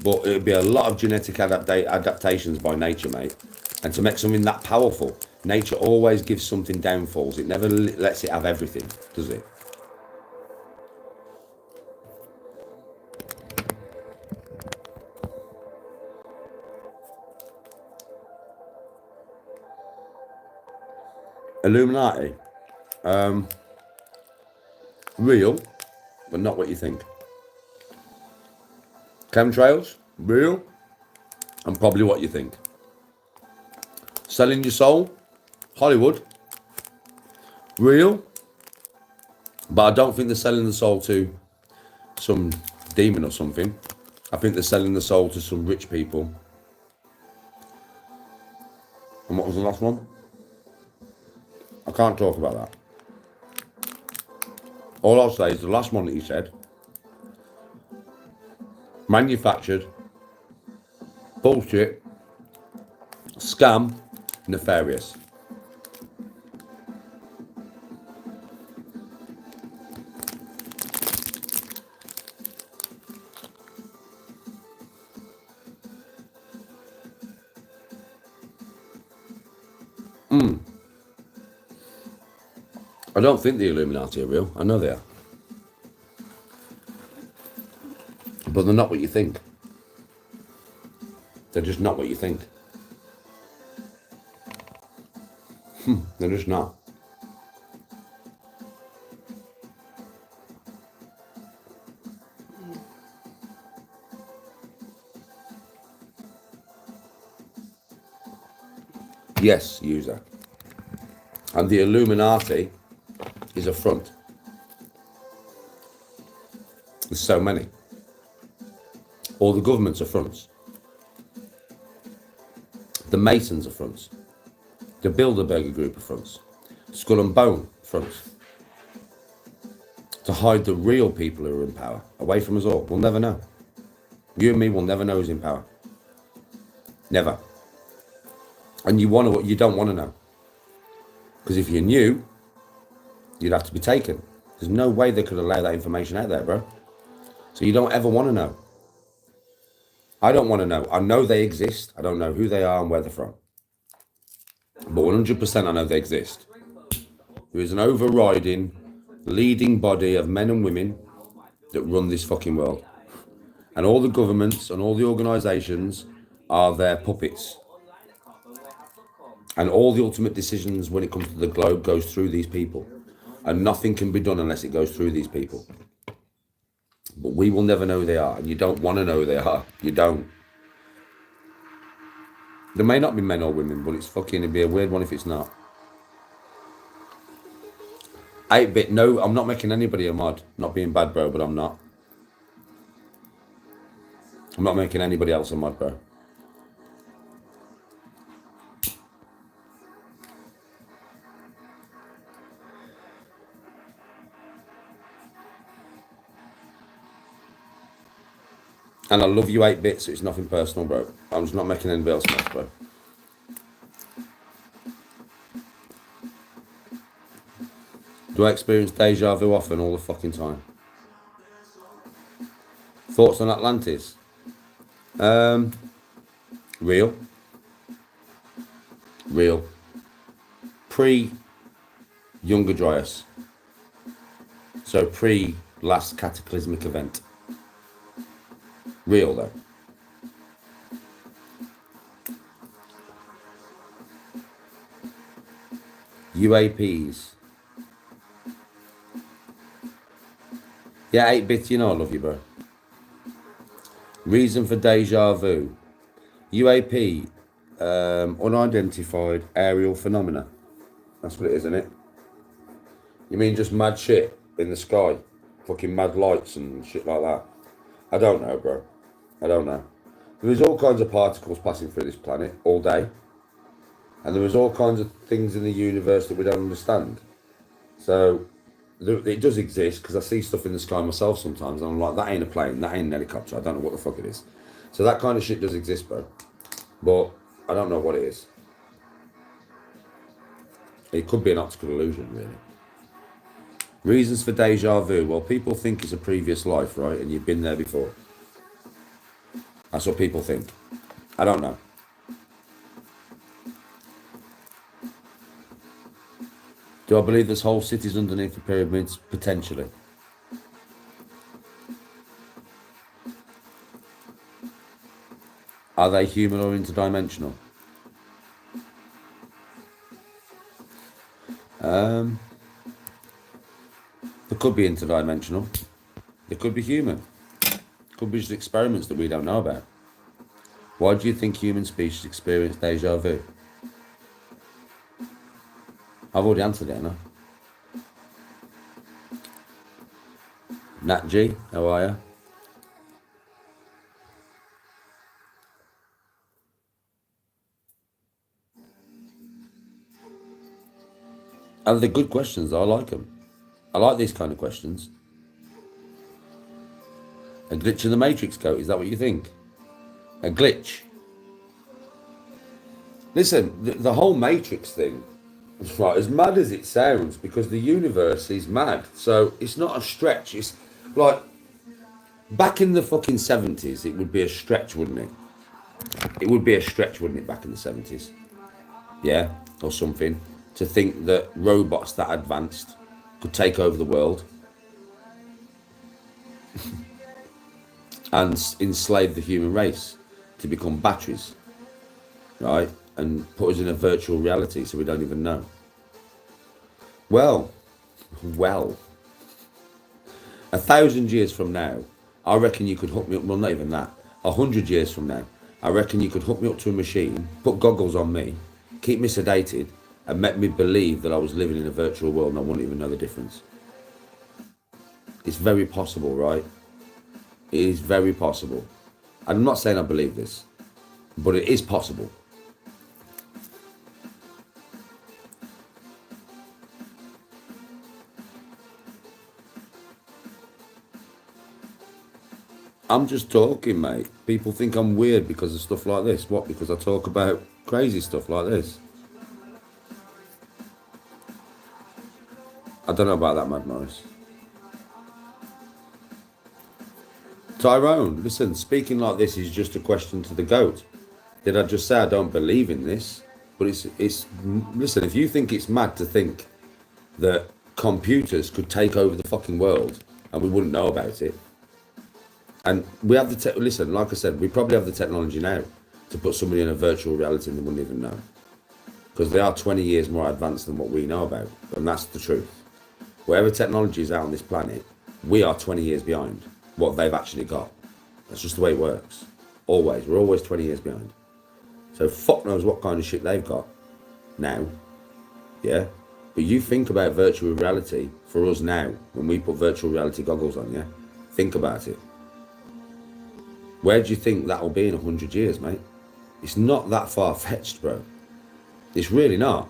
but it would be a lot of genetic adaptations by nature, mate. And to make something that powerful, nature always gives something downfalls. It never lets it have everything, does it? Illuminati, real, but not what you think. Chemtrails, real, and probably what you think. Selling your soul, Hollywood, real, But I don't think they're selling the soul to some demon or something. I think they're selling the soul to some rich people. And what was the last one? I can't talk about that. All I'll say is the last one that you said, manufactured, bullshit, scam, nefarious. I don't think the Illuminati are real. I know they are. But they're not what you think. They're just not what you think. They're just not. Yes, user. And the Illuminati is a front. There's so many. All the governments are fronts. The Masons are fronts. The Bilderberger Group are fronts. Skull and Bone fronts. To hide the real people who are in power away from us all. We'll never know. You and me will never know who's in power. Never. And you don't want to know. Because if you knew, you'd have to be taken. There's no way they could allow that information out there, bro. So you don't ever want to know. I don't want to know. I know they exist. I don't know who they are and where they're from. But 100% I know they exist. There is an overriding, leading body of men and women that run this fucking world. And all the governments and all the organisations are their puppets. And all the ultimate decisions when it comes to the globe goes through these people. And nothing can be done unless it goes through these people. But we will never know who they are. And you don't want to know who they are. You don't. There may not be men or women, but it'd be a weird one if it's not. 8-bit, no, I'm not making anybody a mod. Not being bad, bro, but I'm not. I'm not making anybody else a mod, bro. And I love you 8-bit, so it's nothing personal, bro. I'm just not making anybody else mad, bro. Do I experience deja vu often all the fucking time? Thoughts on Atlantis? Real. Pre-Younger Dryas. So pre-last cataclysmic event. Real, though. UAPs. Yeah, 8-bit, you know I love you, bro. Reason for deja vu. UAP, unidentified aerial phenomena. That's what it is, isn't it? You mean just mad shit in the sky? Fucking mad lights and shit like that? I don't know, bro. I don't know. There is all kinds of particles passing through this planet all day. And there is all kinds of things in the universe that we don't understand. So it does exist, because I see stuff in the sky myself sometimes and I'm like, that ain't a plane, that ain't an helicopter, I don't know what the fuck it is. So that kind of shit does exist, bro. But I don't know what it is. It could be an optical illusion, really. Reasons for deja vu. Well, people think it's a previous life, right? And you've been there before. That's what people think. I don't know. Do I believe there's whole cities underneath the pyramids? Potentially. Are they human or interdimensional? They could be interdimensional. They could be human. Could be just experiments that we don't know about. Why do you think human species experience deja vu? I've already answered it, haven't I? Nat G, how are you? And they're good questions. I like them. I like these kind of questions. A glitch in the matrix, Goat. Is that what you think? A glitch? Listen, the whole matrix thing, right, as mad as it sounds, because the universe is mad. So it's not a stretch. It's like, back in the fucking 70s, it would be a stretch, wouldn't it? It would be a stretch, wouldn't it, back in the 70s? Yeah, or something. To think that robots that advanced could take over the world and enslave the human race to become batteries, right? And put us in a virtual reality so we don't even know. Well, 1,000 years from now, I reckon you could hook me up, well, not even that, 100 years from now, I reckon you could hook me up to a machine, put goggles on me, keep me sedated, and make me believe that I was living in a virtual world and I wouldn't even know the difference. It's very possible, right? It is very possible. I'm not saying I believe this, but it is possible. I'm just talking, mate. People think I'm weird because of stuff like this. What? Because I talk about crazy stuff like this? I don't know about that, Mad Morris. Tyrone, listen, speaking like this is just a question to the goat. Did I just say I don't believe in this? But it's listen, if you think it's mad to think that computers could take over the fucking world and we wouldn't know about it, and we have the listen, like I said, we probably have the technology now to put somebody in a virtual reality and they wouldn't even know, because they are 20 years more advanced than what we know about, and that's the truth. Whatever technology is out on this planet, we are 20 years behind what they've actually got. That's just the way it works. Always. We're always 20 years behind. So fuck knows what kind of shit they've got now. Yeah? But you think about virtual reality for us now, when we put virtual reality goggles on, yeah? Think about it. Where do you think that'll be in 100 years, mate? It's not that far-fetched, bro. It's really not.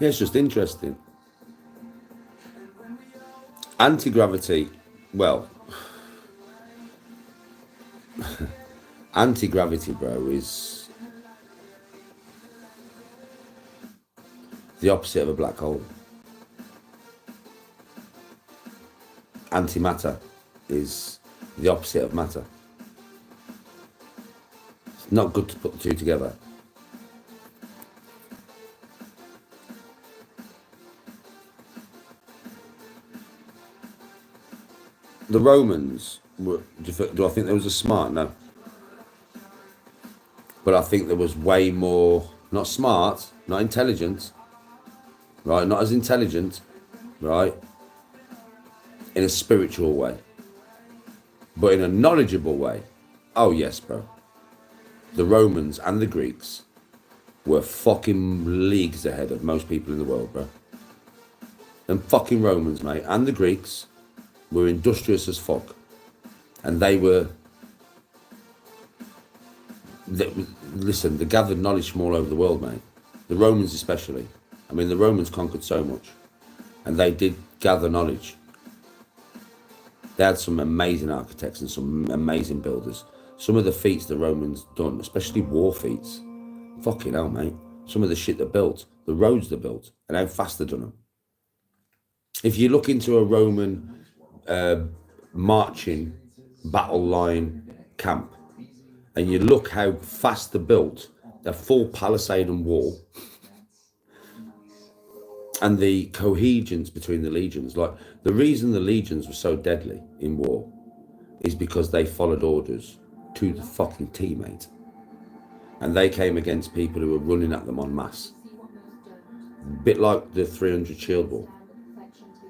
Yeah, it's just interesting. Anti-gravity, well, anti-gravity, bro, is the opposite of a black hole. Antimatter is the opposite of matter. It's not good to put the two together. The Romans were, do I think there was a smart? No. But I think there was way more, not smart, not intelligent, right? Not as intelligent, right? In a spiritual way. But in a knowledgeable way. Oh yes, bro. The Romans and the Greeks were fucking leagues ahead of most people in the world, bro. Them fucking Romans, mate, and the Greeks were industrious as fuck, and they were listen, they gathered knowledge from all over the world, mate. The Romans especially. I mean, the Romans conquered so much, and they did gather knowledge. They had some amazing architects and some amazing builders. Some of the feats the Romans done, especially war feats, fucking hell, mate. Some of the shit they built, the roads they built, and how fast they done them. If you look into a Roman marching battle line camp, and you look how fast they built a full palisade and wall, and the cohesions between the legions, like the reason the legions were so deadly in war is because they followed orders to the fucking T, mate. And they came against people who were running at them en masse. A bit like the 300 Shield Wall.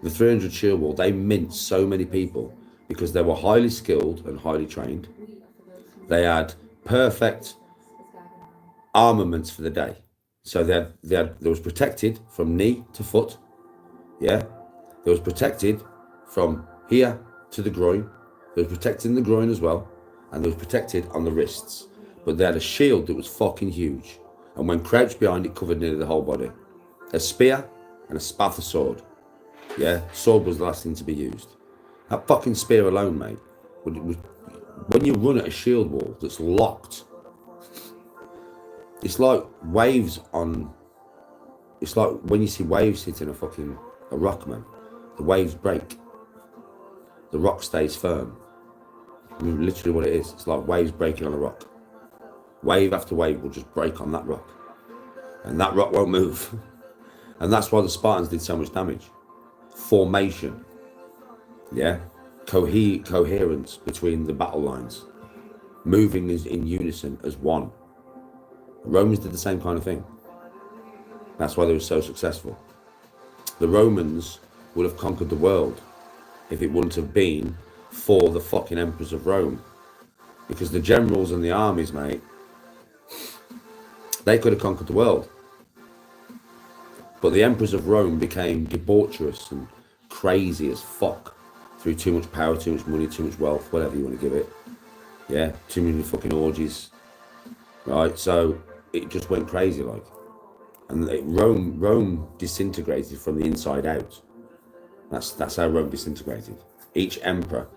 The 300 Shield Wall, they minced so many people because they were highly skilled and highly trained. They had perfect armaments for the day. So there was protected from knee to foot, yeah. There was protected from here to the groin. There was protected in the groin as well, and there was protected on the wrists. But they had a shield that was fucking huge, and when crouched behind, it covered nearly the whole body. A spear and a spatha sword. Yeah, sword was the last thing to be used. That fucking spear alone, mate. When you run at a shield wall that's locked, it's like waves on. It's like when you see waves hitting a rock, man. The waves break. The rock stays firm. I mean, literally what it is. It's like waves breaking on a rock. Wave after wave will just break on that rock. And that rock won't move. And that's why the Spartans did so much damage. Formation. Yeah? Coherence between the battle lines. Moving in unison as one. The Romans did the same kind of thing. That's why they were so successful. The Romans would have conquered the world if it wouldn't have been for the fucking emperors of Rome. Because the generals and the armies, mate, they could have conquered the world. But the emperors of Rome became debaucherous and crazy as fuck through too much power, too much money, too much wealth, whatever you want to give it. Yeah, too many fucking orgies. Right, so it just went crazy like. And Rome disintegrated from the inside out. That's how Rome disintegrated. Each emperor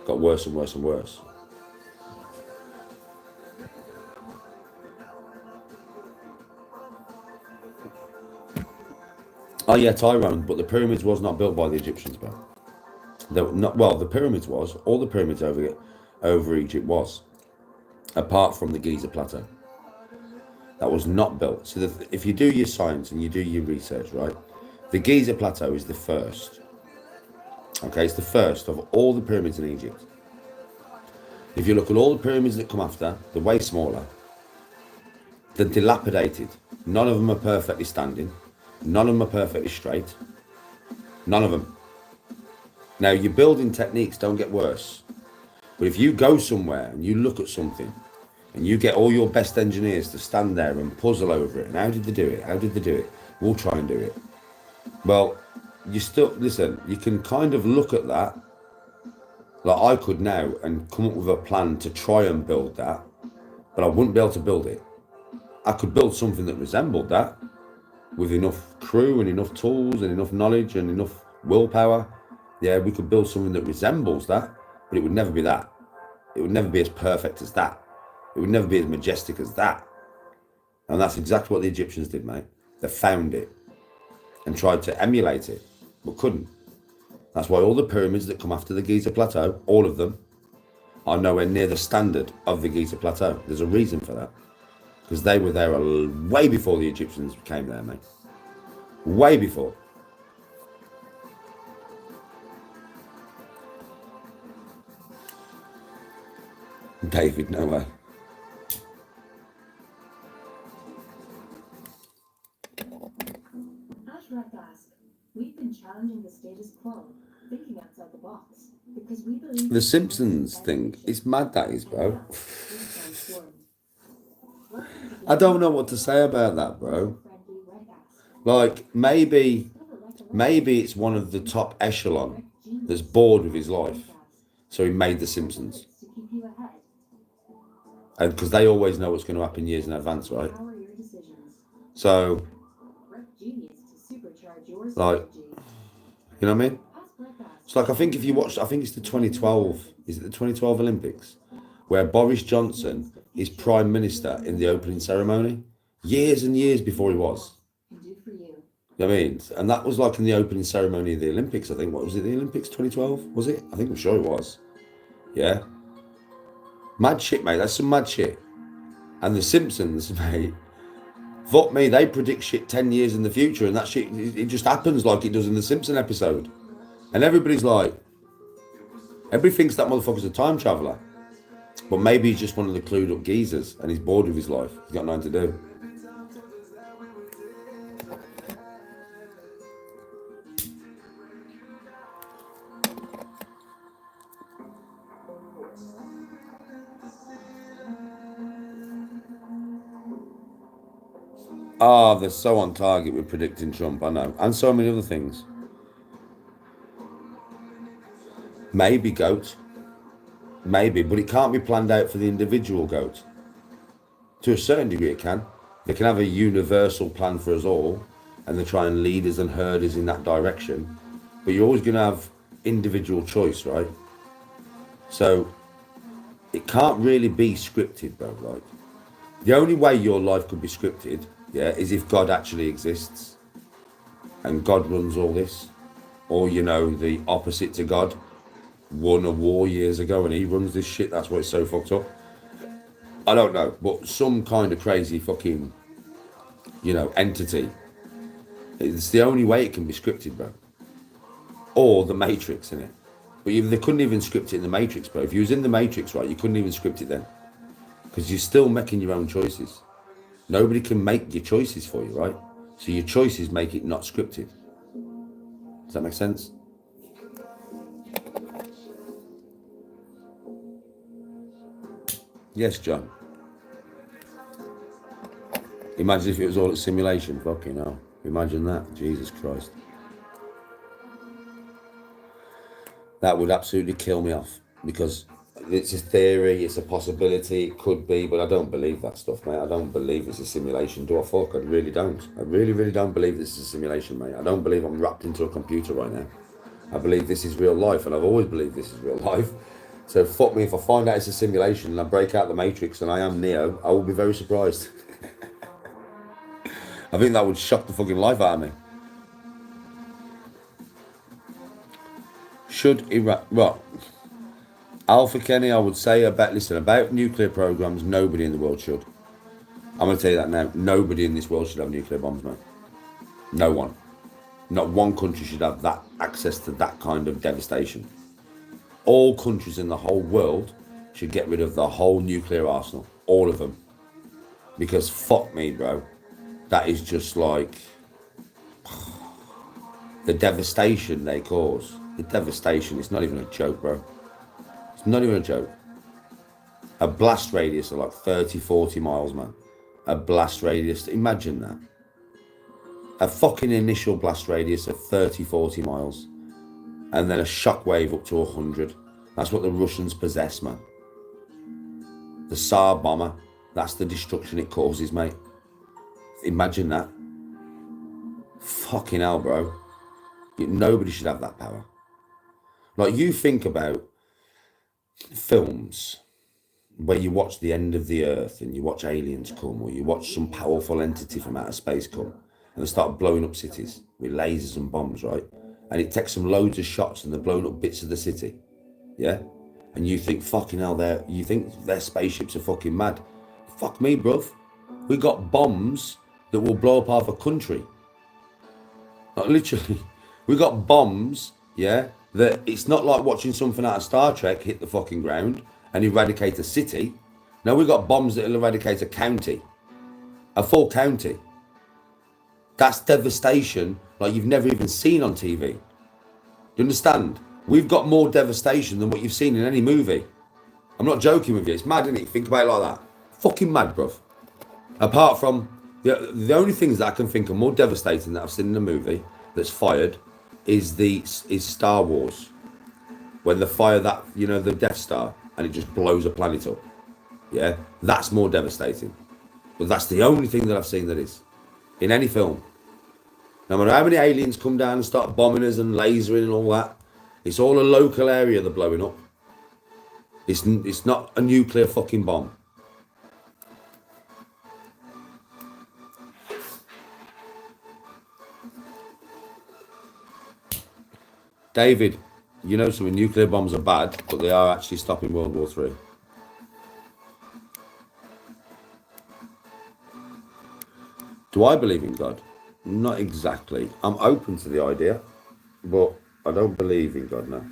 got worse and worse and worse. Oh yeah, Tyrone, but the pyramids was not built by the Egyptians, bro. The pyramids was. All the pyramids over Egypt was. Apart from the Giza Plateau. That was not built. So if you do your science and you do your research, right, the Giza Plateau is the first. Okay, it's the first of all the pyramids in Egypt. If you look at all the pyramids that come after, they're way smaller. They're dilapidated. None of them are perfectly standing. None of them are perfectly straight. None of them. Now, your building techniques don't get worse. But if you go somewhere and you look at something and you get all your best engineers to stand there and puzzle over it, and how did they do it? How did they do it? We'll try and do it. Well, you still, listen, you can kind of look at that. Like I could now and come up with a plan to try and build that, but I wouldn't be able to build it. I could build something that resembled that with enough crew and enough tools and enough knowledge and enough willpower. Yeah, we could build something that resembles that, but it would never be that. It would never be as perfect as that. It would never be as majestic as that. And that's exactly what the Egyptians did, mate. They found it and tried to emulate it, but couldn't. That's why all the pyramids that come after the Giza Plateau, all of them, are nowhere near the standard of the Giza Plateau. There's a reason for that. Because they were there way before the Egyptians came there, mate. Way before. David, no way. We've been challenging the status quo, thinking outside the box, because we believe The Simpsons thing, it's mad that is, bro. I don't know what to say about that, bro. Like, maybe it's one of the top echelon that's bored with his life. So he made The Simpsons. And because they always know what's going to happen years in advance, right? So, like, you know what I mean? It's like, I think if you watch, I think it's the 2012, is it the 2012 Olympics? Where Boris Johnson is Prime Minister in the opening ceremony. Years and years before he was. You know what I mean? And that was like in the opening ceremony of the Olympics, I think. What was it, the Olympics 2012? Was it? I'm sure it was. Yeah. Mad shit, mate. That's some mad shit. And The Simpsons, mate, fuck me, they predict shit 10 years in the future, and that shit, it just happens like it does in the Simpson episode. And everybody's like, everybody thinks that motherfucker's a time traveller. But maybe he's just one of the clued up geezers and he's bored with his life. He's got nothing to do. they're so on target with predicting Trump, I know. And so many other things. Maybe goat. Maybe, but it can't be planned out for the individual goat. To a certain degree it can. They can have a universal plan for us all, and they try and lead us and herd us in that direction. But you're always going to have individual choice, right? So it can't really be scripted, bro. Like, the only way your life could be scripted, yeah, is if God actually exists and God runs all this. Or, you know, the opposite to God won a war years ago and he runs this shit. That's why it's so fucked up. I don't know, but some kind of crazy fucking, you know, entity. It's the only way it can be scripted, bro. Or the Matrix, innit? But they couldn't even script it in the Matrix, bro. If you was in the Matrix, right, you couldn't even script it then. Because you're still making your own choices. Nobody can make your choices for you, right? So your choices make it not scripted. Does that make sense? Yes, John. Imagine if it was all a simulation. Fucking hell. Imagine that. Jesus Christ. That would absolutely kill me off. Because it's a theory, it's a possibility, it could be, but I don't believe that stuff, mate. I don't believe it's a simulation. Do I fuck? I really don't. I really, really don't believe this is a simulation, mate. I don't believe I'm wrapped into a computer right now. I believe this is real life, and I've always believed this is real life. So fuck me, if I find out it's a simulation and I break out the Matrix and I am Neo, I will be very surprised. I think that would shock the fucking life out of me. Should Iraq... Well, Alpha Kenny, I would say about nuclear programs, nobody in the world should. I'm going to tell you that now. Nobody in this world should have nuclear bombs, man. No one. Not one country should have that access to that kind of devastation. All countries in the whole world should get rid of the whole nuclear arsenal. All of them. Because fuck me, bro. That is just like... the devastation they cause. The devastation, it's not even a joke, bro. It's not even a joke. A blast radius of like 30, 40 miles, man. A blast radius, imagine that. A fucking initial blast radius of 30, 40 miles. And then a shockwave up to 100. That's what the Russians possess, man. The Tsar bomber, that's the destruction it causes, mate. Imagine that. Fucking hell, bro. Nobody should have that power. Like, you think about films where you watch the end of the earth and you watch aliens come, or you watch some powerful entity from outer space come, and they start blowing up cities with lasers and bombs, right? And it takes them loads of shots and they're blowing up bits of the city, yeah? And you think, fucking hell, you think their spaceships are fucking mad. Fuck me, bruv. We got bombs that will blow up half a country. Like, literally. We got bombs, yeah, that it's not like watching something out of Star Trek hit the fucking ground and eradicate a city. No, we got bombs that'll eradicate a county. A full county. That's devastation like you've never even seen on TV. You understand? We've got more devastation than what you've seen in any movie. I'm not joking with you. It's mad, isn't it? Think about it like that. Fucking mad, bruv. Apart from, the only things that I can think are more devastating that I've seen in a movie that's fired is Star Wars. When they fire that, you know, the Death Star, and it just blows a planet up. Yeah? That's more devastating. But that's the only thing that I've seen that is. In any film. No matter how many aliens come down and start bombing us and lasering and all that, it's all a local area they're blowing up. It's not a nuclear fucking bomb. David, you know something, nuclear bombs are bad, but they are actually stopping World War III. Do I believe in God? Not exactly. I'm open to the idea, but I don't believe in God now.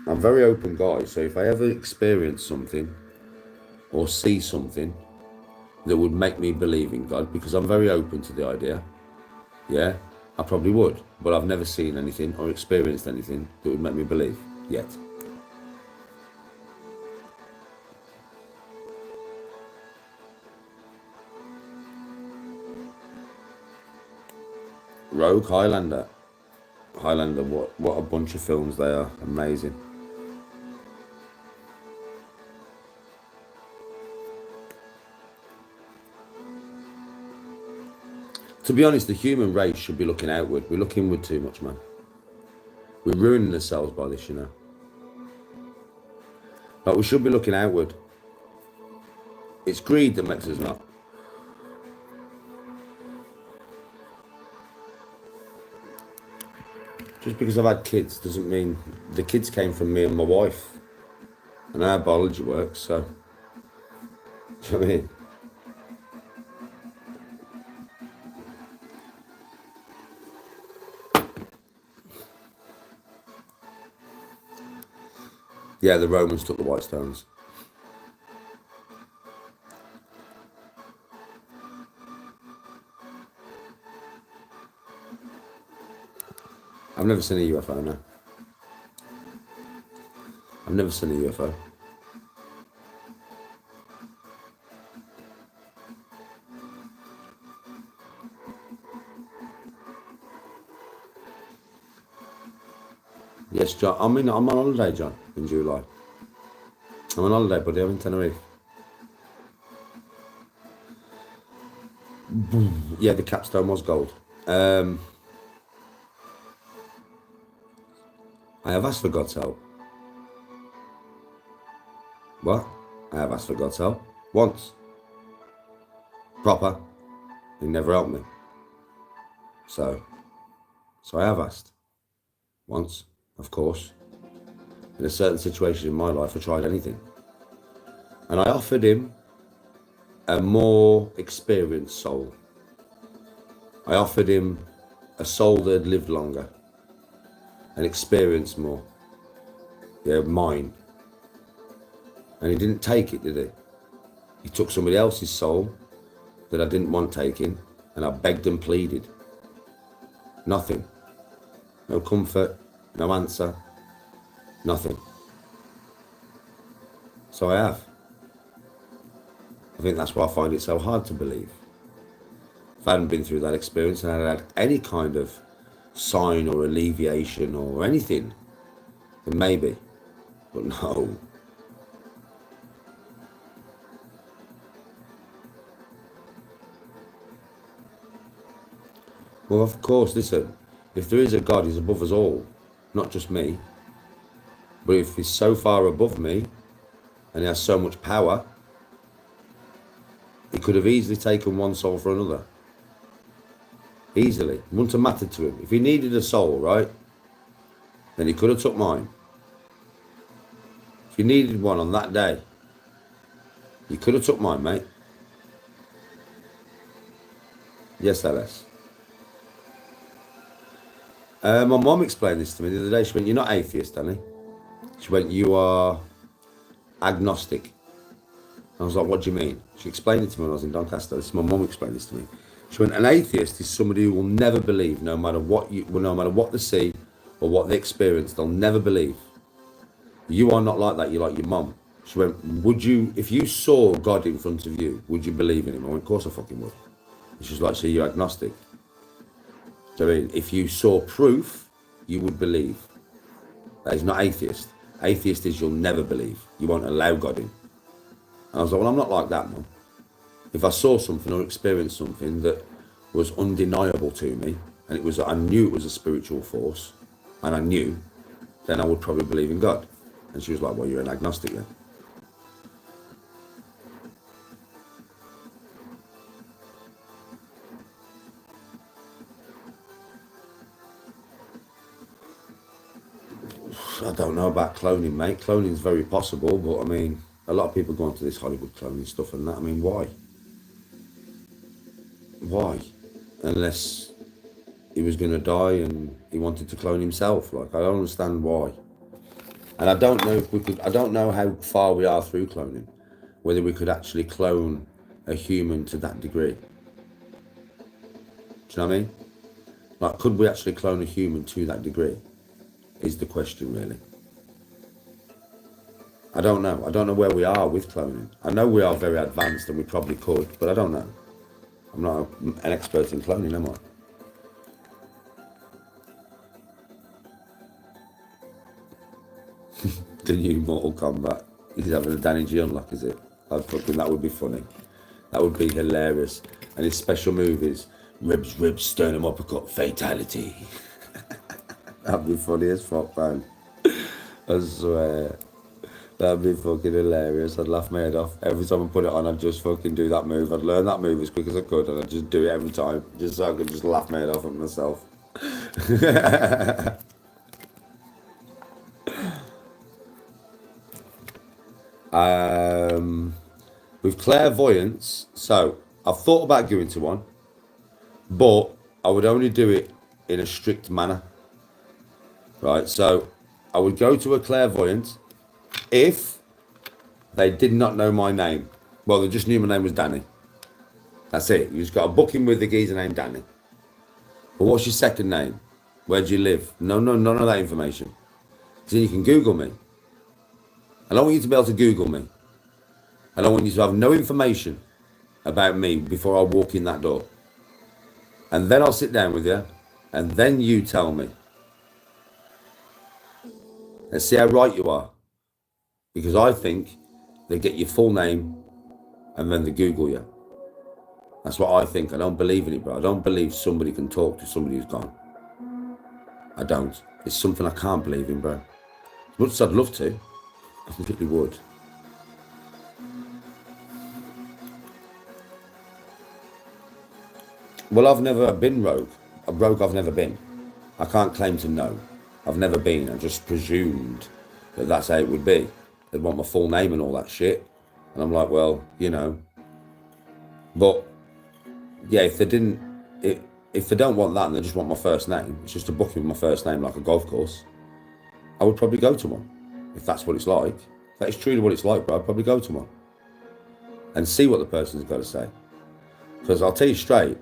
I'm a very open guy, so if I ever experience something or see something that would make me believe in God, because I'm very open to the idea, yeah, I probably would, but I've never seen anything or experienced anything that would make me believe yet. Rogue, Highlander. Highlander, what a bunch of films they are. Amazing. To be honest, the human race should be looking outward. We look inward too much, man. We're ruining ourselves by this, you know. Like, we should be looking outward. It's greed that makes us not. Just because I've had kids doesn't mean the kids came from me and my wife. And our biology works, so. Do you know what I mean? Yeah, the Romans took the white stones. I've never seen a UFO, no. I've never seen a UFO. Yes, John. I'm on holiday, John, in July. I'm on holiday, buddy. I'm in Tenerife. Yeah, the capstone was gold. I have asked for God's help. What? I have asked for God's help. Once. Proper. He never helped me. So I have asked. Once, of course. In a certain situation in my life, I tried anything. And I offered him a more experienced soul. I offered him a soul that had lived longer and experienced more. Yeah, mine. And he didn't take it, did he? He took somebody else's soul that I didn't want taken, and I begged and pleaded. Nothing. No comfort, no answer, nothing. So I have. I think that's why I find it so hard to believe. If I hadn't been through that experience and I had any kind of sign or alleviation or anything, then maybe. But no. Well, of course, listen, if there is a God, he's above us all, not just me. But if he's so far above me and he has so much power, he could have easily taken one soul for another. Easily. It wouldn't have mattered to him. If he needed a soul, right, then he could have took mine. If he needed one on that day, he could have took mine, mate. Yes, LS. My mum explained this to me the other day. She went, "You're not atheist, Danny." She went, "You are agnostic." I was like, "What do you mean?" She explained it to me when I was in Doncaster. This is my mum explained this to me. She went, "An atheist is somebody who will never believe, no matter what they see or what they experience, they'll never believe. You are not like that. You're like your mum." She went, "Would you, if you saw God in front of you, would you believe in him?" I went, "Of course I fucking would." And she was like, "So you're agnostic?" So I mean, if you saw proof, you would believe. That is not atheist. Atheist is you'll never believe. You won't allow God in. And I was like, "Well, I'm not like that, Mum. If I saw something or experienced something that was undeniable to me, and I knew it was a spiritual force, and I knew, then I would probably believe in God." And she was like, "Well, you're an agnostic then." I don't know about cloning, mate. Cloning is very possible, but I mean, a lot of people go into this Hollywood cloning stuff and that. I mean, why? Why? Unless he was going to die and he wanted to clone himself. Like, I don't understand why. And I don't know if we could, I don't know how far we are through cloning, whether we could actually clone a human to that degree. Do you know what I mean? Like, could we actually clone a human to that degree? Is the question, really. I don't know. I don't know where we are with cloning. I know we are very advanced and we probably could, but I don't know. I'm not an expert in cloning, am I? The new Mortal Kombat. He's having a Danny G unlock, is it? That would be funny. That would be hilarious. And his special move is ribs, sternum uppercut, fatality. That'd be funny as fuck, man. I swear. That'd be fucking hilarious. I'd laugh my head off. Every time I put it on, I'd just fucking do that move. I'd learn that move as quick as I could, and I'd just do it every time. Just so I could just laugh my head off at myself. With clairvoyance, so I've thought about going to one, but I would only do it in a strict manner. Right, so I would go to a clairvoyant if they did not know my name. Well, they just knew my name was Danny. That's it. You just got a booking with the geezer named Danny. But what's your second name? Where do you live? No, none of that information. So you can Google me. I don't want you to be able to Google me. I don't want you to have no information about me before I walk in that door. And then I'll sit down with you, and then you tell me. Let's see how right you are. Because I think they get your full name and then they Google you. That's what I think. I don't believe in it, bro. I don't believe somebody can talk to somebody who's gone. I don't. It's something I can't believe in, bro. As much as I'd love to, I really would. Well, I've never been rogue. A rogue I've never been. I can't claim to know. I've never been. I just presumed that that's how it would be. They'd want my full name and all that shit. And I'm like, well, you know. But, yeah, if they don't want that and they just want my first name, it's just a booking with my first name like a golf course, I would probably go to one. If that's what it's like. If that is truly what it's like, bro, I'd probably go to one. And see what the person's got to say. Because I'll tell you straight,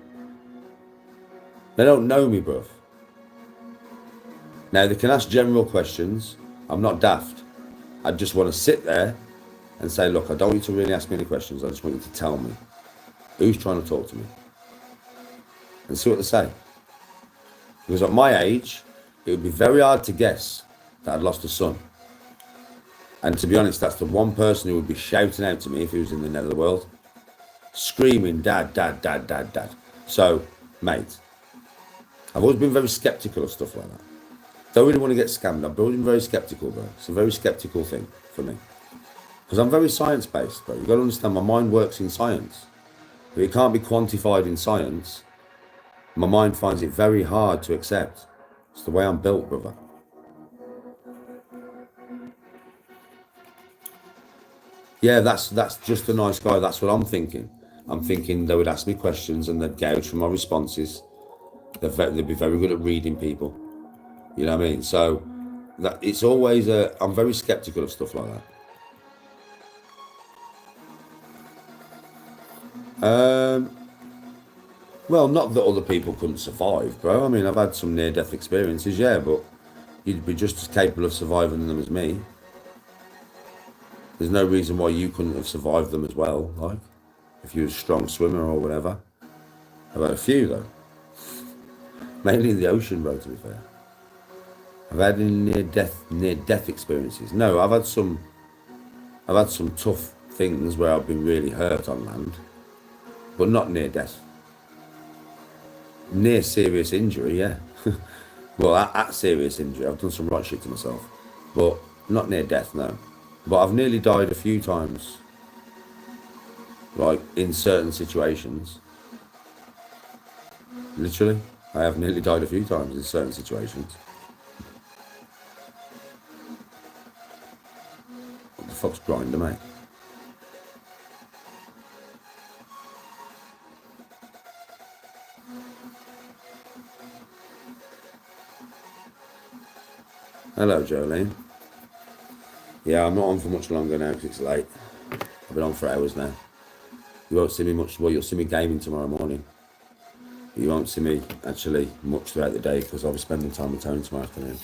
they don't know me, bruv. Now, they can ask general questions. I'm not daft. I just want to sit there and say, look, I don't want you to really ask me any questions. I just want you to tell me who's trying to talk to me. And see what they say. Because at my age, it would be very hard to guess that I'd lost a son. And to be honest, that's the one person who would be shouting out to me if he was in the netherworld. Screaming, dad, dad, dad, dad, dad. So, mate, I've always been very skeptical of stuff like that. Don't really want to get scammed. I've always been very skeptical, bro. It's a very skeptical thing for me. Because I'm very science-based, bro. You've got to understand my mind works in science. If it can't be quantified in science, my mind finds it very hard to accept. It's the way I'm built, brother. Yeah, that's just a nice guy. That's what I'm thinking. I'm thinking they would ask me questions and they'd gauge from my responses. They'd be very good at reading people. You know what I mean? So that it's always I'm very skeptical of stuff like that. Well, not that other people couldn't survive, bro. I mean, I've had some near-death experiences, yeah, but you'd be just as capable of surviving them as me. There's no reason why you couldn't have survived them as well, like, if you're a strong swimmer or whatever. I've had a few, though. Mainly in the ocean, bro, to be fair. I've had any near-death experiences. No, I've had some tough things where I've been really hurt on land, but not near-death. Near serious injury, yeah. Well, at serious injury, I've done some right shit to myself, but not near death, no. But I've nearly died a few times, like in certain situations. Literally, I have nearly died a few times in certain situations. What the fuck's Grinder, mate? Hello, Jolene. Yeah, I'm not on for much longer now because it's late. I've been on for hours now. You won't see me much. Well, you'll see me gaming tomorrow morning. You won't see me actually much throughout the day because I'll be spending time with Tony tomorrow afternoon.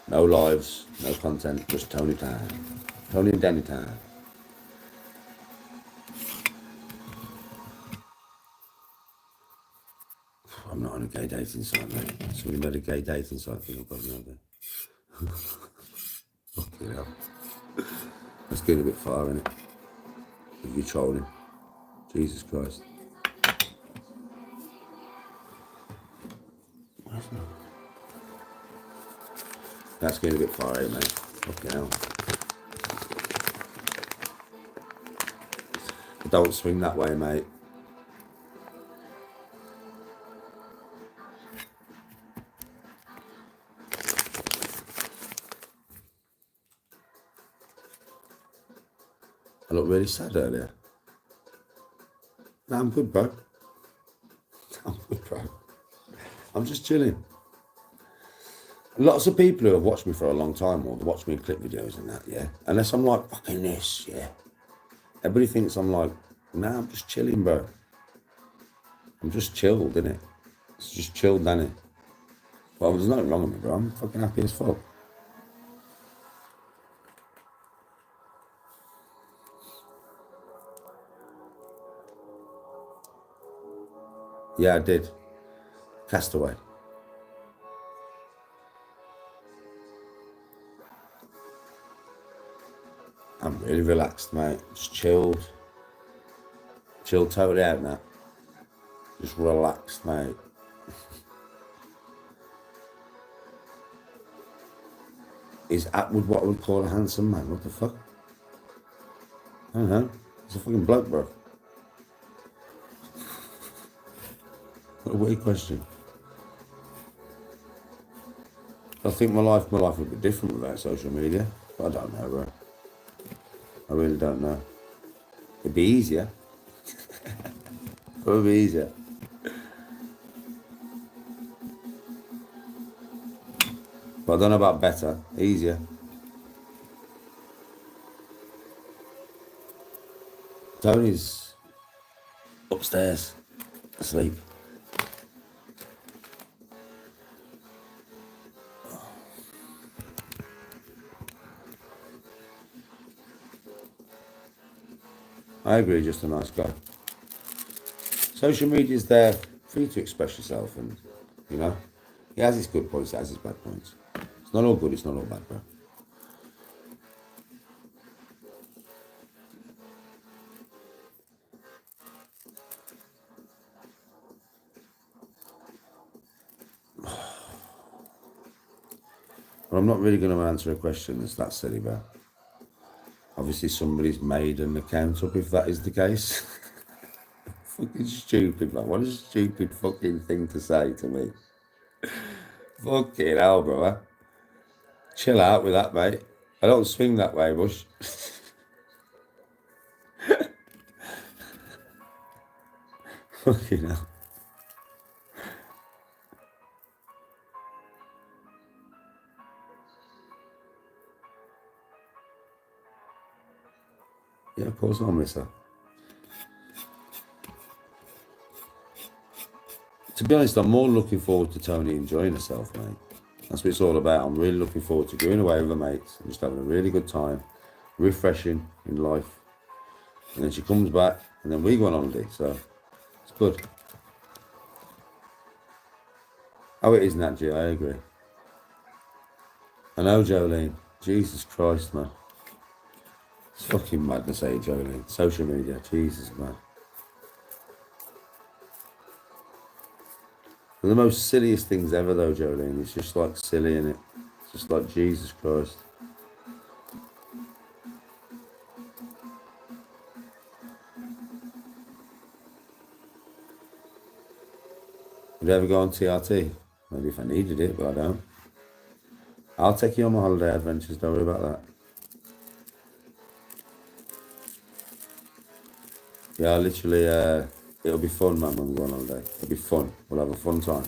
No lives, no content, just Tony time. Tony and Danny time. I'm not on a gay dating site, mate. Somebody made a gay dating site thing. I've got no idea. Fucking Fucking hell. That's getting a bit far, isn't it? If you're trolling. Jesus Christ. That's getting a bit far, eh, mate? Fucking hell. Don't swing that way, mate. I look really sad earlier. No, I'm good, bro. I'm good, bro. I'm just chilling. Lots of people who have watched me for a long time or watch me in clip videos and that, yeah. Unless I'm like, fucking this, yeah. Everybody thinks I'm like, nah, I'm just chilling, bro. I'm just chilled, innit? It's just chilled, innit? Well, there's nothing wrong with me, bro. I'm fucking happy as fuck. Yeah, I did. Castaway. I'm really relaxed, mate. Just chilled. Chilled totally out now. Just relaxed, mate. Is Atwood what I would call a handsome man? What the fuck? I don't know. He's a fucking bloke, bro. What a weird question. I think my life would be different without social media. But I don't know, bro. I really don't know. It'd be easier. It would be easier. But I don't know about better. Easier. Tony's upstairs, asleep. I agree, just a nice guy. Social media is there for you to express yourself, and you know, he has his good points, he has his bad points. It's not all good, it's not all bad, bro. But I'm not really going to answer a question that's that silly, bro. Obviously, somebody's made an account up if that is the case. Fucking stupid, man. What a stupid fucking thing to say to me. Fucking hell, brother. Chill out with that, mate. I don't swing that way, Bush. Fucking hell. Yeah, of course I'll miss her. To be honest, I'm more looking forward to Tony enjoying herself, mate. That's what it's all about. I'm really looking forward to going away with her mates and just having a really good time, refreshing in life. And then she comes back, and then we go on holiday, so it's good. Oh, it is, Nat G, I agree. I know, Jolene. Jesus Christ, man. It's fucking madness, eh, Jolene? Social media, Jesus, man. They're the most silliest things ever, though, Jolene. It's just like silly, innit? It's just like Jesus Christ. Would you ever go on TRT? Maybe if I needed it, but I don't. I'll take you on my holiday adventures, don't worry about that. Yeah, literally, it'll be fun, man, when we go on holiday. It'll be fun. We'll have a fun time.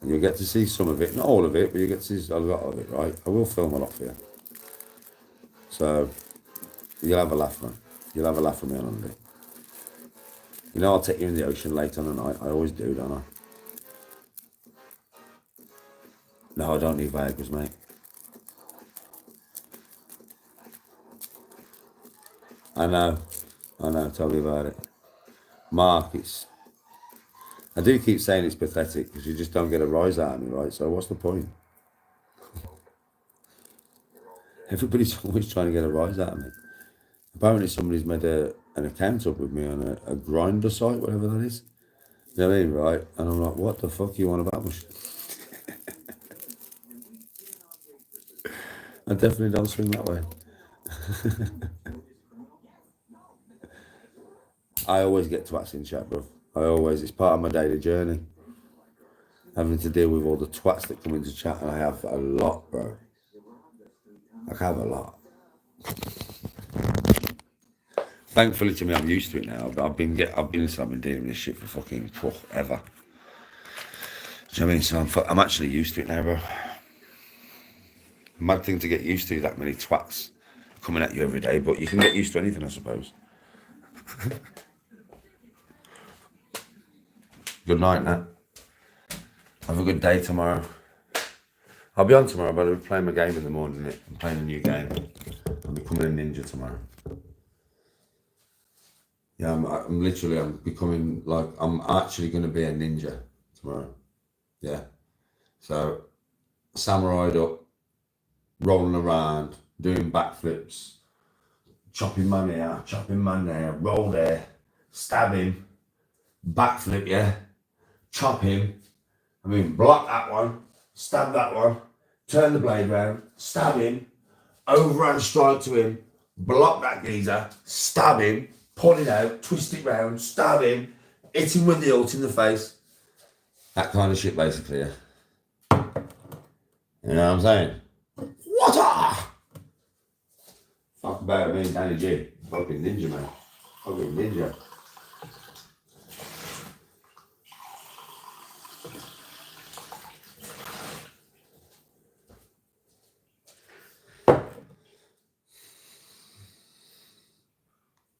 And you'll get to see some of it. Not all of it, but you get to see a lot of it, right? I will film a lot for you. So, you'll have a laugh, man. You'll have a laugh with me on holiday. You know, I'll take you in the ocean late on the night. I always do, don't I? No, I don't need Viagra's, mate. I know, tell me about it. Mark, I do keep saying it's pathetic because you just don't get a rise out of me, right? So what's the point? Everybody's always trying to get a rise out of me. Apparently somebody's made an account up with me on a grinder site, whatever that is. You know what I mean, right? And I'm like, what the fuck you want about me? I definitely don't swing that way. I always get twats in chat, bro. It's part of my daily journey. Having to deal with all the twats that come into chat, and I have a lot, bro. I have a lot. Thankfully to me, I'm used to it now. I've been dealing with this shit for fucking forever. Do you know what I mean? So I'm actually used to it now, bro. Mad thing to get used to, that many twats coming at you every day, but you can get used to anything, I suppose. Good night, Nat. Have a good day tomorrow. I'll be on tomorrow, but I'll be playing my game in the morning. I'm playing a new game. I'm becoming a ninja tomorrow. Yeah, I'm becoming like, I'm actually going to be a ninja tomorrow. Yeah. So, samurai'd up, rolling around, doing backflips, chopping man there, roll there, stab him, backflip, yeah, chop him, block that one, stab that one, turn the blade round, stab him, overhand strike to him, block that geezer, stab him, pull it out, twist it round, stab him, hit him with the ult in the face. That kind of shit, basically, yeah. You know what I'm saying? What a fuck about me, Danny G. Fucking ninja, man. Fucking ninja.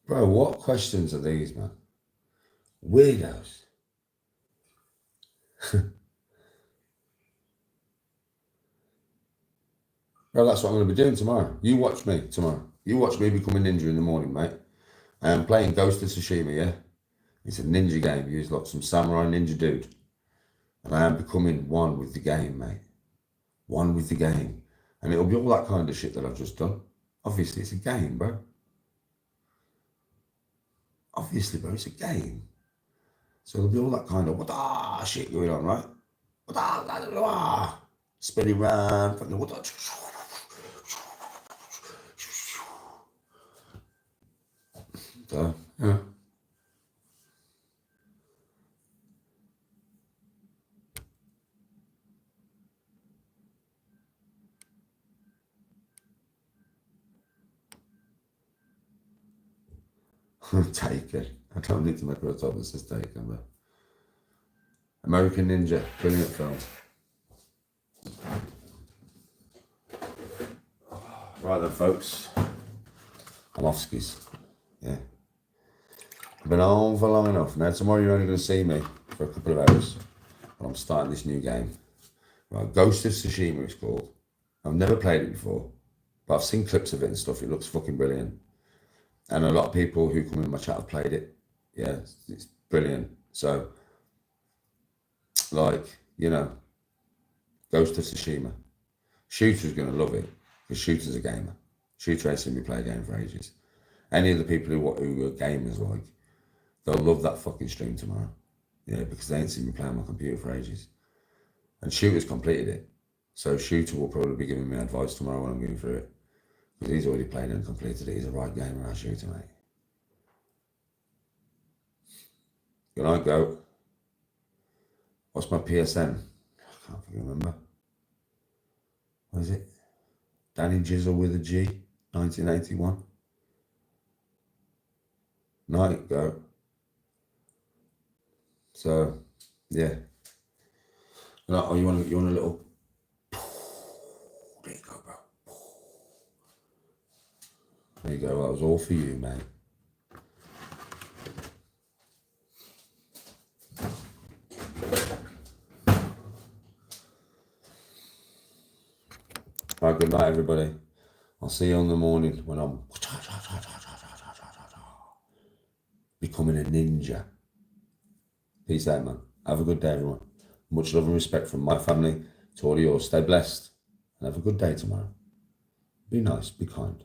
Bro, what questions are these, man? Weirdos. Bro, that's what I'm going to be doing tomorrow. You watch me tomorrow. You watch me become a ninja in the morning, mate. I am playing Ghost of Tsushima, yeah? It's a ninja game. You use like some samurai ninja dude. And I am becoming one with the game, mate. One with the game. And it'll be all that kind of shit that I've just done. Obviously, it's a game, bro. Obviously, bro, it's a game. So there'll be all that kind of shit going on, right? Spinning around, fucking So, yeah. Taken. I don't need to make a top that says Taken, but American Ninja, brilliant film. Right then, folks. I'm off skis. Yeah. I've been on for long enough. Now tomorrow you're only going to see me for a couple of hours. And I'm starting this new game. Right, Ghost of Tsushima it's called. I've never played it before, but I've seen clips of it and stuff. It looks fucking brilliant. And a lot of people who come in my chat have played it. Yeah, it's brilliant. So, like, you know, Ghost of Tsushima. Shooter's going to love it, because Shooter's a gamer. Shooter has seen me play a game for ages. Any of the people who are gamers, like, they'll love that fucking stream tomorrow. Yeah, because they ain't seen me play on my computer for ages. And Shooter's completed it. So Shooter will probably be giving me advice tomorrow when I'm going through it. Because he's already played and completed it. He's a right gamer, our Shooter, mate. Good night, go. What's my PSN? I can't fucking remember. What is it? Danny Jizzle with a G, 1981. Night, go. So, yeah. Oh, you want a little? There you go, bro. There you go. That was all for you, mate. Right, good night, everybody. I'll see you in the morning when I'm becoming a ninja. Peace out, man. Have a good day, everyone. Much love and respect from my family to all of yours. Stay blessed and have a good day tomorrow. Be nice, be kind.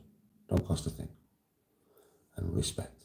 Don't cost a thing. And respect.